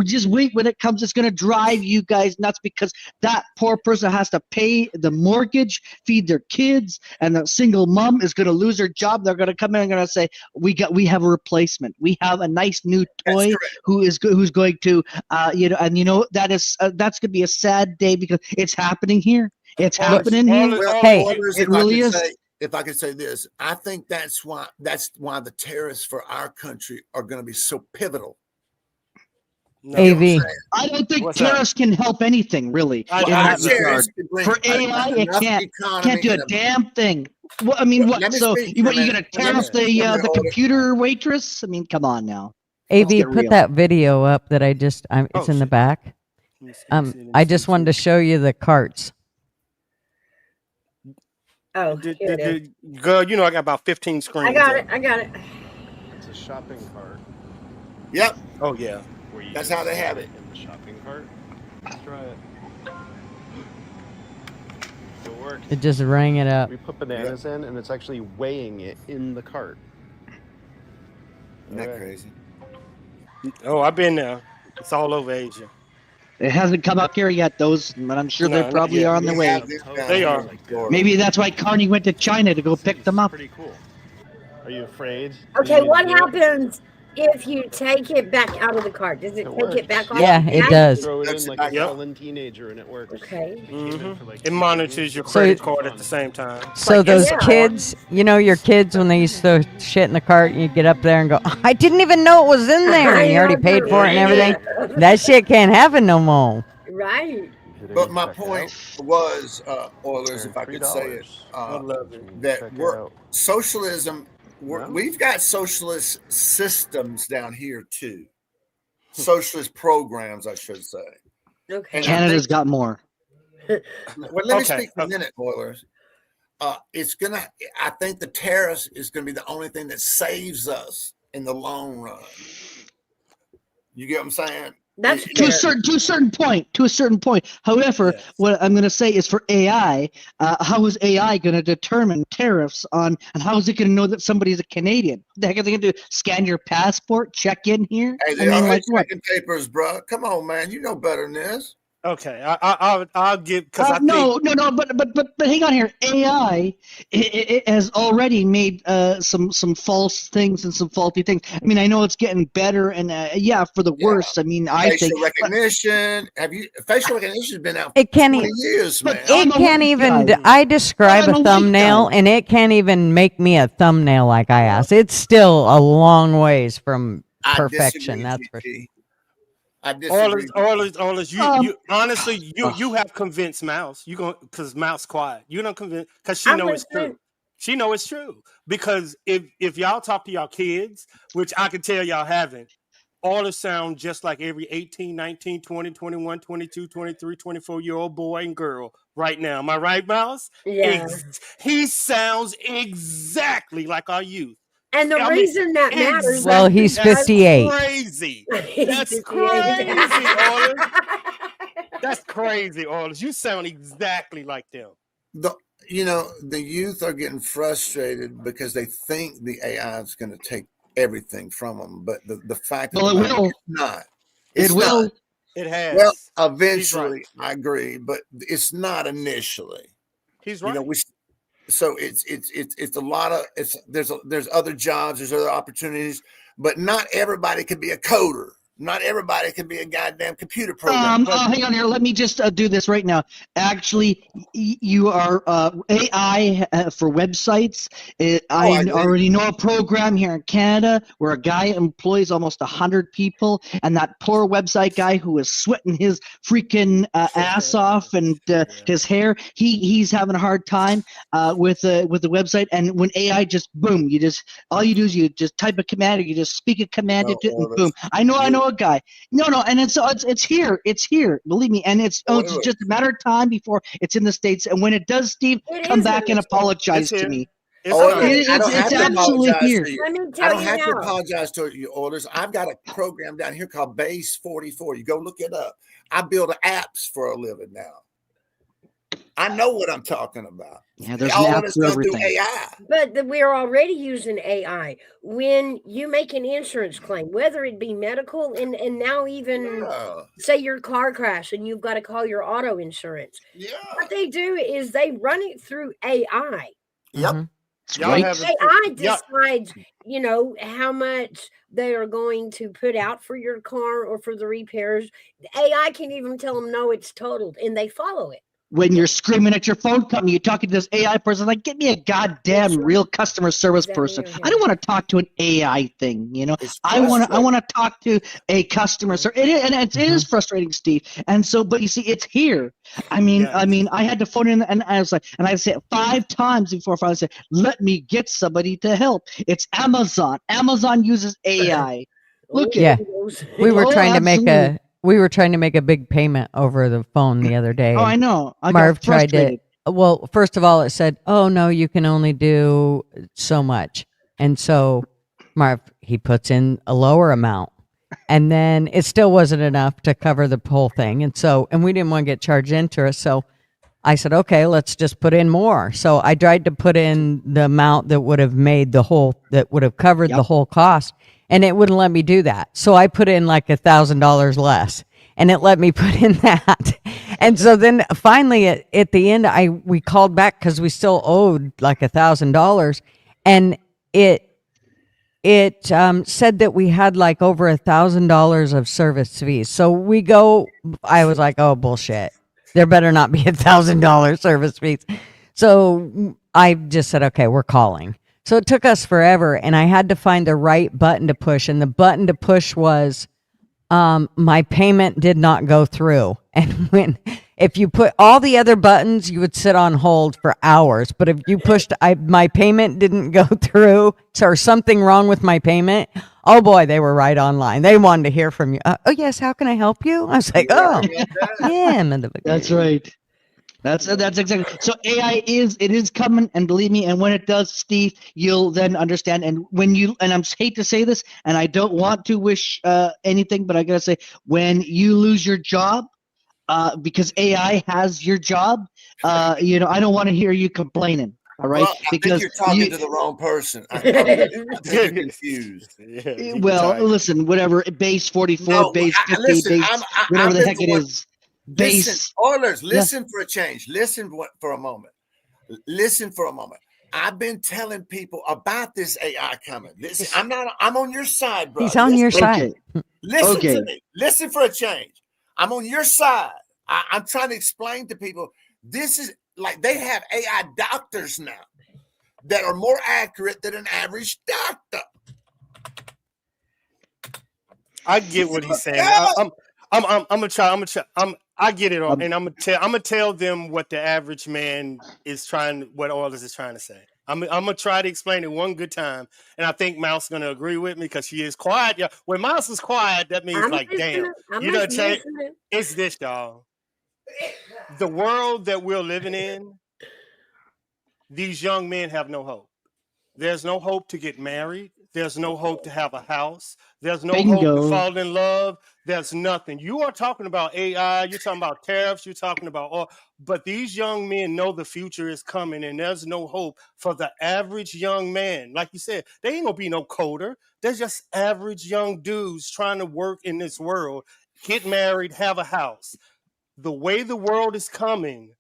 just wait when it comes. It's gonna drive you guys nuts, because that poor person has to pay the mortgage, feed their kids, and the single mom is going to lose her job. They're going to come in and going to say, we have a replacement. We have a nice new toy who's going to that's going to be a sad day, because it's happening here. It's happening here. It really is. If I could say this, I think that's why the tariffs for our country are going to be so pivotal. No, AV. I don't think tariffs can help anything, really, in that regard. For AI, it can't do a damn thing. Well, I mean, what? So you going to tariff the computer waitress? I mean, come on now. AV, put that video up that it's in the back. I just wanted to show you the carts. Oh, girl, I got about 15 screens. I got it. It's a shopping cart. Yep. Oh yeah. That's how they have it. In the shopping cart. Let's try it. It works. It just rang it up. We put bananas in, and it's actually weighing it in the cart. Isn't that crazy? Oh, I've been there. It's all over Asia. It hasn't come up here yet, those, but I'm sure No, they not probably yet. are on the We way. have this down They here are. in Florida. Maybe that's why Carney went to China to go pick them up. Pretty cool. Are you afraid? Okay, what happens if you take it back out of the cart? Does it take it back off? Yeah, the it back? does. Throw it in like a Yep. sullen teenager, and it works. Okay. It monitors your So- credit card at the same time. So Like those your kids, you know, your kids when they used to throw shit in the cart, and you get up there and go, I didn't even know it was in there, and you already paid for it and everything. That shit can't happen no more. Right. But my point was, Oilers, if I could say it, that socialism, we've got socialist systems down here too. Socialist programs, I should say. Okay. Canada's got more. Well, let me speak for a minute, Oilers. I think the tariffs is going to be the only thing that saves us in the long run. You get what I'm saying? That's to a certain point. However, what I'm going to say is for AI, how is AI going to determine tariffs on, and how is it going to know that somebody's a Canadian? What the heck are they going to do? Scan your passport, check in here? Hey, they are checking papers, bro. Come on, man. You know better than this. Okay, I'll give because I no, but hang on here. AI it has already made some false things and some faulty things. I mean, I know it's getting better, and for the worse. I mean, I facial think recognition. Facial recognition has been out It for can't 20 years, man. It can't even. I describe a thumbnail, and it can't even make me a thumbnail like I asked. It's still a long ways from perfection. That's for sure. Oilers, you honestly, you have convinced Mouse. You going because Mouse quiet. You don't convince because she know it's true. She know it's true because if y'all talk to y'all kids, which I can tell y'all haven't, Oilers sound just like every 18, 19, 20, 21, 22, 23, 24-year-old boy and girl right now. Am I right, Mouse? Yeah. He sounds exactly like our youth. And the reason that matters. Well, he's 58. That's crazy. That's crazy, Oilers. That's crazy, Oilers. You sound exactly like them. The youth are getting frustrated because they think the AI is going to take everything from them, but the fact Well, of it the matter will. is it's not. It will. Not. It has. Well, eventually, I agree, but it's not initially. He's right. So it's a lot of there's other jobs, there's other opportunities, but not everybody can be a coder. Not everybody can be a goddamn computer programmer. Hang on here. Let me just do this right now. Actually, you are AI for websites. I already know a program here in Canada where a guy employs almost 100 people, and that poor website guy who is sweating his freaking ass off and his hair, he's having a hard time with the website. And when AI just boom, all you do is you just type a command, or you just speak a command into it, and boom. I know a guy. No, and it's here. Believe me, and it's just a matter of time before it's in the States. And when it does, Steve, come back and apologize to me. I don't have to absolutely apologize here. to you. Let me I tell don't you have to now. apologize to you, Oilers. I've got a program down here called Base 44. You go look it up. I build apps for a living now. I know what I'm talking about. Yeah, there's Y'all an want app us for to do everything. AI. But we're already using AI. When you make an insurance claim, whether it be medical and now even say your car crash and you've got to call your auto insurance. Yeah. What they do is they run it through AI. Yep. AI decides, how much they are going to put out for your car or for the repairs. The AI can even tell them, no, it's totaled, and they follow it. When you're screaming at your phone company, you're talking to this AI person, like, get me a goddamn real customer service person. I don't want to talk to an AI thing, I want to talk to a customer service. It is frustrating, Steve. And so, but you see, it's here. I mean, I had to phone in, and I was like, and I said 5 times before I finally said, let me get somebody to help. It's Amazon. Amazon uses AI. Look at it. We were trying to make a big payment over the phone the other day. Oh, I know. Marv tried to. Well, first of all, it said, "Oh no, you can only do so much," and so Marv he puts in a lower amount, and then it still wasn't enough to cover the whole thing, and we didn't want to get charged interest, so I said, okay, let's just put in more. So I tried to put in the amount that would have made that would have covered the whole cost, and it wouldn't let me do that. So I put in like $1,000 less, and it let me put in that. And so then finally at the end, we called back because we still owed like $1,000, and it said that we had like over $1,000 of service fees. So I was like, oh, bullshit. There better not be $1,000 service fees. So I just said, okay, we're calling. So it took us forever, and I had to find the right button to push. And the button to push was my payment did not go through. And if you put all the other buttons, you would sit on hold for hours. But if you pushed, my payment didn't go through, or something wrong with my payment, oh boy, they were right online. They wanted to hear from you. Oh yes, how can I help you? I was like, oh yeah, motherfucker. That's right. That's exactly. So AI is coming, and believe me, and when it does, Steve, you'll then understand. And I hate to say this, and I don't want to wish anything, but I gotta say, when you lose your job, because AI has your job, I don't want to hear you complaining. All right, well, I think you're talking to the wrong person. I think you're confused. Well, listen, whatever, base 44, base 50, base whatever the heck it is. Base. Listen, Oilers, listen for a change. Listen for a moment. Listen for a moment. I've been telling people about this AI coming. Listen, I'm on your side, bro. He's on your side. Listen to me. Listen for a change. I'm on your side. I'm trying to explain to people, this is like they have AI doctors now that are more accurate than an average doctor. I get what he's saying. I'm gonna try. I get it, and I'm gonna tell them what the average man is what Oilers is trying to say. I'm gonna try to explain it one good time, and I think Mouse is gonna agree with me because she is quiet. Yeah, when Mouse is quiet, that means damn, you know, it's this, y'all. The world that we're living in, these young men have no hope. There's no hope to get married. There's no hope to have a house. There's no hope to fall in love. There's nothing. You are talking about AI. You're talking about tariffs. You're talking about but these young men know the future is coming, and there's no hope for the average young man. Like you said, they ain't gonna be no coder. They're just average young dudes trying to work in this world, get married, have a house. The way the world is coming,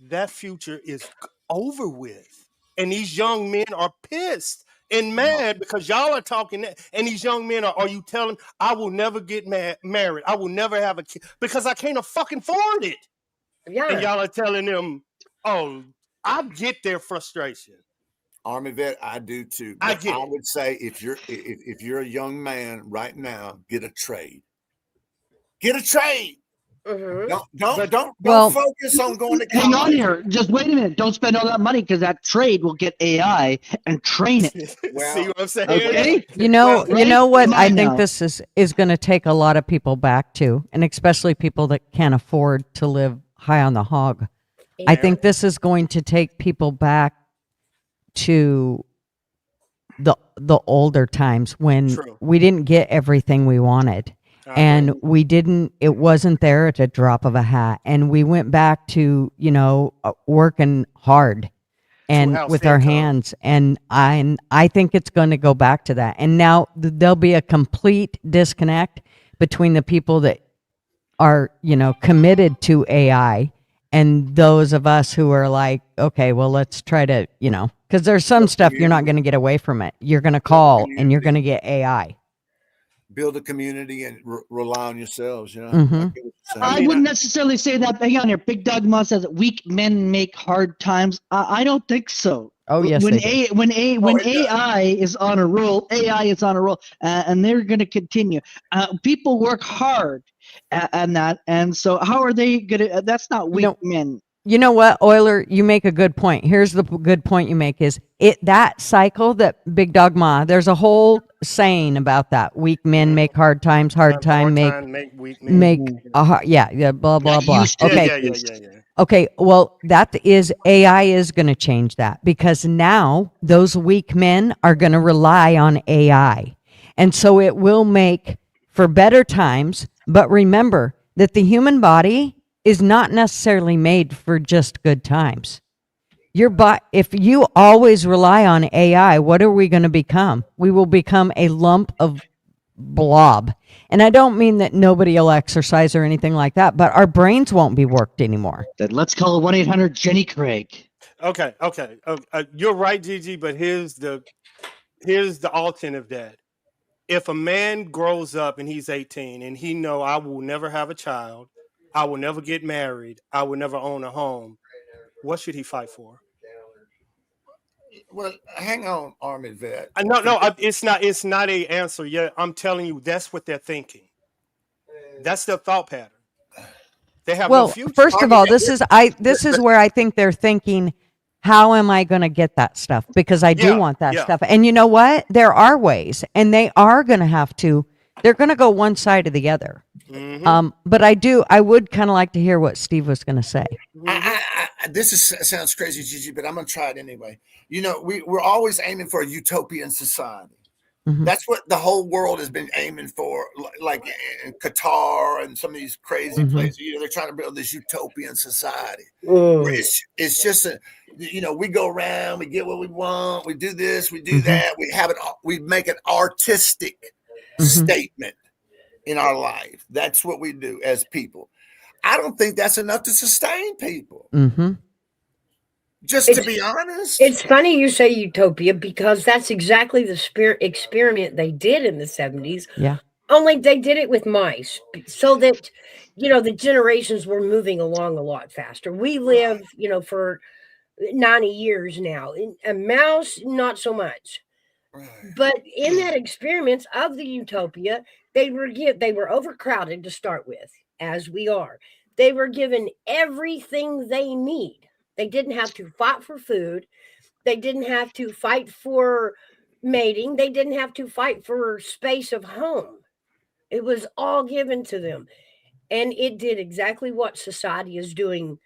that future is over with. And these young men are pissed and mad because y'all are talking that. And these young men are you telling I will never get married. I will never have a kid because I can't fucking afford it. Yeah. And y'all are telling them, oh, I get their frustration. Armyvet, I do too. I would say if you're a young man right now, get a trade. Get a trade. Mm-hmm. Don't focus on going to college. Hang on here. Just wait a minute. Don't spend all that money because that trade will get AI and train it. Well, see what I'm saying? Okay. You know what I think this is going to take a lot of people back to, and especially people that can't afford to live high on the hog. Yeah. I think this is going to take people back to the older times when we didn't get everything we wanted. And it wasn't there at a drop of a hat. And we went back to, working hard and with our hands. And I think it's going to go back to that. And now there'll be a complete disconnect between the people that are, committed to AI and those of us who are like, okay, well, let's try to, because there's some stuff you're not going to get away from it. You're going to call and you're going to get AI. Build a community and rely on yourselves. Mm-hmm. I wouldn't necessarily say that. Hang on here. Big Dog Moss says weak men make hard times. I don't think so. Oh yes. When AI is on a roll, and they're going to continue. People work hard and that, and so how are they going to? That's not weak men. You know what, Euler, you make a good point. Here's the good point you make is that cycle that Big Dog Ma, there's a whole saying about that. Weak men make hard times, hard time make weak men. Blah, blah, blah. Okay. Okay, well, AI is going to change that because now those weak men are going to rely on AI. And so it will make for better times. But remember that the human body is not necessarily made for just good times. If you always rely on AI, what are we going to become? We will become a lump of blob. And I don't mean that nobody will exercise or anything like that, but our brains won't be worked anymore. Then let's call 1-800 Jenny Craig. Okay. You're right, Gigi, but here's the alternative that if a man grows up and he's 18 and he know I will never have a child, I will never get married, I will never own a home, what should he fight for? Well, hang on, Armyvet. It's not a answer yet. I'm telling you, that's what they're thinking. That's their thought pattern. They have no future. First of all, this is where I think they're thinking, how am I going to get that stuff? Because I do want that stuff. And you know what? There are ways, and they are going to have to. They're going to go one side or the other. Mm-hmm. But I would kind of like to hear what Steve was going to say. Sounds crazy, Gigi, but I'm going to try it anyway. You know, we're always aiming for a utopian society. Mm-hmm. That's what the whole world has been aiming for, like in Qatar and some of these crazy places. You know, they're trying to build this utopian society. It's just we go around, we get what we want, we do this, we do that, we make an artistic statement in our life. That's what we do as people. I don't think that's enough to sustain people. To be honest. It's funny you say utopia, because that's exactly the experiment they did in the 70s. Yeah. Only they did it with mice, so that, the generations were moving along a lot faster. We live, for 90 years now. A mouse, not so much. But in that experiments of the utopia, they were overcrowded to start with, as we are. They were given everything they need. They didn't have to fight for food. They didn't have to fight for mating. They didn't have to fight for space of home. It was all given to them. And it did exactly what society is doing,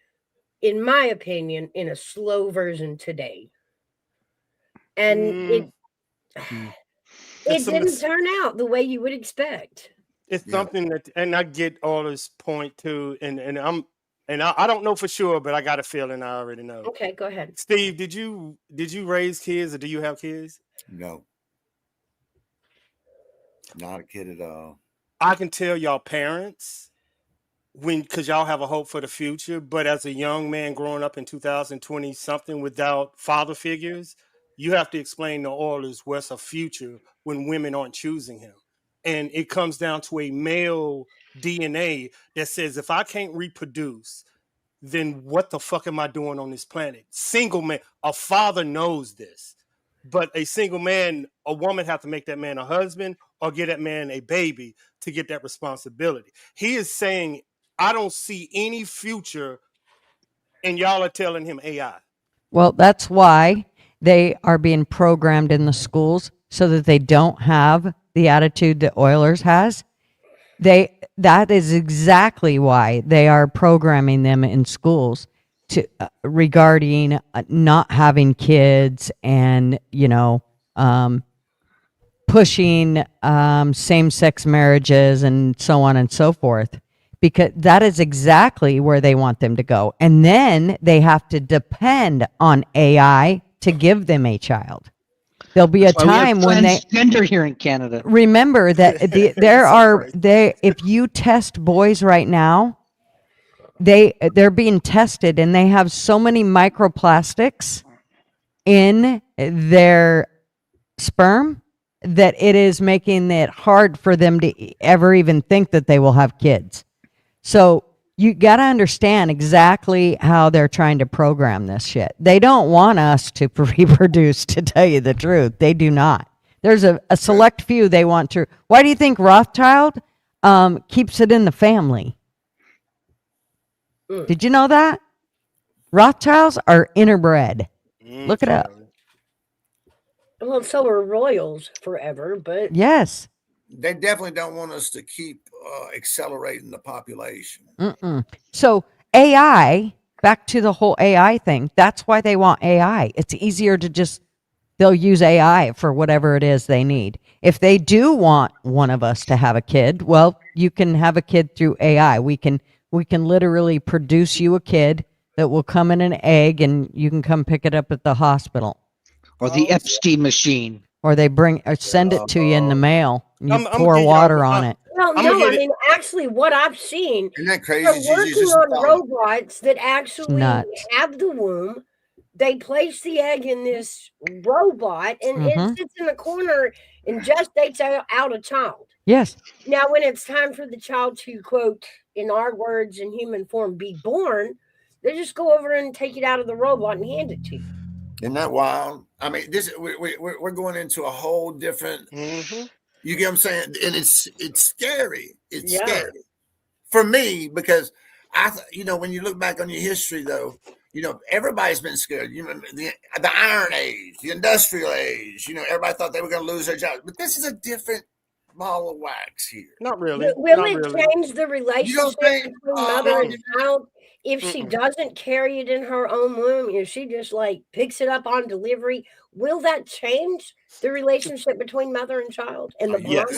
in my opinion, in a slow version today. And it didn't turn out the way you would expect. It's something that, and I get all this point too, and I don't know for sure, but I got a feeling I already know. Okay, go ahead. Steve, did you raise kids, or do you have kids? No. Not a kid at all. I can tell y'all parents, because y'all have a hope for the future, but as a young man growing up in 2020 something without father figures, you have to explain to Oilers what's a future when women aren't choosing him. And it comes down to a male DNA that says, if I can't reproduce, then what the fuck am I doing on this planet? Single man, a father knows this, but a single man, a woman have to make that man a husband or get that man a baby to get that responsibility. He is saying, I don't see any future, and y'all are telling him AI. Well, that's why they are being programmed in the schools, so that they don't have the attitude that Oilers has. That is exactly why they are programming them in schools to regarding not having kids, and pushing same-sex marriages and so on and so forth, because that is exactly where they want them to go. And then they have to depend on AI to give them a child. There'll be a time when they transgender here in Canada. Remember that if you test boys right now, they're being tested, and they have so many microplastics in their sperm that it is making it hard for them to ever even think that they will have kids. So you got to understand exactly how they're trying to program this shit. They don't want us to reproduce, to tell you the truth. They do not. There's a select few they want to. Why do you think Rothschild keeps it in the family? Did you know that? Rothschilds are interbred. Look it up. Well, so are royals forever, but... Yes. They definitely don't want us to keep accelerating the population. So AI, back to the whole AI thing, that's why they want AI. It's easier to they'll use AI for whatever it is they need. If they do want one of us to have a kid, well, you can have a kid through AI. We can We can literally produce you a kid that will come in an egg and you can come pick it up at the hospital. Or the Epstein machine. Or they send it to you in the mail. And you I'm pour gonna water on it. Well, I'm no, gonna I get it. mean, actually, what I've seen, Isn't that crazy? they're Gigi? working It's just on dumb. robots that actually nuts. have the womb. They place the egg in this robot, and Mhm. it sits in the corner and gestates out a child. Yes. Now, when it's time for the child to, quote, in our words, in human form, be born, they just go over and take it out of the robot and hand it to you. Isn't that wild? I mean, we're going into a whole different. You get what I'm saying? And it's scary. It's scary for me because when you look back on your history, though, everybody's been scared. You remember the Iron Age, the Industrial Age. Everybody thought they were going to lose their jobs, but this is a different ball of wax here. Not really. Will Not it really. change the relationship between mother and child if she doesn't carry it in her own womb? If she just like picks it up on delivery, will that change the relationship between mother and child and the bond?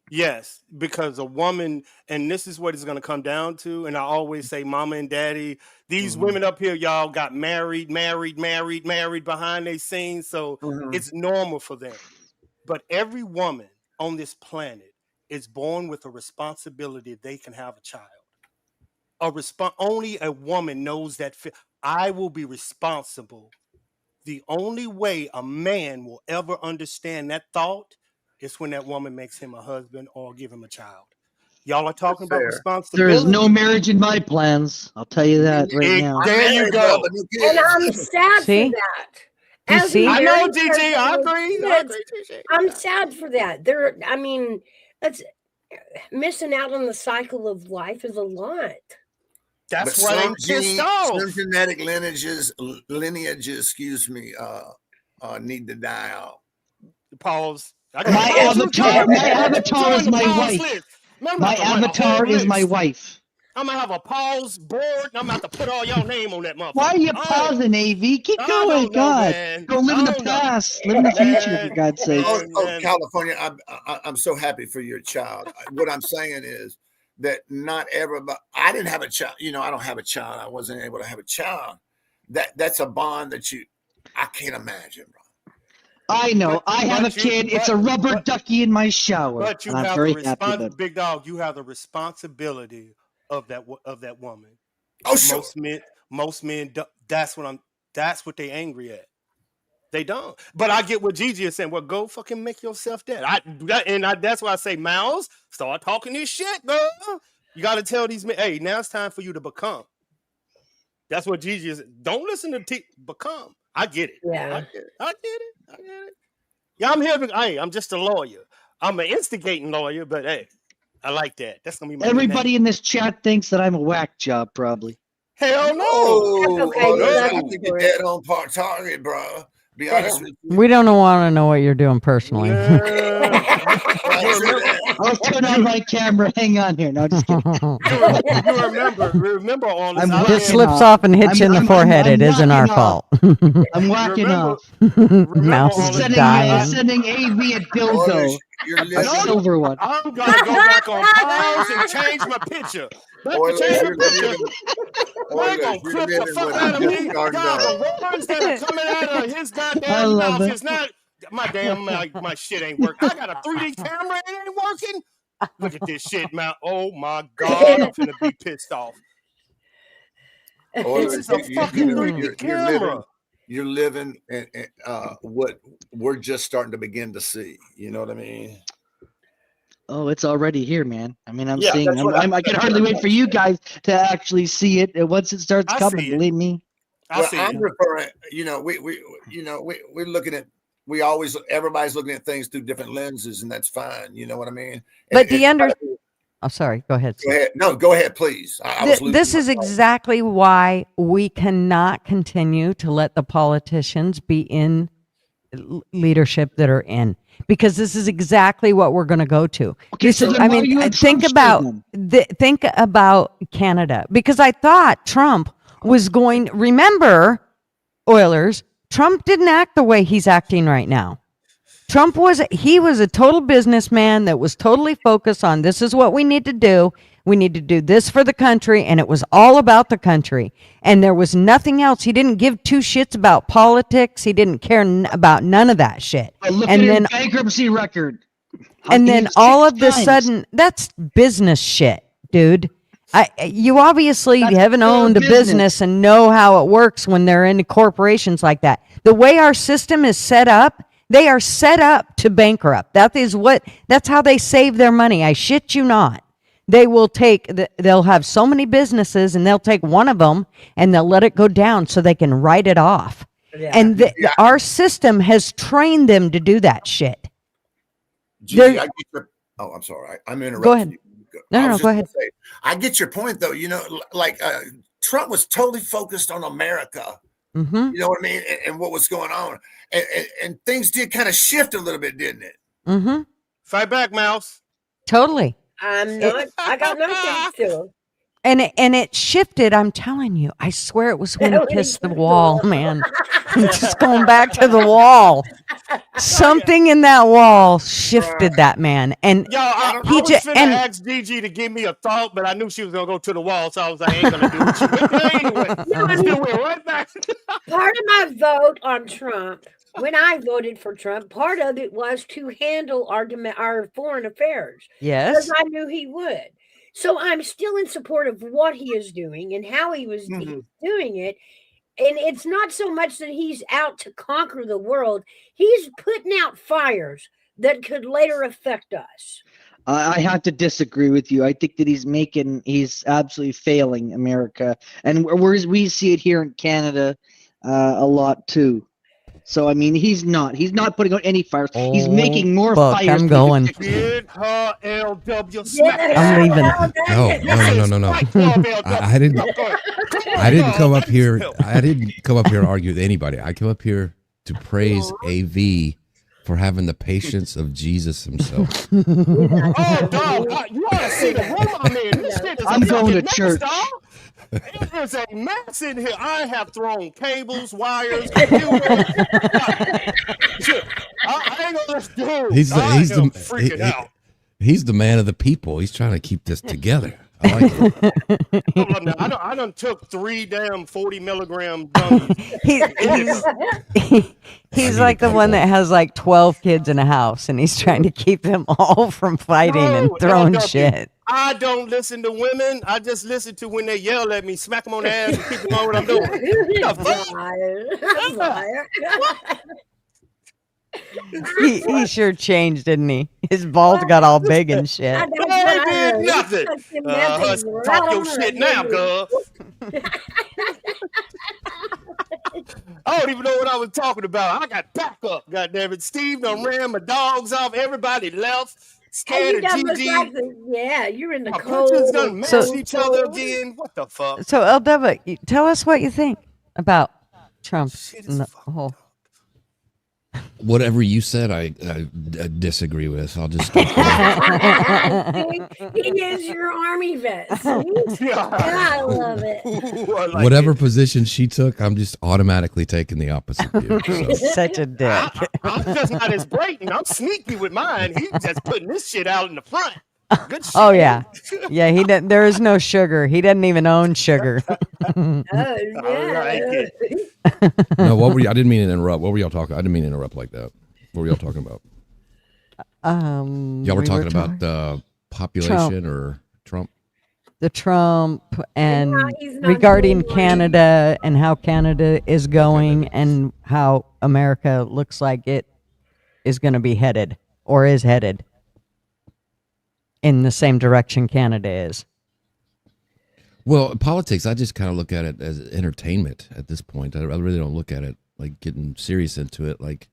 Yes, because a woman, and this is what it's going to come down to. And I always say, mama and daddy, these women up here, y'all got married behind their scenes. So it's normal for them. But every woman on this planet is born with a responsibility they can have a child. Only a woman knows that I will be responsible. The only way a man will ever understand that thought is when that woman makes him a husband or give him a child. Y'all are talking about responsibility. There is no marriage in my plans. I'll tell you that right now. There you go. And I'm sad for that. As a I know, married Gigi. person I with agree. kids, I'm sad for that. That's missing out on the cycle of life is a lot. That's why they pissed off. Some genetic lineages, need to die out. Pause. My avatar is my wife. My avatar is my wife. I'm gonna have a pause board, and I'm gonna have to put all y'all name on that motherfucker. Why are you pausing, AV? Keep going, God. Go live in the past. Live in the future, for God's sake. California, I'm so happy for your child. What I'm saying is that not everybody. I didn't have a child. I don't have a child. I wasn't able to have a child. That's a bond that I can't imagine, bro. I know. I have a kid. It's a rubber ducky in my shower. But you I'm have very the happy with it. big dog. You have the responsibility of that woman. Oh, sure. Most men. That's what they angry at. They don't. But I get what Gigi is saying. Well, go fucking make yourself dead. That's why I say, Mouse, start talking this shit, girl. You got to tell these men, hey, now it's time for you to become. That's what Gigi is. Don't listen to become. I get it. Yeah. I get it. Yeah, I'm here. Hey, I'm just a lawyer. I'm an instigating lawyer, but hey, I like that. That's gonna be my Everybody name. in this chat thinks that I'm a whack job, probably. Hell no. I think you're dead on target, bro. Be honest with you. We don't want to know what you're doing personally. I'll turn on my camera. Hang on here. No, just kidding. you remember all this. This slips off and hits you in the forehead. It isn't our fault. I'm walking off. Mouse is dying. Sending AV a dildo. A silver one. I'm gonna go back on pause and change my picture. Oilers, I'm gonna clip the fuck out of me. God, the words that are coming out of his goddamn mouth is not. My damn my shit ain't working. I got a 3D camera and it ain't working. Look at this shit, man. Oh my God, I'm finna be pissed off. This is a fucking 3D camera. You're living what we're just starting to begin to see. You know what I mean? Oh, it's already here, man. I mean, I'm Yeah, seeing. that's what I can hardly wait for you guys to actually see it. And once it starts coming, believe me. I'm referring. We're looking at. Everybody's looking at things through different lenses, and that's fine. You know what I mean? But oh, sorry. Go ahead. Go ahead. No, go ahead, please. This is exactly why we cannot continue to let the politicians be in leadership that are in, because this is exactly what we're going to go to. Okay, so then why are you in think Trump's about statement? think about Canada, because I thought Trump was going. Remember, Oilers. Trump didn't act the way he's acting right now. He was a total businessman that was totally focused on this is what we need to do. We need to do this for the country. And it was all about the country. And there was nothing else. He didn't give two shits about politics. He didn't care about none of that shit. Look And at then his bankruptcy record. and then Six all of the times. sudden, that's business shit, dude. You obviously That's haven't pure owned a business and know how it works when they're in corporations like that. The way our system is set up, they are set up to bankrupt. That's how they save their money. I shit you not. They will they'll have so many businesses and they'll take one of them and they'll let it go down so they can write it off. Yeah. And our system has trained them to do that shit. Gigi, I'm sorry. I'm interrupting. Go ahead. You. No, go ahead. Say, I get your point, though. You know, like Trump was totally focused on America. Mm-hmm. You know what I mean? And what was going on. And things did kind of shift a little bit, didn't it? Mm-hmm. Fight back, Mouse. Totally. I'm not. I got nothing to. And it shifted. I'm telling you. I swear it was when he kissed the wall, man. I'm just going back to the wall. Something in that wall shifted that man. And Yo, I was finna ask Gigi to give me a thought, but I knew she was gonna go to the wall, so I was like, I ain't gonna do it. Anyway, we're right back. Part of my vote on Trump, when I voted for Trump, part of it was to handle our foreign affairs. Yes. Because I knew he would. So I'm still in support of what he is doing and how he's doing it. And it's not so much that he's out to conquer the world. He's putting out fires that could later affect us. I have to disagree with you. I think that he's absolutely failing America. And we see it here in Canada a lot too. So, I mean, he's not putting out any fires. He's making more fires. I'm going. Get her LW smack. I'm leaving. No. I didn't come up here. I didn't come up here to argue with anybody. I came up here to praise AV for having the patience of Jesus himself. Oh, dog, you ought to see the room I'm in. This shit is I'm going to church. Dog. It is a mess in here. I have thrown cables, wires, computers. I ain't gonna let's do. He's the man of the people. He's trying to keep this together. I like it. I done took 3 damn 40 milligram gummies. He's like the one that has like 12 kids in a house and he's trying to keep them all from fighting and throwing shit. I don't listen to women. I just listen to when they yell at me, smack them on the ass, and keep them on what I'm doing. He sure changed, didn't he? His balls got all big and shit. I did nothing. Talk your shit now, girl. I don't even know what I was talking about. I got backup, goddammit. Steve done ran my dogs off. Everybody left. Scared of Gigi. You're in the my cold. punches done matched each other again. What the fuck? So, LW, tell us what you think about Trump. Whatever you said, I disagree with. I'll just. He is your army vet. I love it. Whatever position she took, I'm just automatically taking the opposite view. So. Such a dick. I'm just not as blatant. I'm sneaky with mine. He's just putting this shit out in the front. Good shit. Oh yeah, yeah. He doesn't. There is no sugar. He doesn't even own sugar. No, what were you? I didn't mean to interrupt. What were y'all talking? I didn't mean to interrupt like that. What were y'all talking about? Y'all were talking about population Trump. or Trump. The Trump and regarding Canada and how Canada is going and how America looks like it is going to be headed or is headed in the same direction Canada is. Well, politics, I just kind of look at it as entertainment at this point. I really don't look at it like getting serious into it. Like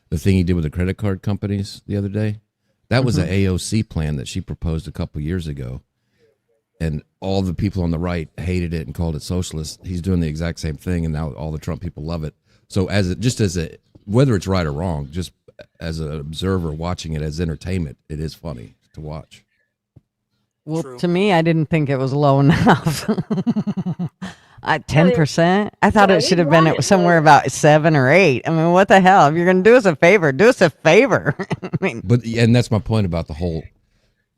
the thing he did with the credit card companies the other day, that was an AOC plan that she proposed a couple years ago. And all the people on the right hated it and called it socialist. He's doing the exact same thing, and now all the Trump people love it. So whether it's right or wrong, just as an observer watching it as entertainment, it is funny to watch. Well, to me, I didn't think it was low enough. 10%? I thought it should have been somewhere about 7 or 8. I mean, what the hell? If you're going to do us a favor, do us a favor. I mean, and that's my point about the whole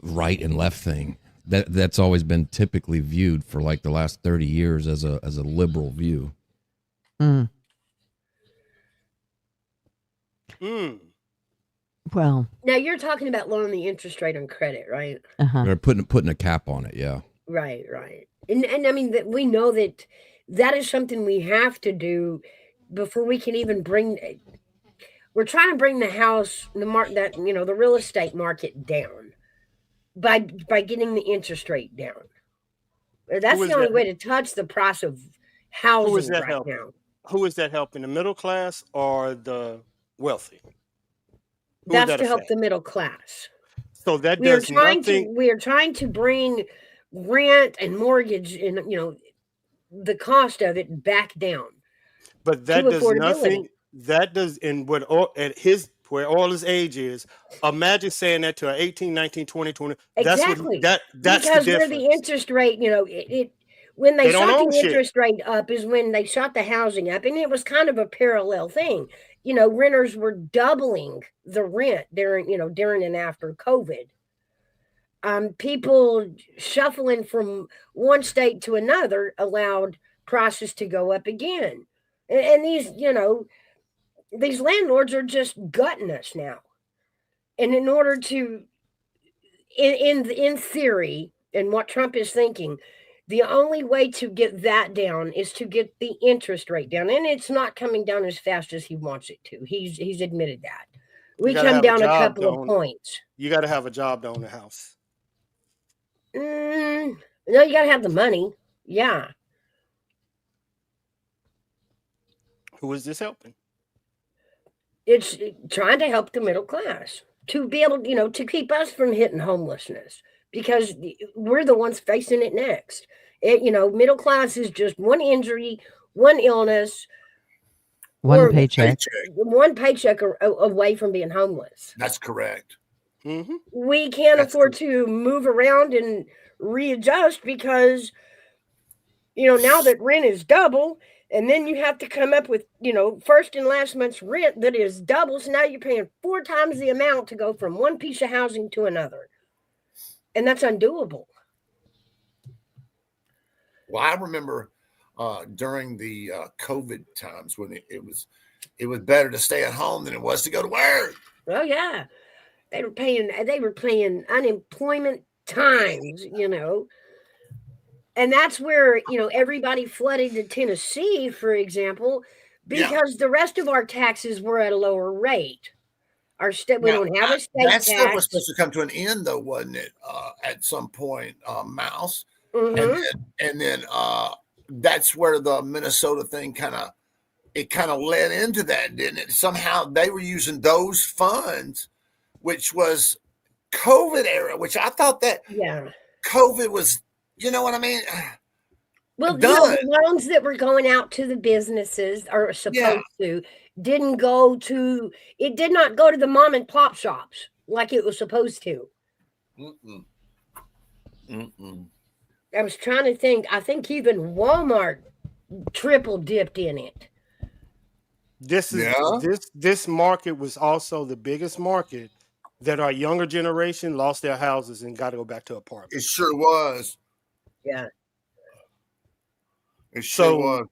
right and left thing. that's always been typically viewed for like the last 30 years as a liberal view. Mm. Well, Now you're talking about lowering the interest rate on credit, right? They're putting a cap on it. Yeah. Right, right. And I mean that we know that that is something we have to do before we can even bring. We're trying to bring the house, the real estate market down by getting the interest rate down. That's Who the is only that? way to touch the price of Who is housing that right helping? now. Who is that helping? The middle class or the wealthy? Who would That's that to help affect? the middle class. So that We are does trying to nothing, we are trying to bring rent and mortgage and the cost of it back down but to that does affordability. nothing. That does in what at his where all his age is. Imagine saying that to an 18, 19, 20, 20. That's what Exactly. that's the Because where the difference. interest rate, it when they They don't shot own the shit. interest rate up is when they shot the housing up, and it was kind of a parallel thing. Renters were doubling the rent during and after COVID. People shuffling from one state to another allowed prices to go up again. And these landlords are just gutting us now. And in order to in theory, and what Trump is thinking, the only way to get that down is to get the interest rate down, and it's not coming down as fast as he wants it to. He's admitted that. You We gotta come have a down a job couple to of own. points. You gotta have a job to own a house. No, you got to have the money. Yeah. Who is this helping? It's trying to help the middle class to be able, to keep us from hitting homelessness, because we're the ones facing it next. Middle class is just one injury, one illness, one paycheck. one paycheck away from being homeless. That's correct. Mm-hmm. We can't afford to move around and readjust because, now that rent is double, and then you have to come up with, first and last month's rent that is double. So now you're paying 4 times the amount to go from one piece of housing to another. And that's undoable. Well, I remember during the COVID times when it was better to stay at home than it was to go to work. Oh yeah. They were paying unemployment times, And that's where, everybody flooded to Tennessee, for example, because the rest of our taxes were at a lower rate. We don't have a state that tax. stuff was supposed to come to an end, though, wasn't it? At some point, Mouse, Mm-hmm. and then that's where the Minnesota thing kind of led into that, didn't it? Somehow they were using those funds, which was COVID era, which I thought that COVID was, you know what I mean? Well, the loans that were going out to the businesses are supposed to did not go to the mom and pop shops like it was supposed to. I was trying to think. I think even Walmart triple dipped in it. This market was also the biggest market that our younger generation lost their houses and got to go back to apartments. It sure was. Yeah. It sure was.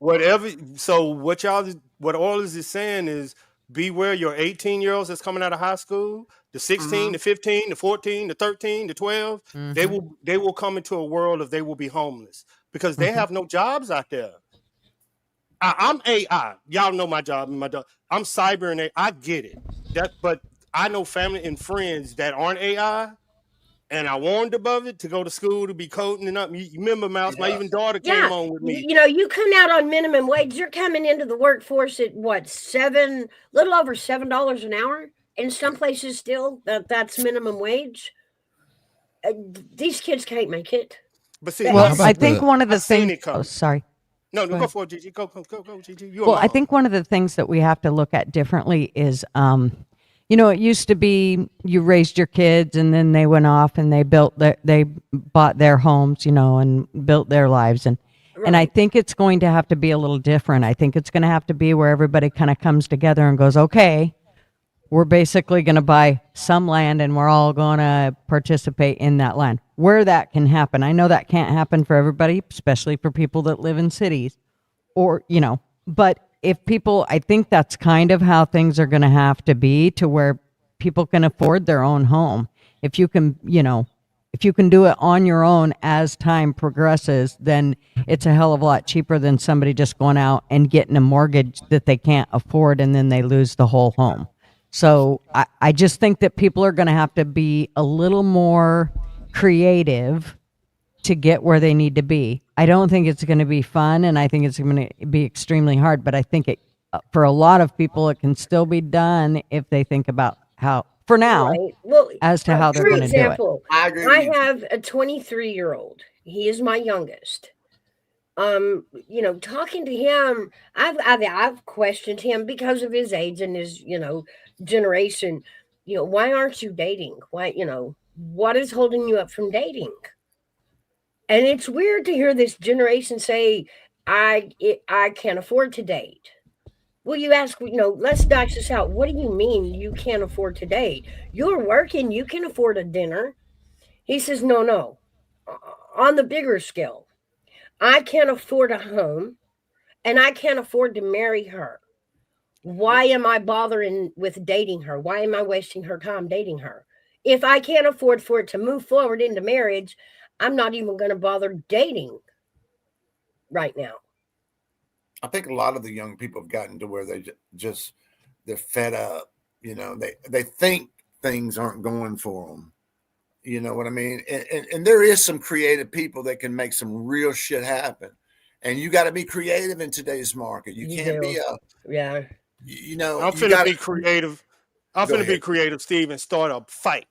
What all this is saying is beware your 18-year-olds that's coming out of high school, the 16, the 15, the 14, the 13, the 12. They will come into a world they will be homeless because they have no jobs out there. I'm AI. Y'all know my job. I'm cyber and AI. I get it. But I know family and friends that aren't AI, and I warned above it to go to school to be coding and up. You remember, Mouse? My even daughter came on with me. You come out on minimum wage. You're coming into the workforce at what, little over $7 an hour. In some places, still that's minimum wage. These kids can't make it. But see, I think one of the things. Oh, sorry. No, go for it, Gigi. Go, Gigi. I think one of the things that we have to look at differently is, it used to be you raised your kids and then they went off and they bought their homes, and built their lives. And I think it's going to have to be a little different. I think it's going to have to be where everybody kind of comes together and goes, okay, we're basically going to buy some land and we're all going to participate in that land. Where that can happen. I know that can't happen for everybody, especially for people that live in cities or, but if people, I think that's kind of how things are going to have to be, to where people can afford their own home. If you can, if you can do it on your own as time progresses, then it's a hell of a lot cheaper than somebody just going out and getting a mortgage that they can't afford and then they lose the whole home. So I just think that people are going to have to be a little more creative to get where they need to be. I don't think it's going to be fun, and I think it's going to be extremely hard, but I think it, for a lot of people, it can still be done if they think about how, for now, Right. Well, as to how they're going to do it. For example, I have a 23-year-old. He is my youngest. Talking to him, I've questioned him because of his age and his, generation. Why aren't you dating? Why, what is holding you up from dating? And it's weird to hear this generation say, I can't afford to date. Well, you ask, let's dash this out. What do you mean you can't afford to date? You're working, you can afford a dinner. He says, no. On the bigger scale, I can't afford a home and I can't afford to marry her. Why am I bothering with dating her? Why am I wasting her time dating her? If I can't afford for it to move forward into marriage, I'm not even going to bother dating right now. I think a lot of the young people have gotten to where they're fed up. They think things aren't going for them. You know what I mean? And there is some creative people that can make some real shit happen. And you got to be creative in today's market. You can't be yeah. I'm finna be creative. I'm finna be creative, Steve, and start a fight.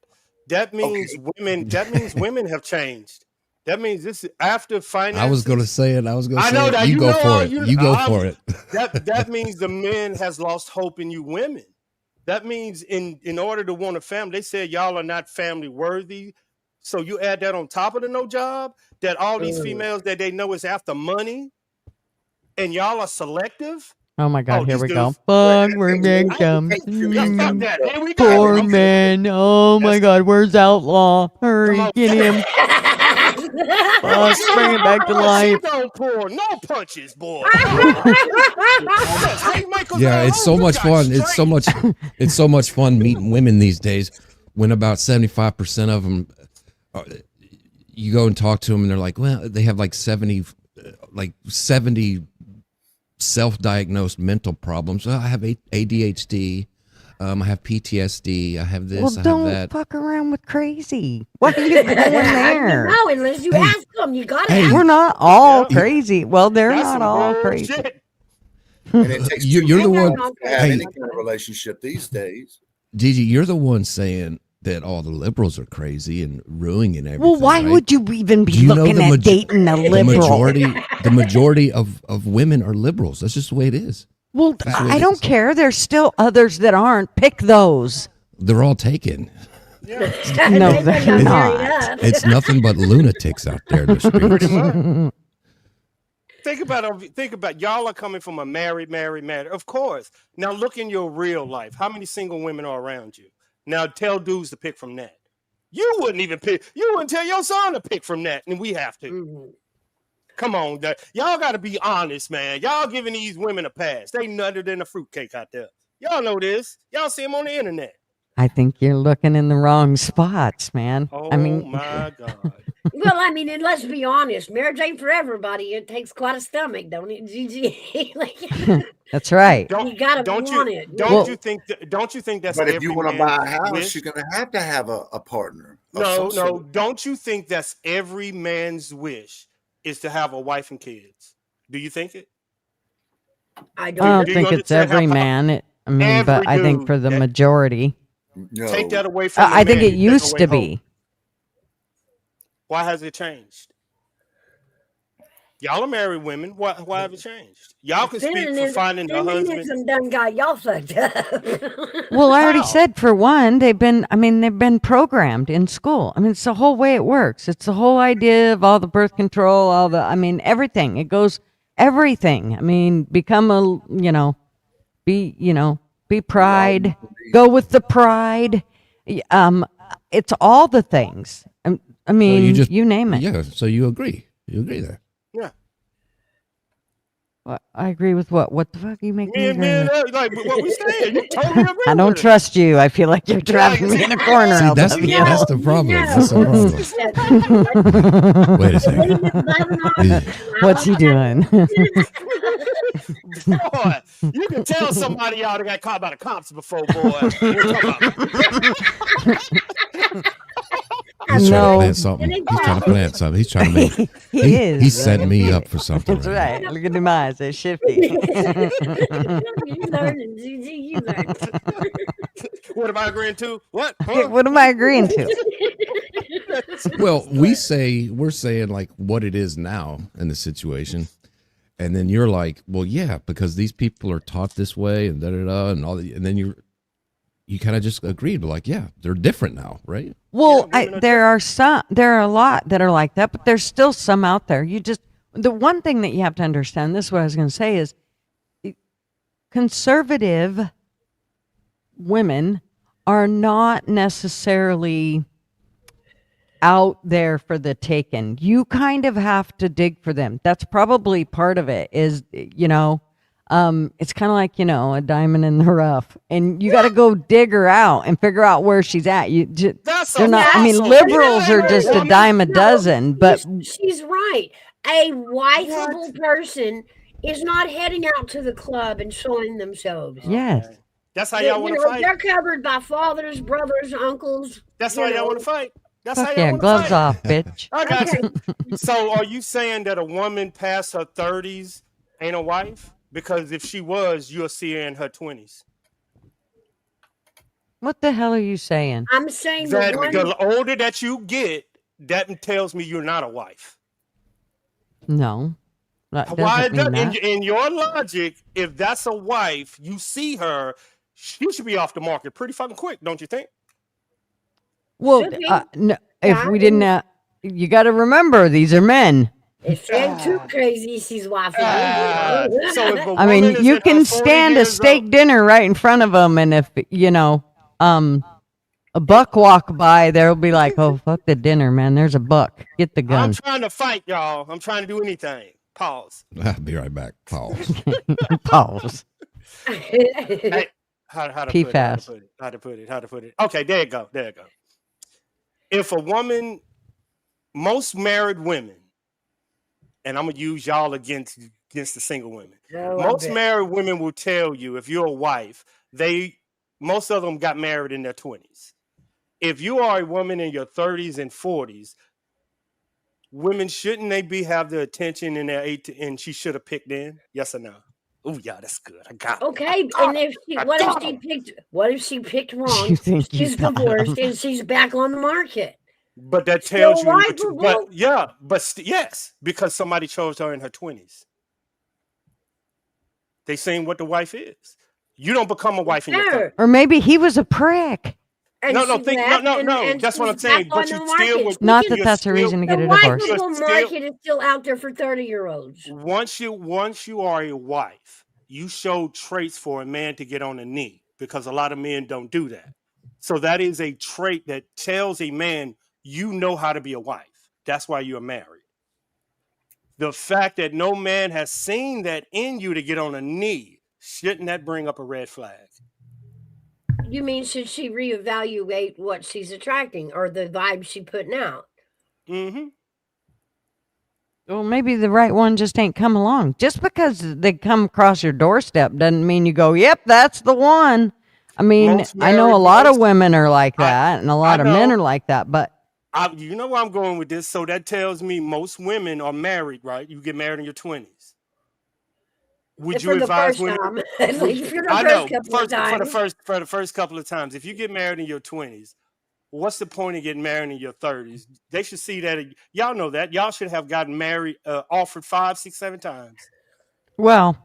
That means women. That means women have changed. That means this is after finance. I was going to say it. I know that. You go for it. You go for it. That means the men has lost hope in you women. That means in order to want a family, they said y'all are not family worthy. So you add that on top of the no job, that all these females that they know is after money, and y'all are selective. Oh my God, here we go. Fuck, we're victims. Fuck that. Here we go. Poor man. Oh my God, where's Outlaw? Hurry, get him. Fuck, bring it back to life. Don't pour no punches, boy. Yeah, it's so much fun. It's so much fun meeting women these days. When about 75% of them, you go and talk to them, and they're like, well, they have like 70 self-diagnosed mental problems. Well, I have ADHD. I have PTSD. I have this. I have that. Don't fuck around with crazy. What are you doing there? No, unless you ask them, you got to. We're not all crazy. Well, they're not all crazy. And it takes you're the one to have any kind of relationship these days. DG, you're the one saying that all the liberals are crazy and ruining everything. Well, why would you even be looking at dating a liberal? The majority of women are liberals. That's just the way it is. Well, I don't care. There's still others that aren't. Pick those. They're all taken. Yeah. No, they're not. It's nothing but lunatics out there in the streets. Think about y'all are coming from a married. Of course. Now look in your real life. How many single women are around you? Now tell dudes to pick from that. You wouldn't even pick. You wouldn't tell your son to pick from that, and we have to. Mm-hmm. Come on, y'all got to be honest, man. Y'all giving these women a pass. They nutted than a fruitcake out there. Y'all know this. Y'all see them on the internet. I think you're looking in the wrong spots, man. Oh, I mean, my God. Well, I mean, and let's be honest. Marriage ain't for everybody. It takes quite a stomach, don't it? That's right. You gotta want it. Don't you think that's? But if you want to buy a house, you're gonna have to have a partner. No. Don't you think that's every man's wish is to have a wife and kids? Do you think it? I don't think it's every man. But I think for the majority. No. Take that away from. I think it used to be. Why has it changed? Y'all are married women. Why have it changed? Y'all can speak for finding a husband. Feminism done got y'all fucked up. Well, I already said, for one, they've been programmed in school. I mean, it's the whole way it works. It's the whole idea of all the birth control, everything. It goes everything. I mean, become Be pride. Go with the pride. It's all the things. I mean, you name it. Yeah. So you agree? You agree there? Yeah. What, I agree with what? What the fuck are you making me agree Man, with? like what we saying. You totally agree I don't with it. trust you. I feel like you're driving me in a corner. See, that's LW. the problem. That's the problem. Wait a second. What's he doing? Boy, you can tell somebody out that got caught by the cops before, boy. He's trying to plant something. He's trying to plant something. He's trying to make. He is. He's setting me up for something. That's right. Look at them eyes. They're shifty. You learning, ZZ, you learning. What am I agreeing to? What? Huh? What am I agreeing to? Well, we're saying like what it is now in the situation, and then you're like, well, yeah, because these people are taught this way, and da da da, and all, and then you kind of just agreed, but like, yeah, they're different now, right? Well, there are a lot that are like that, but there's still some out there. The one thing that you have to understand, this is what I was going to say, is conservative women are not necessarily out there for the taken. You kind of have to dig for them. That's probably part of it is, it's kind of like, a diamond in the rough, and you got to go dig her out and figure out where she's at. They're not, I mean, liberals are just a dime a dozen, but she's right. A wifeable person is not heading out to the club and showing themselves. Yes. That's how y'all want to fight. They're covered by fathers, brothers, uncles. That's how y'all want to fight. That's how y'all yeah, want to gloves fight. off, bitch. I got you. So are you saying that a woman past her 30s ain't a wife? Because if she was, you'll see her in her 20s. What the hell are you saying? I'm saying that the older that you get, that tells me you're not a wife. No. That Why doesn't mean that. in your logic, if that's a wife, you see her, she should be off the market pretty fucking quick, don't you think? Well, no, if we didn't, you got to remember these are men. If she ain't too crazy, she's wife. I mean, you can stand a steak dinner right in front of them, and if a buck walk by, they'll be like, "Oh, fuck the dinner, man! There's a buck. Get the gun." I'm trying to fight, y'all. I'm trying to do anything. Pause. I'll be right back. Pause. Pause. Hey, how to Pee put fast. it? How to put it? Okay, there you go. If a woman, most married women, and I'm gonna use y'all against the single women. Most married women will tell you if you're a wife, most of them got married in their 20s. If you are a woman in your 30s and 40s, women shouldn't they have the attention in their 18 and she should have picked in? Yes or no? Oh yeah, that's good. I got it. Okay, and what if she picked wrong? She's divorced and she's back on the market. But that tells you, yes, because somebody chose her in her 20s. They seen what the wife is. You don't become a wife in your 30s. Or maybe he was a prick. No. That's what I'm saying. But you still would. Not that that's a reason to get a divorce. The wifeable market is still out there for 30-year-olds. Once you are a wife, you show traits for a man to get on a knee because a lot of men don't do that. So that is a trait that tells a man you know how to be a wife. That's why you're married. The fact that no man has seen that in you to get on a knee, shouldn't that bring up a red flag? You mean should she reevaluate what she's attracting or the vibe she's putting out? Mm-hmm. Well, maybe the right one just ain't come along. Just because they come across your doorstep doesn't mean you go, yep, that's the one. I mean, I know a lot of women are like that, and a lot of men are like that, but you know where I'm going with this. So that tells me most women are married, right? You get married in your 20s. Would you advise women? For the first couple of times, if you get married in your 20s, what's the point of getting married in your 30s? They should see that. Y'all know that. Y'all should have gotten married, offered 5, 6, 7 times. Well,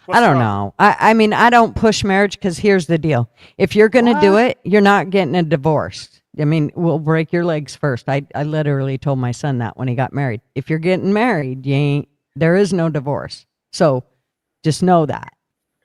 I don't know. I mean, I don't push marriage because here's the deal. If you're going to do it, you're not getting a divorce. I mean, we'll break your legs first. I literally told my son that when he got married. If you're getting married, there is no divorce. So just know that.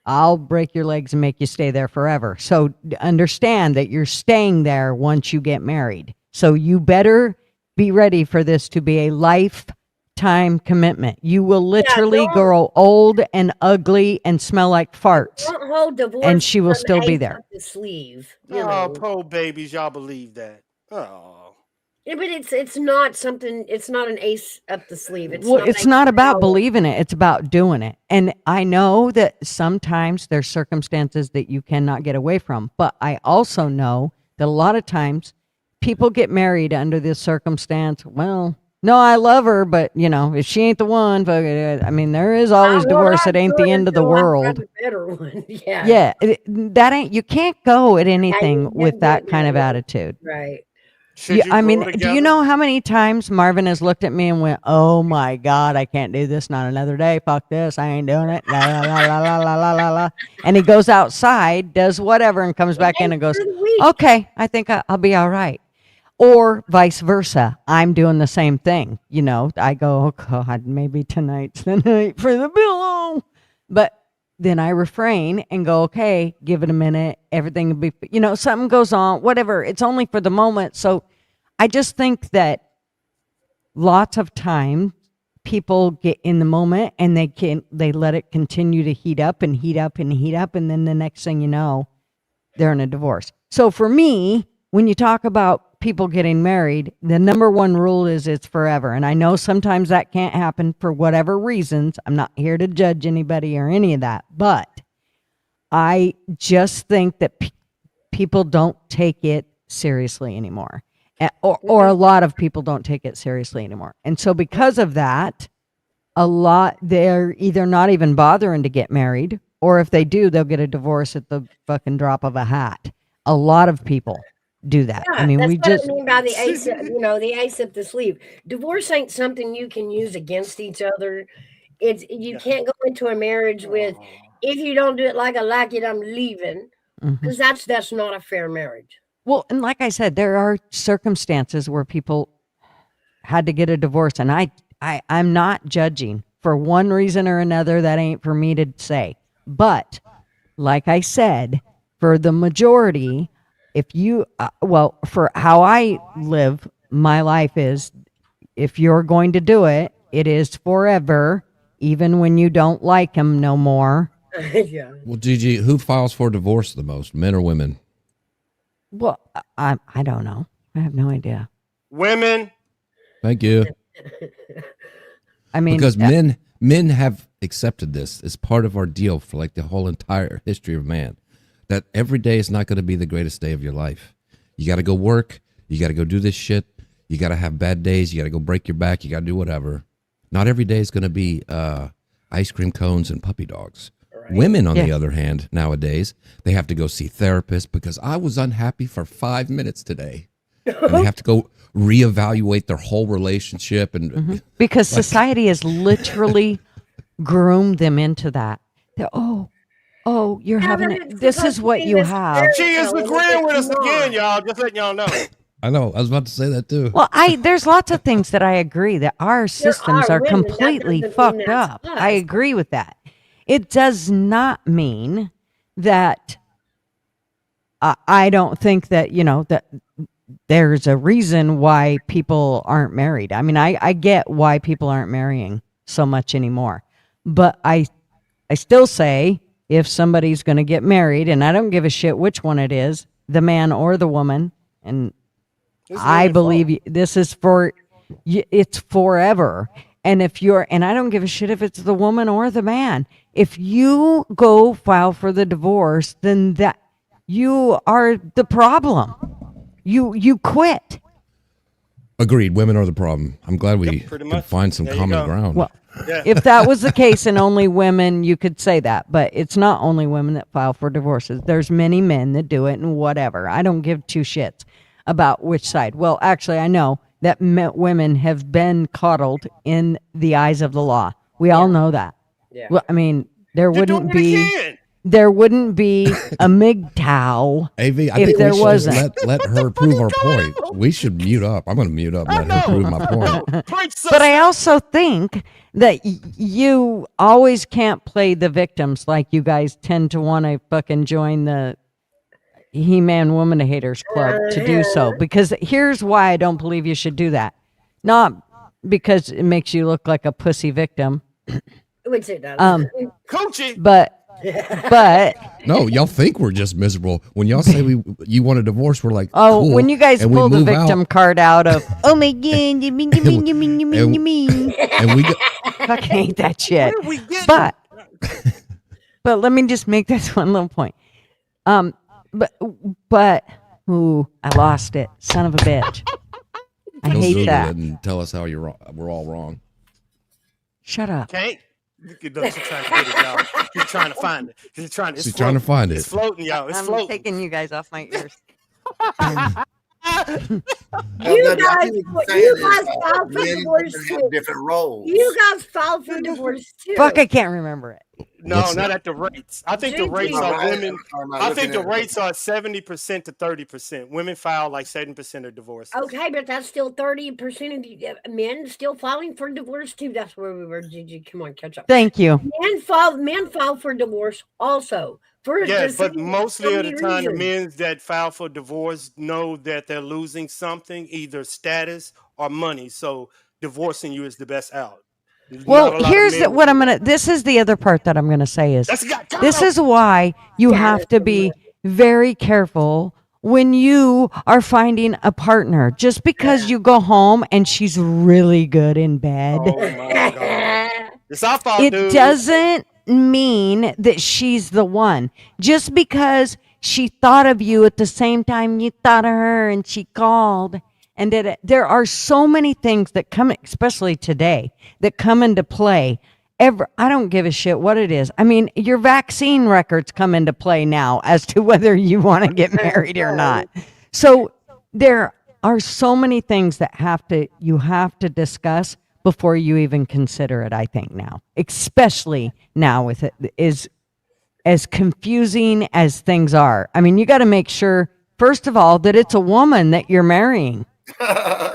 I'll break your legs and make you stay there forever. So understand that you're staying there once you get married. So you better be ready for this to be a lifetime commitment. You will literally don't- grow old and ugly and smell like farts. Don't hold divorce And she will an still be ace there. up the sleeve. Oh, poor babies, y'all believe that? Oh. Yeah, but it's not something. It's not an ace up the sleeve. It's Well, not. it's a not about power. believing it. It's about doing it. And I know that sometimes there's circumstances that you cannot get away from. But I also know that a lot of times people get married under this circumstance. Well, no, I love her, but if she ain't the one, fuck it. I mean, there is always divorce. It ain't the end of the world. Better one. Yeah. Yeah, that ain't. You can't go at anything you with can't that get kind of married. attitude. Right. Should you I grow mean, do together? you know how many times Marvin has looked at me and went, "Oh my God, I can't do this. Not another day. Fuck this. I ain't doing it." La, la, la, la, la, la, la, la, la. And he goes outside, does whatever, and comes back in and goes, "Okay, I think I'll be all right." Or vice versa. I'm doing the same thing. I go, "Oh God, maybe tonight's the night for the pillow," but then I refrain and go, "Okay, give it a minute. Everything will be, something goes on, whatever. It's only for the moment." So I just think that lots of time people get in the moment and they let it continue to heat up and heat up and heat up. And then the next thing you know, they're in a divorce. So for me, when you talk about people getting married, the number one rule is it's forever. And I know sometimes that can't happen for whatever reasons. I'm not here to judge anybody or any of that, but I just think that people don't take it seriously anymore. Or a lot of people don't take it seriously anymore. And so because of that, they're either not even bothering to get married, or if they do, they'll get a divorce at the fucking drop of a hat. A lot of people do that. Yeah, I mean, that's what I mean by the ace, the ace up the sleeve. Divorce ain't something you can use against each other. You can't go into a marriage with, if you don't do it like I like it, I'm leaving, because that's not a fair marriage. Well, and like I said, there are circumstances where people had to get a divorce, and I'm not judging for one reason or another. That ain't for me to say. But like I said, for the majority, for how I live my life is, if you're going to do it, it is forever, even when you don't like him no more. Yeah. Well, Gigi, who files for divorce the most, men or women? Well, I don't know. I have no idea. Women. Thank you. I mean, because men have accepted this as part of our deal for like the whole entire history of man, that every day is not going to be the greatest day of your life. You got to go work. You got to go do this shit. You got to have bad days. You got to go break your back. You got to do whatever. Not every day is going to be ice cream cones and puppy dogs. Right. Women, on the other hand, nowadays, they have to go see therapists because I was unhappy for 5 minutes today. And they have to go reevaluate their whole relationship. And because society has literally groomed them into that. They're, you're having it. This is what you have. She is agreeing with us again, y'all. Just letting y'all know. I know. I was about to say that too. Well, there's lots of things that I agree that our systems are completely fucked up. I agree with that. It does not mean that I don't think that, that there's a reason why people aren't married. I mean, I get why people aren't marrying so much anymore. But I still say, if somebody's going to get married, and I don't give a shit which one it is, the man or the woman, and I believe this is it's forever. And and I don't give a shit if it's the woman or the man. If you go file for the divorce, then that you are the problem. You quit. Agreed. Women are the problem. I'm glad we can find some common ground. Well, if that was the case and only women, you could say that. But it's not only women that file for divorces. There's many men that do it and whatever. I don't give two shits about which side. Well, actually, I know that women have been coddled in the eyes of the law. We all know that. Yeah. Well, I mean, there wouldn't be. there wouldn't be a MGTOW AV, I if think there we should wasn't. just let her prove our point. We should mute up. I'm going to mute up and let her prove my point. But I also think that you always can't play the victims like you guys tend to want to fucking join the He-Man Woman Haters Club to do so. Because here's why I don't believe you should do that. Not because it makes you look like a pussy victim. Which it does. Coochie. But No, y'all think we're just miserable. When y'all say you want a divorce, we're like, oh, cool. when you guys And we pull the move victim out, card out of, oh my god, you mean, and we go, fucking hate that shit. Where are we getting? But let me just make this one little point. But ooh, I lost it. Son of a bitch. I go hate Google that. it and tell us how you're wrong. We're all wrong. Shut up. Can't. She's trying to get it, y'all. She's trying to find it. She's trying to find it. It's floating, y'all. It's I'm floating. taking you guys off my ears. You guys filed for divorce too. Different roles. You guys filed for divorce too. Fuck, I can't remember it. No, not at the rates. I think the rates are women. I think the looking at rates are 70% to 30%. Women file like 70% of divorces. Okay, but that's still 30% of the men still filing for divorce too. That's where we were, Gigi. Come on, catch up. Thank you. Men file for divorce also. For Yes, but so mostly of many the time, the reasons. men that file for divorce know that they're losing something, either status or money. So divorcing you is the best out. Not a Well, lot of here's men what will I'm do gonna. This is the other part that I'm gonna say is that. this is why you have to be very careful when you are finding a partner. Just because you go home and she's really good in bed, Oh my God. It's our fault, it dude. doesn't mean that she's the one. Just because she thought of you at the same time you thought of her and she called and did it. There are so many things that come, especially today, that come into play. I don't give a shit what it is. I mean, your vaccine records come into play now as to whether you want to get married or not. So there are so many things that you have to discuss before you even consider it, I think now, especially now with it is as confusing as things are. I mean, you got to make sure, first of all, that it's a woman that you're marrying. Oh,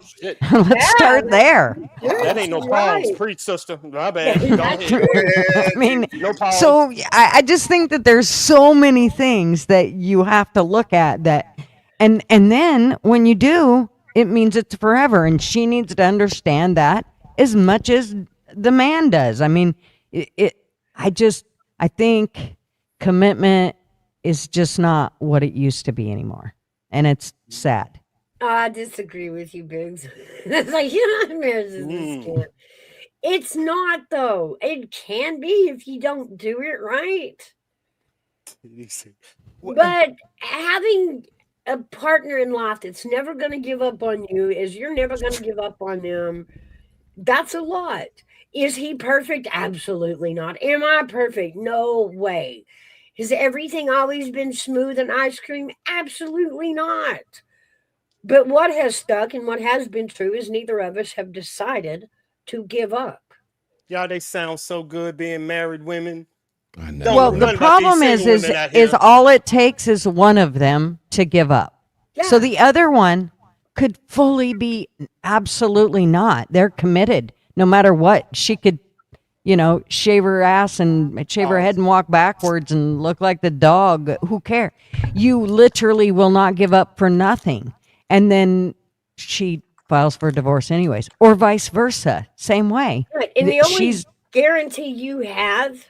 shit. Let's start there. That ain't no pause. Preach, sister. My bad. Go ahead. I mean, No pause. so I just think that there's so many things that you have to look at that, and then when you do, it means it's forever, and she needs to understand that as much as the man does. I mean, I think commitment is just not what it used to be anymore, and it's sad. I disagree with you, Biggs. It's like you're not married to this kid. It's not though. It can be if you don't do it right. But having a partner in life that's never going to give up on you is you're never going to give up on them. That's a lot. Is he perfect? Absolutely not. Am I perfect? No way. Has everything always been smooth and ice cream? Absolutely not. But what has stuck and what has been true is neither of us have decided to give up. Y'all, they sound so good being married women. I know. Don't Well, know the nothing about these problem single is women out here. all it takes is one of them to give up. So Yeah. the other one could fully be absolutely not. They're committed no matter what. She could, shave her ass and shave her head and walk backwards and look like the dog. Who cares? You literally will not give up for nothing. And then she files for divorce anyways, or vice versa. Same way. Right. And the only She's guarantee you have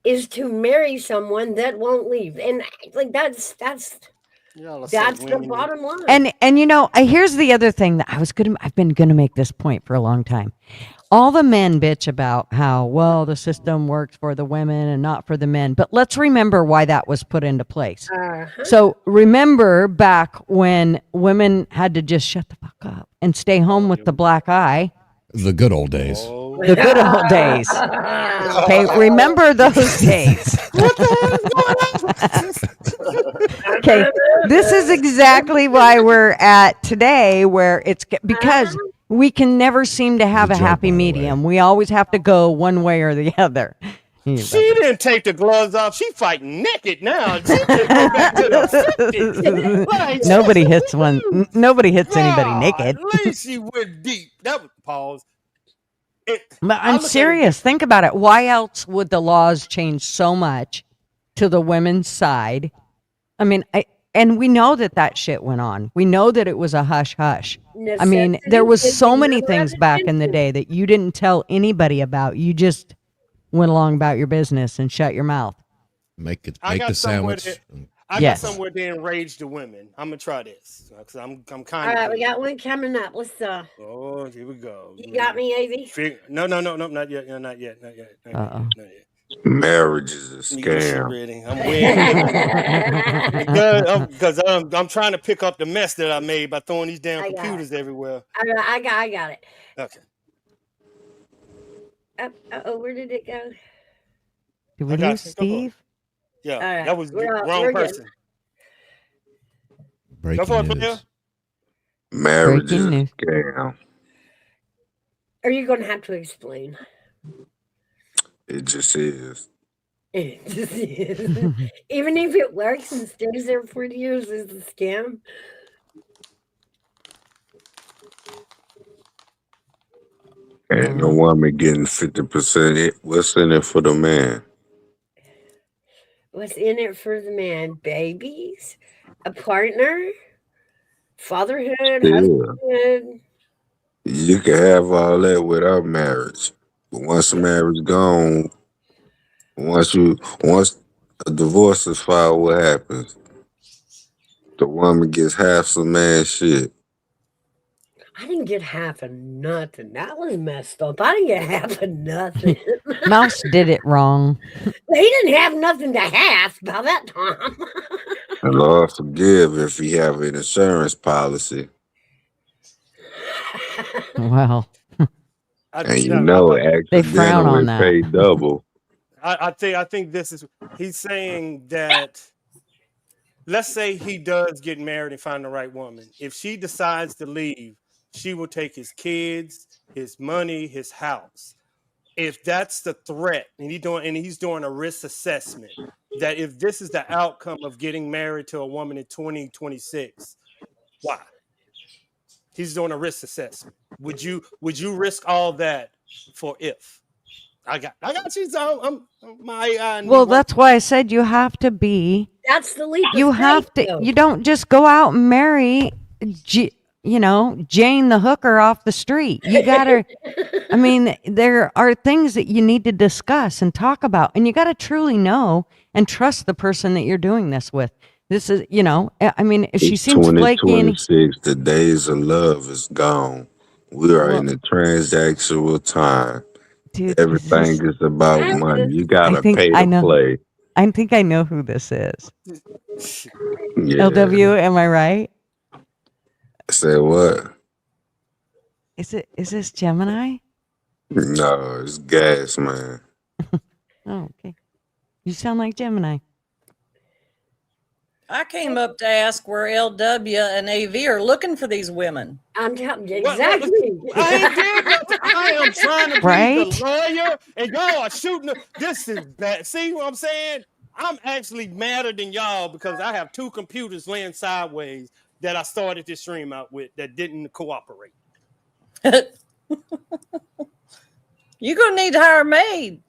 is to marry someone that won't leave. And like that's Y'all are so the women. bottom line. And here's the other thing that I've been gonna make this point for a long time. All the men bitch about how, well, the system works for the women and not for the men. But let's remember why that was put into place. So remember back when women had to just shut the fuck up and stay home with the black eye. The good old days. The good old days. Okay, remember those days. Okay, this is exactly why we're at today, where it's because we can never seem to have a happy medium. We always have to go one way or the other. She didn't take the gloves off. She fighting naked now. She just go back to the 50s. Like, Nobody hits Nobody hits anybody God, naked. at least she went deep. That was pause. But I'm serious. Think about it. Why else would the laws change so much to the women's side? I mean, and we know that shit went on. We know that it was a hush hush. I mean, there was so many things back in the day that you didn't tell anybody about. You just went along about your business and shut your mouth. Make the sandwich. I got somewhere to enrage the women. I'm gonna try this because I'm kind of. All right, we got one coming up. Let's Oh, here we go. You got me, AV? No, not yet. No, not yet. Not yet. Not yet. Marriage is a scam. I'm waiting because I'm trying to pick up the mess that I made by throwing these damn computers everywhere. I got it. Okay. Where did it go? Did we lose Steve? Yeah, right. that was the We're wrong person. Breaking news. Marriage is a scam. Are you going to have to explain? It just is. It just is. Even if it works and stays there for years, is a scam. Ain't no woman getting 50%. What's in it for the man? What's in it for the man? Babies? A partner? Fatherhood? Husbandhood? You can have all that without marriage. But once marriage gone, once a divorce is filed, what happens? The woman gets half some man shit. I didn't get half of nothing. That was messed up. I didn't get half of nothing. Mouse did it wrong. He didn't have nothing to half by that time. And Lord forgive if he have an insurance policy. Well, And you know, they frown on that. Pay double. I think this is he's saying that. Let's say he does get married and find the right woman. If she decides to leave, she will take his kids, his money, his house. If that's the threat, and he's doing a risk assessment, that if this is the outcome of getting married to a woman in 2026, why? He's doing a risk assessment. Would you risk all that for if? I got you. So well, that's why I said you have to be. That's the leap. You have to. You don't just go out and marry, Jane the hooker off the street. You gotta. I mean, there are things that you need to discuss and talk about, and you got to truly know and trust the person that you're doing this with. This is, I mean, if she seems flaky, and 2026, the days of love is gone. We are in a transactional time. Dude, everything is about money. You gotta pay to play. I think I know who this is. Yeah. LW, am I right? Say what? Is this Gemini? No, it's gas, man. Oh, okay. You sound like Gemini. I came up to ask where LW and AV are looking for these women. I'm telling you exactly. I ain't did nothing. I am trying to be the lawyer, and y'all are shooting. This is bad. See what I'm saying? I'm actually madder than y'all because I have two computers laying sideways that I started this stream out with that didn't cooperate. You're gonna need to hire a maid.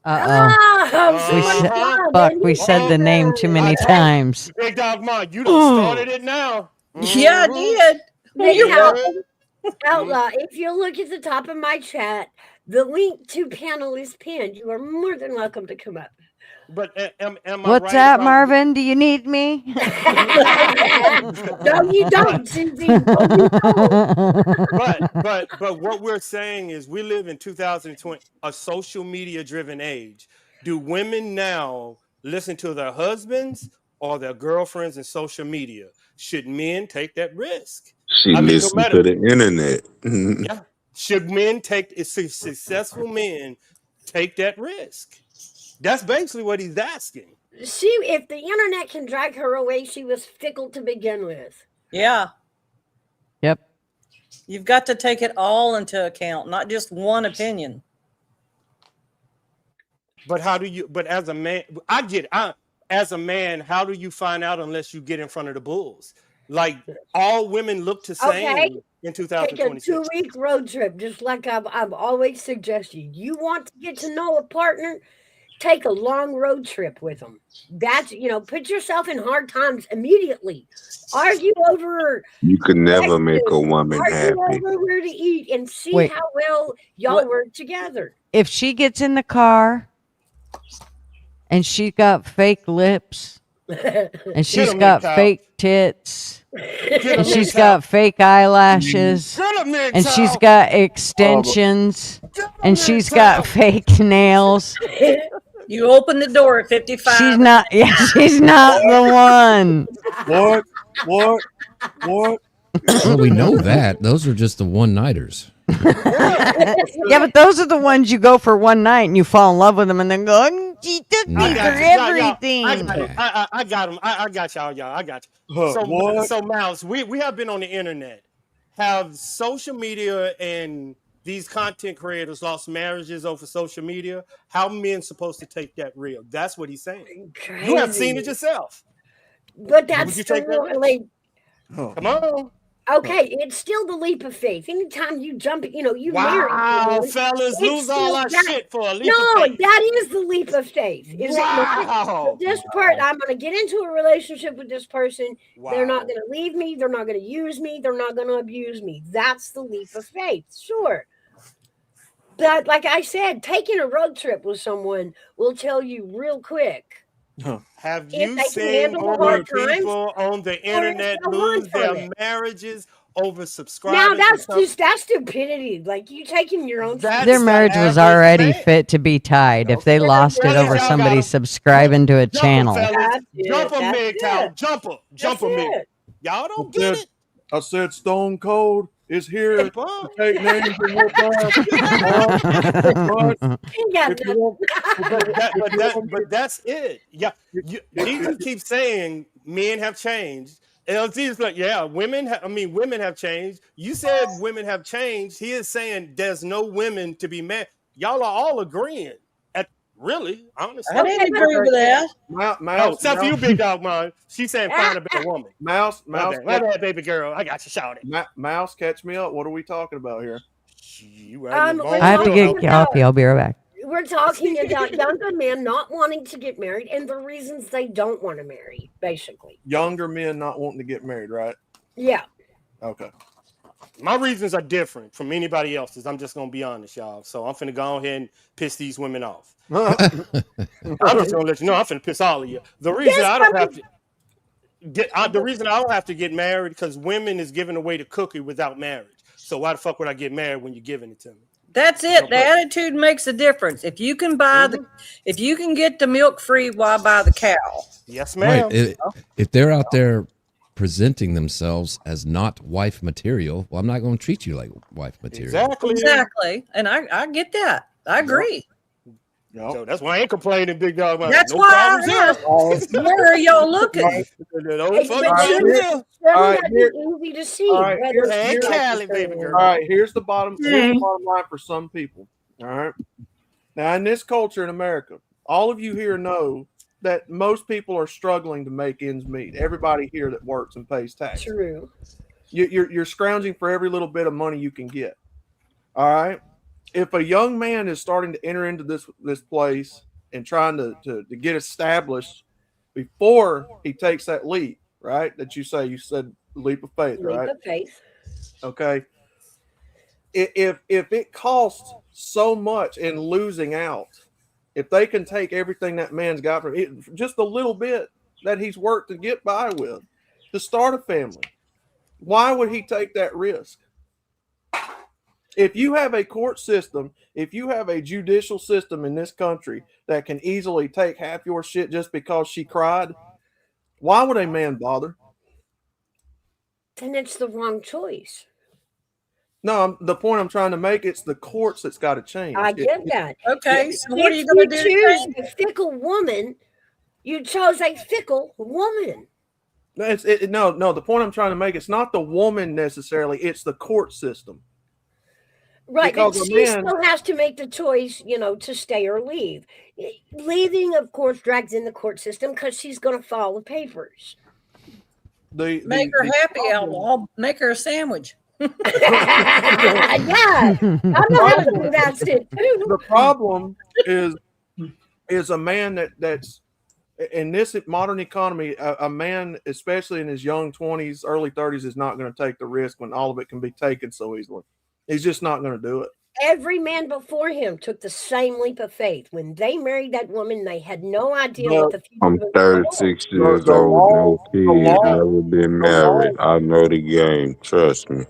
We said the name too many times. Big Dog Mom, you done started it now. Yeah, I did. Outlaw, if you look at the top of my chat, the link to panel is pinned. You are more than welcome to come up. But am I What's right that, about- Marvin? Do you need me? No, you don't, Susie. No, you don't. But what we're saying is we live in 2020, a social media driven age. Do women now listen to their husbands or their girlfriends in social media? Should men take that risk? She listened to the internet. Yeah. Should men successful men take that risk? That's basically what he's asking. If the internet can drag her away, she was fickle to begin with. Yeah. Yep. You've got to take it all into account, not just one opinion. But how do you? But as a man, I get. As a man, how do you find out unless you get in front of the bulls? Like all women look the Okay. same in Take a 2026. 2-week road trip, just like I've always suggested. You want to get to know a partner, take a long road trip with them. That's put yourself in hard times immediately. Argue over You could never make a breakfast, woman argue happy. over where to eat, and see Wait. how well y'all work together. If she gets in the car and she's got fake lips and she's him, got MGTOW. fake tits Get and him, she's MGTOW. got fake eyelashes Get him, and she's MGTOW. got extensions and she's got fake nails, You open the door at 55. she's not she's not the one. What? Well, we know that. Those are just the one-nighters. Yeah, but those are the ones you go for one night and you fall in love with them and then go, she took me I for got you. Y'all, everything. I got him. I got y'all. I got you. So Miles, we have been on the internet. Have social media and these content creators lost marriages over social media? How men supposed to take that real? That's what he's saying. You have seen it yourself. But Would that's you take that still risk? like, Come on. okay, it's still the leap of faith. Anytime you jump, you marry Wow, someone, fellas, it's lose all still our that- shit for a leap No, of faith. that is the leap of faith. Is it not? Wow. This part, I'm going to get into a relationship with this person. They're not Wow. going to leave me. They're not going to use me. They're not going to abuse me. That's the leap of faith. Sure. But like I said, taking a road trip with someone will tell you real quick Have if you they can seen handle the more hard times people on the or if internet they'll run lose from their it. marriages over Now subscribing to something? that's stupidity. Like you taking your own That's Their the marriage was average already man. fit to be tied if they lost it Fellas, over y'all got somebody 'em. subscribing to a Jump 'em, channel. fellas. That's Jump it. 'em, That's MGTOW. it. Jump 'em. Jump That's 'em, MGTOW. it. Y'all don't get it. I said Stone Cold is here Come to on. take names and whoop ass. But Ain't got if you nothing. want, But that's it. Yeah, Jesus keeps saying men have changed. LG is like, yeah, women have changed. You said women have changed. He is saying there's no women to be married. Y'all are all agreeing. Really, honestly. I didn't agree with that. Oh, except for you, big dog man. She's saying find a better woman. Mouse, My bad, baby girl. I got you shouted. Mouse, catch me up. What are we talking about here? You We're I have to talking get about coffee. I'll be right back. we're talking about younger men not wanting to get married and the reasons they don't want to marry, basically. Younger men not wanting to get married, right? Yeah. Okay. My reasons are different from anybody else's. I'm just gonna be honest, y'all. So I'm finna go ahead and piss these women off. I'm just gonna let you know I'm finna piss all of you. The reason I don't have to get married because women is giving away the cookie without marriage. So why the fuck would I get married when you're giving it to me? That's it. The attitude makes a difference. If you can buy if you can get the milk free, why buy the cow? Yes, ma'am. Right. If they're out there presenting themselves as not wife material, well, I'm not going to treat you like wife material. Exactly. And I get that. I agree. So that's why I ain't complaining, big dog. That's no why problems here. where are y'all looking? Don't fuck But around here. shouldn't right, that here- be easy to see? All right, whether Hey, it's Callie, like baby girl. All right, here's the bottom Hey. line for some people. All right. Now, in this culture in America, all of you here know that most people are struggling to make ends meet. Everybody here that works and pays taxes. True. You're scrounging for every little bit of money you can get. All right. If a young man is starting to enter into this place and trying to get established before he takes that leap, right? That you said leap of faith, right? Leap of faith. Okay. If it costs so much in losing out, if they can take everything that man's got from it, just a little bit that he's worked to get by with to start a family, why would he take that risk? If you have a court system, if you have a judicial system in this country that can easily take half your shit just because she cried, why would a man bother? Then it's the wrong choice. No, the point I'm trying to make, it's the courts that's got to change. I get that. Okay, If so what are you going to do? choose a fickle woman, you chose a fickle woman. No. The point I'm trying to make, it's not the woman necessarily; it's the court system. Right, but because a she man, still has to make the choice, to stay or leave. Leaving, of course, drags in the court system because she's going to file the papers. Make her happy, outlaw. Make her a sandwich. Yeah, I'm not going to do that shit too. the problem is a man that's in this modern economy, a man, especially in his young 20s, early 30s, is not going to take the risk when all of it can be taken so easily. He's just not going to do it. Every man before him took the same leap of faith. When they married that woman, they had no idea what the future I'm was going to 36 years old, no kids, never been married. I know the game. Trust me.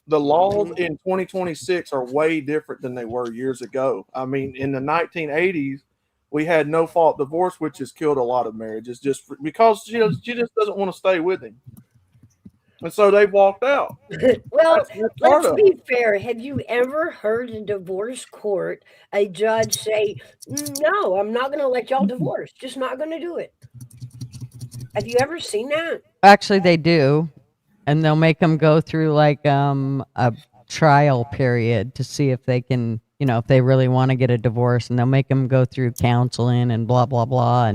The laws in 2026 are way different than they were years ago. I mean, in the 1980s, we had no fault divorce, which has killed a lot of marriages just because she just doesn't want to stay with him. And so they walked out. Well, let's of be fair. Have you ever heard a divorce court, a judge say, no, I'm not going to let y'all divorce. Just not going to do it. Have you ever seen that? Actually, they do, and they'll make them go through like a trial period to see if they can, if they really want to get a divorce, and they'll make them go through counseling and blah blah blah,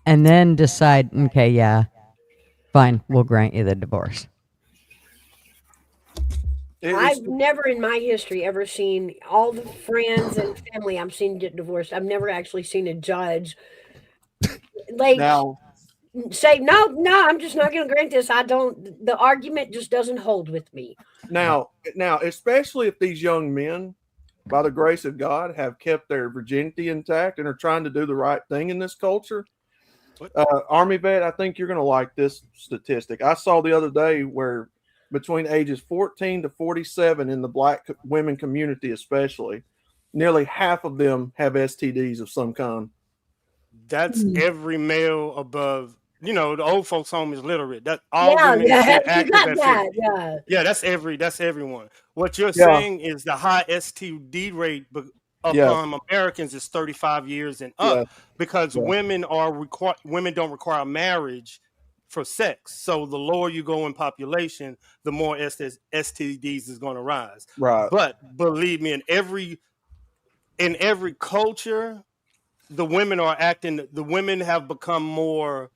and then decide, okay, yeah, fine, we'll grant you the divorce. I've never in my history ever seen all the friends and family I've seen get divorced. I've never actually seen a judge say, no, I'm just not going to grant this. The argument just doesn't hold with me. Now, especially if these young men, by the grace of God, have kept their virginity intact and are trying to do the right thing in this culture. Armyvet, I think you're going to like this statistic. I saw the other day where between ages 14 to 47 in the Black women community, especially, nearly half of them have STDs of some kind. That's every male above. The old folks' home is literate. That all women active at 50. Yeah, that's everyone. What you're saying is the high STD rate upon Americans is 35 years and up because women don't require marriage for sex. So the lower you go in population, the more STDs is going to rise. Right. But believe me, in every culture, the women have become more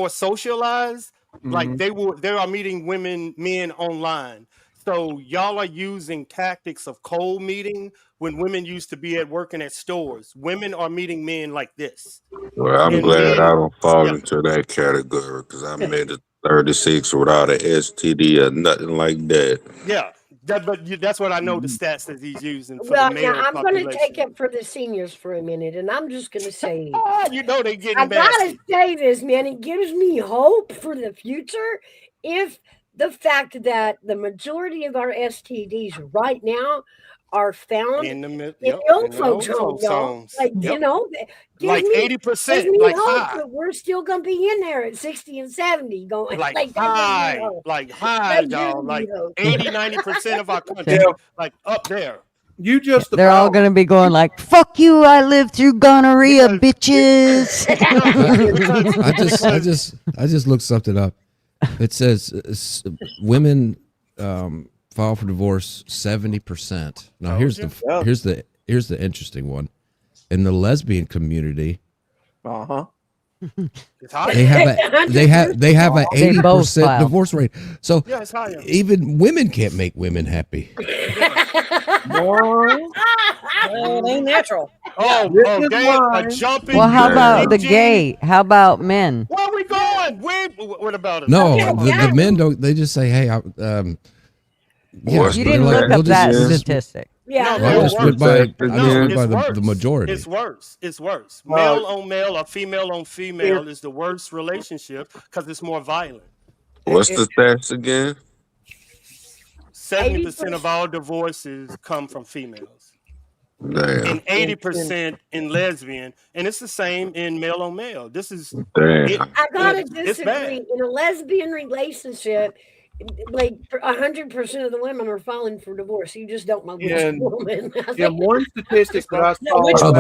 socialized. Like they are meeting men online. So y'all are using tactics of cold meeting when women used to be at working at stores. Women are meeting men like this. Well, I'm glad I don't fall into that category because I made it 36 without an STD or nothing like that. Yeah. That's what I know the stats that he's using for Well, the male now I'm going to population. take it for the seniors for a minute, and I'm just going to say, they getting I got to basket. say this, man. It gives me hope for the future if the fact that the majority of our STDs right now are found in the old folks' homes. Like, like 80%, gives me like hope high. that we're still going to be in there at 60 and 70 going Like that high, gives me hope. like high, That dog. gives me Like hope. 80-90% of our country, like up there. They're all going to be going like, fuck you, I lived through gonorrhea, bitches. I just looked something up. It says women file for divorce 70%. Now here's the interesting one. In the lesbian community, they have a 80% divorce rate. So even women can't make women happy. Well, it ain't natural. Jumping. Well, how about the gay? How about men? Where are we going? What about it? No, the men don't. They just say, "Hey, you didn't look up that statistic." Yeah, I just went by the majority. It's worse. Male on male or female on female is the worst relationship because it's more violent. What's the stats again? 70% of all divorces come from females. Damn. And 80% in lesbian, and it's the same in male on male. This is I gotta disagree. In a lesbian relationship, like 100% of the women are filing for divorce. You just don't know which woman. One statistic that I saw.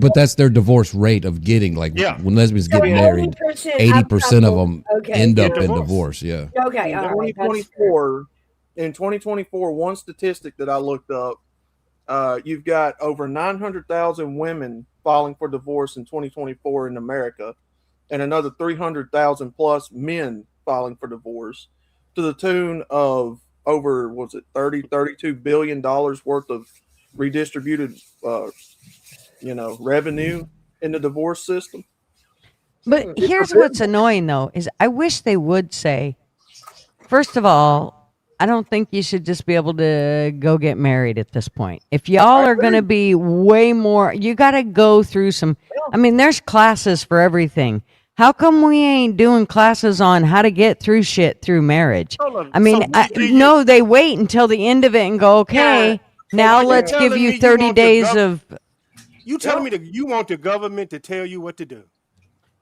But that's their divorce rate of getting when lesbians get married, 80% of them end up in divorce. Yeah. Okay. In 2024, in 2024, one statistic that I looked up, you've got over 900,000 women filing for divorce in 2024 in America, and another 300,000 plus men filing for divorce, to the tune of over, was it $32 billion worth of redistributed, revenue in the divorce system. But here's what's annoying though, is I wish they would say, first of all, I don't think you should just be able to go get married at this point. If y'all are going to be way more, you got to go through some, I mean, there's classes for everything. How come we ain't doing classes on how to get through shit through marriage? I mean, no, they wait until the end of it and go, okay, now let's give you 30 days of. You telling me that you want the government to tell you what to do?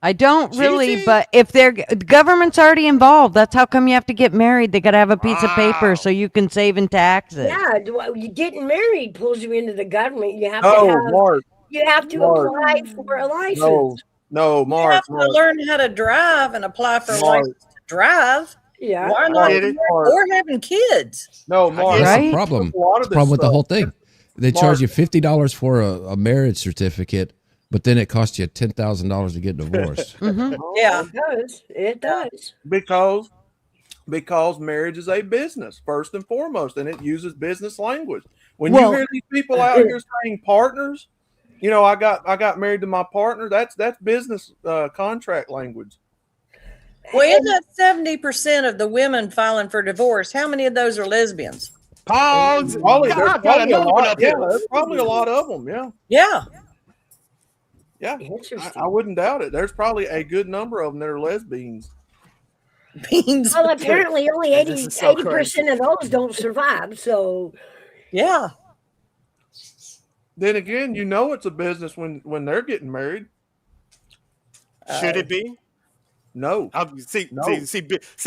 I don't really, but if the government's already involved, that's how come you have to get married. They got to have a piece of paper so you can save in taxes. Yeah, you getting married pulls you into the government. You have No, to have. Mark. You have to Mark. apply for a license. No, You Mark. have to learn how to drive and apply for a Mark. license to drive. Yeah. Why not? Mark. Or having kids. No, Mark. That's Right? the problem. A lot of That's the problem with the this whole stuff. thing. They charge you $50 for a marriage certificate, but then it costs you $10,000 to get divorced. Yeah. It does. It does. Because marriage is a business first and foremost, and it uses business language. When Well- you hear these people out here saying partners, I got married to my partner. That's business contract language. Well, in that 70% of the women filing for divorce, how many of those are lesbians? Pause. Probably, God, there's I got probably a another one lot. up Yeah, here. there's probably a lot of them. Yeah, Yeah. yeah. Interesting. I wouldn't doubt it. There's probably a good number of them that are lesbians. Beans. Well, apparently only This is so 80% of those don't survive. So Yeah. Then again, it's a business when they're getting married. Should it be? No. See,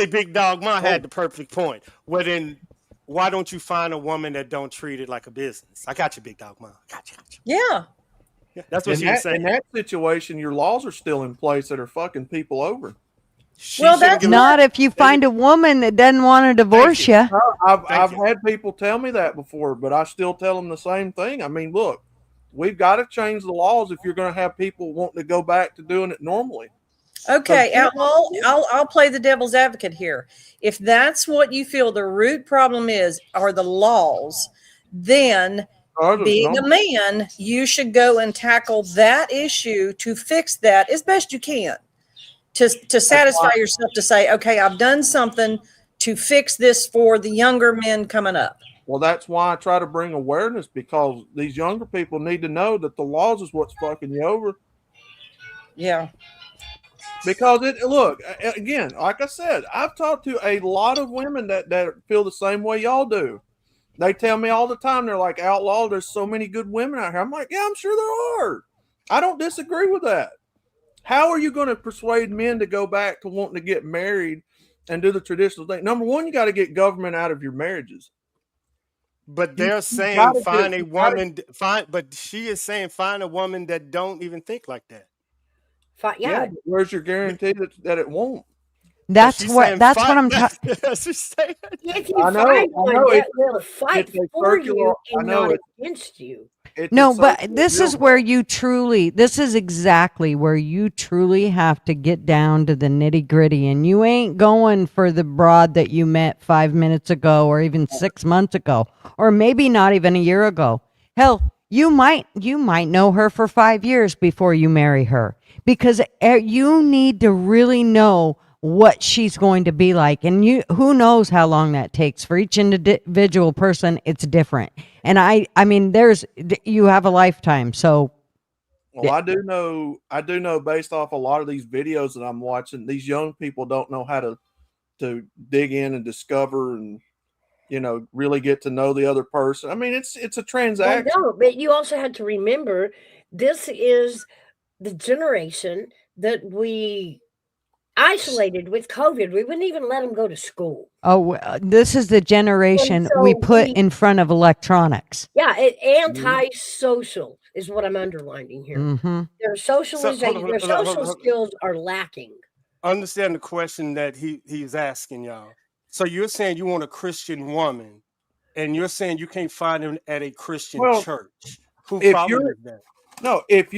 Big Dog Ma had the perfect point. Well, then, why don't you find a woman that don't treat it like a business? I got you, Big Dog Ma. Got you. Yeah. Yeah, that's what In she that, was saying. in that situation, your laws are still in place that are fucking people over. Well, that's Not if you find a woman that doesn't want to divorce you. I've had people tell me that before, but I still tell them the same thing. I mean, look, we've got to change the laws if you're going to have people wanting to go back to doing it normally. Okay, I'll play the devil's advocate here. If that's what you feel the root problem are the laws, then being a man, you should go and tackle that issue to fix that as best you can. To satisfy yourself to say, okay, I've done something to fix this for the younger men coming up. Well, that's why I try to bring awareness, because these younger people need to know that the laws is what's fucking you over. Yeah. Because look, again, like I said, I've talked to a lot of women that feel the same way y'all do. They tell me all the time, they're like, Outlaw, there's so many good women out here. I'm like, yeah, I'm sure there are. I don't disagree with that. How are you going to persuade men to go back to wanting to get married and do the traditional thing? Number one, you got to get government out of your marriages. But they're saying find a woman. But she is saying find a woman that don't even think like that. Yeah. But where's your guarantee that it won't? That's what I'm talking. If you find one that will fight for you and not against you. No, but this is where this is exactly where you truly have to get down to the nitty gritty, and you ain't going for the broad that you met 5 minutes ago or even 6 months ago, or maybe not even a year ago. Hell, you might know her for 5 years before you marry her, because you need to really know what she's going to be like, and who knows how long that takes. For each individual person, it's different. And I mean, you have a lifetime. So well, I do know based off a lot of these videos that I'm watching, these young people don't know how to dig in and discover and really get to know the other person. I mean, it's a transaction. Well, no, but you also had to remember, this is the generation that we isolated with COVID. We wouldn't even let them go to school. Oh, this is the generation we put in front of electronics. Yeah, antisocial is what I'm underlining here. Mm-hmm. Their socialization, their social skills are lacking. Understand the question that he's asking y'all. So you're saying you want a Christian woman, and you're saying you can't find them at a Christian Well, church. Who if problem you're is that? no, if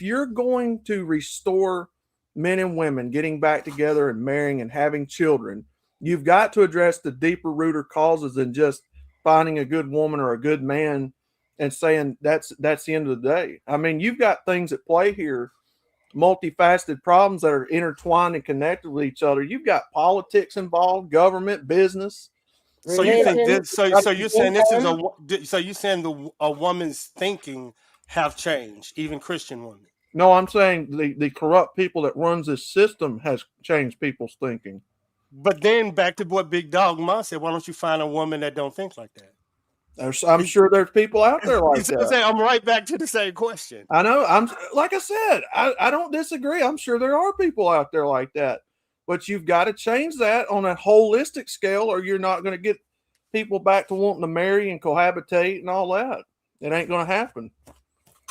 you're going to restore men and women getting back together and marrying and having children, you've got to address the deeper rooter causes than just finding a good woman or a good man and saying that's the end of the day. I mean, you've got things at play here, multifaceted problems that are intertwined and connected with each other. You've got politics involved, government, business. So you think Religion, this? So you're saying this is a? So you're saying a woman's thinking have changed, even Christian women. No, I'm saying the corrupt people that runs this system has changed people's thinking. But then back to what Big Dog Ma said, why don't you find a woman that don't think like that? I'm sure there's people out there like that. I'm right back to the same question. I know. I'm like I said, I don't disagree. I'm sure there are people out there like that, but you've got to change that on a holistic scale, or you're not going to get people back to wanting to marry and cohabitate and all that. It ain't going to happen.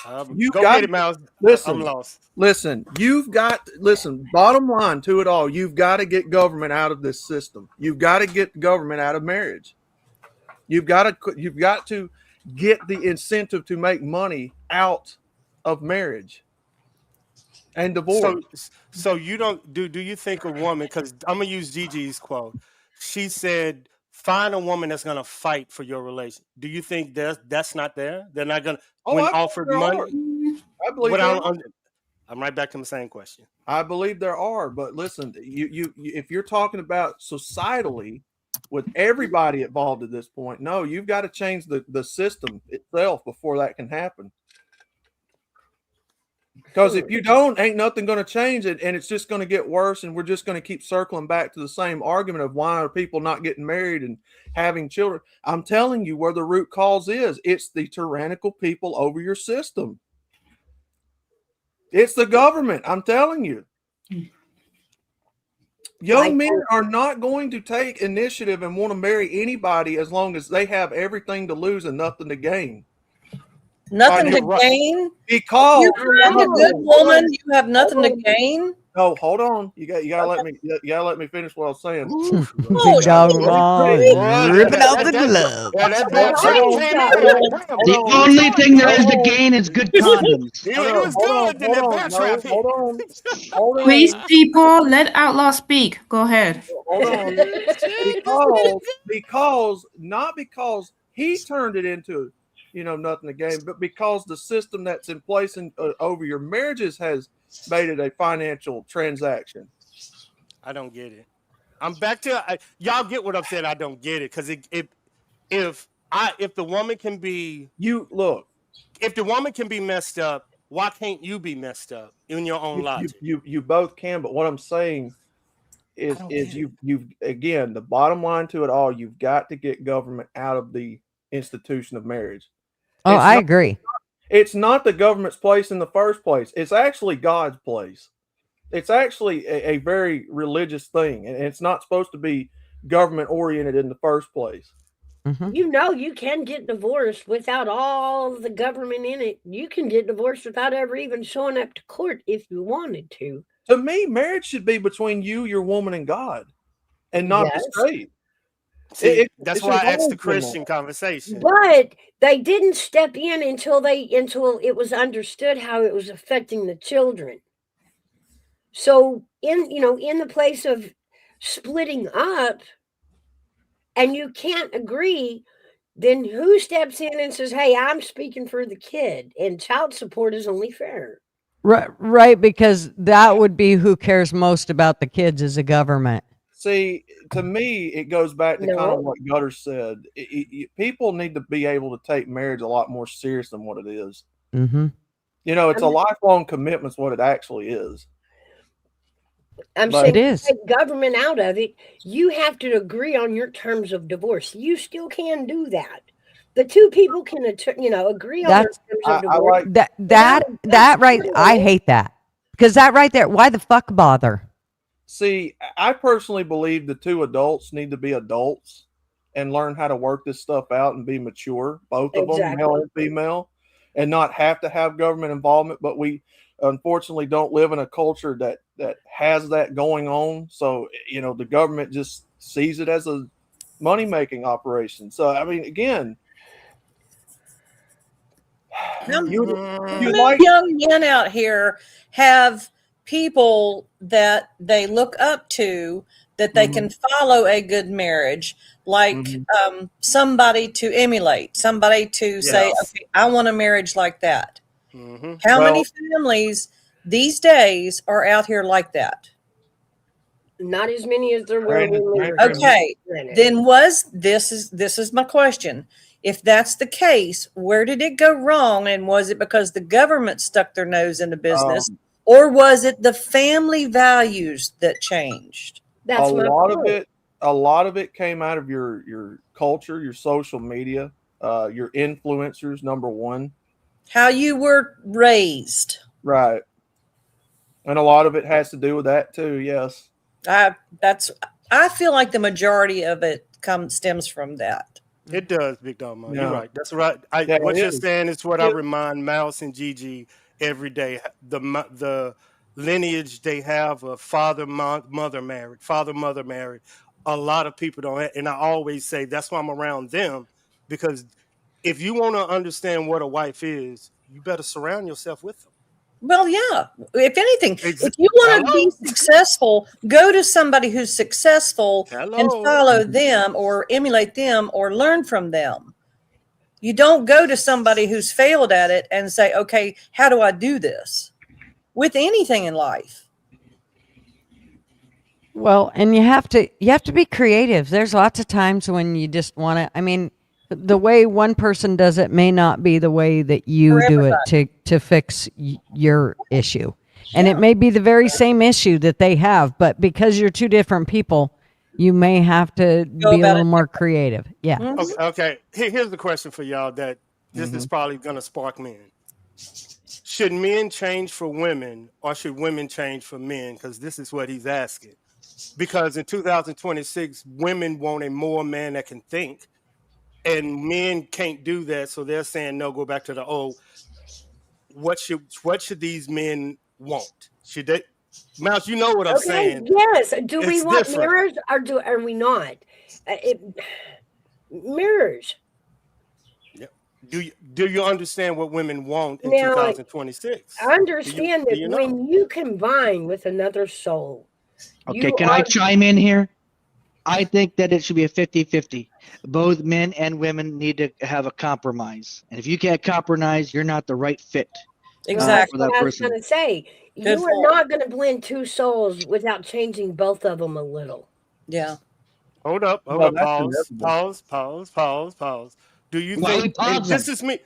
Go get it, Mouse. Listen, I'm lost. Listen, bottom line to it all, you've got to get government out of this system. You've got to get government out of marriage. You've got to get the incentive to make money out of marriage and divorce. So you don't do you think a woman, because I'm gonna use Gigi's quote, she said, find a woman that's gonna fight for your relation. Do you think that's not there? They're not gonna when offered money? I believe there are. I'm right back to the same question. I believe there are, but listen, you if you're talking about societally with everybody involved at this point, no, you've got to change the system itself before that can happen. Because if you don't, ain't nothing going to change it, and it's just going to get worse, and we're just going to keep circling back to the same argument of why are people not getting married and having children. I'm telling you where the root cause is. It's the tyrannical people over your system. It's the government. I'm telling you. Young men are not going to take initiative and want to marry anybody as long as they have everything to lose and nothing to gain. Nothing to gain? Because you find a good woman, you have nothing to gain? No, hold on. You gotta let me finish what I was saying. Big Dog Ma ripping out the glove. The only thing there is to gain is good condoms. Hold on. Please, people, let Outlaw speak. Go ahead. Hold on. Because not because he turned it into nothing to gain, but because the system that's in place over your marriages has made it a financial transaction. I don't get it. I'm back to y'all get what I'm saying. I don't get it because if the woman can be if the woman can be messed up, why can't you be messed up in your own logic? You both can, but what I'm saying is you again, the bottom line to it all, you've got to get government out of the institution of marriage. Oh, I agree. It's not the government's place in the first place. It's actually God's place. It's actually a very religious thing, and it's not supposed to be government oriented in the first place. Mm-hmm. You can get divorced without all the government in it. You can get divorced without ever even showing up to court if you wanted to. To me, marriage should be between you, your woman, and God, and not the state. See, that's why I asked the Christian conversation. But they didn't step in until it was understood how it was affecting the children. So in the place of splitting up and you can't agree, then who steps in and says, hey, I'm speaking for the kid and child support is only fair. Right, because that would be who cares most about the kids is the government. See, to me, it goes back to kind of what Gutter said. People need to be able to take marriage a lot more serious than what it is. Mm-hmm. It's a lifelong commitment is what it actually is. I'm saying take government out of it. You have to agree on your terms of divorce. You still can do that. The two people can, agree on their terms of divorce. That right. I hate that because that right there. Why the fuck bother? See, I personally believe the two adults need to be adults and learn how to work this stuff out and be mature, both of them, male and female, and not have to have government involvement. But unfortunately don't live in a culture that has that going on. So, the government just sees it as a money-making operation. So, I mean, again, How you many like young men out here have people that they look up to, that they can follow a good marriage, like somebody to emulate, somebody to say, Yes. okay, I want a marriage like that. Mm-hmm. How many families these days are out here like that? Not as many as there were when we were Okay, granted. then this is my question. If that's the case, where did it go wrong? And was it because the government stuck their nose into business, or was it the family values that changed? That's my point. A lot of it came out of your culture, your social media, your influencers, number one. How you were raised. Right. And a lot of it has to do with that too, yes. I feel like the majority of it stems from that. It does, Big Dog Man. Yeah. You're right. That's right. Yeah, What it you're is. saying is what I remind Mouse and Gigi every day. The lineage they have of father, mother married, father, mother married. A lot of people don't have, and I always say that's why I'm around them, because if you want to understand what a wife is, you better surround yourself with them. Well, yeah. If anything, if you want to be successful, go to somebody who's successful and follow them or emulate them or learn from them. You don't go to somebody who's failed at it and say, okay, how do I do this? With anything in life. Well, and you have to be creative. There's lots of times when you just want to, I mean, the way one person does it may not be the way that you do it to fix your issue. And it may be the very same issue that they have, but because you're two different people, you may have to be a little more creative. Yeah. Okay. Here's the question for y'all that this is probably going to spark men. Should men change for women, or should women change for men? Because this is what he's asking. Because in 2026, women want a more man that can think. And men can't do that, so they're saying no. Go back to the old. What should these men want? Should they, Mouse? You know what I'm saying? Yes. Do we It's want different. mirrors, or are we not? Mirrors. Yeah. Do you understand what women want in Now, 2026? I understand Do that you know? when you combine with another soul. Okay, can I chime in here? I think that it should be a 50-50. Both men and women need to have a compromise. And if you can't compromise, you're not the right fit. Exactly. For that What I was person. going to say. You are not going to blend two souls without changing both of them a little. Yeah. Hold up. Pause. Do you Why are we think? And pausing? this is me.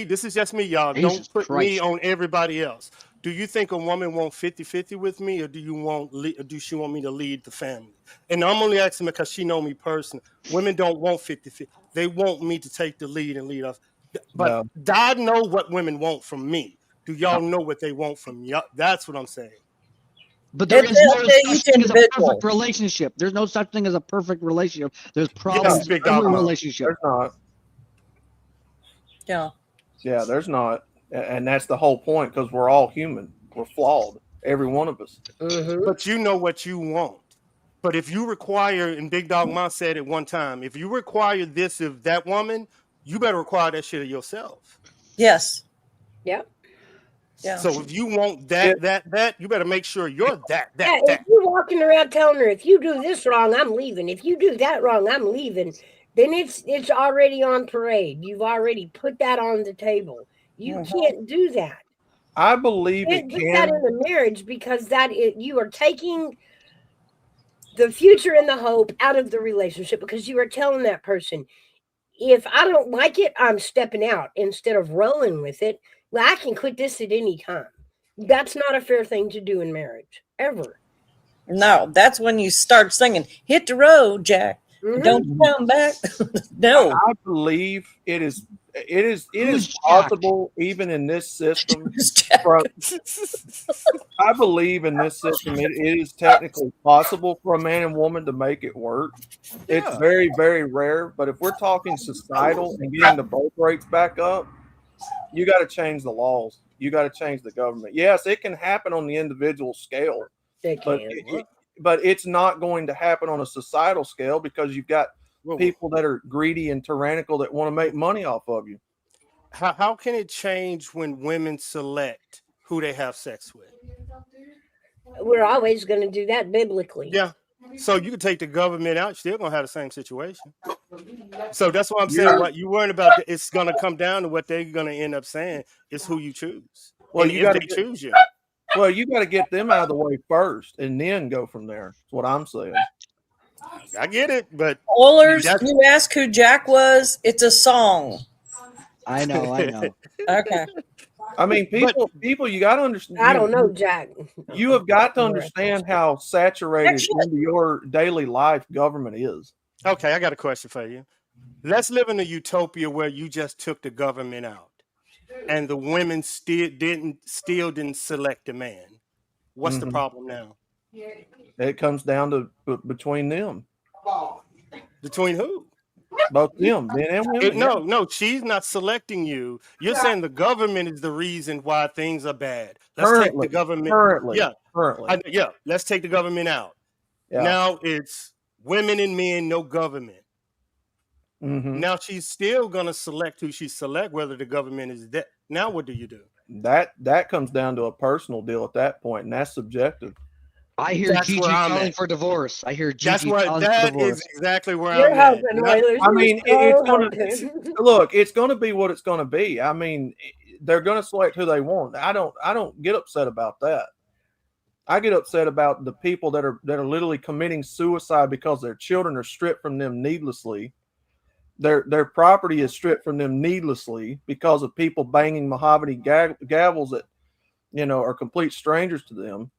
This is just me, y'all. Jesus Don't put me Christ. on everybody else. Do you think a woman want 50-50 with me, or do she want me to lead the family? And I'm only asking because she know me personally. Women don't want 50-50. They want me to take the lead and lead us. But I know what women want from me. Do y'all know what they want from y'all? That's what I'm saying. But there is no such thing as a perfect relationship. There's no such thing as a perfect relationship. There's problems in every relationship. There's not. Yeah. Yeah, there's not. And that's the whole point, because we're all human. We're flawed. Every one of us. But you know what you want. But if you require, and Big Dog Ma said it one time, if you require this of that woman, you better require that shit of yourself. Yes. Yep. Yeah. So if you want that, you better make sure you're that. If you're walking around telling her, if you do this wrong, I'm leaving. If you do that wrong, I'm leaving. Then it's already on parade. You've already put that on the table. You can't do that. I believe You it can't put that can. in a marriage, because you are taking the future and the hope out of the relationship, because you are telling that person, if I don't like it, I'm stepping out, instead of rolling with it. Well, I can quit this at any time. That's not a fair thing to do in marriage, ever. No, that's when you start singing, hit the road, Jack. Don't you come back. No. I believe it is possible, even in this system. I believe in this system it is technically possible for a man and woman to make it work. It's very, very rare. But if we're talking societal and getting the birth rates back up, you got to change the laws. You got to change the government. Yes, it can happen on the individual scale, but it's not going to happen on a societal scale because you've got people that are greedy and tyrannical that want to make money off of you. How can it change when women select who they have sex with? We're always going to do that biblically. Yeah. So you can take the government out, you're still gonna have the same situation. So that's what I'm saying. What you worrying about? It's gonna come down to what they're gonna end up saying is who you choose. Well, and you if got to they choose you. Well, you got to get them out of the way first, and then go from there. That's what I'm saying. I get it, but Oilers, you ask who Jack was. It's a song. I know. Okay. I mean, people, you got to understand. I don't know, Jack. You have got to understand how saturated into your daily life government is. Okay, I got a question for you. Let's live in a utopia where you just took the government out, and the women still didn't select a man. What's the problem now? It comes down to between them. Between who? Both them, men and women. No, she's not selecting you. You're saying the government is the reason why things are bad. Let's take the government. Currently. Let's take the government out. Yeah. Now it's women and men, no government. Mm-hmm. Now she's still gonna select who she select, whether the government is dead. Now what do you do? That comes down to a personal deal at that point, and that's subjective. I hear Gigi calling for divorce. I hear Gigi calling for divorce. That is exactly where You're I'm at. hoping, Oilers. I mean, You're it's going to be what it's going to be. I mean, they're going to select who they want. I don't get upset about that. I get upset about the people that are literally committing suicide because their children are stripped from them needlessly. Their property is stripped from them needlessly because of people banging mahogany gavels that, are complete strangers to them.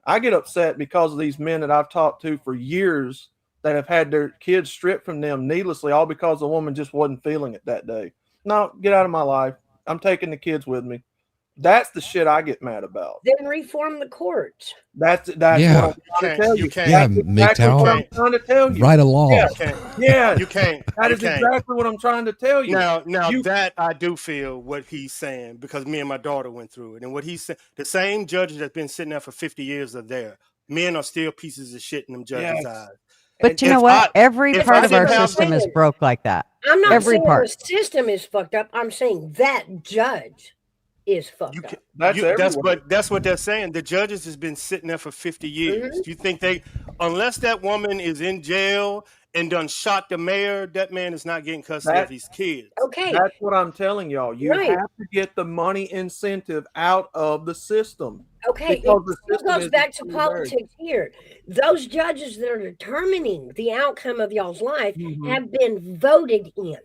I get upset because of these men that I've talked to for years that have had their kids stripped from them needlessly, all because the woman just wasn't feeling it that day. No, get out of my life. I'm taking the kids with me. That's the shit I get mad about. Then reform the courts. That's what I'm trying to tell you. Yeah, MGTOW. What I'm trying to tell you. Write a law. Yeah, you can't. That is exactly what I'm trying to tell you. Now that I do feel what he's saying because me and my daughter went through it, and what he said, the same judges that's been sitting there for 50 years are there. Men are still pieces of shit in them judges' eyes. But you know what? Every part of our system is broke like that. I'm not Every saying part. the system is fucked up. I'm saying that judge is fucked up. That's what they're saying. The judges has been sitting there for 50 years. You think unless that woman is in jail and done shot the mayor, that man is not getting custody of his kids. Okay. That's what I'm telling y'all. You have to get the money incentive out of the system. Okay, it goes back to politics here. Those judges that are determining the outcome of y'all's life have been voted in.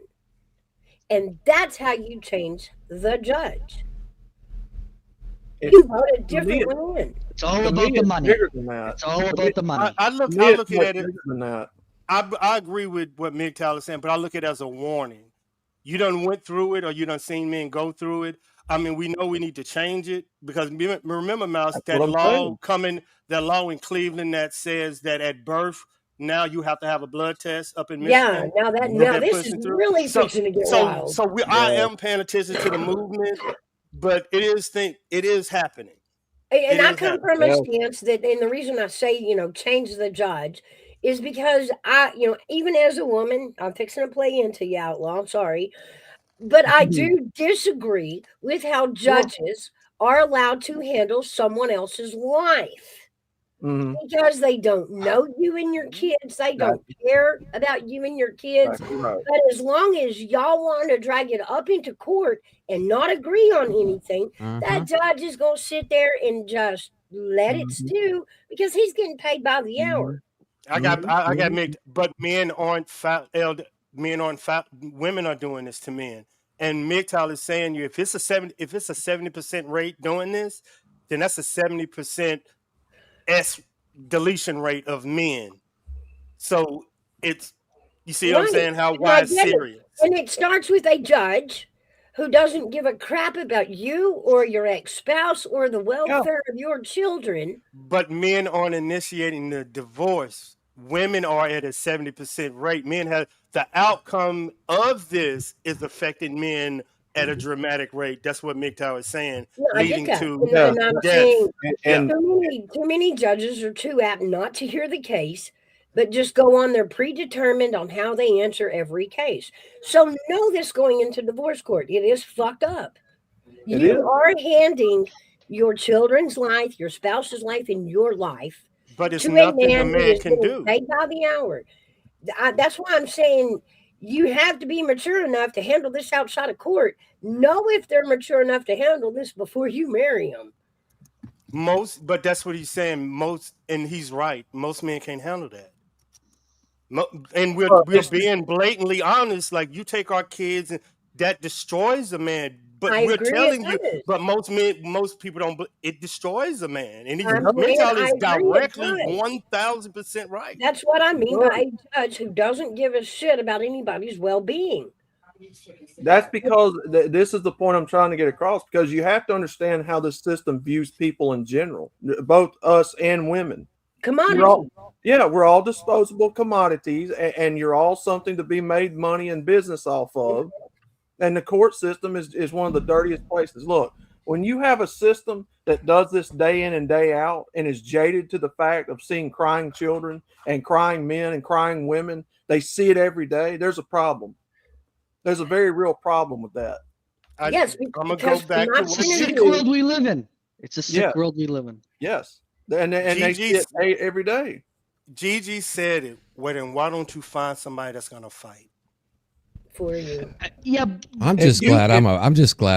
And that's how you change the judge. You vote a different one in. It's all about the money. It's all about the money. I look at it. I agree with what MGTOW is saying, but I look at it as a warning. You done went through it, or you done seen men go through it. I mean, we know we need to change it because remember, Mouse, that law in Cleveland that says that at birth now you have to have a blood test up in Michigan. Yeah, now this is really fixing to get wild. I am paying attention to the movement, but it is happening. And I come from a stance that, and the reason I say, change the judge is because even as a woman, I'm fixing to play into you, Outlaw, I'm sorry, but I do disagree with how judges are allowed to handle someone else's life. Because they don't know you and your kids. They don't care about you and your kids. But as long as y'all want to drag it up into court and not agree on anything, that judge is going to sit there and just let it stew because he's getting paid by the hour. I got mixed, but women are doing this to men. And MGTOW is saying if it's a 70% rate doing this, then that's a 70% deletion rate of men. So you see what I'm saying? Why it's serious. And it starts with a judge who doesn't give a crap about you or your ex-spouse or the welfare of your children. But men aren't initiating the divorce. Women are at a 70% rate. Men have the outcome of this is affecting men at a dramatic rate. That's what MGTOW is saying, No, I get leading that. to And I'm death. saying Yeah. too many judges are too apt not to hear the case, but just go on there predetermined on how they answer every case. So know this going into divorce court. It is fucked up. It You is. are handing your children's life, your spouse's life, and your life But it's to a nothing a man who man is can getting do. paid by the hour. That's why I'm saying you have to be mature enough to handle this outside of court. Know if they're mature enough to handle this before you marry them. But that's what he's saying. And he's right. Most men can't handle that. And we're being blatantly honest. Like, you take our kids, and that destroys a man. But I we're agree telling it you. does. But most people don't. It destroys a man, and I'm saying MGTOW I is agree it directly does. 1000% right. That's what I mean by a judge who doesn't give a shit about anybody's well-being. That's because this is the point I'm trying to get across, because you have to understand how the system views people in general, both us and women. Commodity. We're all disposable commodities, and you're all something to be made money and business off of. And the court system is one of the dirtiest places. Look, when you have a system that does this day in and day out and is jaded to the fact of seeing crying children and crying men and crying women, they see it every day, there's a problem. There's a very real problem with that. Yes, I'm gonna go back to It's a sick world we live in. It's a sick world we live in. Yes, and they see it every day. Gigi said it. Well, then why don't you find somebody that's gonna fight for you? Yeah, I'm just glad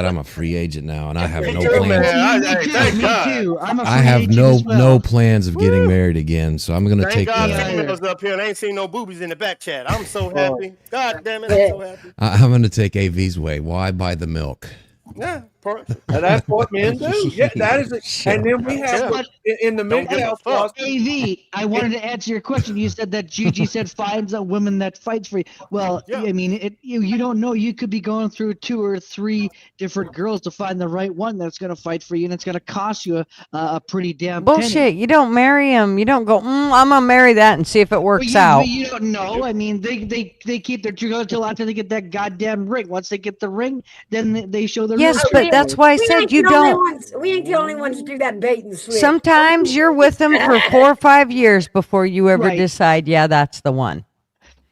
I'm a free agent now, and I have no plans. Me too. I'm a free I have agent no as well. no plans of getting married again, so I'm gonna Thank take. God females up here, and I ain't seen no boobies in the back chat. I'm so happy. God damn it, I'm so happy. I'm gonna take AV's way. Why buy the milk? Yeah, that's what men do. Yeah, that is it. And then we have in the MGTOW AV, I wanted to answer your question. You said that Gigi said finds a woman that fights for you. Well, I mean, you don't know. You could be going through 2 or 3 different girls to find the right one that's going to fight for you, and it's going to cost you a pretty damn Bullshit. penny. You don't marry him. You don't go, I'm going to marry that and see if it works out. But you don't know. I mean, they keep their true colors until after they get that goddamn ring. Once they get the ring, then they show their Yes, real but true that's colors. why I said you don't. We ain't the only ones to do that bait and switch. Sometimes you're with them for 4 or 5 years before you ever decide, yeah, that's the one.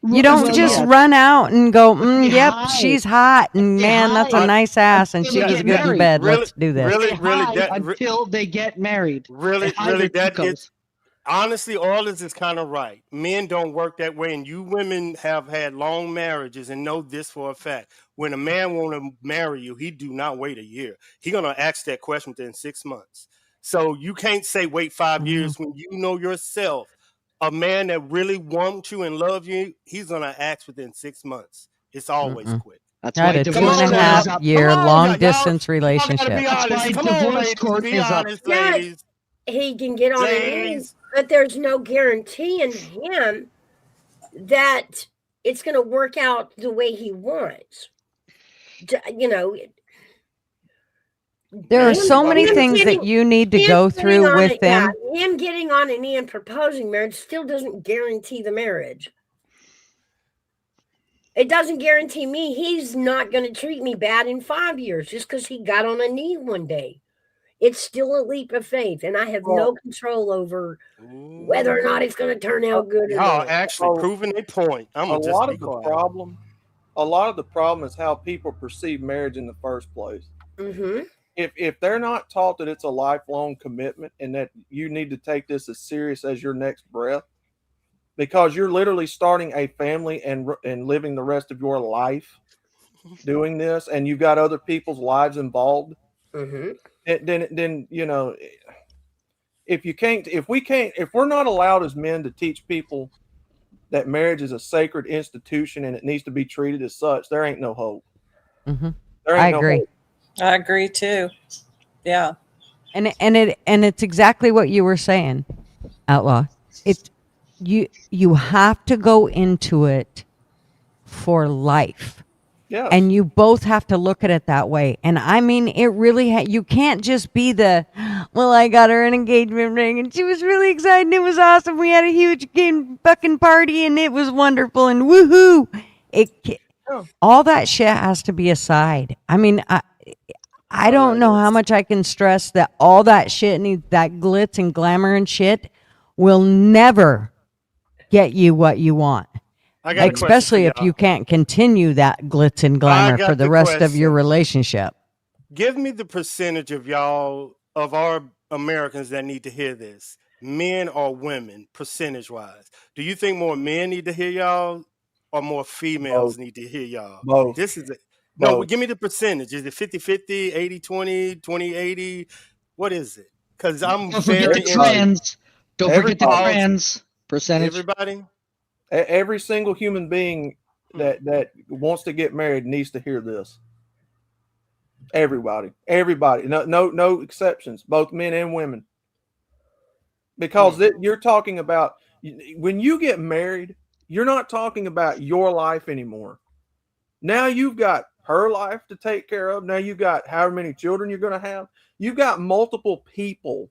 You don't just run out and go, yep, she's hot, and man, that's a nice ass, and she was good in bed. Let's do this. Until they get married. Really, that is honestly, all this is kind of right. Men don't work that way, and you women have had long marriages and know this for a fact. When a man want to marry you, he do not wait a year. He gonna ask that question within 6 months. So you can't say wait 5 years when you know yourself. A man that really wants you and love you, he's gonna ask within 6 months. It's always quick. That's Got why a divorce 2.5 year long distance relationship. That's why divorce court is up. Ladies. He can get on his knees, but there's no guarantee in him that it's going to work out the way he wants. You know, there are so many things that you need to go through with them. Yeah, him getting on a knee and proposing marriage still doesn't guarantee the marriage. It doesn't guarantee me he's not going to treat me bad in 5 years just because he got on a knee one day. It's still a leap of faith, and I have no control over whether or not it's going to turn out good. Y'all actually proving a point. A lot of the problem is how people perceive marriage in the first place. Mm-hmm. If they're not taught that it's a lifelong commitment and that you need to take this as serious as your next breath, because you're literally starting a family and living the rest of your life doing this, and you've got other people's lives involved. Mm-hmm. Then you know, if we're not allowed as men to teach people that marriage is a sacred institution and it needs to be treated as such, there ain't no hope. Mm-hmm. I agree. I agree too. Yeah. And it's exactly what you were saying, Outlaw. You have to go into it for life. Yeah. And you both have to look at it that way. And I mean, it really, you can't just be well, I got her an engagement ring and she was really excited. It was awesome. We had a huge fucking party and it was wonderful and woohoo. all that shit has to be aside. I mean, I don't know how much I can stress that all that shit needs, that glitz and glamour and shit will never get you what you want. I got a question for Especially if y'all. you can't continue that glitz and I glamour for got the the rest of your question. relationship. Give me the percentage of y'all, of our Americans that need to hear this. Men or women, percentage wise. Do you think more men need to hear y'all or more females Both. need to hear y'all? Both. This is it. No, Both. give me the percentage. Is it 50-50, 80-20, 20-80? What is it? Because I'm Don't forget the very trans. Don't forget the Everybody. trans percentage. Everybody? Every single human being Hmm. that wants to get married needs to hear this. Everybody, no exceptions, both men and women. Because you're talking about when you get married, you're not talking about your life anymore. Now you've got her life to take care of. Now you've got however many children you're going to have. You've got multiple people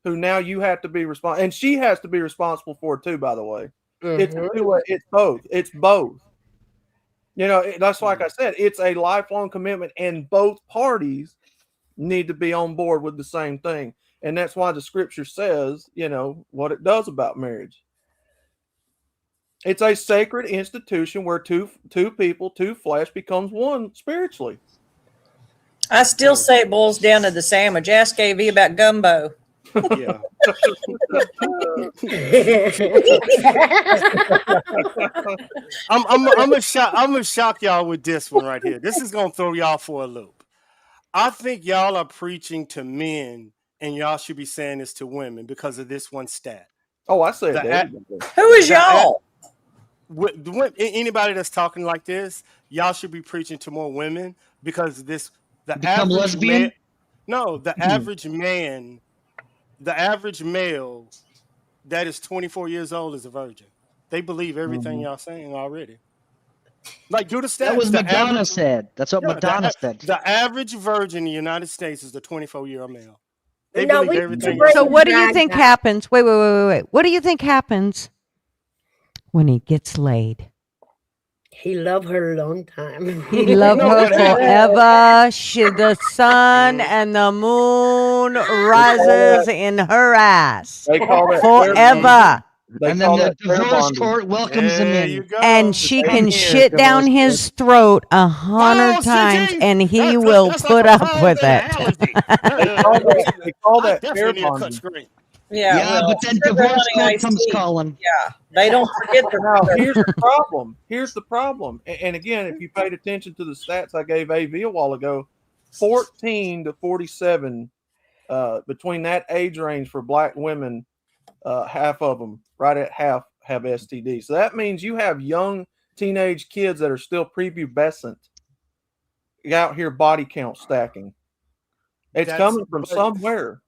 who now you have to be responsible, and she has to be responsible for it too. By the way, it's both. It's both. You know, that's like I said, it's a lifelong commitment, and both parties need to be on board with the same thing. And that's why the scripture says, you know, what it does about marriage. It's a sacred institution where two people, two flesh becomes one spiritually. I still say it boils down to the sandwich. Ask AV about gumbo. Yeah. I'm gonna shock y'all with this one right here. This is gonna throw y'all for a loop. I think y'all are preaching to men, and y'all should be saying this to women because of this one stat. Oh, I say it to The a- everybody. Who is y'all? Anybody that's talking like this, y'all should be preaching to more women because the Become average man. lesbian? No, the average man, the average male that is 24 years old is a virgin. They believe everything y'all saying already. Like, do the stats. That was The Madonna average, said. That's what Madonna said. the average virgin in the United States is the 24-year-old male. They No, believe we everything. break So it what do you down think now. happens? Wait. What do you think happens when he gets laid? He loved her a long time. He loved No, her what happened? forever. The sun and the moon rises in her ass They call that forever. They And then call the that fair divorce bonding. court welcomes them There in. you go. And she Come can here, shit down divorce his throat 100 times, Stinky! and he That's will like put a up frog with and an it. allergy. They call I that fair definitely need a cut bonding. screen. Yeah, Yeah, well, but then sugar divorce honey court iced comes tea. calling. Yeah, they don't forget the Now, here's the problem. And again, if you paid attention to the stats I gave AV a while ago, 14 to 47, between that age range for black women, half of them, right at half, have STD. So that means you have young teenage kids that are still prepubescent out here body count stacking. It's coming from But somewhere.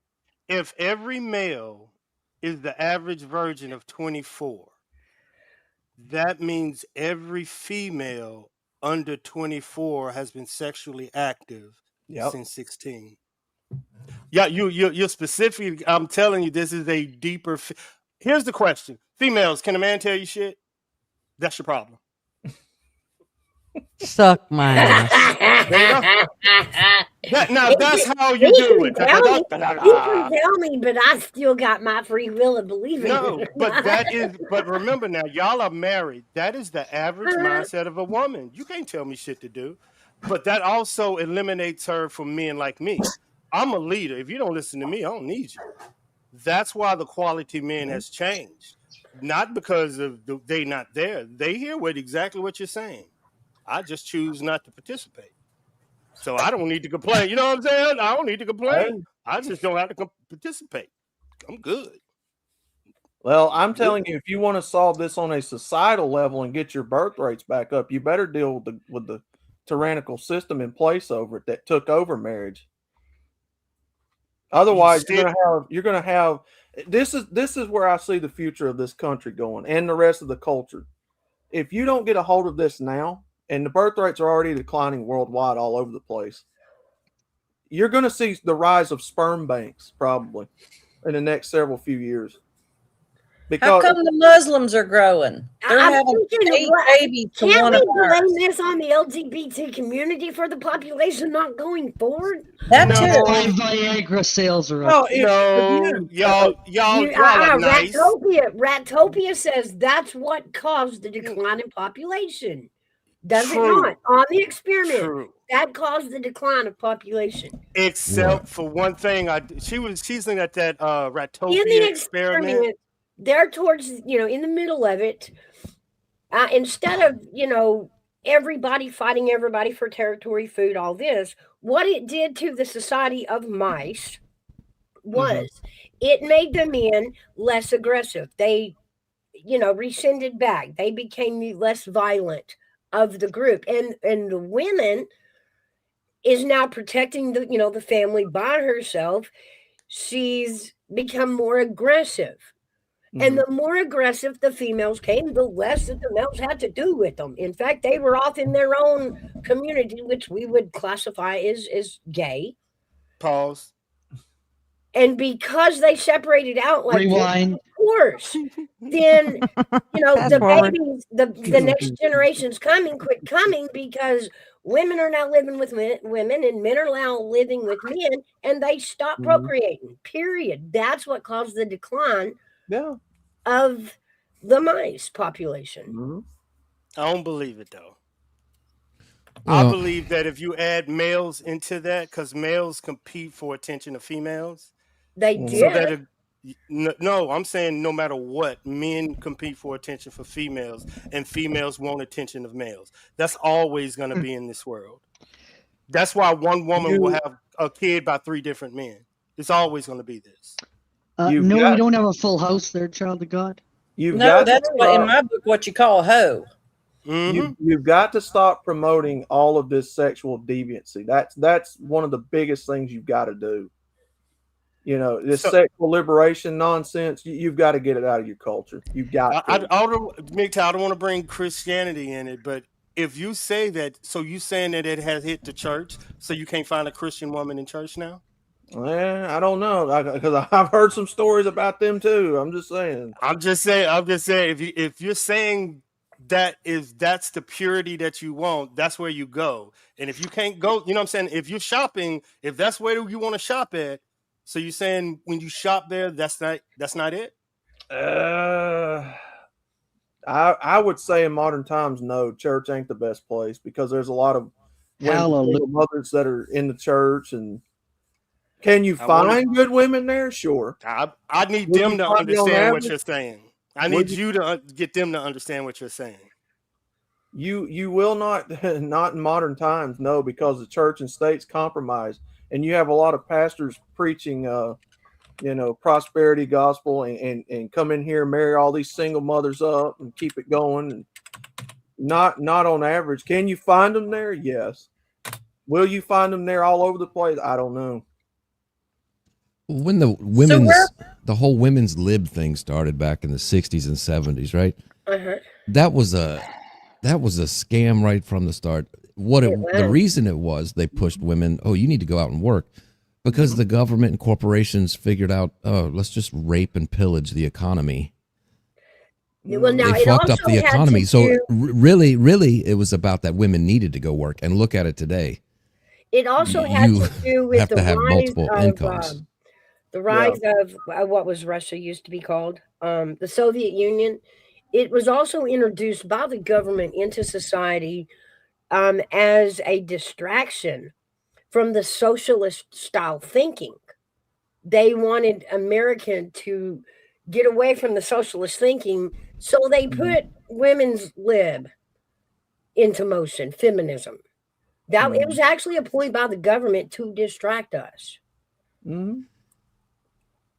if every male is the average virgin of 24, that means every female under 24 has been sexually active Yep. since 16. Yeah, you're specific. I'm telling you, this is a deeper. Here's the question: females, can a man tell you shit? That's your problem. Suck my ass. There you go. Now that's how you He do can it. tell me. He can tell me, but I still got my free will of believing. No, but remember now, y'all are married. That is the average mindset of a woman. You can't tell me shit to do. But that also eliminates her from men like me. I'm a leader. If you don't listen to me, I don't need you. That's why the quality men has changed. Not because of they not there. They hear exactly what you're saying. I just choose not to participate. So I don't need to complain. You know what I'm saying? I don't need to complain. I just don't have to participate. I'm good. Well, I'm telling you, if you want to solve this on a societal level and get your birth rates back up, you better deal with the tyrannical system in place over it that took over marriage. Otherwise, you're gonna have this is where I see the future of this country going and the rest of the culture. If you don't get a hold of this now, and the birth rates are already declining worldwide all over the place, you're going to see the rise of sperm banks probably in the next few years. How come the Muslims are growing? They're I'm having thinking, 8 babies to can't one we of blame ours. this on the LGBT community for the population not going forward? That That's too. why Viagra sales are up. Well, No, y'all are nice. Ratopia says that's what caused the decline in population. Does it True. not? On the experiment, True. that caused the decline of population. Except for one thing, she's in at that In the Ratopia experiment. experiment, they're towards, in the middle of it. Instead of, everybody fighting everybody for territory, food, all this, what it did to the society of mice was it made the men less aggressive. They, rescinded back. They became the less violent of the group. And the women is now protecting the family by herself. She's become more aggressive. And the more aggressive the females came, the less that the males had to do with them. In fact, they were off in their own community, which we would classify as gay. Pause. And because they separated out like Rewind. this, of course, then the babies, the next generation's quit coming because women are now living with women and men are now living with men, and they stop procreating. Period. That's what caused the decline. Of the mice population. I don't believe it though. Well, I believe that if you add males into that, because males compete for attention of females. They did. No, I'm saying no matter what, men compete for attention for females, and females want attention of males. That's always going to be in this world. That's why one woman will have a kid by 3 different men. It's always going to be this. You don't have a full house there, child of God. That's what in my book what you call a hoe. You've got to stop promoting all of this sexual deviancy. That's one of the biggest things you've got to do. This sexual liberation nonsense. You've got to get it out of your culture. You've got. I don't want to bring Christianity in it, but if you say that, so you saying that it has hit the church, so you can't find a Christian woman in church now? I don't know, because I've heard some stories about them too. I'm just saying. If you're saying that's the purity that you want, that's where you go. And if you can't go, you know what I'm saying? If you're shopping, if that's where you want to shop at, so you're saying when you shop there, that's not it? I would say in modern times, no, church ain't the best place, because there's a lot of single mothers that are in the church. And can you find good women there? Sure. I need them to understand what you're saying. I need you to get them to understand what you're saying. You will not in modern times, no, because the church and state's compromised, and you have a lot of pastors preaching prosperity gospel and come in here and marry all these single mothers up and keep it going. And not on average. Can you find them there? Yes. Will you find them there all over the place? I don't know. When the whole women's lib thing started back in the 60s and 70s, right? That was a scam right from the start. The reason it was, they pushed women, you need to go out and work, because the government and corporations figured out, let's just rape and pillage the economy. Well, now they fucked up the economy. So really, it was about that women needed to go work. And look at it today. It also had to do with the rise of what was Russia used to be called, the Soviet Union. It was also introduced by the government into society as a distraction from the socialist style thinking. They wanted America to get away from the socialist thinking, so they put women's lib into motion, feminism. It was actually a ploy by the government to distract us.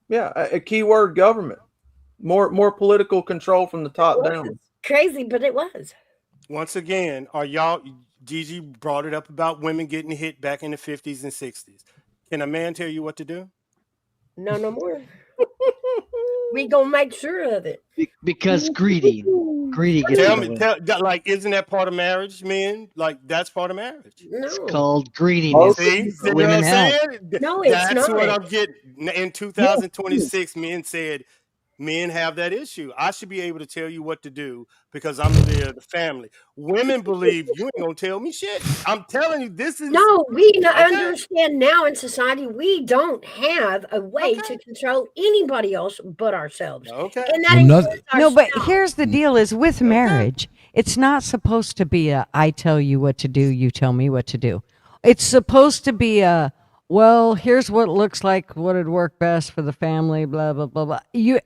Yeah, a key word, government. More political control from the top down. Crazy, but it was. Once again, Gigi brought it up about women getting hit back in the 50s and 60s. Can a man tell you what to do? No more. We gonna make sure of it. Because greedy gets isn't that part of marriage, men? Like, that's part of marriage. No. It's called greediness. See No, it's that's not. what I'm getting. In 2026, men said Men have that issue. I should be able to tell you what to do because I'm the family. Women believe you ain't gonna tell me shit. I'm telling you, this is No, we okay. understand now in society we don't have a way to control anybody else but ourselves. Okay. And that Well, includes No, but ourselves. here's the deal: is with marriage, it's not supposed to be a "I tell you what to do, you tell me what to do." It's supposed to be a "Well, here's what it looks like, what would work best for the family." Blah blah blah blah.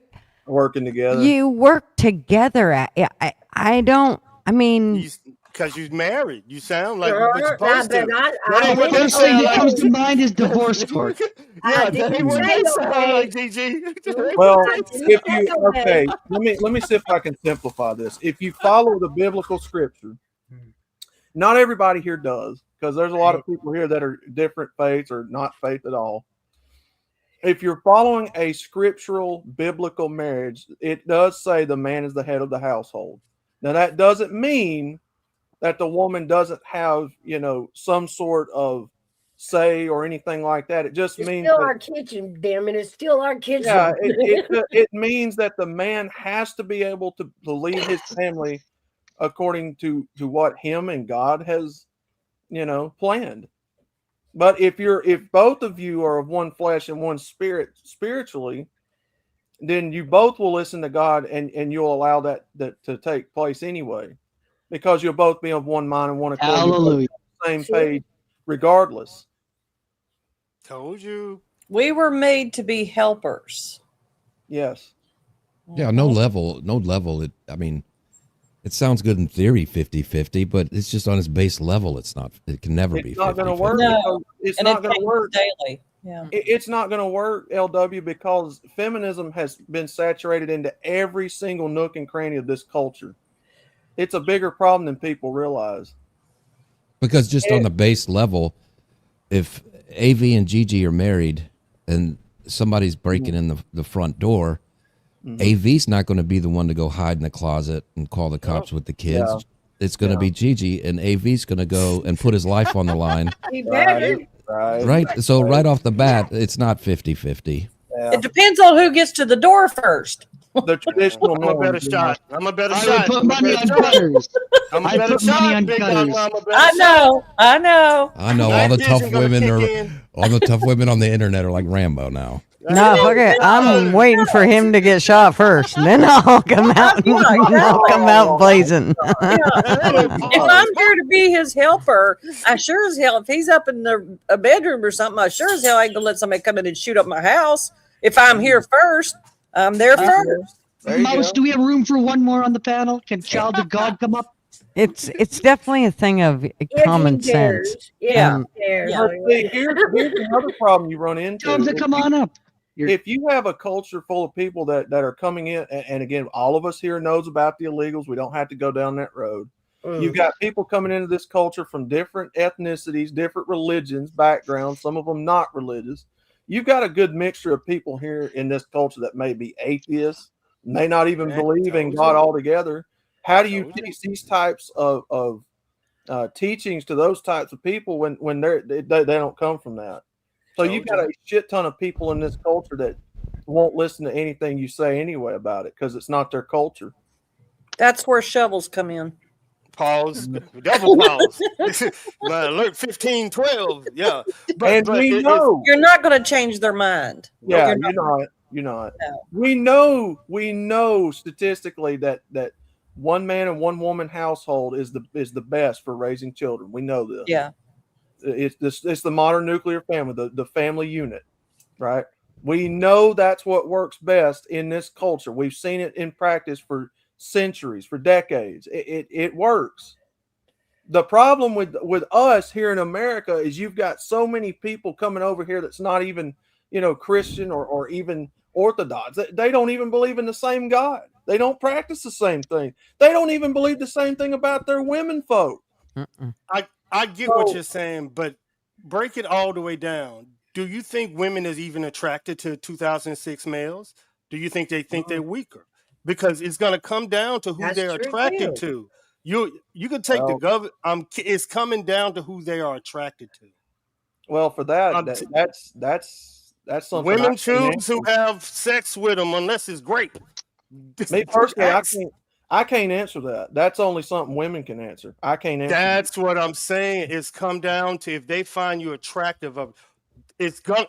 Working together. You work together. I don't. I mean, because you're married. You sound like Sure, you're supposed but to. I That ain't what they First thing sound that comes like. to mind is divorce court. Yeah, I that ain't didn't what say they sound okay. like, GG. Well, I didn't if say you okay, let me see if I can simplify this. If you follow the biblical scripture, not everybody here does, because there's a lot of people here that are different faiths or not faith at all. If you're following a scriptural biblical marriage, it does say the man is the head of the household. Now that doesn't mean that the woman doesn't have, some sort of say or anything like that. It just It's means still that, our kitchen, damn it. It's still our kitchen. yeah, it means that the man has to be able to lead his family according to what him and God has, planned. But if both of you are of one flesh and one spirit spiritually, then you both will listen to God and you'll allow that to take place anyway, because you'll both be of one mind and one accord. Hallelujah. Same page, regardless. Told you. We were made to be helpers. Yes. Yeah, no level. I mean, it sounds good in theory, 50-50, but it's just on its base level. It can never be 50-50. It's not going to work. No, It's and not it going to work daily. Yeah. It's not going to work, LW, because feminism has been saturated into every single nook and cranny of this culture. It's a bigger problem than people realize. Because just on the base level, if AV and Gigi are married and somebody's breaking in the front door, AV's not going to be the one to go hide in the closet and call the cops with the kids. Yeah. It's going to be Gigi, and AV's going to go and put his life on the line. Right? So right off the bat, it's not 50-50. It depends on who gets to the door first. The traditional I'm a better shot. I'm a better I shot. would put money on Gutters. I'm a I better put money shot, on big dog. Gutters. I'm a better I know. I know all the Night tough vision gonna women kick are in. all the tough women on the internet are like Rambo now. no, fuck it. I'm waiting for him to get shot first, and then I'll come out. I'll come out blazing. If I'm here to be his helper, I sure as hell, if he's up in a bedroom or something, I sure as hell ain't gonna let somebody come in and shoot up my house. If I'm here first, I'm there first. Mouse, do we have room for one more on the panel? Can Child of God come up? It's definitely a thing of common sense. Yeah. But see, here's another problem you run into. Tell them to come on up. If you have a culture full of people that are coming in, and again, all of us here knows about the illegals. We don't have to go down that road. You've got people coming into this culture from different ethnicities, different religions, backgrounds, some of them not religious. You've got a good mixture of people here in this culture that may be atheists, may not even believe in God altogether. How do you teach these types of teachings to those types of people when they don't come from that? So you've got a shit ton of people in this culture that won't listen to anything you say anyway about it because it's not their culture. That's where shovels come in. Pause. Double pause. Alert 1512. Yeah. And we know you're not going to change their mind. Yeah, you're not. No. We know statistically that one man and one woman household is the best for raising children. We know this. Yeah. It's the modern nuclear family, the family unit, right? We know that's what works best in this culture. We've seen it in practice for centuries, for decades. It works. The problem with us here in America is you've got so many people coming over here that's not even, Christian or even Orthodox. They don't even believe in the same God. They don't practice the same thing. They don't even believe the same thing about their women folk. I get what you're saying, but break it all the way down. Do you think women is even attracted to 2006 males? Do you think they think they're weaker? Because it's going to come down to who they're attracted to. You could take the government. It's coming down to who they are attracted to. Well, for that, that's That's something Women I choose can't who answer. have sex with them unless it's grape. Me personally, Ask. I can't answer that. That's only something women can answer. I can't answer. That's what I'm saying. It's come down to if they find you attractive, it's gonna.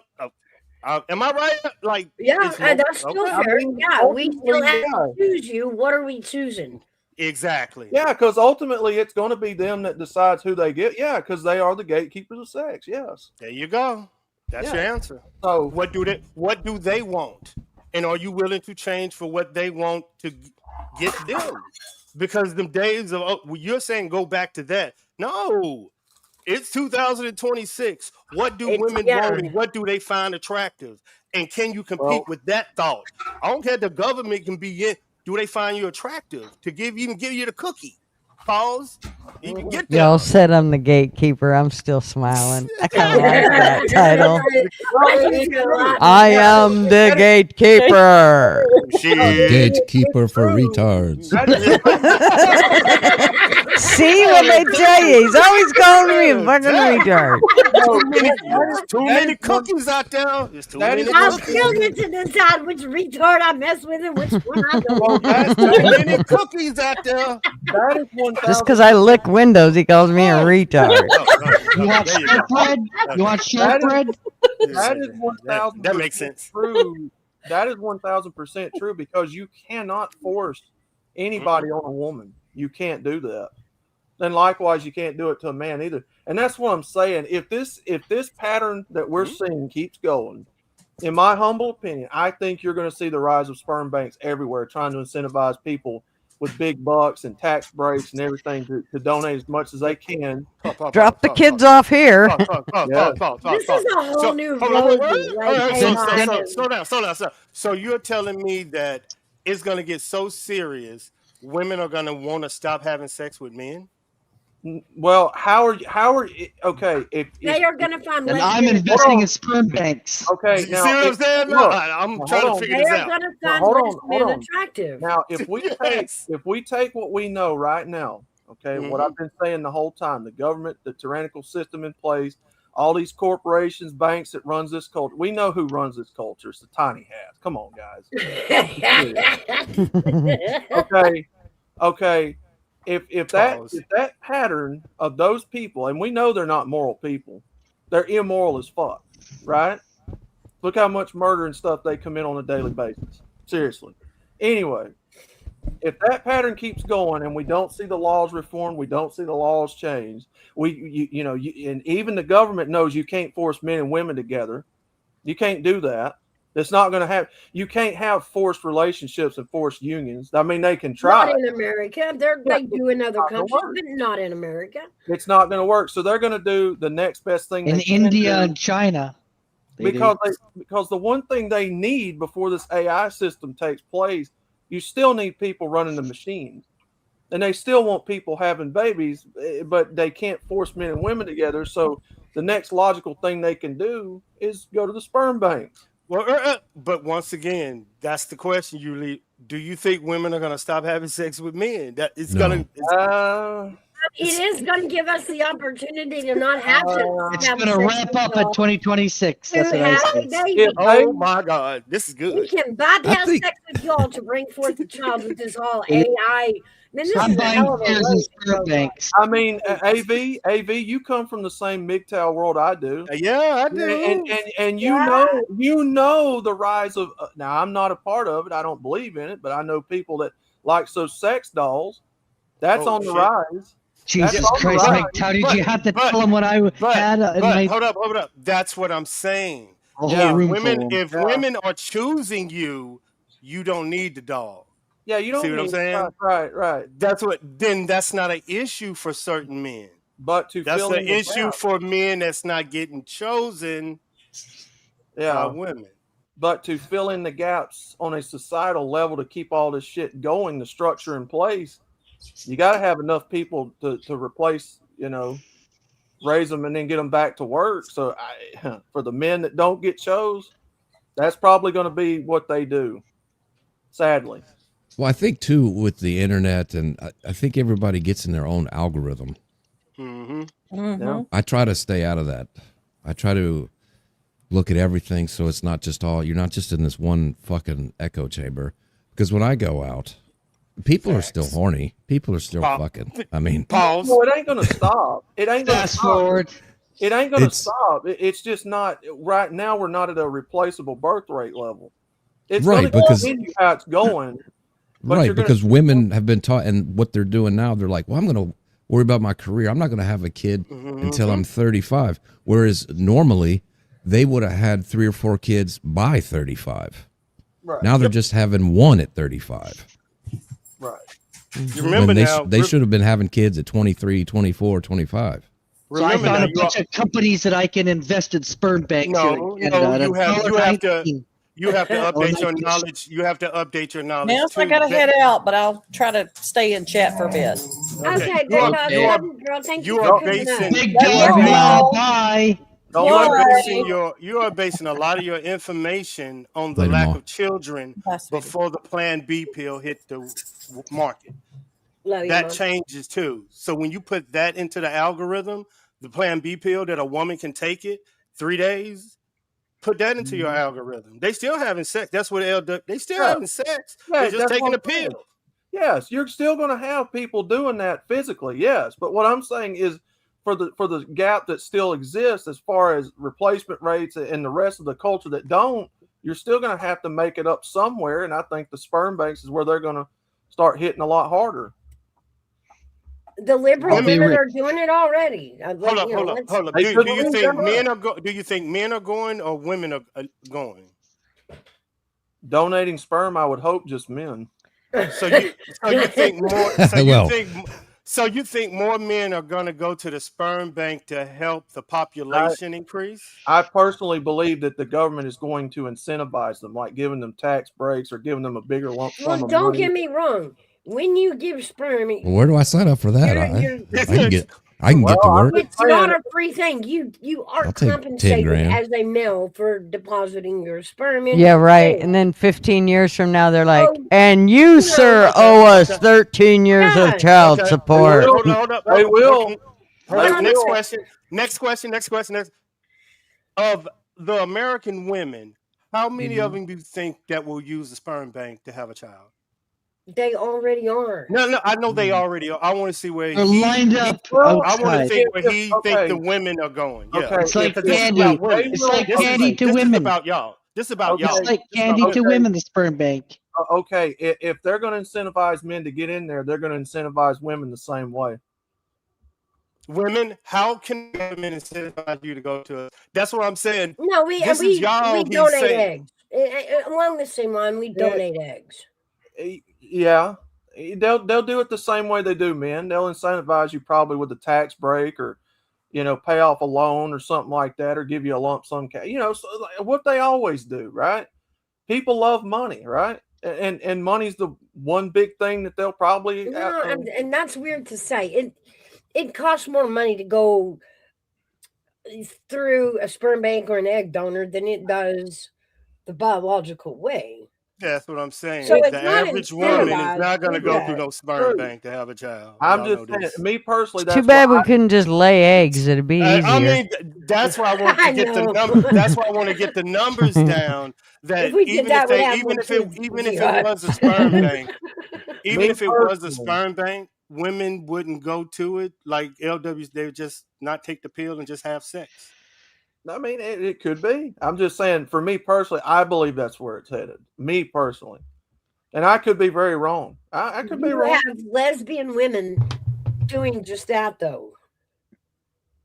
Am I right? Like, Yeah, it's that's still okay. fair. Yeah, we still ultimately, have yeah. to choose you. What are we choosing? Exactly. Yeah, because ultimately it's going to be them that decides who they get. Yeah, because they are the gatekeepers of sex. Yes. There you go. That's Yeah. your answer. So what do they want? And are you willing to change for what they want to get them? Because the days of you're saying go back to that. No. It's 2026. What do women want and what do they find attractive? And can you compete with that thought? I don't care if the government can be in. Do they find you attractive to give you the cookie? Pause. You can get Y'all there. said I'm the gatekeeper. I'm still smiling. I kind of like that title. I am the gatekeeper. A gatekeeper for retards. See what they tell you? He's always calling me a fucking retard. Too many cookies out there. There's too many I cookies. still get to decide which retard I mess with and which one I don't. There's too many cookies out there. That is one. Just because I lick windows, he calls me a retard. You want shortbread? You want shortbread? That is 1,000%. That makes sense. True. That is 1,000% true because you cannot force anybody on a woman. You can't do that. Then likewise, you can't do it to a man either. And that's what I'm saying. If this pattern that we're seeing keeps going, in my humble opinion, I think you're going to see the rise of sperm banks everywhere, trying to incentivize people with big bucks and tax breaks and everything to donate as much as they can. Drop the kids off here. This is a whole new Hold road. on. Slow down. So you're telling me that it's going to get so serious, women are going to want to stop having sex with men? Well, how are you? Okay, if They are going to find. And I'm investing in sperm banks. Okay, You now see what I'm saying? look, I'm now, trying to hold figure on. this They are out. going to Now, find lesbian attractive. Now, if we take what we know right now, okay, what I've been saying the whole time, the government, the tyrannical system in place, all these corporations, banks that runs this culture, we know who runs this culture. It's the tiny hats. Come on, guys. Okay. If that pattern of those people, and we know they're not moral people, they're immoral as fuck, right? Look how much murder and stuff they commit on a daily basis. Seriously. Anyway, if that pattern keeps going and we don't see the laws reformed, we don't see the laws changed, and even the government knows you can't force men and women together. You can't do that. It's not going to have. You can't have forced relationships and forced unions. I mean, they can try. Not in America. They do in other countries, but not in America. It's not going to work. So they're going to do the next best thing In they can India do. and China. Because the one thing they need before this AI system takes place, you still need people running the machines. And they still want people having babies, but they can't force men and women together. So the next logical thing they can do is go to the sperm banks. Well, but once again, that's the question. Do you think women are going to stop having sex with men? That it's going to. It is going to give us the opportunity to not have to. It's going to wrap up at 2026. That's what I say. Oh my God, this is good. We can bypass sex with y'all to bring forth a child with this all AI. Man, this is a hell of a banks. I mean, AV, you come from the same MGTOW world I do. Yeah, I do. And you know the rise of. Now, I'm not a part of it. I don't believe in it, but I know people that like sex dolls. That's on the rise. Jesus Christ, Mike, how did you have to tell him what I had in my... Hold up. That's what I'm saying. If women are choosing you, you don't need the dog. Yeah, you don't see what I'm saying? Right. That's not an issue for certain men. But that's an issue for men that's not getting chosen by women. But to fill in the gaps on a societal level to keep all this shit going, the structure in place, you got to have enough people to replace, raise them and then get them back to work. So for the men that don't get chose, that's probably going to be what they do, sadly. Well, I think too with the internet, and I think everybody gets in their own algorithm. Mm-hmm. I try to stay out of that. I try to, look at everything so it's not just all, you're not just in this one fucking echo chamber. Because when I go out, people are still horny. People are still fucking. I mean, pause. No, it ain't gonna stop. It ain't gonna Fast stop. forward. It ain't gonna It's- stop. It's just not right now. We're not at a replaceable birth rate level. It's Right, gonna because- continue how it's going. But right, you're gonna- because women have been taught, and what they're doing now, they're like, well, I'm going to worry about my career. I'm not going to have a kid until I'm 35. Whereas normally they would have had 3 or 4 kids by 35. Right. Now they're just having one at 35. Right. You remember now? They should have been having kids at 23, 24, 25. So I Remember found now, a bunch of companies that I can invest in sperm banks here No, in Canada. no, you have to $1.19. update your $1.19. knowledge. You have to update your knowledge. Now I too. gotta head out, but I'll try to stay in chat for a bit. Okay, You are- Dave, you are- love you, girl. Thank you you are for coming basing- up. Big You are dog, basing- wow, bye. You are basing a lot of your information on the Later, lack Ma. of children before the Plan B pill hit the market. Love you, That Mom. changes too. So when you put that into the algorithm, the Plan B pill that a woman can take it 3 days, put that into your algorithm. They still having sex. That's what they still having sex. They're just that's taking what the I'm saying. pill. Yes, you're still going to have people doing that physically. Yes, but what I'm saying is, for the gap that still exists as far as replacement rates and the rest of the culture that don't, you're still going to have to make it up somewhere. And I think the sperm banks is where they're going to start hitting a lot harder. The liberal I'll be women rich. are doing it already. Hold up. They Do could you lose think their men are do you think men are going or women are going? Donating sperm, I would hope just men. So you think more? So you think more men are going to go to the sperm bank to help the population increase? I personally believe that the government is going to incentivize them, like giving them tax breaks or giving them a bigger lump sum Well, of don't money. get me wrong. When you give sperm, Well, where do I sign up for that? I can get to work. it's not a free thing. You are I'll take 10 compensated grand. as a male for depositing your sperm in. Yeah, your right. egg. And then 15 years from now, they're like, Oh, and you, sir, owe us 13 years Yeah. of child Okay. support. Hold up. They will. Next question. Next question. Of the American women, how many of them do you think that will use the sperm bank to have a child? They already are. No, I know they already are. I want to see where They're lined up I want to outside. think where he Okay. think the women are going. Yeah, Okay. It's like 'cause this is candy. about women. It's like This is candy to this women. is about y'all. This is about Okay. y'all. It's like This is candy about to women. women, the sperm bank. Okay, if they're going to incentivize men to get in there, they're going to incentivize women the same way. Women, how can women incentivize you to go to it? That's what I'm saying. No, we This is y'all. we he's donate saying. eggs. Along the same line, we donate eggs. Yeah, they'll do it the same way they do men. They'll incentivize you probably with a tax break or, pay off a loan or something like that, or give you a lump sum cash. So like what they always do, right? People love money, right? And money's the one big thing that they'll probably. No, and that's weird to say. It costs more money to go through a sperm bank or an egg donor than it does the biological way. That's what I'm saying. So it's The not average woman is incentivized not going to to go do through that. no sperm bank to have a child. I'm Y'all just know saying, this. me personally, Too that's bad why we couldn't just lay eggs. It'd be easier. I mean, that's why I want to get the number. That's why I want to get the numbers down. That If we did that, we'd have more kids. even if it was a sperm bank, even Me if it was a personally. sperm bank, women wouldn't go to it. Like LWs, they would just not take the pill and just have sex. I mean, it could be. I'm just saying, for me personally, I believe that's where it's headed. Me personally. And I could be very wrong. I could be You wrong. have lesbian women doing just that, though.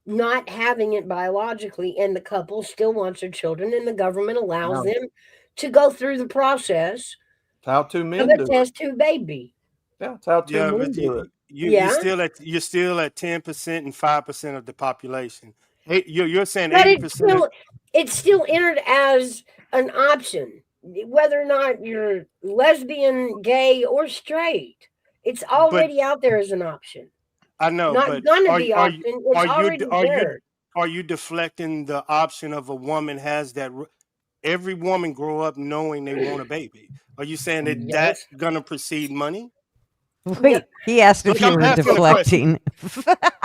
Not having it biologically, and the couple still wants their children, and the government allows Yeah. them to go through the process It's how two of men a do it. test tube baby. Yeah, it's how two Yeah, men but do it. Yeah. you're still at 10% and 5% of the population. You're saying But 80%. it's still entered as an option, whether or not you're lesbian, gay, or straight. It's already out there as an option. I know, Not but gonna are, be are, option. It's are already you are you there. are you deflecting the option of a woman has that? Every woman grow up knowing they want a baby. Are you saying that Yes. that's gonna precede money? Wait, he asked if Like, you I'm were asking a question. deflecting.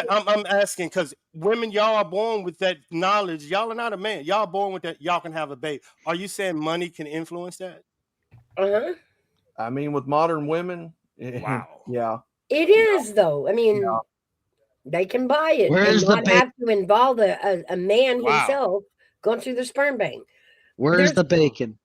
I'm asking because women, y'all are born with that knowledge. Y'all are not a man. Y'all are born with that. Y'all can have a baby. Are you saying money can influence that? Uh-huh. I mean, with modern women, Wow. yeah. It is, though. I mean, Yeah. they can buy it Where's and the not have to involve a man Wow. himself going through the sperm bank. Where's the bacon?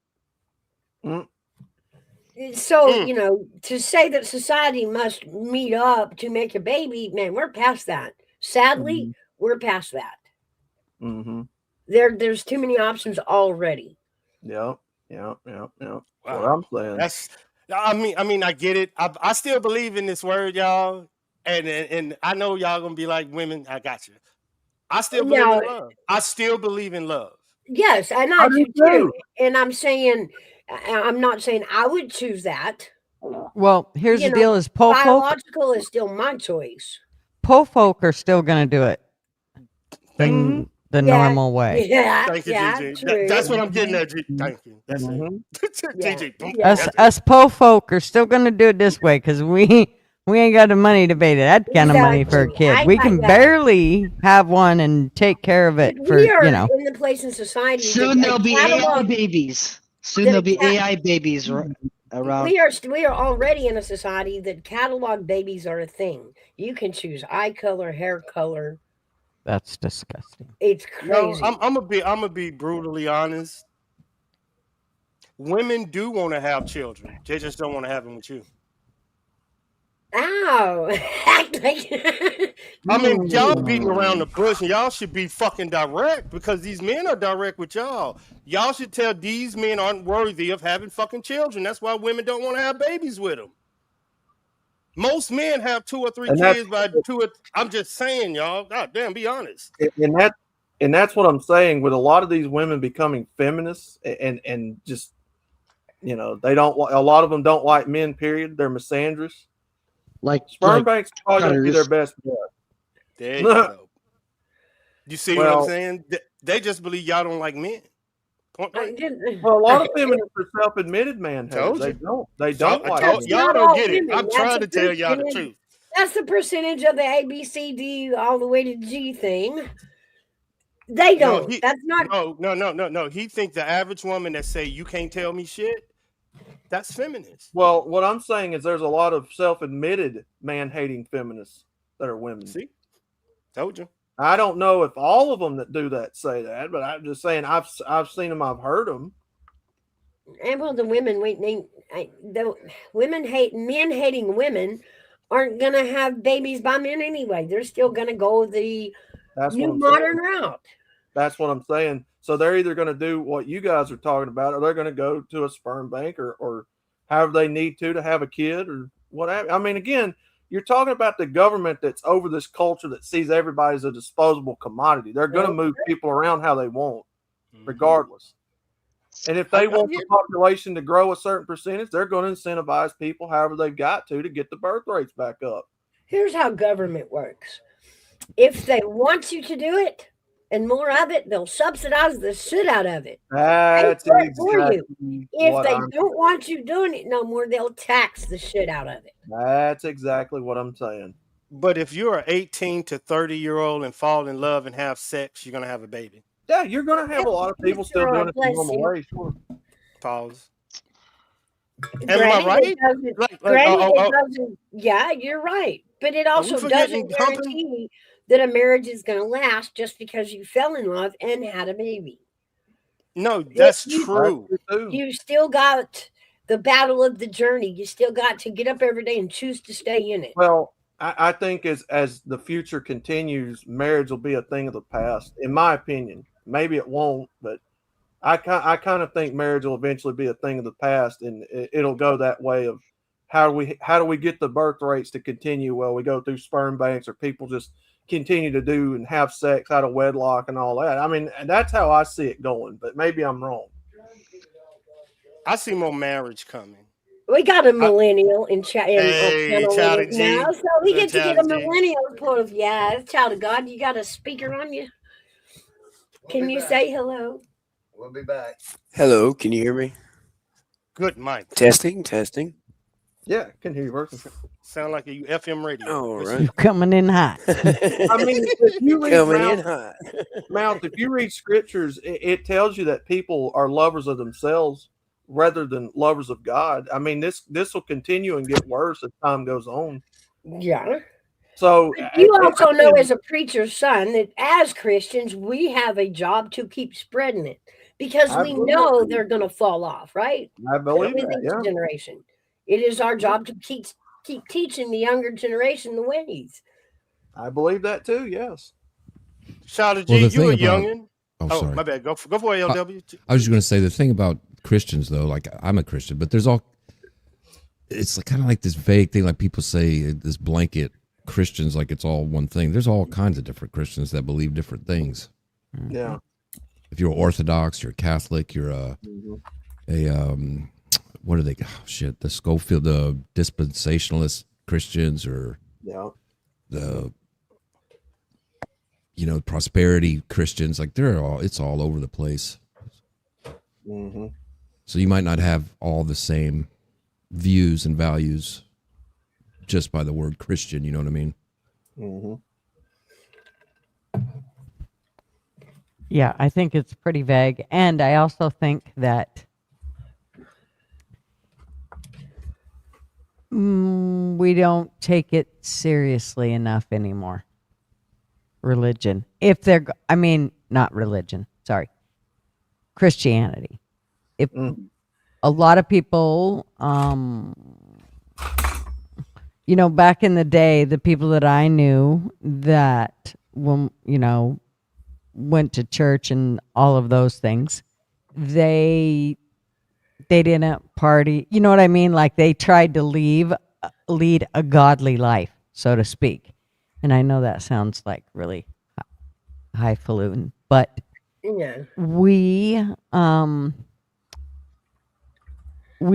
So, you know, to say that society must meet up to make a baby, man, we're past that. Sadly, we're past that. Mm-hmm. There's too many options already. Yep. Yep. Yep. Yep. That's what Wow. I'm saying. That's. I mean, I get it. I still believe in this word, y'all, and I know y'all gonna be like women. I got you. I still believe Now, in love. I still believe in love. yes, and I do too. And I'm saying, I'm not saying I would choose that. Well, here's You the know, deal: is po folk biological is still my choice. are still going to do it the Yeah, normal way. yeah, Thank you, yeah, Gigi. true. That's what I'm getting at, G. Thank you. That's it. Yeah, Gigi. Boom. yeah. Us po folk are still going to do it this way because we ain't got the money to pay that kind of money for a Exactly. kid. We can yeah. barely have one and take care of it for We are you know. in the place in society Soon that there'll be AI babies. Soon there'll be AI babies around. we are already in a society that catalog babies are a thing. You can choose eye color, hair color. That's disgusting. It's No, crazy. I'm gonna be brutally honest. Women do want to have children. They just don't want to have them with you. Ow. I mean, y'all beating around the bush, and y'all should be fucking direct because these men are direct with y'all. Y'all should tell these men aren't worthy of having fucking children. That's why women don't want to have babies with them. Most men have 2 or 3 And that's- kids by 2 or. I'm just saying, y'all. God damn, be honest. And that's what I'm saying with a lot of these women becoming feminists and just, you know, they don't. A lot of them don't like men. Period. They're misandrous. Like sperm banks are probably going to be their best bet. There you go. You see what I'm Well- saying? They just believe y'all don't like men. Point blank. Well, a lot of feminists are self-admitted man haters. Told They you. don't. They don't like Y'all men. don't get it. I'm trying to tell y'all the truth. That's the percentage of the A, B, C, D, all the way to G thing. They don't. That's not. No. He think the average woman that say you can't tell me shit, that's feminist. Well, what I'm saying is there's a lot of self-admitted man-hating feminists that are women. See? Told you. I don't know if all of them that do that say that, but I'm just saying I've seen them, I've heard them. And well, the women, the women men hating women aren't gonna have babies by men anyway. They're still gonna go the new modern route. That's what I'm saying. So they're either going to do what you guys are talking about, or they're going to go to a sperm bank, or however they need to have a kid, or whatever. I mean, again, you're talking about the government that's over this culture that sees everybody as a disposable commodity. They're going to move people around how they want, regardless. And if they want the population to grow a certain percentage, they're going to incentivize people however they've got to get the birth rates back up. Here's how government works. If they want you to do it and more of it, they'll subsidize the shit out of it. That's for exactly you. If what they I'm don't want you doing it no more, they'll tax the shit out of it. That's exactly what I'm saying. But if you're an 18 to 30-year-old and fall in love and have sex, you're gonna have a baby. Yeah, you're gonna have a lot of people still doing it the normal way. Sure. Pause. Am I right? It doesn't. Yeah, you're right. But it also doesn't guarantee that a marriage is going to last just because you fell in love and had a baby. No, that's true. You still got the battle of the journey. You still got to get up every day and choose to stay in it. Well, I think as the future continues, marriage will be a thing of the past, in my opinion. Maybe it won't, but I kind of think marriage will eventually be a thing of the past, and it'll go that way of how do we get the birth rates to continue? Well, we go through sperm banks, or people just continue to do and have sex out of wedlock and all that. I mean, that's how I see it going, but maybe I'm wrong. I see more marriage coming. We got a millennial in Hey, Child Child of G. now, so we get to Child get a of G. millennial point of view. Yeah, child of God, you got a speaker on you. Can you say hello? We'll be back. Hello, can you hear me? Good, Mike. Testing. Yeah, can hear you working. Sound like a FM radio. All Yes, right. You coming in hot. I mean, if you read Coming in hot. Mount, if you read scriptures, it tells you that people are lovers of themselves rather than lovers of God. I mean, this will continue and get worse as time goes on. Yeah. So You also know, as a preacher's son, that as Christians, we have a job to keep spreading it because I we believe know that. they're going to fall off, right? I believe With that, each yeah. generation. It is our job to keep teaching the younger generation the ways. I believe that too. Yes. Shada Well, G, the you a thing about- youngin. Oh, sorry. My bad. Go for it, LW. I was just going to say the thing about Christians, though. Like, I'm a Christian, but there's all. It's kind of like this vague thing, like people say this blanket Christians, like it's all one thing. There's all kinds of different Christians that believe different things. Yeah. If you're Orthodox, you're Catholic, you're what are they? Oh, shit, the Schofield, the dispensationalist Christians, or the prosperity Christians. Like it's all over the place. Mm-hmm. So you might not have all the same views and values just by the word Christian. You know what I mean? Mm-hmm. Yeah, I think it's pretty vague. And I also think that we don't take it seriously enough anymore. Religion. Not religion, sorry. Christianity. If a lot of people, back in the day, the people that I knew that, went to church and all of those things, they didn't party. You know what I mean? Like they tried to lead a godly life, so to speak. And I know that sounds like really highfalutin, but Yeah. we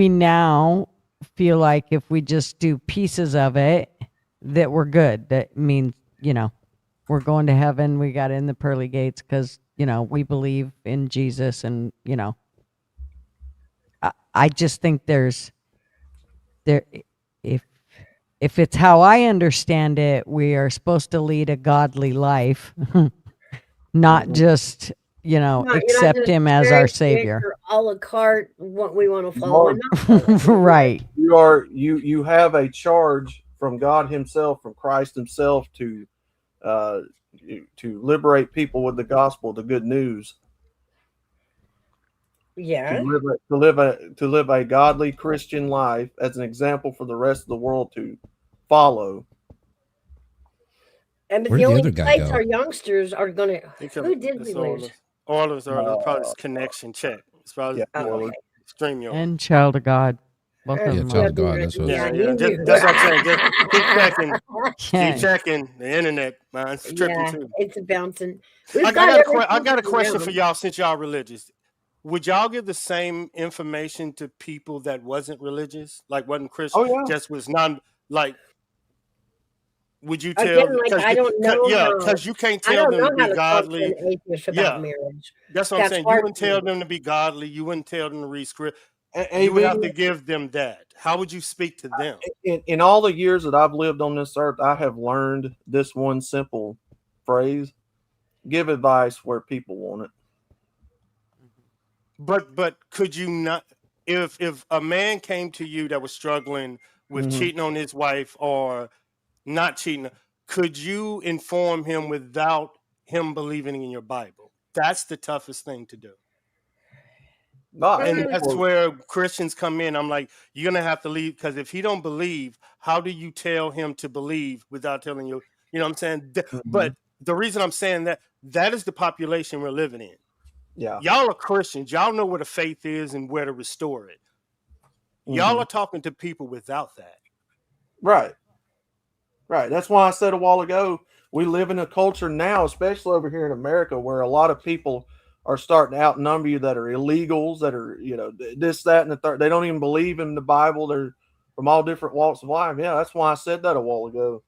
now feel like if we just do pieces of it, that we're good. That means, we're going to heaven. We got in the pearly gates because, we believe in Jesus. And, I just think if it's how I understand it, we are supposed to lead a godly life, not just, You're not accept just him as cherry our pick savior. or a la carte what we want to follow. and not follow. Right. You have a charge from God Himself, from Christ Himself, to liberate people with the gospel, the good news. Yeah. To live a godly Christian life as an example for the rest of the world to follow. And but Where'd the the only other guy place go? our youngsters are going to. Who did we lose? All of us are probably this connection check. It's probably okay. stream your. And child of God. Both of Yeah, them. child of God. That's what. Yeah, That's what I'm saying. Just keep checking. Yeah. Keep checking the internet, man. It's tripping Yeah, too. it's bouncing. I got a question for y'all since y'all religious. Would y'all give the same information to people that wasn't religious, like wasn't Christian, just was non like? Would you tell? Again, like I don't know. Because you can't I tell don't them know to be how to talk to godly. an atheist about marriage. That's what I'm saying. You hard wouldn't to tell do. them to be godly. You wouldn't tell them to read script. You would have to give them that. How would you speak to them? In all the years that I've lived on this earth, I have learned this one simple phrase: give advice where people want it. But could you not, if a man came to you that was struggling with cheating on his wife or not cheating, could you inform him without him believing in your Bible? That's the toughest thing to do. And that's where Christians come in. I'm like, you're gonna have to leave, because if he don't believe, how do you tell him to believe without telling you? You know what I'm saying? But the reason I'm saying that is the population we're living in. Yeah, y'all are Christians. Y'all know what a faith is and where to restore it. Y'all are talking to people without that. Right. That's why I said a while ago, we live in a culture now, especially over here in America, where a lot of people are starting to outnumber you that are illegals, that are, this, that, and the third. They don't even believe in the Bible. They're from all different walks of life. Yeah, that's why I said that a while ago.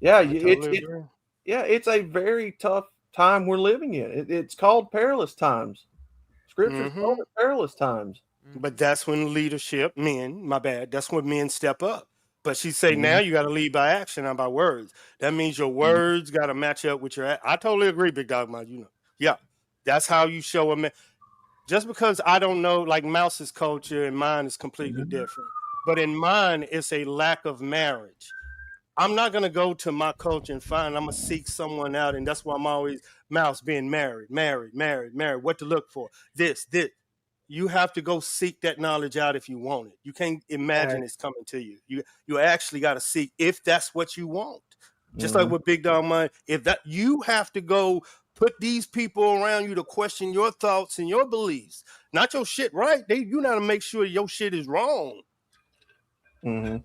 Yeah, it's a very tough time we're living in. It's called perilous times. Scripture's called it perilous times. But that's when leadership, men, my bad, that's when men step up. But she say now Mhm. you got to lead by action, not by words. That means your Mhm. words got to match up with your. I totally agree, Big Dog Man. You know, yeah, that's how you show a man. Just because I don't know, like Mouse's culture and mine is completely different. But in mine, it's a lack of marriage. I'm not gonna go to my culture and find I'm gonna seek someone out, and that's why I'm always Mouse being married, married, married, married. What to look for? This. You have to go seek that knowledge out if you want it. You can't imagine it's coming to you. You actually got to seek if that's what you want. Just like Mhm. with Big Dog Money, if that you have to go put these people around you to question your thoughts and your beliefs, not your shit right. You gotta make sure your shit is wrong. Mhm.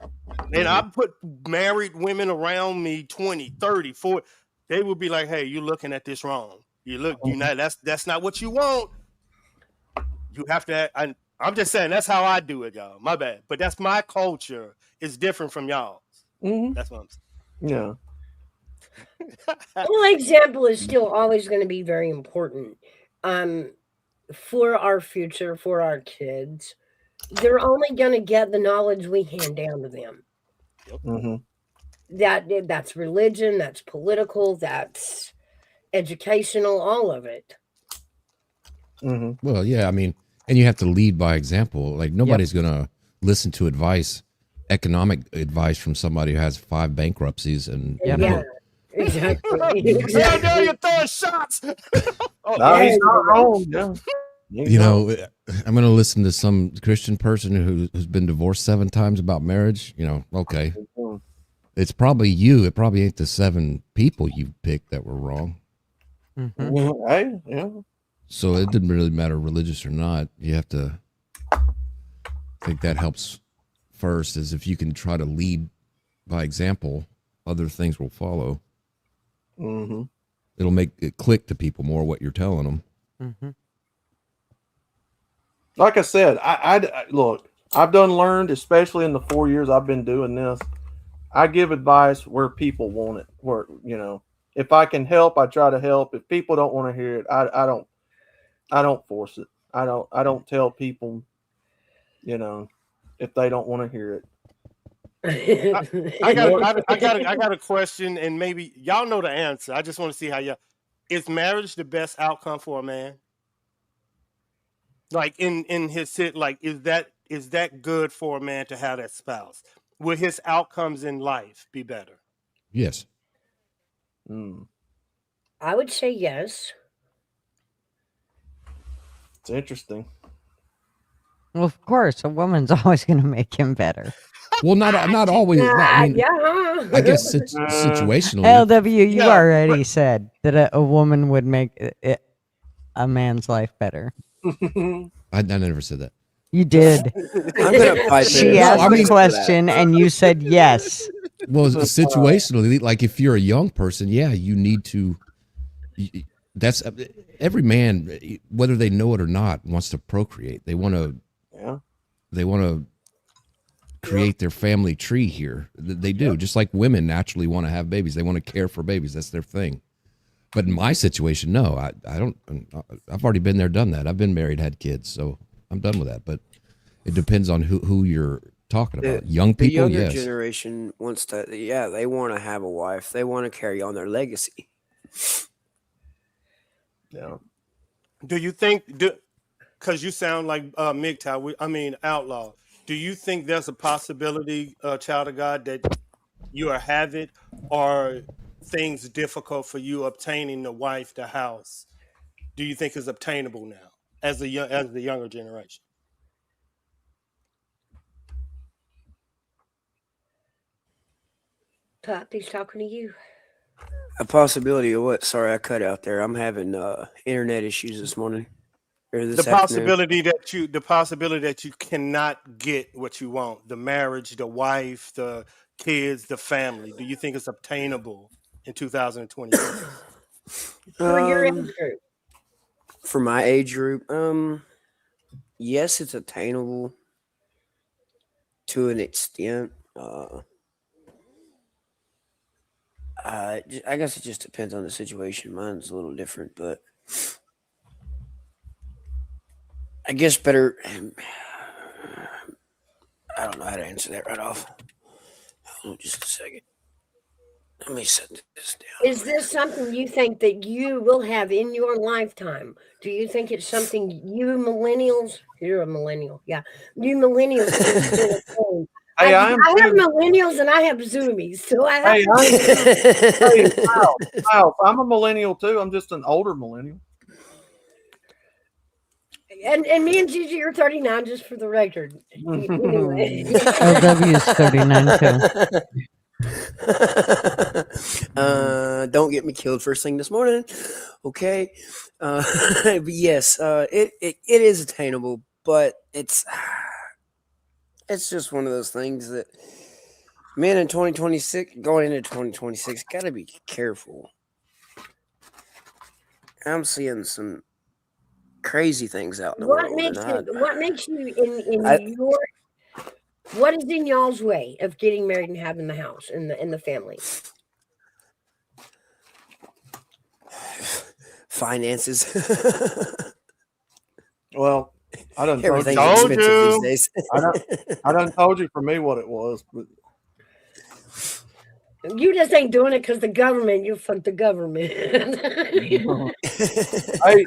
And I Mhm. put married women around me 20, 30, 40. They would be like, hey, you're looking at this wrong. You not that's not what you want. You have to I'm just saying that's how I do it, y'all. My bad. But that's my culture. It's different from y'all. Mhm. That's what I'm Yeah. Well, example is still always going to be very important for our future, for our kids. They're only going to get the knowledge we hand down to them. Mhm. That's religion, that's political, that's educational, all of it. Mhm. Well, yeah, I mean, and you have to lead by example. Like nobody's gonna listen to advice, economic advice from somebody who has 5 bankruptcies and Yeah, exactly. Hell no, Exactly. you're throwing shots. Oh, No, There he's you not go. wrong. Yeah. He's you not. know, I'm gonna listen to some Christian person who's been divorced 7 times about marriage. You know, okay, Mhm. it's probably you. It probably ain't the 7 people you picked that were wrong. Mm-hmm. Mhm. Hey, yeah. So it didn't really matter religious or not. You have to think that helps first, is if you can try to lead by example, other things will follow. Mhm. It'll make it click to people more what you're telling them. Mm-hmm. Like I said, look. I've done learned, especially in the 4 years I've been doing this. I give advice where people want it. Where if I can help, I try to help. If people don't want to hear it, I don't. I don't force it. I don't tell people, if they don't want to hear it. I got a question, and maybe y'all know the answer. I just want to see how y'all. Is marriage the best outcome for a man? Like in his like is that good for a man to have that spouse? Will his outcomes in life be better? Yes. I would say yes. It's interesting. Well, of course, a woman's always going to make him better. Well, not always. I mean, Yeah. I guess situationally. LW, you Yeah, already said that a woman would make a man's life better. I never said that. You did. I'm gonna pipe She in. asked the Thanks for that. question, and you said yes. Well, situationally, like if you're a young person, yeah, you need to. That's every man, whether they know it or not, wants to procreate. They want to. Yeah. They want to create their family tree here. They do, just like women naturally want to have babies. They want to care for babies. That's their thing. But in my situation, no, I don't. I've already been there, done that. I've been married, had kids, so I'm done with that. But it depends on who you're talking about. Young The people, younger yes. generation wants to. Yeah, they want to have a wife. They want to carry on their legacy. Yeah. Do you think? Because you sound like MGTOW, I mean Outlaw. Do you think there's a possibility, child of God, that you are have it, or things difficult for you obtaining the wife, the house? Do you think is obtainable now as the younger generation? He's talking to you. A possibility of what? Sorry, I cut out there. I'm having internet issues this morning or this The afternoon. possibility that you cannot get what you want, the marriage, the wife, the kids, the family. Do you think it's obtainable in 2026? For your age group. For my age group, yes, it's attainable to an extent. I guess it just depends on the situation. Mine's a little different, but I guess better. I don't know how to answer that right off. Hold on just a second. Let me set this down. Is this something you think that you will have in your lifetime? Do you think it's something you millennials? You're a millennial, yeah. You millennials can attain? Hey, I I am have too. millennials and I have zoomies, so I have Hey, to. hey, Miles, I'm a millennial too. I'm just an older millennial. And me and Gigi are 39, just for the record. Anyway. LW is 39 too. Don't get me killed first thing this morning. Okay. But yes, it is attainable, but it's just one of those things that men in 2026 going into 2026 got to be careful. I'm seeing some crazy things out in the What world. makes you in your what is in y'all's way of getting married and having the house and the family? Finances. Well, I done told Everything's you. expensive these days. I done told you for me what it was, but You just ain't doing it because the government. You fuck the government. hey,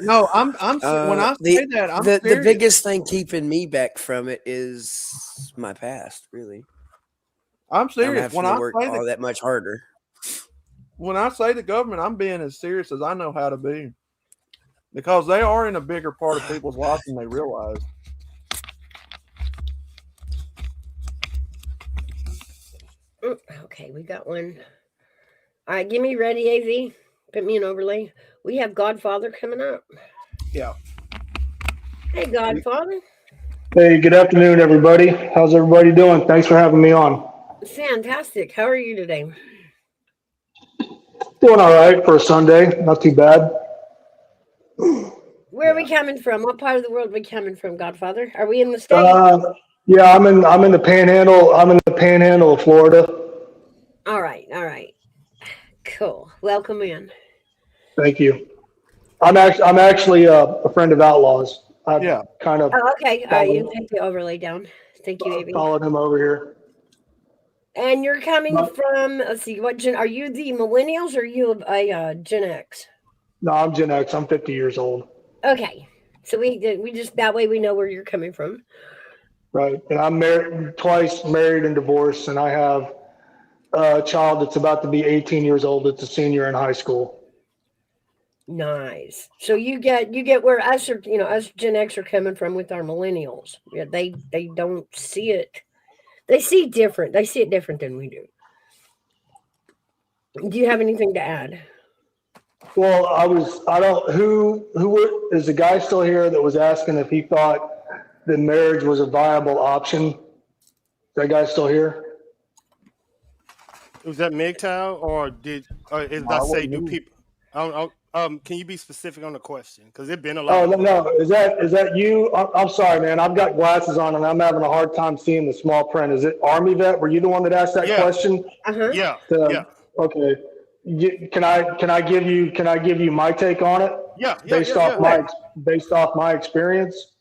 no, I'm when I say that, I'm the serious. biggest thing keeping me back from it is my past. Really, I'm serious. having When to I work say all that much harder. when I say the government, I'm being as serious as I know how to be, because they are in a bigger part of people's lives than they realize. Okay, we got one. All right, give me ready, AV. Put me an overlay. We have Godfather coming up. Yeah. Hey, Godfather. Hey, good afternoon, everybody. How's everybody doing? Thanks for having me on. Fantastic. How are you today? Doing all right for a Sunday. Not too bad. Where are we coming from? What part of the world are we coming from, Godfather? Are we in the States? Yeah, I'm in the Panhandle. I'm in the Panhandle of Florida. All right. Cool. Welcome in. Thank you. I'm actually a friend of Outlaws. I've kind of Oh, okay. All right, you can take the overlay down. Thank you, AV. followed him over here. And you're coming from, let's see, what gen, are you the millennials or are you a Gen X? No, I'm Gen X. I'm 50 years old. Okay. So we just, that way we know where you're coming from. Right. And I'm married twice, married and divorced, and I have a child that's about to be 18 years old. It's a senior in high school. Nice. So you get where us Gen X are coming from with our millennials. Yeah, they don't see it. They see it different than we do. Do you have anything to add? Well, who is the guy still here that was asking if he thought that marriage was a viable option? Is that guy still here? Was that MGTOW or is that say do people? Can you be specific on the question? Because it's been a lot. Oh no, is that you? I'm sorry, man. I've got glasses on and I'm having a hard time seeing the small print. Is it Armyvet? Were you the one that asked that question? Uh-huh. Yeah. Okay. Can I give you my take on it? Yeah. Based off my experience.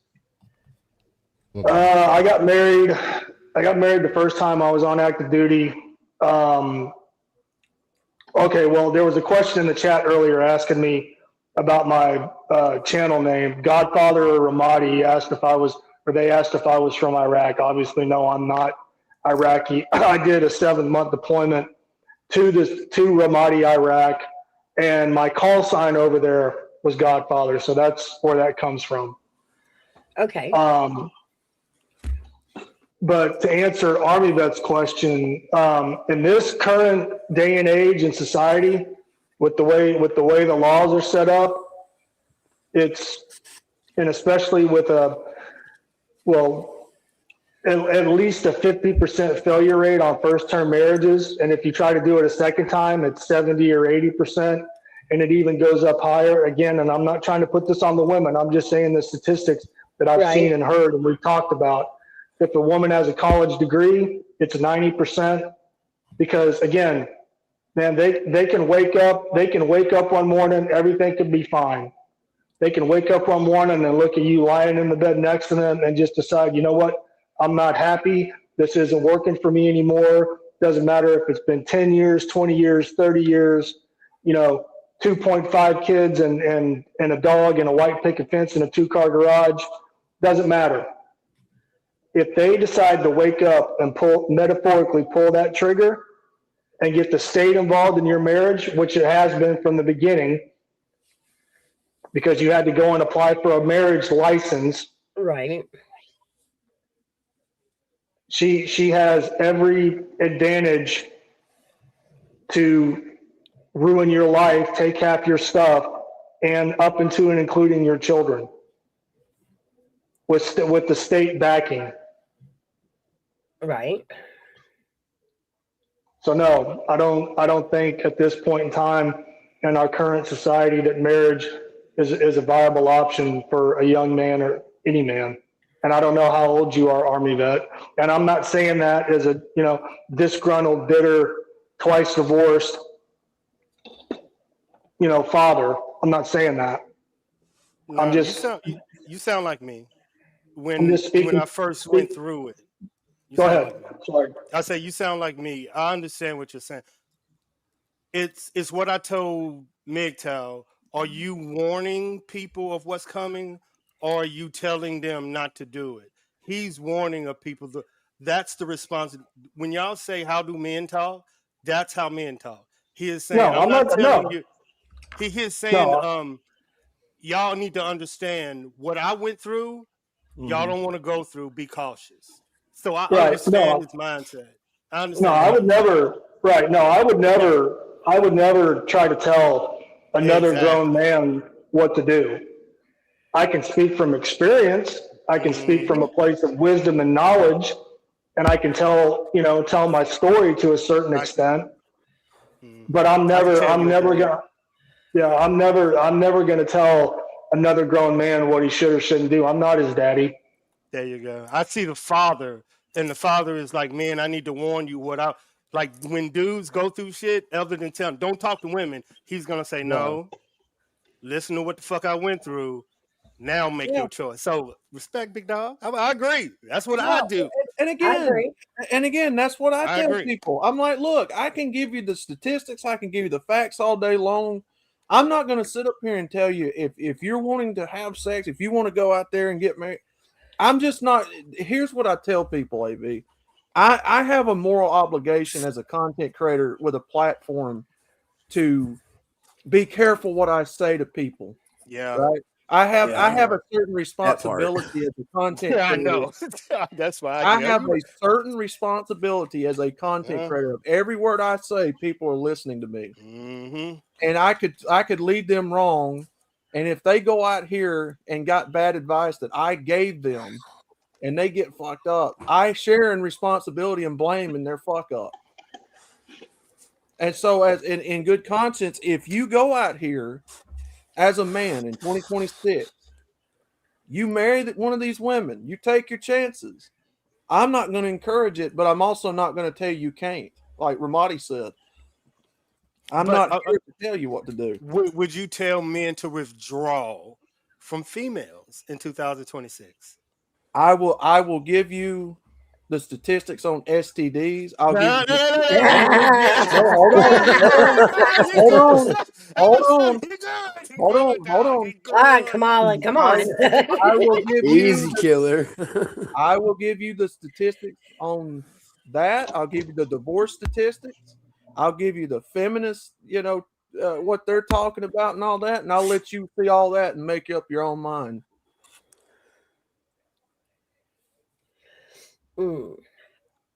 I got married the first time I was on active duty. Okay, well, there was a question in the chat earlier asking me about my channel name, Godfather or Ramadi. They asked if I was from Iraq. Obviously, no, I'm not Iraqi. I did a 7-month deployment to Ramadi, Iraq, and my call sign over there was Godfather. So that's where that comes from. Okay. But to answer Armyvet's question, in this current day and age in society, with the way the laws are set up, and especially with at least a 50% failure rate on first-term marriages, and if you try to do it a second time, it's 70 or 80%, and it even goes up higher. Again, and I'm not trying to put this on the women. I'm just saying the statistics that I've seen and heard and we've talked about. If a woman has a college degree, it's 90%, because again, man, they can wake up one morning, everything could be fine. They can wake up one morning and look at you lying in the bed next to them and just decide, you know what, I'm not happy. This isn't working for me anymore. Doesn't matter if it's been 10 years, 20 years, 30 years, 2.5 kids and a dog and a white picket fence and a 2-car garage. Doesn't matter. If they decide to wake up and metaphorically pull that trigger and get the state involved in your marriage, which it has been from the beginning, because you had to go and apply for a marriage license. Right. She has every advantage to ruin your life, take half your stuff, and up into and including your children with the state backing. Right. So no, I don't think at this point in time in our current society that marriage is a viable option for a young man or any man. And I don't know how old you are, Army vet. And I'm not saying that as a, disgruntled, bitter, twice divorced, father. I'm not saying that. No, I'm just. You sound like me I'm when just speaking. I first went through it. Go ahead. Sorry. I say you sound like me. I understand what you're saying. It's what I told MGTOW. Are you warning people of what's coming, or are you telling them not to do it? He's warning of people. That's the response. When y'all say, how do men talk? That's how men talk. He is saying, I'm not telling you. He is saying, y'all need to understand what I went through. Y'all don't want to go through. Be cautious. So I understand his mindset. I understand. No, I would never. Right. No, I would never. I would never try to tell another grown man what to do. I can speak from experience. I can speak from a place of wisdom and knowledge, and I can tell my story to a certain extent. But I'm never gonna tell another grown man what he should or shouldn't do. I'm not his daddy. There you go. I see the father, and the father is like, man, I need to warn you like when dudes go through shit, other than telling, don't talk to women, he's gonna say, no, listen to what the fuck I went through. Now make your choice. So respect, big dog. I agree. That's what I do. And again, that's what I tell people. I'm like, look, I can give you the statistics, I can give you the facts all day long. I'm not going to sit up here and tell you if you're wanting to have sex, if you want to go out there and get married. I'm just not. Here's what I tell people, AV. I have a moral obligation as a content creator with a platform to be careful what I say to people. Yeah. Right. I have a certain responsibility as a content creator. I know. That's why I have a certain responsibility as a content creator. Of every word I say, people are listening to me. Mm-hmm. And I could lead them wrong. And if they go out here and got bad advice that I gave them and they get fucked up, I share in responsibility and blame in their fuck up. And so as in good conscience, if you go out here as a man in 2026, you marry one of these women, you take your chances. I'm not going to encourage it, but I'm also not going to tell you can't. Like Ramadi said, I'm not here to tell you what to do. Would you tell men to withdraw from females in 2026? I will give you the statistics on STDs. Hold on. All right, Kamala, come on. I will give Easy killer. I will give you the statistics on that. I'll give you the divorce statistics. I'll give you the feminist, what they're talking about and all that, and I'll let you see all that and make up your own mind.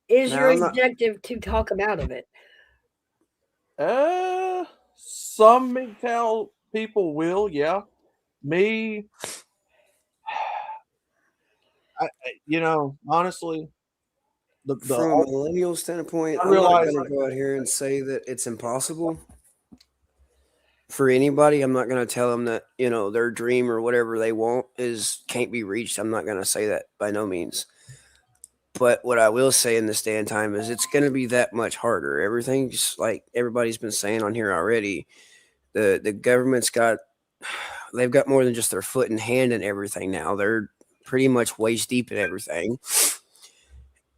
Is your objective to talk them out of it? Some MGTOW people will, yeah. Me, honestly, from a millennial standpoint, I'm not going to go out here and say that it's impossible for anybody. I'm not going to tell them that, their dream or whatever they want can't be reached. I'm not going to say that by no means. But what I will say in this day and time is it's going to be that much harder. Everything's like everybody's been saying on here already. The government's they've got more than just their foot and hand in everything now. They're pretty much waist deep in everything.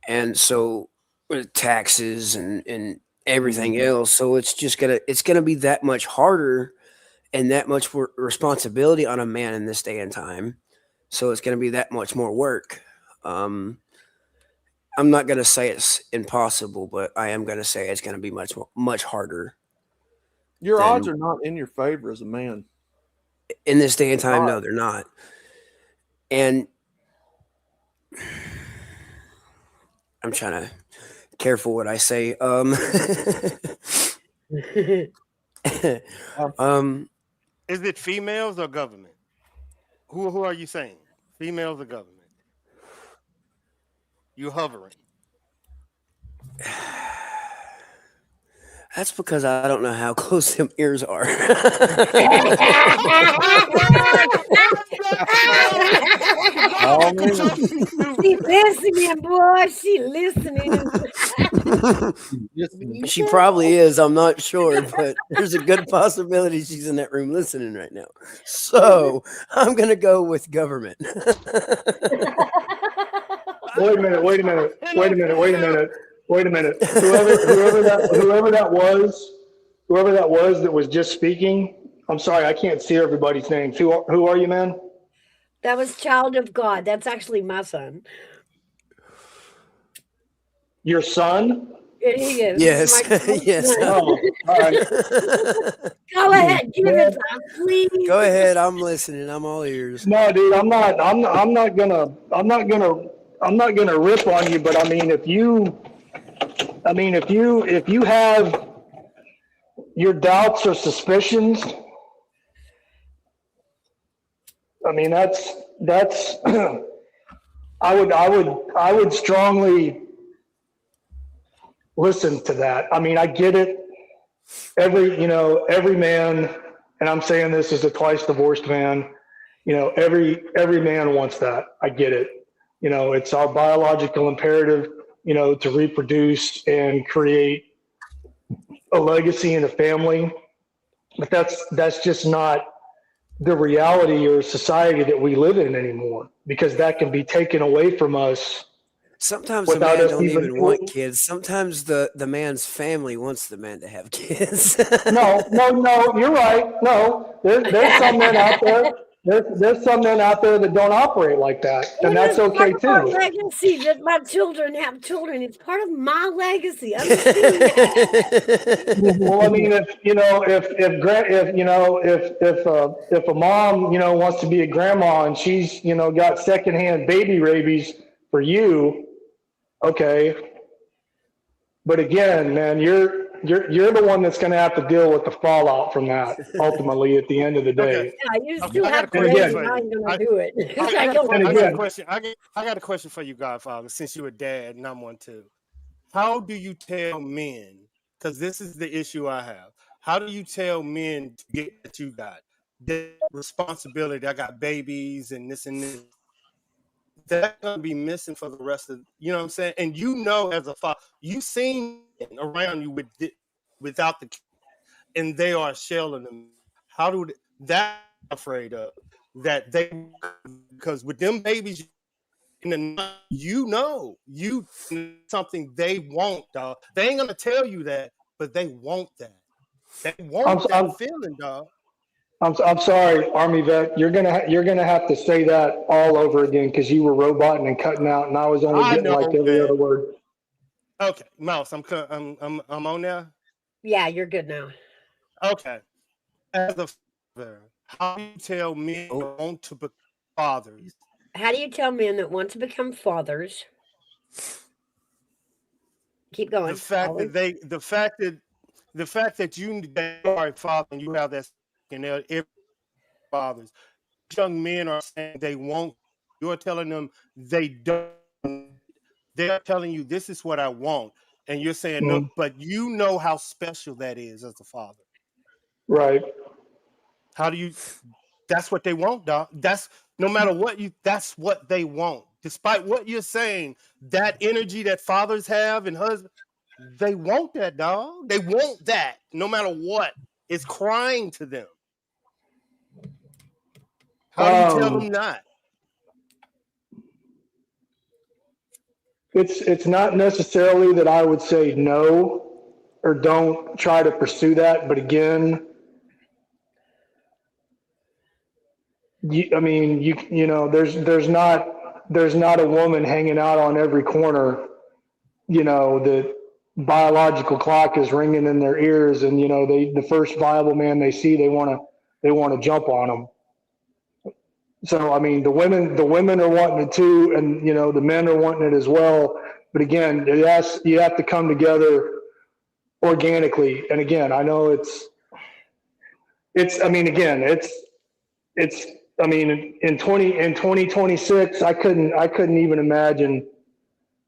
and so with taxes and everything else. So it's gonna be that much harder and that much more responsibility on a man in this day and time. So it's gonna be that much more work. I'm not gonna say it's impossible, but I am gonna say it's gonna be much harder. Your odds are not in your favor as a man. In this day and time, no, they're not. And I'm trying to careful what I say. Is it females or government? Who are you saying? Females or government? You hovering. That's because I don't know how close them ears are. She listening, boy. She listening. She probably is. I'm not sure, but there's a good possibility she's in that room listening right now. So I'm gonna go with government. Wait a minute. Whoever that was that was just speaking. I'm sorry, I can't see everybody's names. Who are you, man? That was Child of God. That's actually my son. Your son? He is. Yes. Yes. Oh, all right. Go ahead, give it time, please. Go ahead. I'm listening. I'm all ears. No, dude, I'm not gonna rip on you, but I mean, if you have your doubts or suspicions, I mean, that's I would strongly listen to that. I mean, I get it. Every man, and I'm saying this as a twice divorced man, every man wants that. I get it. It's our biological imperative, to reproduce and create a legacy and a family. But that's just not the reality or society that we live in anymore, because that can be taken away from us. Sometimes the man don't even want kids. Sometimes the man's family wants the man to have kids. No, you're right. No, there's some men out there. There's some men out there that don't operate like that, and that's okay Part of our too. legacy that my children have children. It's part of my legacy. Understand that. Well, I mean, if a mom, wants to be a grandma and she's, got secondhand baby rabies for you, okay. But again, man, you're the one that's going to have to deal with the fallout from that ultimately at the end of the day. Yeah, you still have to raise how you're going to do it. I got a question for you, Godfather, since you're a dad and I'm one too. How do you tell men, because this is the issue I have, how do you tell men to get that you got? The responsibility, I got babies and this and this. That's going to be missing for the rest of, you know what I'm saying? And as a father, you've seen around you without the kids, and they are a shell of them. How do that afraid of that because with them babies, something they want, dog. They ain't gonna tell you that, but they want that. They want that feeling, dog. I'm sorry, Armyvet. You're gonna have to say that all over again because you were roboting and cutting out, and I was only getting like every other word. Okay, Mouse, I'm on now. Yeah, you're good now. Okay, as a father, how do you tell men who want to become fathers? How do you tell men that want to become fathers? Keep going. The fact that you are a father and you have that, every fathers, young men are saying they won't. You're telling them they don't. They're telling you this is what I want, and you're saying no. But you know how special that is as a father, right? How do you? That's what they want, dog. That's no matter what that's what they want. Despite what you're saying, that energy that fathers have and husbands, they want that, dog. They want that no matter what. It's crying to them. How do you tell them not? It's not necessarily that I would say no or don't try to pursue that, but again, there's not a woman hanging out on every corner, the biological clock is ringing in their ears, and the first viable man they see, they want to jump on them. So, I mean, the women are wanting it too, and the men are wanting it as well. But again, you have to come together organically. And again, I know in 2026, I couldn't even imagine,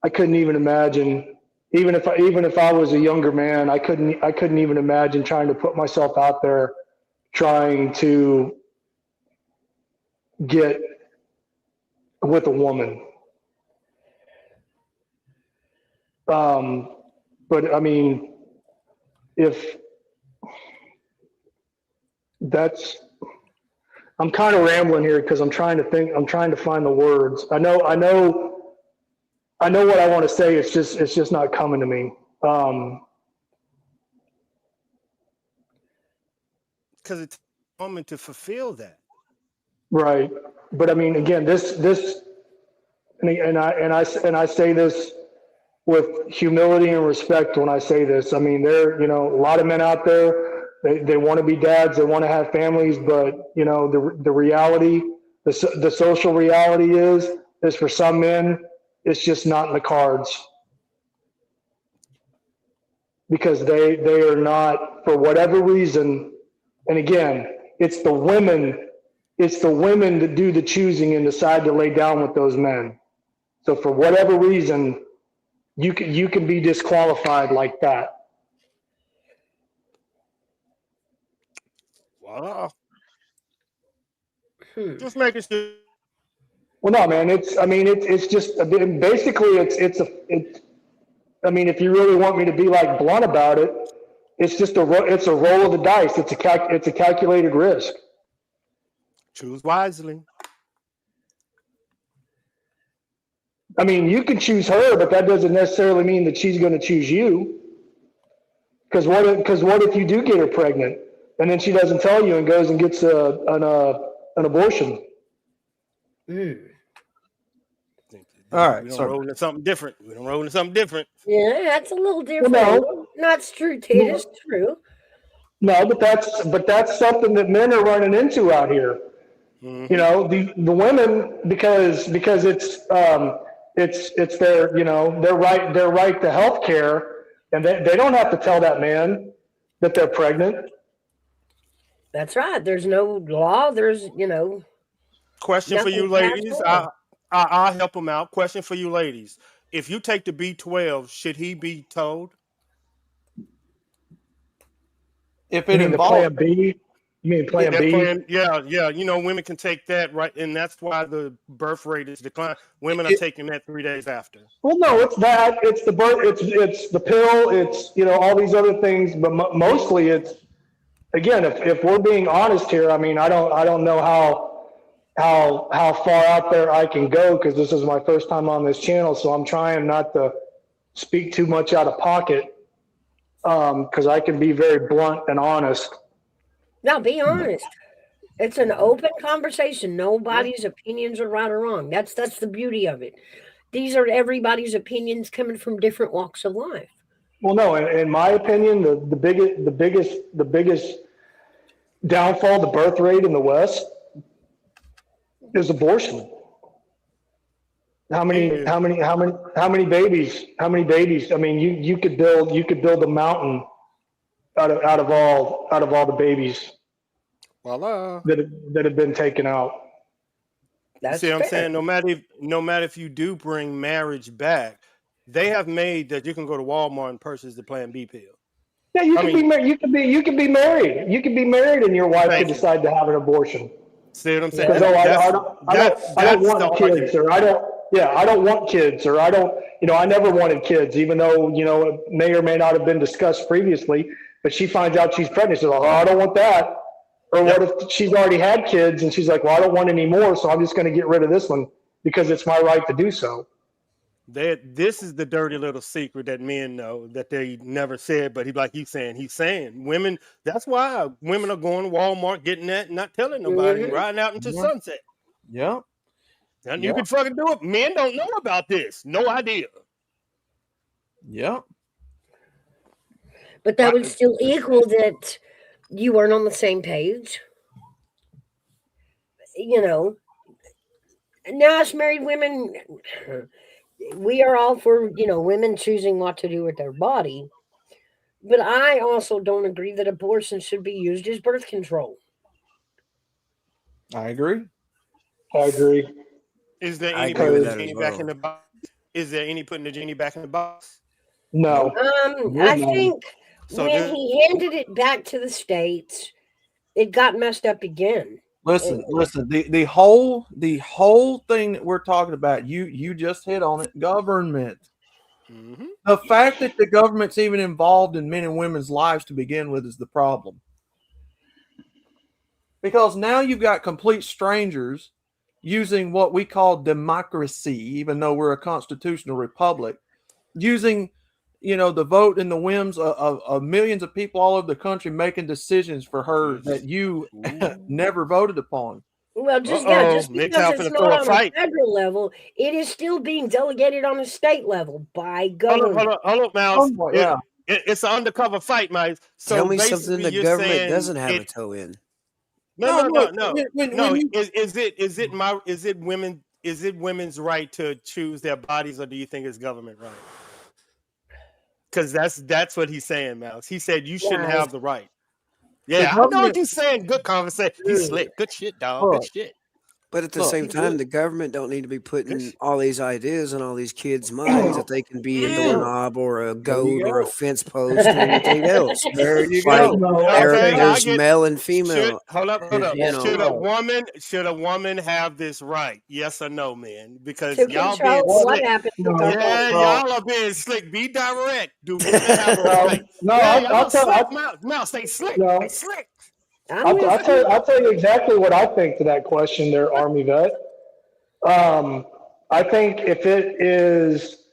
even if I was a younger man, I couldn't even imagine trying to put myself out there, trying to get with a woman. But I mean, if that's, I'm kind of rambling here because I'm trying to find the words. I know what I want to say. It's just not coming to me. Because it's a woman to fulfill that. Right. But I mean, again, and I say this with humility and respect when I say this. I mean, there, a lot of men out there, they want to be dads, they want to have families, but the reality, the social reality is for some men, it's just not in the cards, because they are not, for whatever reason. And again, it's the women that do the choosing and decide to lay down with those men. So for whatever reason, you can be disqualified like that. Wow. Just making sure. Well, no, man. It's just basically I mean, if you really want me to be like blunt about it, it's just a roll of the dice. It's a calculated risk. Choose wisely. I mean, you can choose her, but that doesn't necessarily mean that she's going to choose you. Because what if you do get her pregnant and then she doesn't tell you and goes and gets an abortion? All right, we don't roll into something different. Yeah, that's a little different. Well, Not true, Tate. It's true. No, but that's something that men are running into out here. Mm-hmm. The women, because it's their right to health care, and they don't have to tell that man that they're pregnant. That's right. There's no law. There's Question for you ladies. I'll help them out. Question for you ladies. If you take the B12, should he be told? If it involves Plan B, you mean Plan B? Yeah. Women can take that, right, and that's why the birth rate is declining. Women are taking that 3 days after. Well, no, it's that. It's the birth. It's the pill. It's all these other things, but mostly it's, again, if we're being honest here. I mean, I don't know how far out there I can go, because this is my first time on this channel, so I'm trying not to speak too much out of pocket, because I can be very blunt and honest. No, be honest. It's an open conversation. Nobody's opinions are right or wrong. That's the beauty of it. These are everybody's opinions coming from different walks of life. Well, no, in my opinion, the biggest downfall to birth rate in the West is abortion. How many babies? I mean, you could build a mountain out of all the babies that have been taken out. See what I'm saying? No matter if you do bring marriage back, they have made that you can go to Walmart and purchase the Plan B pill. Yeah, you can be married. You can be married. You can be married, and your wife could decide to have an abortion. See what I'm saying? Because I don't want kids, or I don't want kids, or I don't. I never wanted kids, even though it may or may not have been discussed previously. But she finds out she's pregnant. She's like, "Oh, I don't want that." Or what if she's already had kids and she's like, "Well, I don't want any more, so I'm just going to get rid of this one because it's my right to do so." This is the dirty little secret that men know that they never said, but he's saying women. That's why women are going to Walmart getting that and not telling nobody, and riding out into sunset. Yeah. And you can fucking do it. Men don't know about this. No idea. Yeah. But that would still equal that you weren't on the same page. You know, now us married women, we are all for, women choosing what to do with their body. But I also don't agree that abortion should be used as birth control. I agree. Is there I any agree putting with the that as genie back in well. the box? Is there any putting the genie back in the box? No. I think So when he handed it back to the states, it got messed up again. Listen. The whole thing that we're talking about, you just hit on it. Government. Mm-hmm. The fact that the government's even involved in men and women's lives to begin with is the problem. Because now you've got complete strangers using what we call democracy, even though we're a constitutional republic, using, the vote and the whims of millions of people all over the country making decisions for her that you never voted upon. Well, just Nick's because out it's finna throw not a on fight. a federal level, it is still being delegated on a state level by government. Hold on, Mouse. Yeah. It's an undercover fight, Miles. So Tell me basically, something the you're government saying doesn't have a it. toe in. No. When you- Is it women's right to choose their bodies, or do you think it's government right? Because that's what he's saying, Mouse. He said you shouldn't have the right. Yeah, I know what you're saying. Good conversation. He's slick. Good shit, dog. Good shit. But at the same time, the government don't need to be putting all these ideas in all these kids' minds that they can be a doorknob or a goat or a fence post or anything else. There you Like go. there's male and female. Hold up. You know. Should a woman have this right? Yes or no, man? Because To y'all control being what slick. happens with our Yeah, bodies. y'all are being slick. Be direct. Do women have the right? No, Yeah, I'll y'all tell. slick. Mouse, they slick. No. They slick. I'll tell you exactly what I think to that question there, Army vet. I think if it is,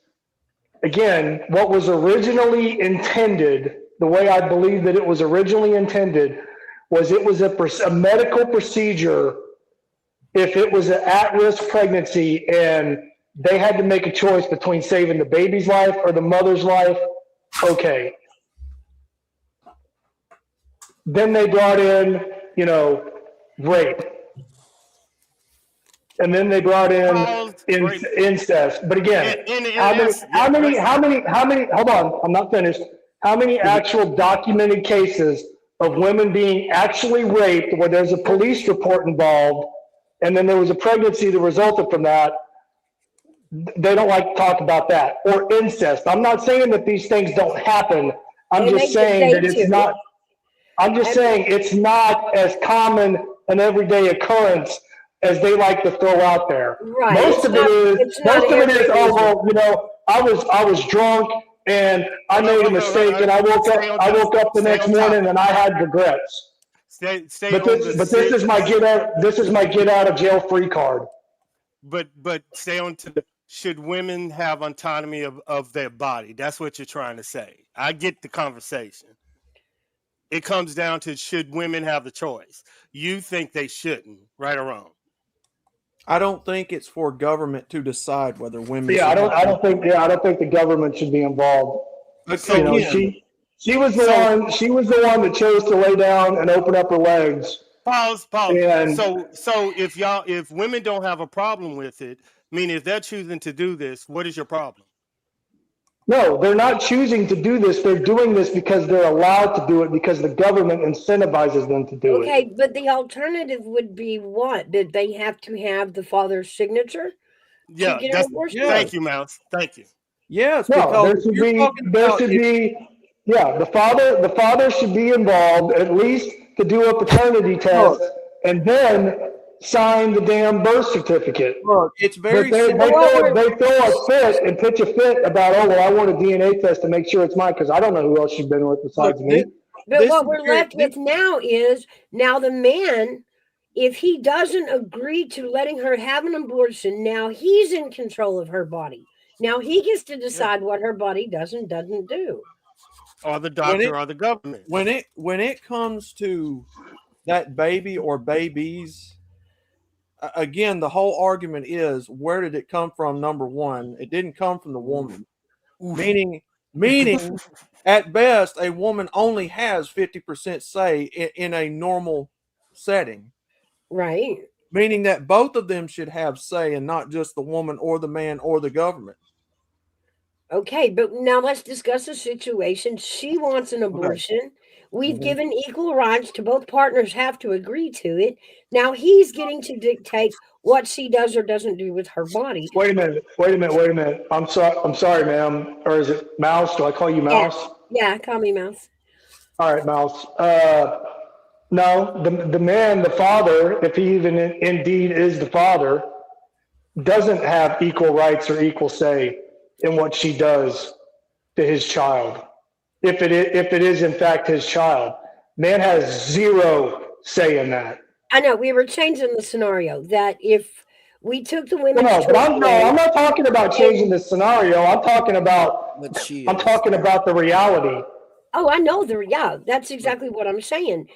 again, what was originally intended, the way I believe that it was originally intended, was it was a medical procedure if it was an at-risk pregnancy and they had to make a choice between saving the baby's life or the mother's life, okay. Then they brought in, rape. And then they brought in incest. But again, how many, hold on, I'm not finished. How many actual documented cases of women being actually raped where there's a police report involved and then there was a pregnancy that resulted from that? They don't like to talk about that. Or incest. I'm not saying that these things don't happen. I'm just saying that it's not. I'm just saying it's not as common an everyday occurrence as they like to throw out there. Right. Most of it is, oh, well, I was drunk and I made a mistake and I woke up the next morning and I had regrets. But this is my get out of jail free card. But stay on to the, should women have autonomy of their body? That's what you're trying to say. I get the conversation. It comes down to, should women have the choice? You think they shouldn't, right or wrong? I don't think it's for government to decide whether women. Yeah, I don't think the government should be involved. So she was the one that chose to lay down and open up her legs. Pause. And so if women don't have a problem with it, meaning if they're choosing to do this, what is your problem? No, they're not choosing to do this. They're doing this because they're allowed to do it because the government incentivizes them to do it. Okay, but the alternative would be what? Did they have to have the father's signature? Yeah, thank you, Mouse. Thank you. Yes, no, there should be. Yeah, the father should be involved at least to do a paternity test and then sign the damn birth certificate. Look, it's very they throw a fit and pitch a fit about, oh, well, I want a DNA test to make sure it's mine because I don't know who else she's been with besides me. But what we're left with now is, now the man, if he doesn't agree to letting her have an abortion, now he's in control of her body. Now he gets to decide what her body does and doesn't do. Or the doctor or the government. When it comes to that baby or babies, again, the whole argument is, where did it come from? Number one, it didn't come from the woman. Meaning at best, a woman only has 50% say in a normal setting. Right. Meaning that both of them should have say, and not just the woman or the man or the government. Okay, but now let's discuss the situation. She wants an abortion. We've Mhm. given equal rights to both partners have to agree to it. Now he's getting to dictate what she does or doesn't do with her body. Wait a minute. I'm sorry, ma'am. Or is it Mouse? Do I call you Mouse? Yeah, call me Mouse. All right, Mouse. No, the man, the father, if he even indeed is the father, doesn't have equal rights or equal say in what she does to his child. If it is in fact his child, man has zero say in that. I know we were changing the scenario that if we took the women's No, but choice away- I'm not talking about changing the scenario. I'm talking about the reality. Oh, I know that's exactly what I'm saying.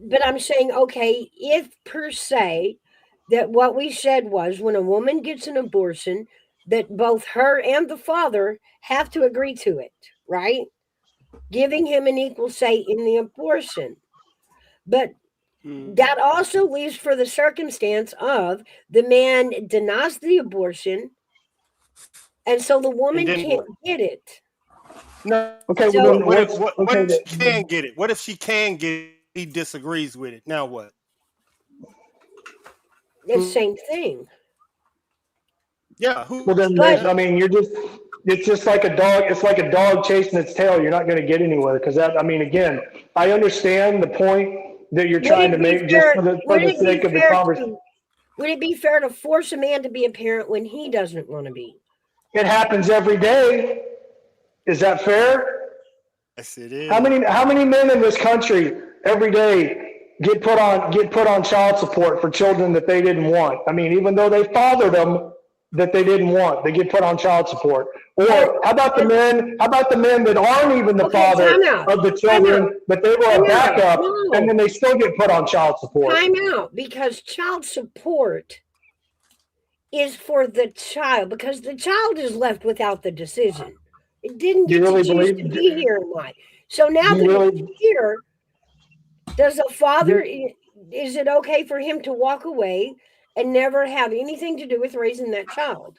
But I'm saying, okay, if per se that what we said was when a woman gets an abortion, that both her and the father have to agree to it, right? Giving him an equal say in the abortion. But that also leaves for the circumstance of the man denies the abortion, and so the woman then can't what? get it. No. Okay, So- well, then What okay, if she can get it? What if she can get it? He disagrees with it. Now what? The same thing. Yeah. Well, then, I mean, it's just like a dog. It's like a dog chasing its tail. You're not going to get anywhere because that, I mean, again, I understand the point that you're trying to make just for the sake of the conversation. Would it be fair to force a man to be a parent when he doesn't want to be? It happens every day. Is that fair? Yes, it is. How many men in this country every day get put on child support for children that they didn't want? I mean, even though they fathered them that they didn't want, they get put on child support. Or how about the men that aren't even the father of the children, but they were a backup, and then they still get put on child support? Time out, because child support is for the child, because the child is left without the decision. It didn't get to choose to be here in life. So now that it's here, does a father, is it okay for him to walk away and never have anything to do with raising that child?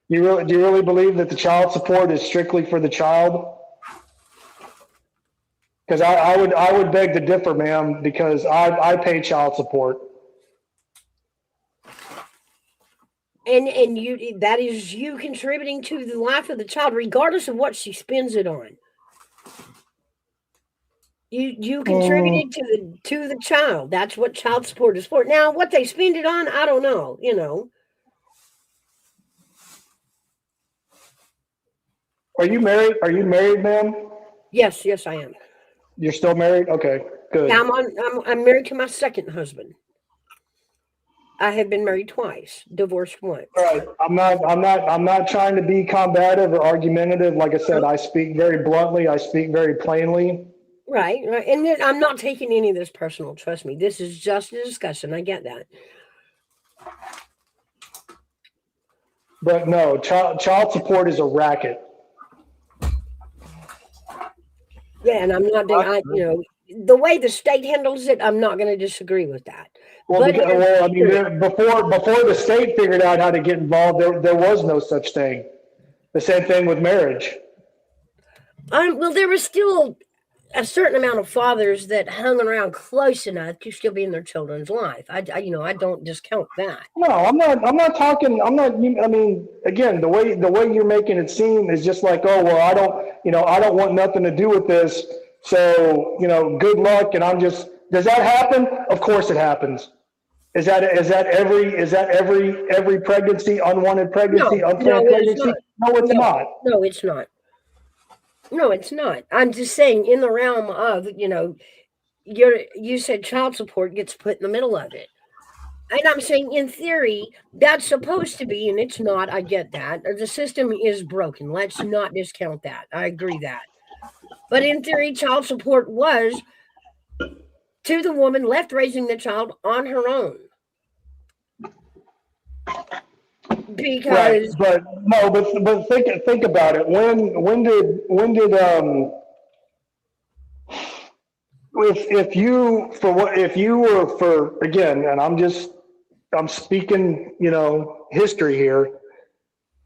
Do you really believe that the child support is strictly for the child? Because I would beg to differ, ma'am, because I pay child support. And that is you contributing to the life of the child, regardless of what she spends it on. You contributed to the child. That's what child support is for. Now, what they spend it on, I don't know. Are you married? Are you married, ma'am? Yes, I am. You're still married? Okay, good. Yeah, I'm married to my second husband. I have been married twice, divorced once. All right. I'm not trying to be combative or argumentative. Like I said, I speak very bluntly. I speak very plainly. Right. And then I'm not taking any of this personal. Trust me. This is just a discussion. I get that. But no, child support is a racket. Yeah, and I'm not, the way the state handles it, I'm not going to disagree with that. Well, I mean, before the state figured out how to get involved, there was no such thing. The same thing with marriage. Well, there was still a certain amount of fathers that hung around close enough to still be in their children's life. I don't discount that. No, I'm not talking. I mean, again, the way you're making it seem is just like, oh, well, I don't want nothing to do with this. So, good luck. And does that happen? Of course it happens. Is that every pregnancy, unwanted pregnancy, unplanned pregnancy? No, it's not. No, it's not. No, it's not. I'm just saying in the realm of, you said child support gets put in the middle of it. And I'm saying, in theory, that's supposed to be, and it's not. I get that. The system is broken. Let's not discount that. I agree that. But in theory, child support was to the woman left raising the child on her own. Because right, but no, but think about it. When did if you were for, again, and I'm speaking, history here.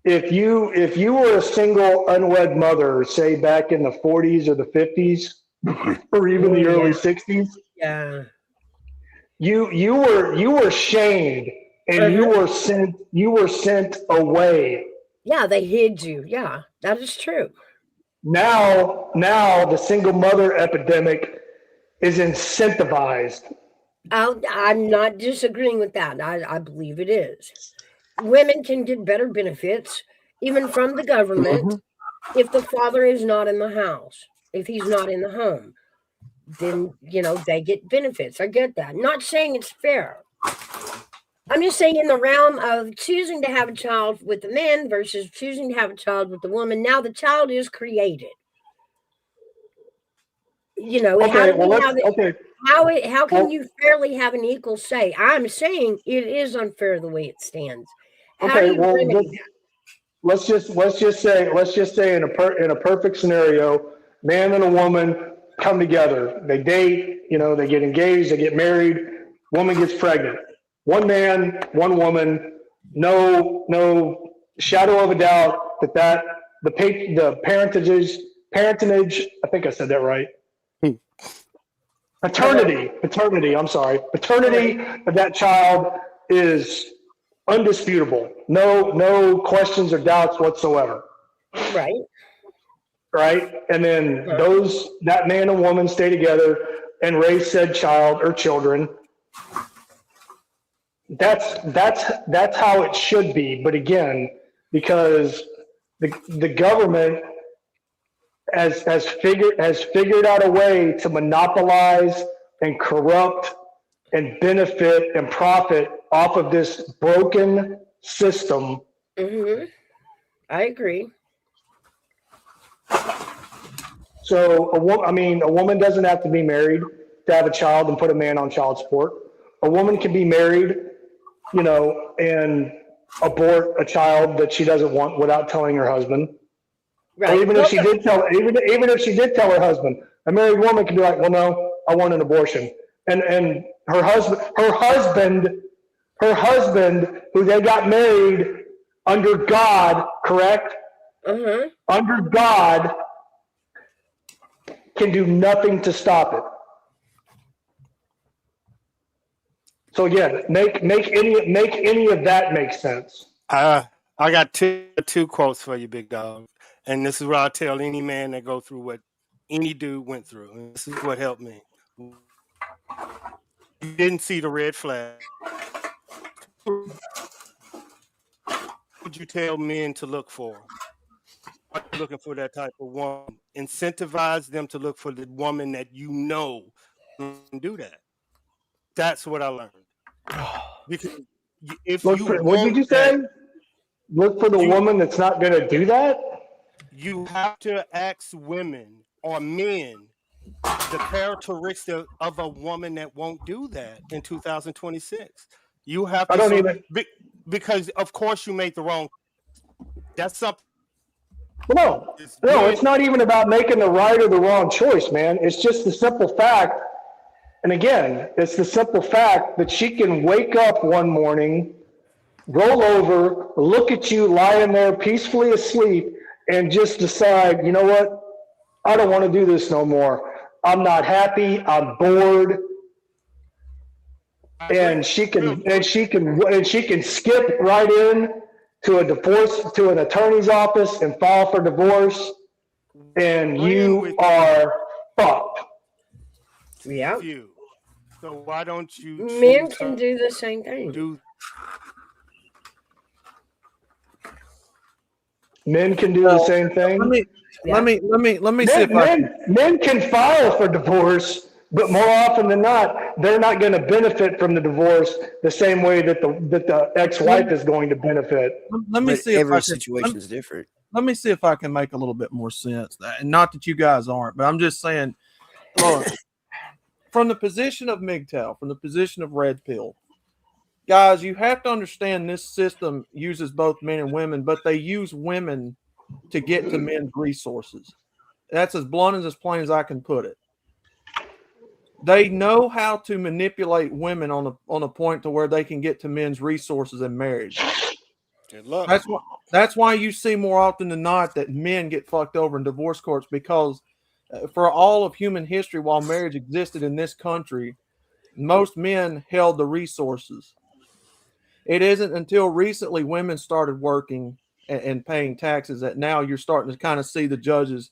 If you were a single unwed mother, say back in the 40s or the 50s, or even the early 60s, yeah, you were shamed and you were sent away. Yeah, they hid you. Yeah, that is true. Now the single mother epidemic is incentivized. I'm not disagreeing with that. I believe it is. Women can get better benefits, even from the government, if the father is not in the house, if he's not in the home. Then, they get benefits. I get that. Not saying it's fair. I'm just saying, in the realm of choosing to have a child with the man versus choosing to have a child with the woman, now the child is created. How can you fairly have an equal say? I'm saying it is unfair the way it stands. How do you remedy that? Let's just say in a perfect scenario, man and a woman come together. They date, they get engaged, they get married. Woman gets pregnant. One man, one woman. No shadow of a doubt that the parentage. I think I said that right. Paternity. I'm sorry. Paternity of that child is undisputable. No questions or doubts whatsoever. Right. And then that man and woman stay together and raise said child or children. That's how it should be. But again, because the government has figured out a way to monopolize and corrupt and benefit and profit off of this broken system. I agree. So a woman doesn't have to be married to have a child and put a man on child support. A woman can be married, and abort a child that she doesn't want without telling her husband. Right. Or even if she did tell her husband, a married woman can be like, well, no, I want an abortion. And her husband, who they got married under God, correct? Under God, can do nothing to stop it. So again, make any of that make sense. I got two quotes for you, big dog. And this is what I tell any man that go through what any dude went through. And this is what helped me. You didn't see the red flag. What would you tell men to look for? Are you looking for that type of woman? Incentivize them to look for the woman that can do that. That's what I learned. Because what did you say? Look for the woman that's not going to do that? You have to ask women or men the characteristic of a woman that won't do that in 2026. You have to. Because of course you made the wrong. That's something. No, it's not even about making the right or the wrong choice, man. It's just the simple fact. And again, it's the simple fact that she can wake up one morning, roll over, look at you lying there peacefully asleep, and just decide, you know what? I don't want to do this no more. I'm not happy. I'm bored. And she can skip right in to a divorce, to an attorney's office and file for divorce. And you are fucked. Yeah. So why don't you? Men can do the same thing. Men can do the same thing. Let me see if men can file for divorce. But more often than not, they're not going to benefit from the divorce the same way that the ex-wife is going to benefit. Let me But see if every I can. situation is different. Let me see if I can make a little bit more sense. And not that you guys aren't, but I'm just saying, look, from the position of MGTOW, from the position of Red Pill, guys, you have to understand this system uses both men and women, but they use women to get to men's resources. That's as blunt and as plain as I can put it. They know how to manipulate women on a point to where they can get to men's resources in marriage. Good luck. That's why you see more often than not that men get fucked over in divorce courts, because for all of human history, while marriage existed in this country, most men held the resources. It isn't until recently women started working and paying taxes that now you're starting to kind of see the judges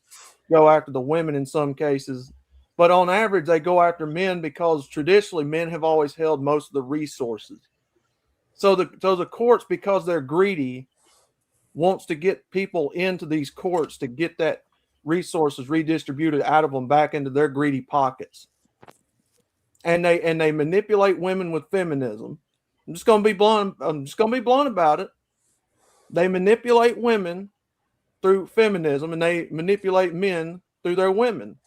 go after the women in some cases. But on average, they go after men because traditionally men have always held most of the resources. So the courts, because they're greedy, wants to get people into these courts to get that resources redistributed out of them back into their greedy pockets. And they manipulate women with feminism. I'm just gonna be blunt about it. They manipulate women through feminism, and they manipulate men through their women.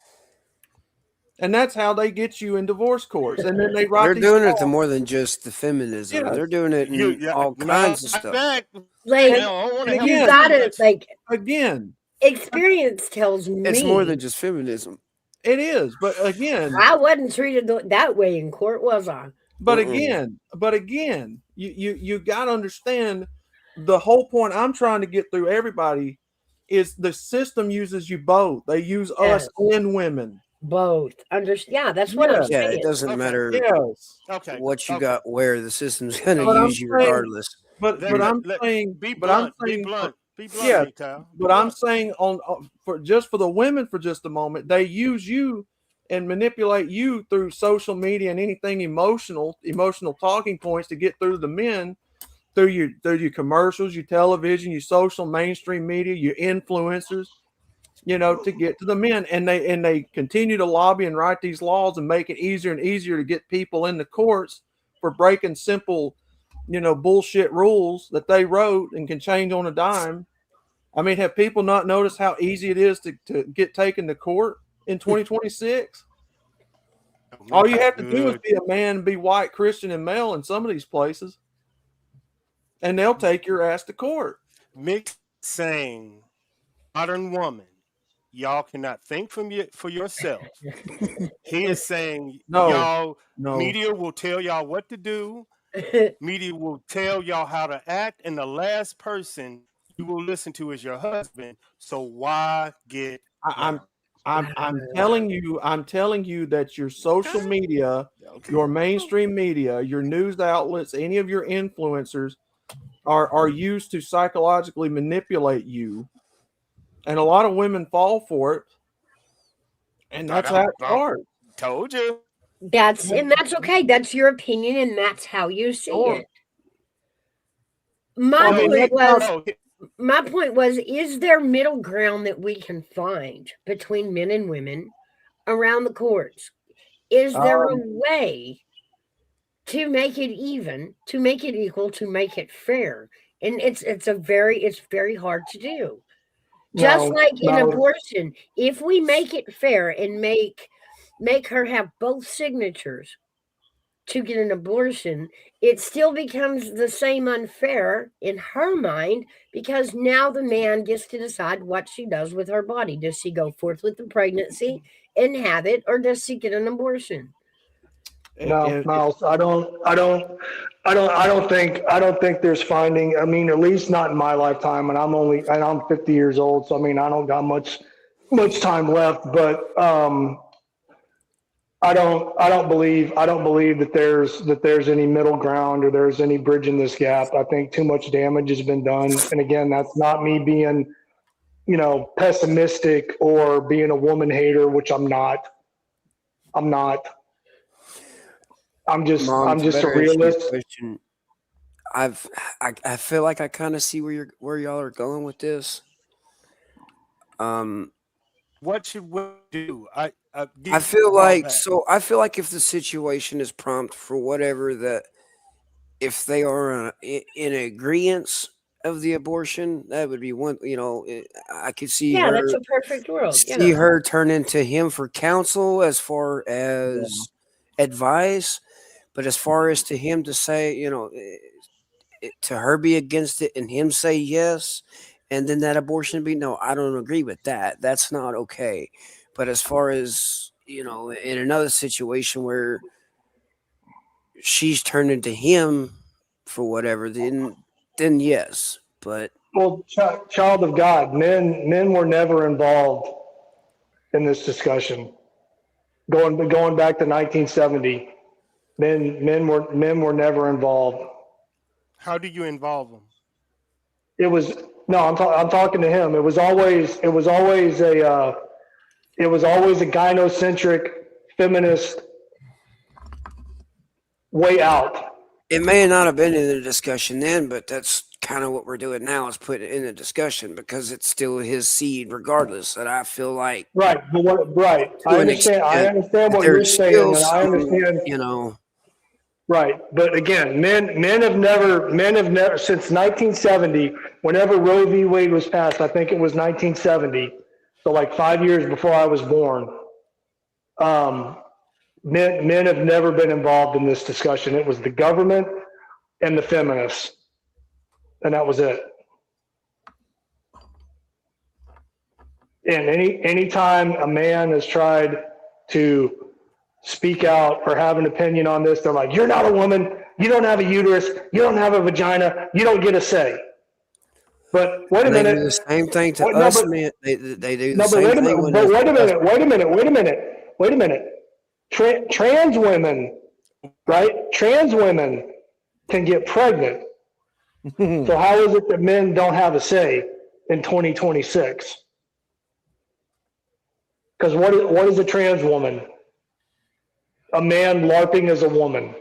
And that's how they get you in divorce courts. And then they write They're these doing it laws. to more than just the feminism. Yes. They're doing it in all kinds of stuff. Like, you gotta, like, again, experience tells me It's more than just feminism. It is, but again, I wasn't treated that way in court, was I? But again, you got to understand the whole point I'm trying to get through everybody is the system uses you both. They use us and women. Both. Yeah, that's what I'm Yeah, saying. it doesn't matter Yes. what you got where. The system's going to But I'm use you saying- regardless. But I'm saying, be but I'm blunt. Be saying, blunt. Be blunt, yeah. MGTOW. But I'm saying for the women for just a moment, they use you and manipulate you through social media and anything emotional talking points to get through the men through your commercials, your television, your social mainstream media, your influencers, to get to the men. And they continue to lobby and write these laws and make it easier and easier to get people in the courts for breaking simple, bullshit rules that they wrote and can change on a dime. I mean, have people not noticed how easy it is to get taken to court in 2026? All you have to do is be a man, be white, Christian, and male in some of these places, and they'll take your ass to court. Mick saying, modern woman, y'all cannot think for yourself. He is saying, No. media will tell y'all what to do. Media will tell y'all how to act, and the last person you will listen to is your husband. So why get? I'm telling you that your social media, your mainstream media, your news outlets, any of your influencers are used to psychologically manipulate you, and a lot of women fall for it, and that's how it starts. Told you. That's okay. That's your opinion, and that's how you see it. My point was, is there middle ground that we can find between men and women around the courts? Is there a way to make it even, to make it equal, to make it fair? And it's very hard to do. Just like in abortion, if we make it fair and make her have both signatures to get an abortion, it still becomes the same unfair in her mind, because now the man gets to decide what she does with her body. Does she go forth with the pregnancy and have it, or does she get an abortion? No, Miles, I don't think there's finding. I mean, at least not in my lifetime, and I'm 50 years old, so I mean, I don't got much time left. But I don't believe that there's any middle ground or there's any bridge in this gap. I think too much damage has been done, and again, that's not me being, pessimistic or being a woman hater, which I'm not. I'm just a realist. I feel like I kind of see where y'all are going with this. What should we do? I feel like I feel like if the situation is prompt for whatever that, if they are in agreement of the abortion, that would be one. I could see Yeah, her that's a perfect world. see Yeah. her turn into him for counsel as far as advice, but as far as to him to say, to her be against it and him say yes, and then that abortion be no, I don't agree with that. That's not okay. But as far as in another situation where she's turned into him for whatever, then yes. But Well, child of God, men were never involved in this discussion. Going back to 1970, men were never involved. How do you involve them? It was no, I'm talking to him. It was always a gynocentric feminist way out. it may not have been in the discussion then, but that's kind of what we're doing now, is put it in the discussion because it's still his seed regardless. And I feel like Right, right. I understand what you're saying, and I understand. Right, but again, men have never since 1970. Whenever Roe v. Wade was passed, I think it was 1970. So like 5 years before I was born. Men have never been involved in this discussion. It was the government and the feminists, and that was it. And anytime a man has tried to speak out or have an opinion on this, they're like, "You're not a woman. You don't have a uterus. You don't have a vagina. You don't get a say." But wait a minute. They do the same thing to us, man. They do the No, but same wait a thing. minute. But wait a minute. Trans women, right? Trans women can get pregnant. So how is it that men don't have a say in 2026? Because what is a trans woman? A man LARPing as a woman.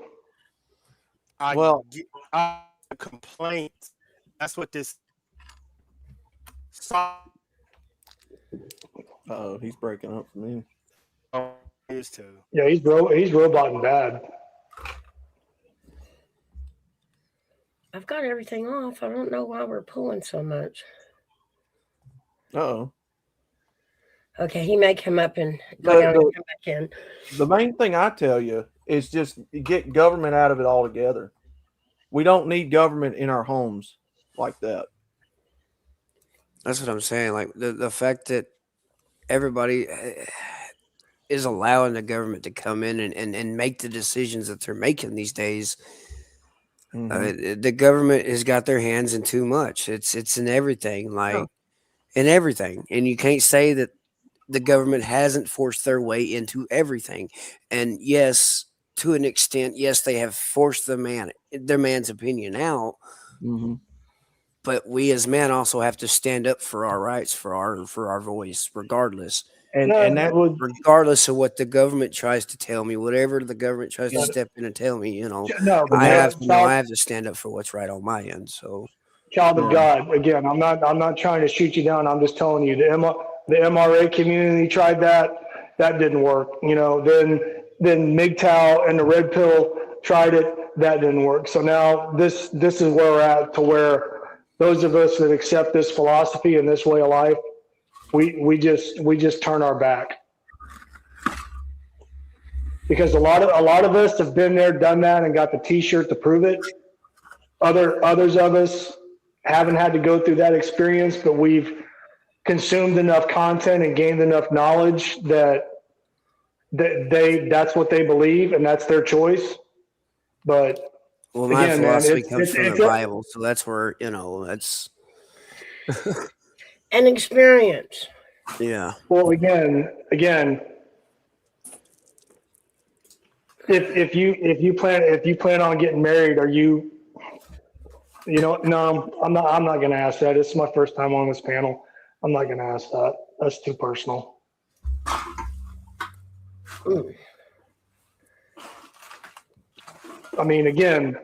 I complaint. That's what this. Oh, he's breaking up for me. Is too. Yeah, he's roboting bad. I've got everything off. I don't know why we're pulling so much. Uh-oh. Okay, he may come up and go down and come back in. The main thing I tell you is just get government out of it altogether. We don't need government in our homes like that. That's what I'm saying. Like the fact that everybody is allowing the government to come in and make the decisions that they're making these days. The government has got their hands in too much. It's in everything, in everything. And you can't say that the government hasn't forced their way into everything. And yes, to an extent, yes, they have forced their man's opinion out. But we as men also have to stand up for our rights, for our voice, regardless. And that would, regardless of what the government tries to tell me, whatever the government tries to step in and tell me, I have to stand up for what's right on my end. So, child of God, again, I'm not trying to shoot you down. I'm just telling you the MRA community tried that didn't work. Then MGTOW and the red pill tried it, that didn't work. So now this is where we're at, to where those of us that accept this philosophy and this way of life, we just turn our back, because a lot of us have been there, done that, and got the T-shirt to prove it. Others of us haven't had to go through that experience, but we've consumed enough content and gained enough knowledge that that's what they believe and that's their choice. But my again, philosophy man, comes from the Bible, so that's where that's. An experience. Yeah. Well, again, if you plan on getting married, are you? No, I'm not going to ask that. It's my first time on this panel. I'm not going to ask that. That's too personal. I mean, again,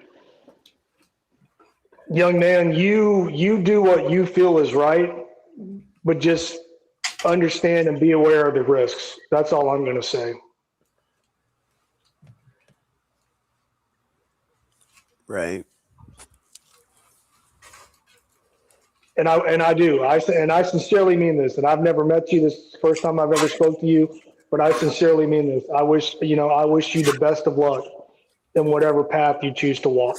young man, you do what you feel is right, but just understand and be aware of the risks. That's all I'm going to say. Right. And I do. I sincerely mean this. And I've never met you. This is the first time I've ever spoke to you, but I sincerely mean this. I wish you the best of luck in whatever path you choose to walk.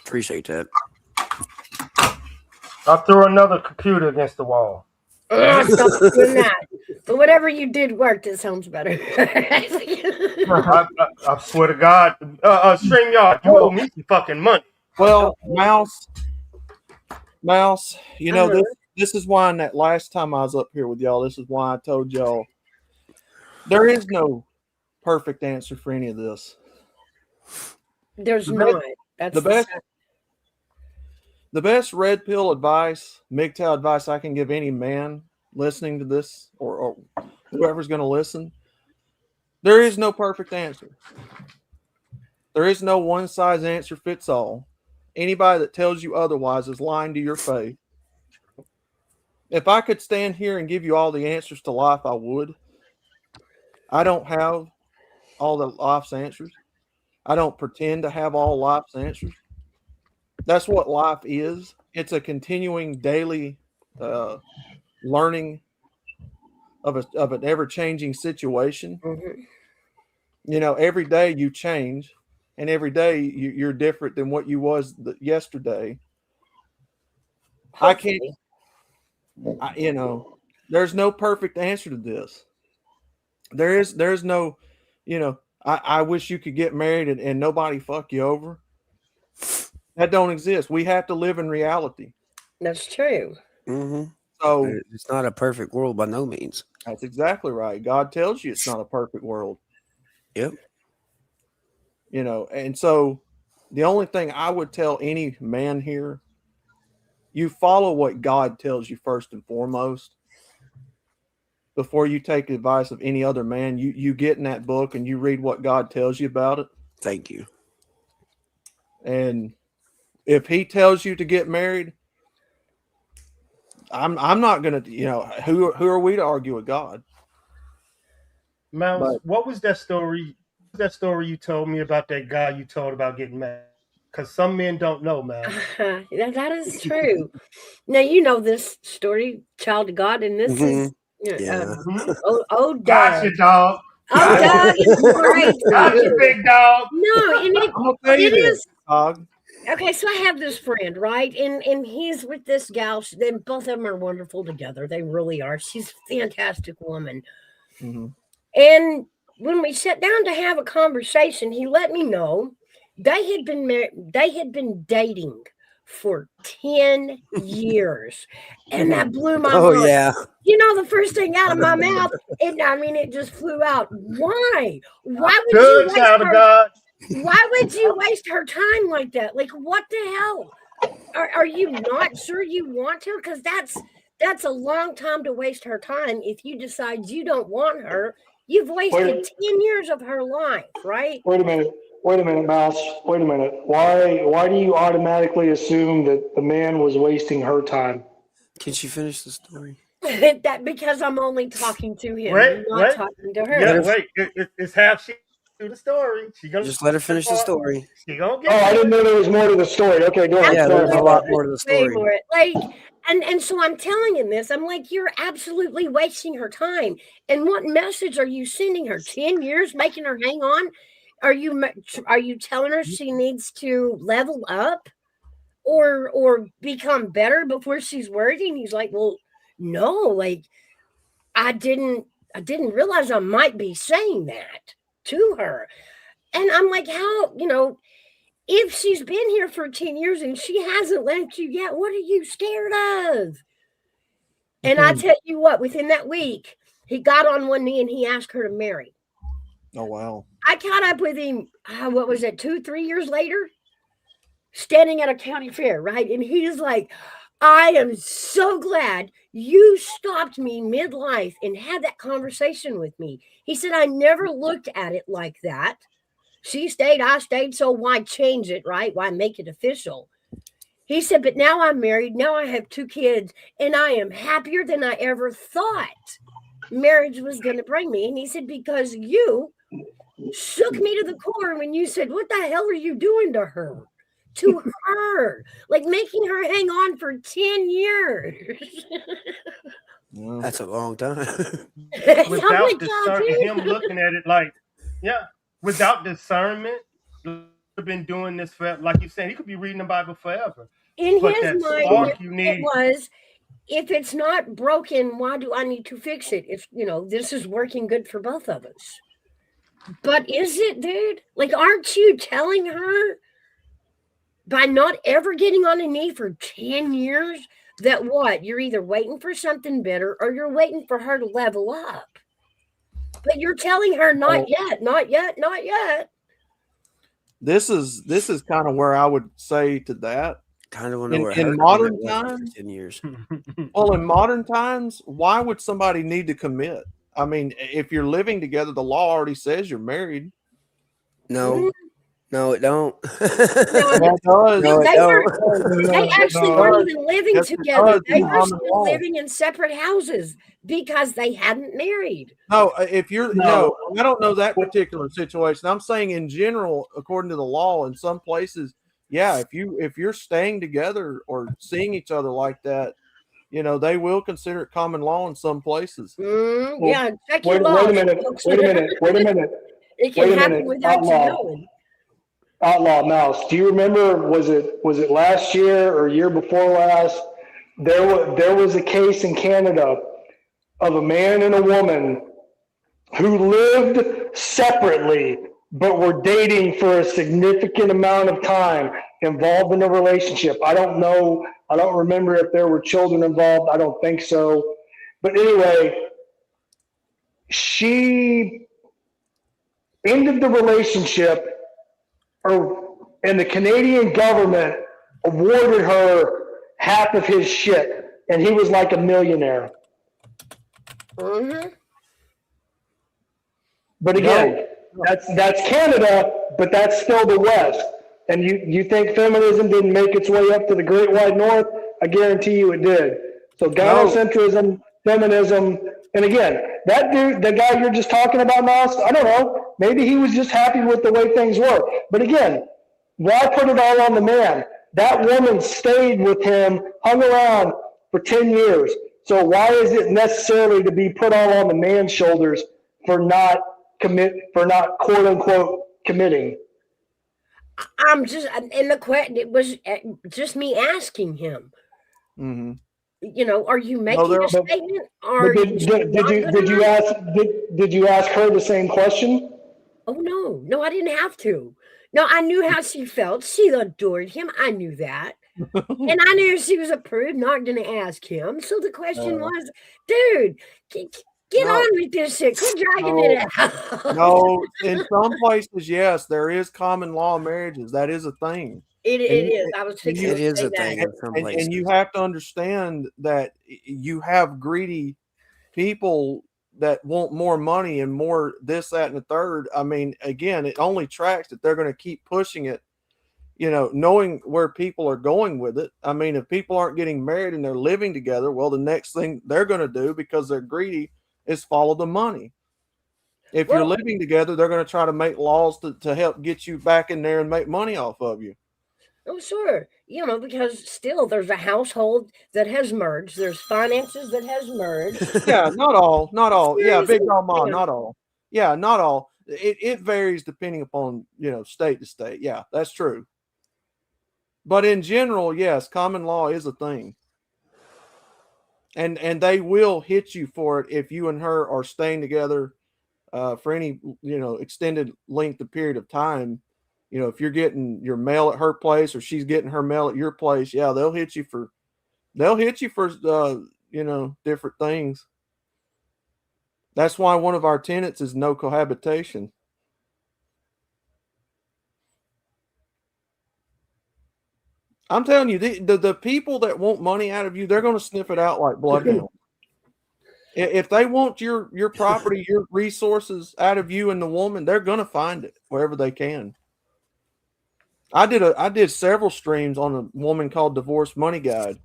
Appreciate that. I'll throw another computer against the wall. Stop doing that. But whatever you did worked. It sounds better. I swear to God, StreamYard, you owe me some fucking money. Well, Mouse, you know, this is why that last time I was up here with y'all, this is why I told y'all there is no perfect answer for any of this. There's not. That's the best red pill advice, MGTOW advice I can give any man listening to this or whoever's going to listen. There is no perfect answer. There is no one size answer fits all. Anybody that tells you otherwise is lying to your face. If I could stand here and give you all the answers to life, I would. I don't have all the life's answers. I don't pretend to have all life's answers. That's what life is. It's a continuing daily learning of an ever-changing situation. Mm-hmm. You know, every day you change, and every day you're different than what you was yesterday. Hopefully. There's no perfect answer to this. There's no, I wish you could get married and nobody fuck you over. That don't exist. We have to live in reality. That's true. Mm-hmm. So it's not a perfect world by no means. That's exactly right. God tells you it's not a perfect world. Yep. And so the only thing I would tell any man here, you follow what God tells you first and foremost. Before you take advice of any other man, you get in that book and you read what God tells you about it. Thank you. And if he tells you to get married, I'm not gonna, who are we to argue with God? Mouse, what was that story? That story you told me about that guy you told about getting married? Because some men don't know, man. That is true. Now you know this story, child of God, and this is Dad. Gotcha, dog. Dad is great. Gotcha, big dog. No, and I'm gonna tell you this, dog. Okay, so I have this friend, right? And he's with this gal. Then both of them are wonderful together. They really are. She's a fantastic woman. Mm-hmm. And when we sat down to have a conversation, he let me know they had been married. They had been dating for 10 years, and that blew my mind. Oh yeah. The first thing out of my mouth, it just flew out. Why? Why would Good you waste child of God. Why would you waste her time like that? Like, what the hell? Are you not sure you want her? Because that's a long time to waste her time. If you decide you don't want her, you've wasted 10 years of her life, right? Wait a minute, Mouse. Wait a minute. Why do you automatically assume that the man was wasting her time? Can she finish the story? That because I'm only talking to him, not talking to her. Yeah, wait. It's half she to the story. Just let her finish the story. She gonna get I didn't know there was more to the story. Okay, go ahead. Yeah, there's a lot more to the story. Like, and so I'm telling him this. I'm like, you're absolutely wasting her time. And what message are you sending her? 10 years, making her hang on? Are you telling her she needs to level up or become better before she's worthy? And he's like, well, no, like I didn't realize I might be saying that to her. And I'm like, how, if she's been here for 10 years and she hasn't left you yet, what are you scared of? And I tell you what, within that week, he got on one knee and he asked her to marry. Oh, wow. I caught up with him, 2-3 years later, standing at a county fair, right? And he's like, I am so glad you stopped me midlife and had that conversation with me. He said, I never looked at it like that. She stayed, I stayed, so why change it, right? Why make it official? He said, but now I'm married. Now I have 2 kids, and I am happier than I ever thought marriage was going to bring me. And he said, because you shook me to the core when you said, what the hell are you doing to her? To her, like making her hang on for 10 years. That's a long time. Without him looking at it like, yeah, without discernment, have been doing this for, like you said, he could be reading the Bible forever. In But his that mind, spark you it need. was, if it's not broken, why do I need to fix it? If this is working good for both of us. But is it, dude? Like, aren't you telling her by not ever getting on a knee for 10 years that what? You're either waiting for something better or you're waiting for her to level up. But you're telling her not yet, not yet, not yet. This is kind of where I would say to that. Kind of wonder in modern times. 10 years. Well, in modern times, why would somebody need to commit? I mean, if you're living together, the law already says you're married. No. No, it don't. It does. No, it They actually weren't even living Yes, it together. does. They It's were on the still law. living in separate houses because they hadn't married. No, if you're no, I don't know that particular situation. I'm saying in general, according to the law, in some places, yeah, if you're staying together or seeing each other like that, they will consider it common law in some places. Yeah, check your Wait laws, a minute. folks. Wait a minute. Wait a minute. It can Wait a happen minute. without you knowing. Outlaw Mouse. Do you remember? Was it last year or year before last? There was a case in Canada of a man and a woman who lived separately but were dating for a significant amount of time, involved in a relationship. I don't know. I don't remember if there were children involved. I don't think so. But anyway, she ended the relationship, and the Canadian government awarded her half of his shit, and he was like a millionaire. Mm-hmm. But again, that's Canada, but that's still the West. And you think feminism didn't make its way up to the Great White North? I guarantee you it did. So gynocentrism, feminism, and again, that dude, the guy you're just talking about, Mouse, I don't know. Maybe he was just happy with the way things were. But again, why put it all on the man? That woman stayed with him, hung around for 10 years. So why is it necessarily to be put all on the man's shoulders for not quote unquote committing? I'm just, and the question, it was just me asking him. Mm-hmm. Are you making a statement? Or did you ask her the same question? Oh no, I didn't have to. No, I knew how she felt. She adored him. I knew that. And I knew she was a prude, not going to ask him. So the question was, dude, get on with this shit. Quit dragging it out. No, in some places, yes, there is common law marriages. That is a thing. It is. I was thinking it is a that. thing in some places. And you have to understand that you have greedy people that want more money and more this, that, and the third. I mean, again, it only tracks that they're going to keep pushing it, knowing where people are going with it. I mean, if people aren't getting married and they're living together, well, the next thing they're going to do, because they're greedy, is follow the money. If you're living together, they're going to try to make laws to help get you back in there and make money off of you. Oh, sure. Because still there's a household that has merged. There's finances that has merged. Yeah, not all. Yeah, big grandma, Yeah. not all. Yeah, not all. It varies depending upon, state to state. Yeah, that's true. But in general, yes, common law is a thing. And they will hit you for it if you and her are staying together for any, extended length of period of time. If you're getting your mail at her place or she's getting her mail at your place, yeah, they'll hit you for different things. That's why one of our tenets is no cohabitation. I'm telling you, the people that want money out of you, they're going to sniff it out like bloodhounds. If they want your property, your resources out of you and the woman, they're going to find it wherever they can. I did several streams on a woman called Divorce Money Guide.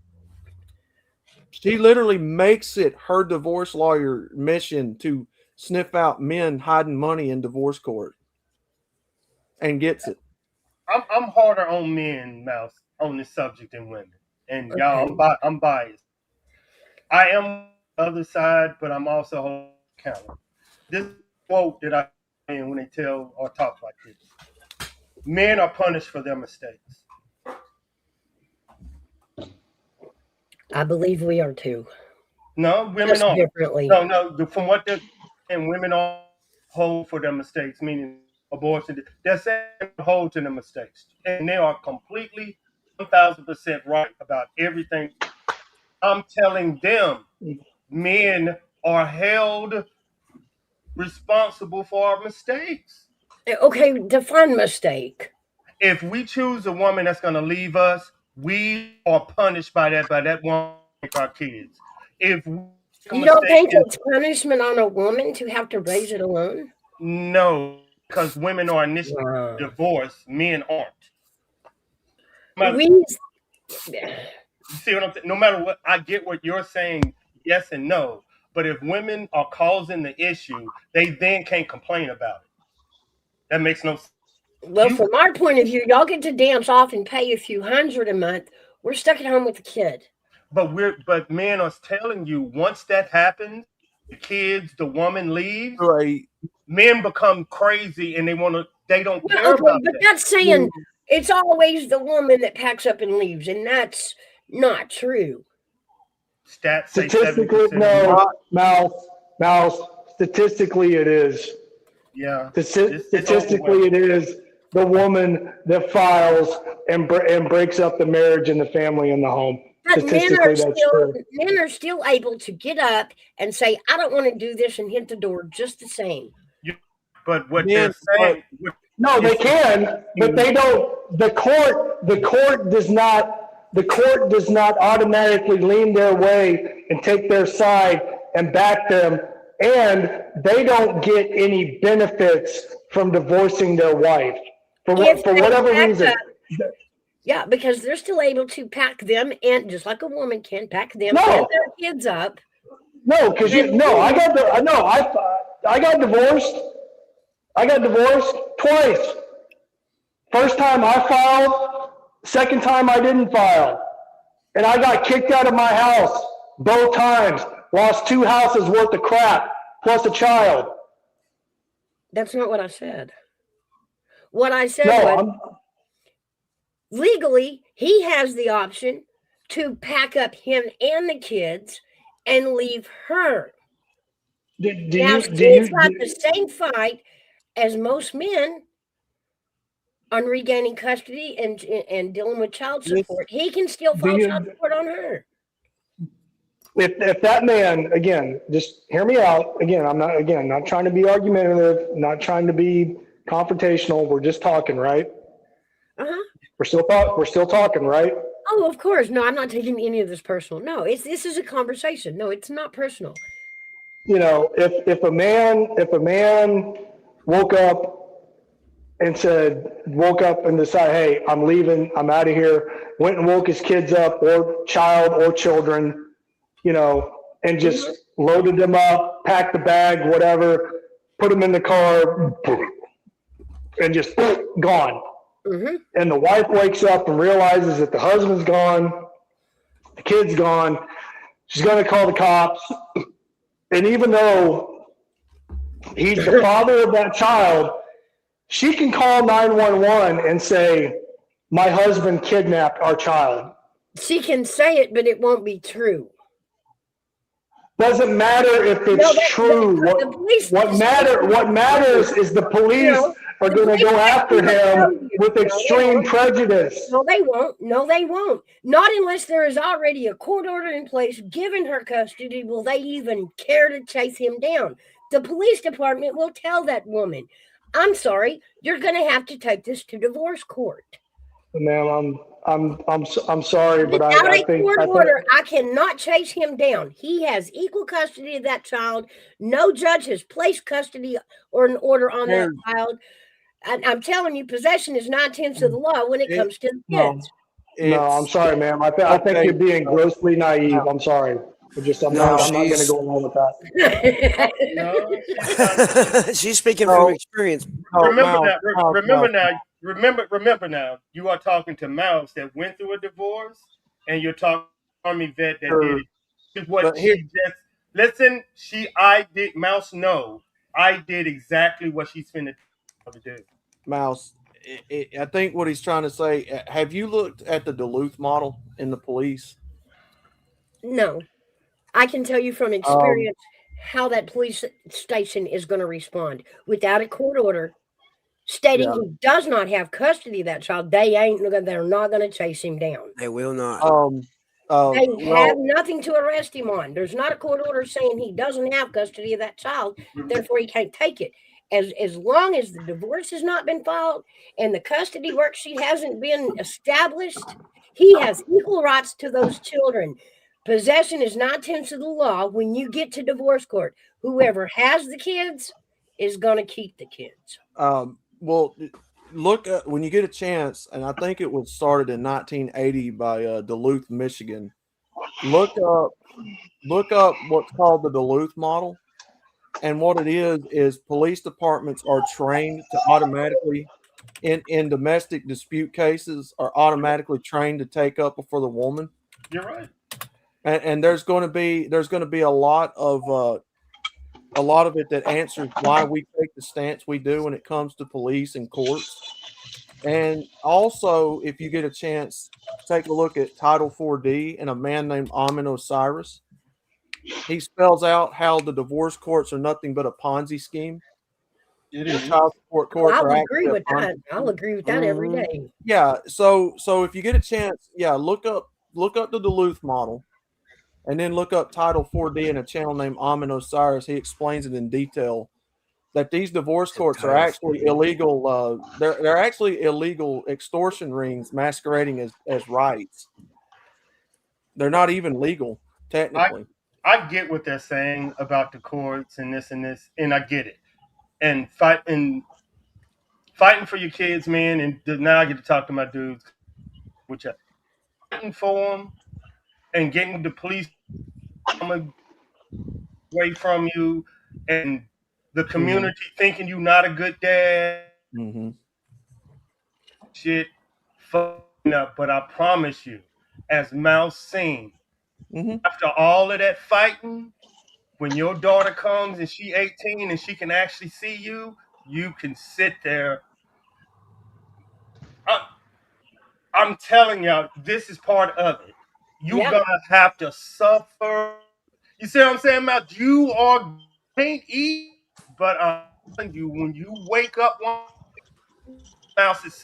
She literally makes it her divorce lawyer mission to sniff out men hiding money in divorce court, and gets it. I'm harder on men, Mouse, on this subject than women. And y'all, I'm biased. I am on the other side, but I'm also accountable. This quote that I in when they tell or talk like this: men are punished for their mistakes. I believe we are too. No, women Just aren't. differently. No. From what they're saying, women are hold for their mistakes, meaning abortion. They're saying hold to their mistakes, and they are completely 1,000% right about everything. I'm telling them, men are held responsible for our mistakes. Okay, define mistake. If we choose a woman that's going to leave us, we are punished by that woman with our kids. If we you don't think it's punishment on a woman to have to raise it alone? No, because women are initially divorced, men aren't. You see what I'm saying? No matter what, I get what you're saying, yes and no. But if women are causing the issue, they then can't complain about it. That makes no sense. Well, from our point of view, y'all get to dance off and pay a few $100 a month. We're stuck at home with the kid. But men are telling you, once that happens, the kids, the woman leaves, right? Men become crazy and they don't care Okay, about but that. that's saying it's always the woman that packs up and leaves, and that's not true. Stats say Statistically, 70%. no, Mouse. Statistically, it is. Yeah. Statistically, it is the woman that files and breaks up the marriage and the family and the home. But men are still able to get up and say, "I don't want to do this," and hit the door just the same. But what they're saying, no, they can, but they don't. The court does not automatically lean their way and take their side and back them, and they don't get any benefits from divorcing their wife for whatever reason. Yeah, because they're still able to pack them, and just like a woman can pack them and their kids up. No, because I got divorced. I got divorced twice. First time I filed, second time I didn't file. And I got kicked out of my house both times. Lost 2 houses worth of crap, plus a child. That's not what I said. What I said was, legally, he has the option to pack up him and the kids and leave her. She's got the same fight as most men on regaining custody and dealing with child support. He can still file child support on her. If that man, again, just hear me out. Again, I'm not trying to be argumentative, not trying to be confrontational. We're just talking, right? We're still talking, right? Oh, of course. No, I'm not taking any of this personal. No, this is a conversation. No, it's not personal. You know, if a man woke up and decided, hey, I'm leaving, I'm out of here, went and woke his kids up or child or children, you know, and just loaded them up, packed the bag, whatever, put them in the car, and just gone. And the wife wakes up and realizes that the husband's gone, the kid's gone. She's going to call the cops. And even though he's the father of that child, she can call 911 and say, my husband kidnapped our child. She can say it, but it won't be true. Doesn't matter if it's true. What matters is the police are going to go after him with extreme prejudice. No, they won't. No, they won't. Not unless there is already a court order in place giving her custody. Will they even care to chase him down? The police department will tell that woman, I'm sorry, you're going to have to take this to divorce court. Ma'am, I'm sorry, but Without I a think court order, I cannot chase him down. He has equal custody of that child. No judge has placed custody or an order on that child. I'm telling you, possession is 9/10 of the law when it comes to the kids. No, I'm sorry, ma'am. I think you're being grossly naive. I'm sorry. I'm not going to go along with that. She's speaking from experience. Remember now, you are talking to Mouse that went through a divorce, and you're talking to Armyvet that did it. Is what she just listen. I did Mouse. No, I did exactly what she's finna to do. Mouse, I think what he's trying to say. Have you looked at the Duluth model in the police? No, I can tell you from experience how that police station is going to respond without a court order stating he does not have custody of that child. They're not going to chase him down. They will not. They have nothing to arrest him on. There's not a court order saying he doesn't have custody of that child, therefore he can't take it. As long as the divorce has not been filed and the custody worksheet hasn't been established, he has equal rights to those children. Possession is 9/10 of the law. When you get to divorce court, whoever has the kids is going to keep the kids. Well, look at, when you get a chance, and I think it was started in 1980 by Duluth, Michigan. Look up what's called the Duluth model, and what it is police departments are trained to automatically, in domestic dispute cases, are automatically trained to take up for the woman. You're right. And there's going to be a lot of it that answers why we take the stance we do when it comes to police and courts. And also, if you get a chance, take a look at Title 4D and a man named Amin Osiris. He spells out how the divorce courts are nothing but a Ponzi scheme. The child support courts I'll are agree actually with that. I'll agree with that every day. Yeah. So if you get a chance, look up the Duluth model. And then look up Title 4D and a channel named Amin Osiris. He explains it in detail that these divorce courts are actually illegal. They're actually illegal extortion rings masquerading as rights. They're not even legal technically. I get what they're saying about the courts and this, and I get it. And fighting for your kids, man. And now I get to talk to my dudes, which are fighting for them and getting the police away from you, and the community thinking you're not a good dad. Shit, fucking up. But I promise you, as Mouse seen, after all of that fighting, when your daughter comes and she 18 and she can actually see you, you can sit there. I'm telling y'all, this is part of it. You're gonna have to suffer. You see what I'm saying, Mouse? You can't eat, but I'm telling you, when you wake up one, Mouse is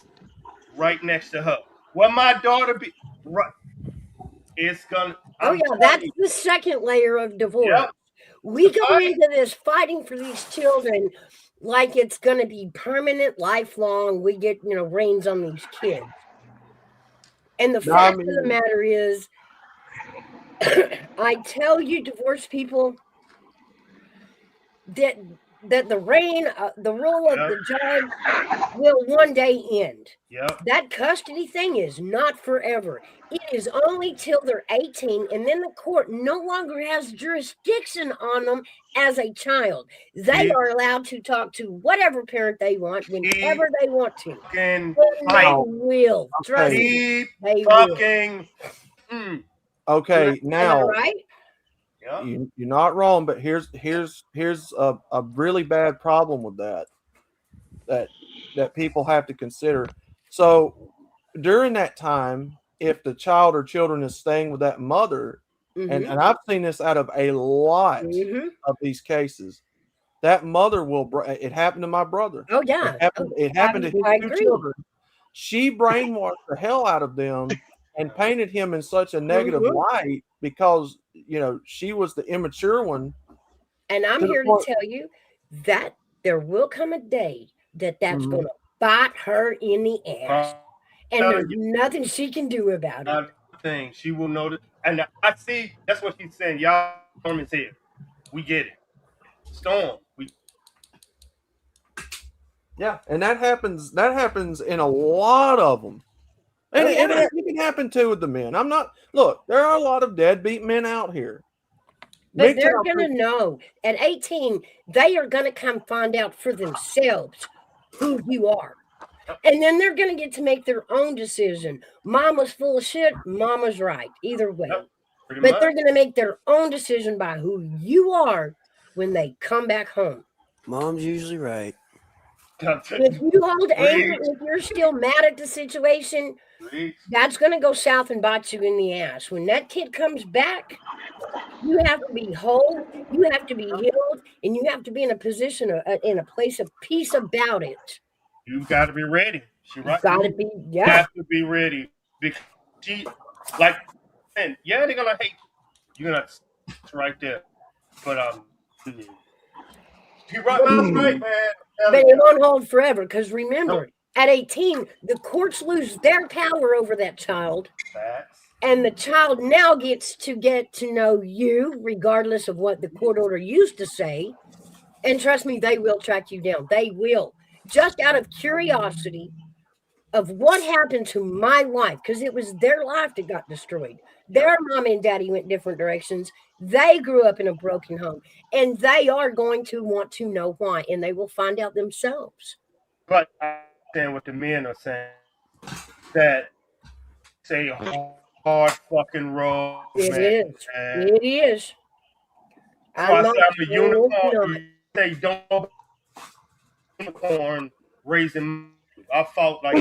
right next to her. Well, my daughter be right. It's gonna. That's the second layer of divorce. Yep. We go into this fighting for these children like it's going to be permanent, lifelong. We get reins on these kids, and the fact of the matter is, I tell you, divorced people, that the reign, the rule of the judge will one day end. That custody thing is not forever. It is only till they're 18, and then the court no longer has jurisdiction on them as a child. They are allowed to talk to whatever parent they want whenever they want to. And they will. Trust me, they will. Okay, now right? you're not wrong, but here's a really bad problem with that people have to consider. So during that time, if the child or children is staying with that mother, and I've seen this out of a lot of these cases, that mother will. It happened to my brother. Oh yeah, it happened to his two children. She brainwashed the hell out of them and painted him in such a negative light because she was the immature one. And I'm here to tell you that there will come a day that's going to bite her in the ass, and there's nothing she can do about it. Thing she will notice, and I see that's what she's saying. Y'all, Storm is here. We get it. Storm, Yeah, and that happens. That happens in a lot of them, and it can happen too with the men. I'm not. Look, there are a lot of deadbeat men out here. But they're going to know at 18, they are going to come find out for themselves who you are. And then they're going to get to make their own decision. Mama's full of shit. Mama's right. Either way. But they're going to make their own decision by who you are when they come back home. Mom's usually right. If you hold anger, if you're still mad at the situation, that's going to go south and bite you in the ass. When that kid comes back, you have to be whole, you have to be healed, and you have to be in a position, in a place of peace about it. You got to be ready. She right. Got to be, You have to be ready because she, like, and yeah, they're gonna hate you. You're gonna right there, but she right, right, man. But it won't hold forever because remember, at 18, the courts lose their power over that child. And the child now gets to get to know you, regardless of what the court order used to say. And trust me, they will track you down. They will. Just out of curiosity of what happened to my life, because it was their life that got destroyed. Their mom and daddy went different directions. They grew up in a broken home. And they are going to want to know why. And they will find out themselves. But I understand what the men are saying. That say hard fucking road. It is. It is. I'm a unicorn. They don't unicorn raising. I fought like,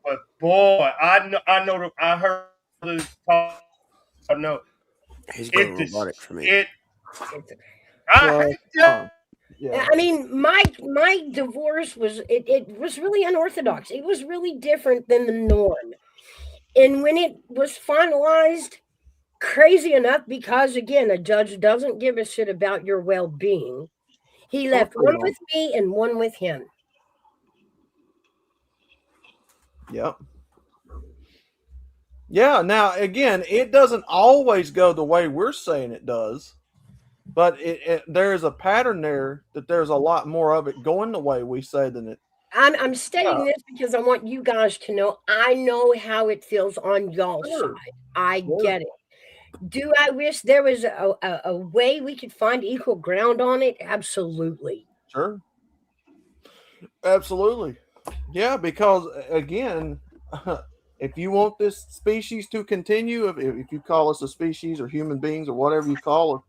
but boy, I know. I heard this talk. I know. He's going robotic for me. I mean, my divorce was it was really unorthodox. It was really different than the norm. And when it was finalized, crazy enough, because again, a judge doesn't give a shit about your well-being. He left one with me and one with him. Yep. Yeah. Now, again, it doesn't always go the way we're saying it does, but there is a pattern there that there's a lot more of it going the way we say than it. I'm stating this because I want you guys to know I know how it feels on y'all's side. I get it. Do I wish there was a way we could find equal ground on it? Absolutely. Sure. Absolutely. Yeah, because again, if you want this species to continue, if you call us a species or human beings or whatever you call it,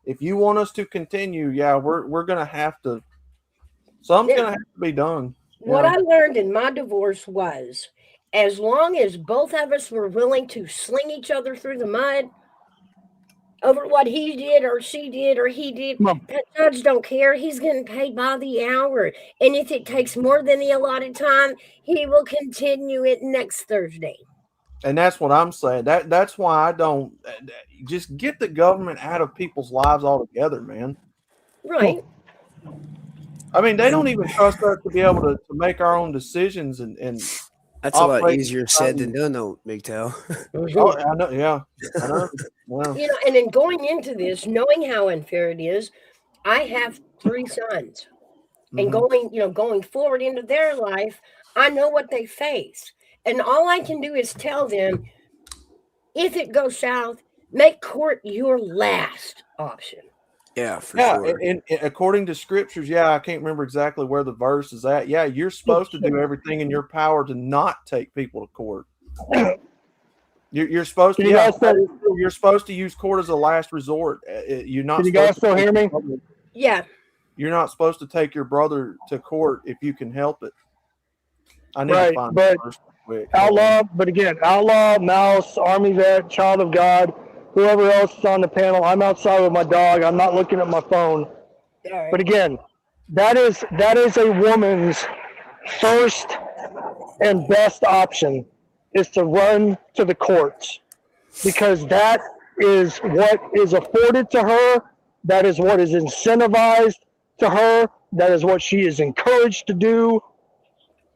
if you want us to continue, yeah, we're gonna have to. Something's gonna have to be done. What I learned in my divorce was, as long as both of us were willing to sling each other through the mud over what he did or she did or he did, that judge don't care. He's getting paid by the hour. And if it takes more than the allotted time, he will continue it next Thursday. And that's what I'm saying. That's why I don't just get the government out of people's lives altogether, man. Right. I mean, they don't even trust us to be able to make our own decisions and that's a lot easier said than done, though, Big Tail. Oh, I know, yeah. I know. Yeah. You know, and in going into this, knowing how unfair it is, I have 3 sons. And going forward into their life, I know what they face. And all I can do is tell them, if it goes south, make court your last option. Yeah, for sure. And according to scriptures, I can't remember exactly where the verse is at. Yeah, you're supposed to do everything in your power to not take people to court. You're supposed to. You're supposed to use court as a last resort. You're not. Can you guys still hear me? Yeah. You're not supposed to take your brother to court if you can help it. I need to find but the verse quick. Outlaw, Mouse, Armyvet, Child of God. Whoever else is on the panel, I'm outside with my dog. I'm not looking at my phone. Right. But again, that is a woman's first and best option is to run to the courts, because that is what is afforded to her. That is what is incentivized to her. That is what she is encouraged to do.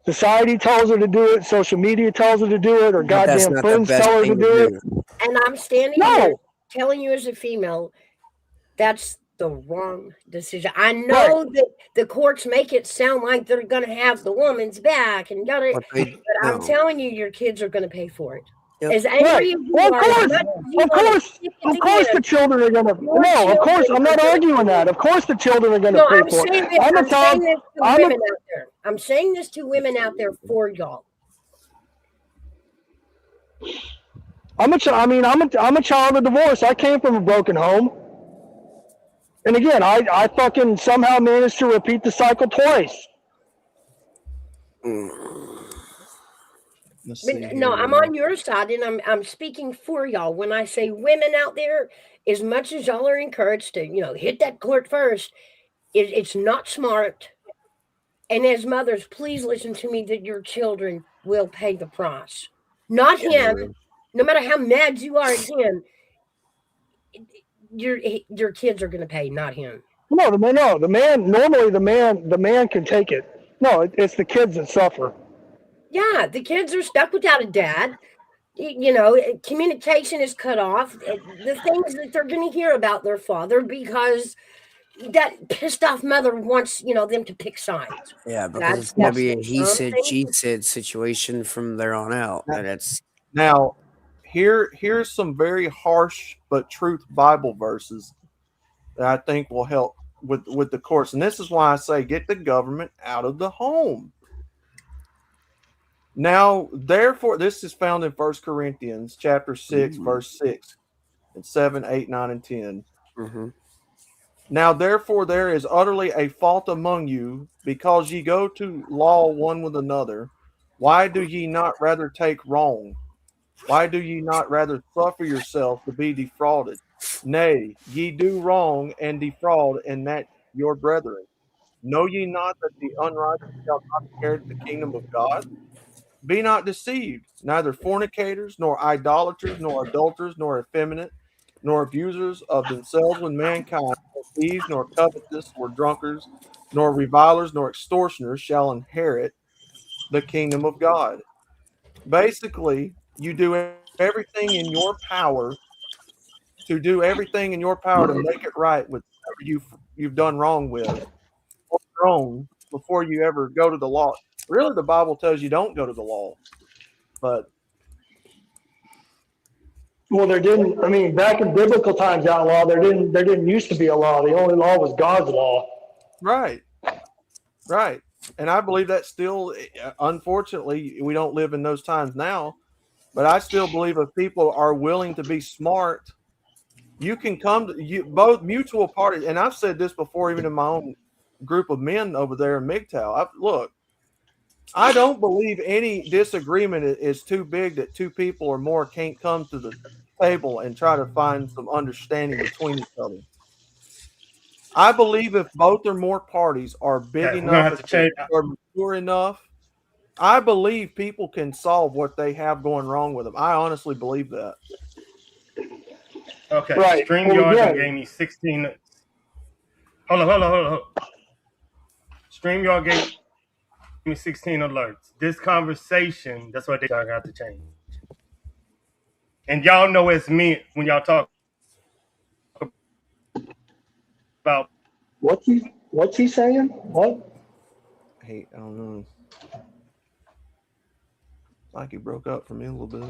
Society tells her to do it. Social media tells her to do it. Or goddamn friends tell her to do it. And I'm standing here telling you as a female, that's the wrong decision. I know that the courts make it sound like they're going to have the woman's back and but I'm telling you, your kids are going to pay for it. Yep. As angry as you Well, are, as much as you of course, the children are going to. No, of course, I'm not arguing that. Of course, the children are going to pay I'm for saying it. this, I'm saying this to women out there. I'm saying this to women out there for y'all. I'm a child of divorce. I came from a broken home. And again, I fucking somehow managed to repeat the cycle twice. No, I'm on your side, and I'm speaking for y'all. When I say women out there, as much as y'all are encouraged to, hit that court first, it's not smart. And as mothers, please listen to me that your children will pay the price. Not him. No matter how mad you are at him, your kids are going to pay, not him. No, the man. Normally, the man can take it. No, it's the kids that suffer. Yeah, the kids are stuck without a dad. Communication is cut off. The things that they're going to hear about their father because that pissed off mother wants, them to pick sides. Yeah, because it's going to be a he said, she said situation from there on out. Now, here's some very harsh but truth Bible verses that I think will help with the courts. And this is why I say get the government out of the home. Now, therefore, this is found in 1 Corinthians chapter 6, verse 6, and 7, 8, 9, and 10. Mm-hmm. Now, therefore, there is utterly a fault among you, because ye go to law one with another. Why do ye not rather take wrong? Why do ye not rather suffer yourself to be defrauded? Nay, ye do wrong and defraud, and that your brethren. Know ye not that the unrighteous shall not inherit the kingdom of God? Be not deceived, neither fornicators, nor idolaters, nor adulterers, nor effeminate, nor abusers of themselves with mankind, nor thieves, nor covetous, nor drunkards, nor revilers, nor extortioners shall inherit the kingdom of God. Basically, you do everything in your power to make it right with whoever you've done wrong with on your own before you ever go to the law. Really, the Bible tells you don't go to the law, but there didn't. I mean, back in biblical times, outlaw, there didn't used to be a law. The only law was God's law. Right. And I believe that still, unfortunately, we don't live in those times now. But I still believe if people are willing to be smart, you can come to both mutual parties. And I've said this before, even in my own group of men over there in MGTOW. Look, I don't believe any disagreement is too big that two people or more can't come to the table and try to find some understanding between each other. I believe if both or more parties are big enough or mature enough, I believe people can solve what they have going wrong with them. I honestly believe that. Okay. Right. StreamYard gave me 16. Hold on. StreamYard gave me 16 alerts. This conversation, that's what they got to change. And y'all know it's me when y'all talk about. What's he saying? What? Hey, I don't know. Like he broke up for me a little bit.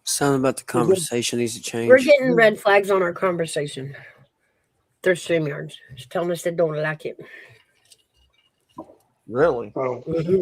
Something about the conversation needs to change. We're getting red flags on our conversation. They're StreamYards. Just telling us they don't like it. Really? Oh. Mm-hmm.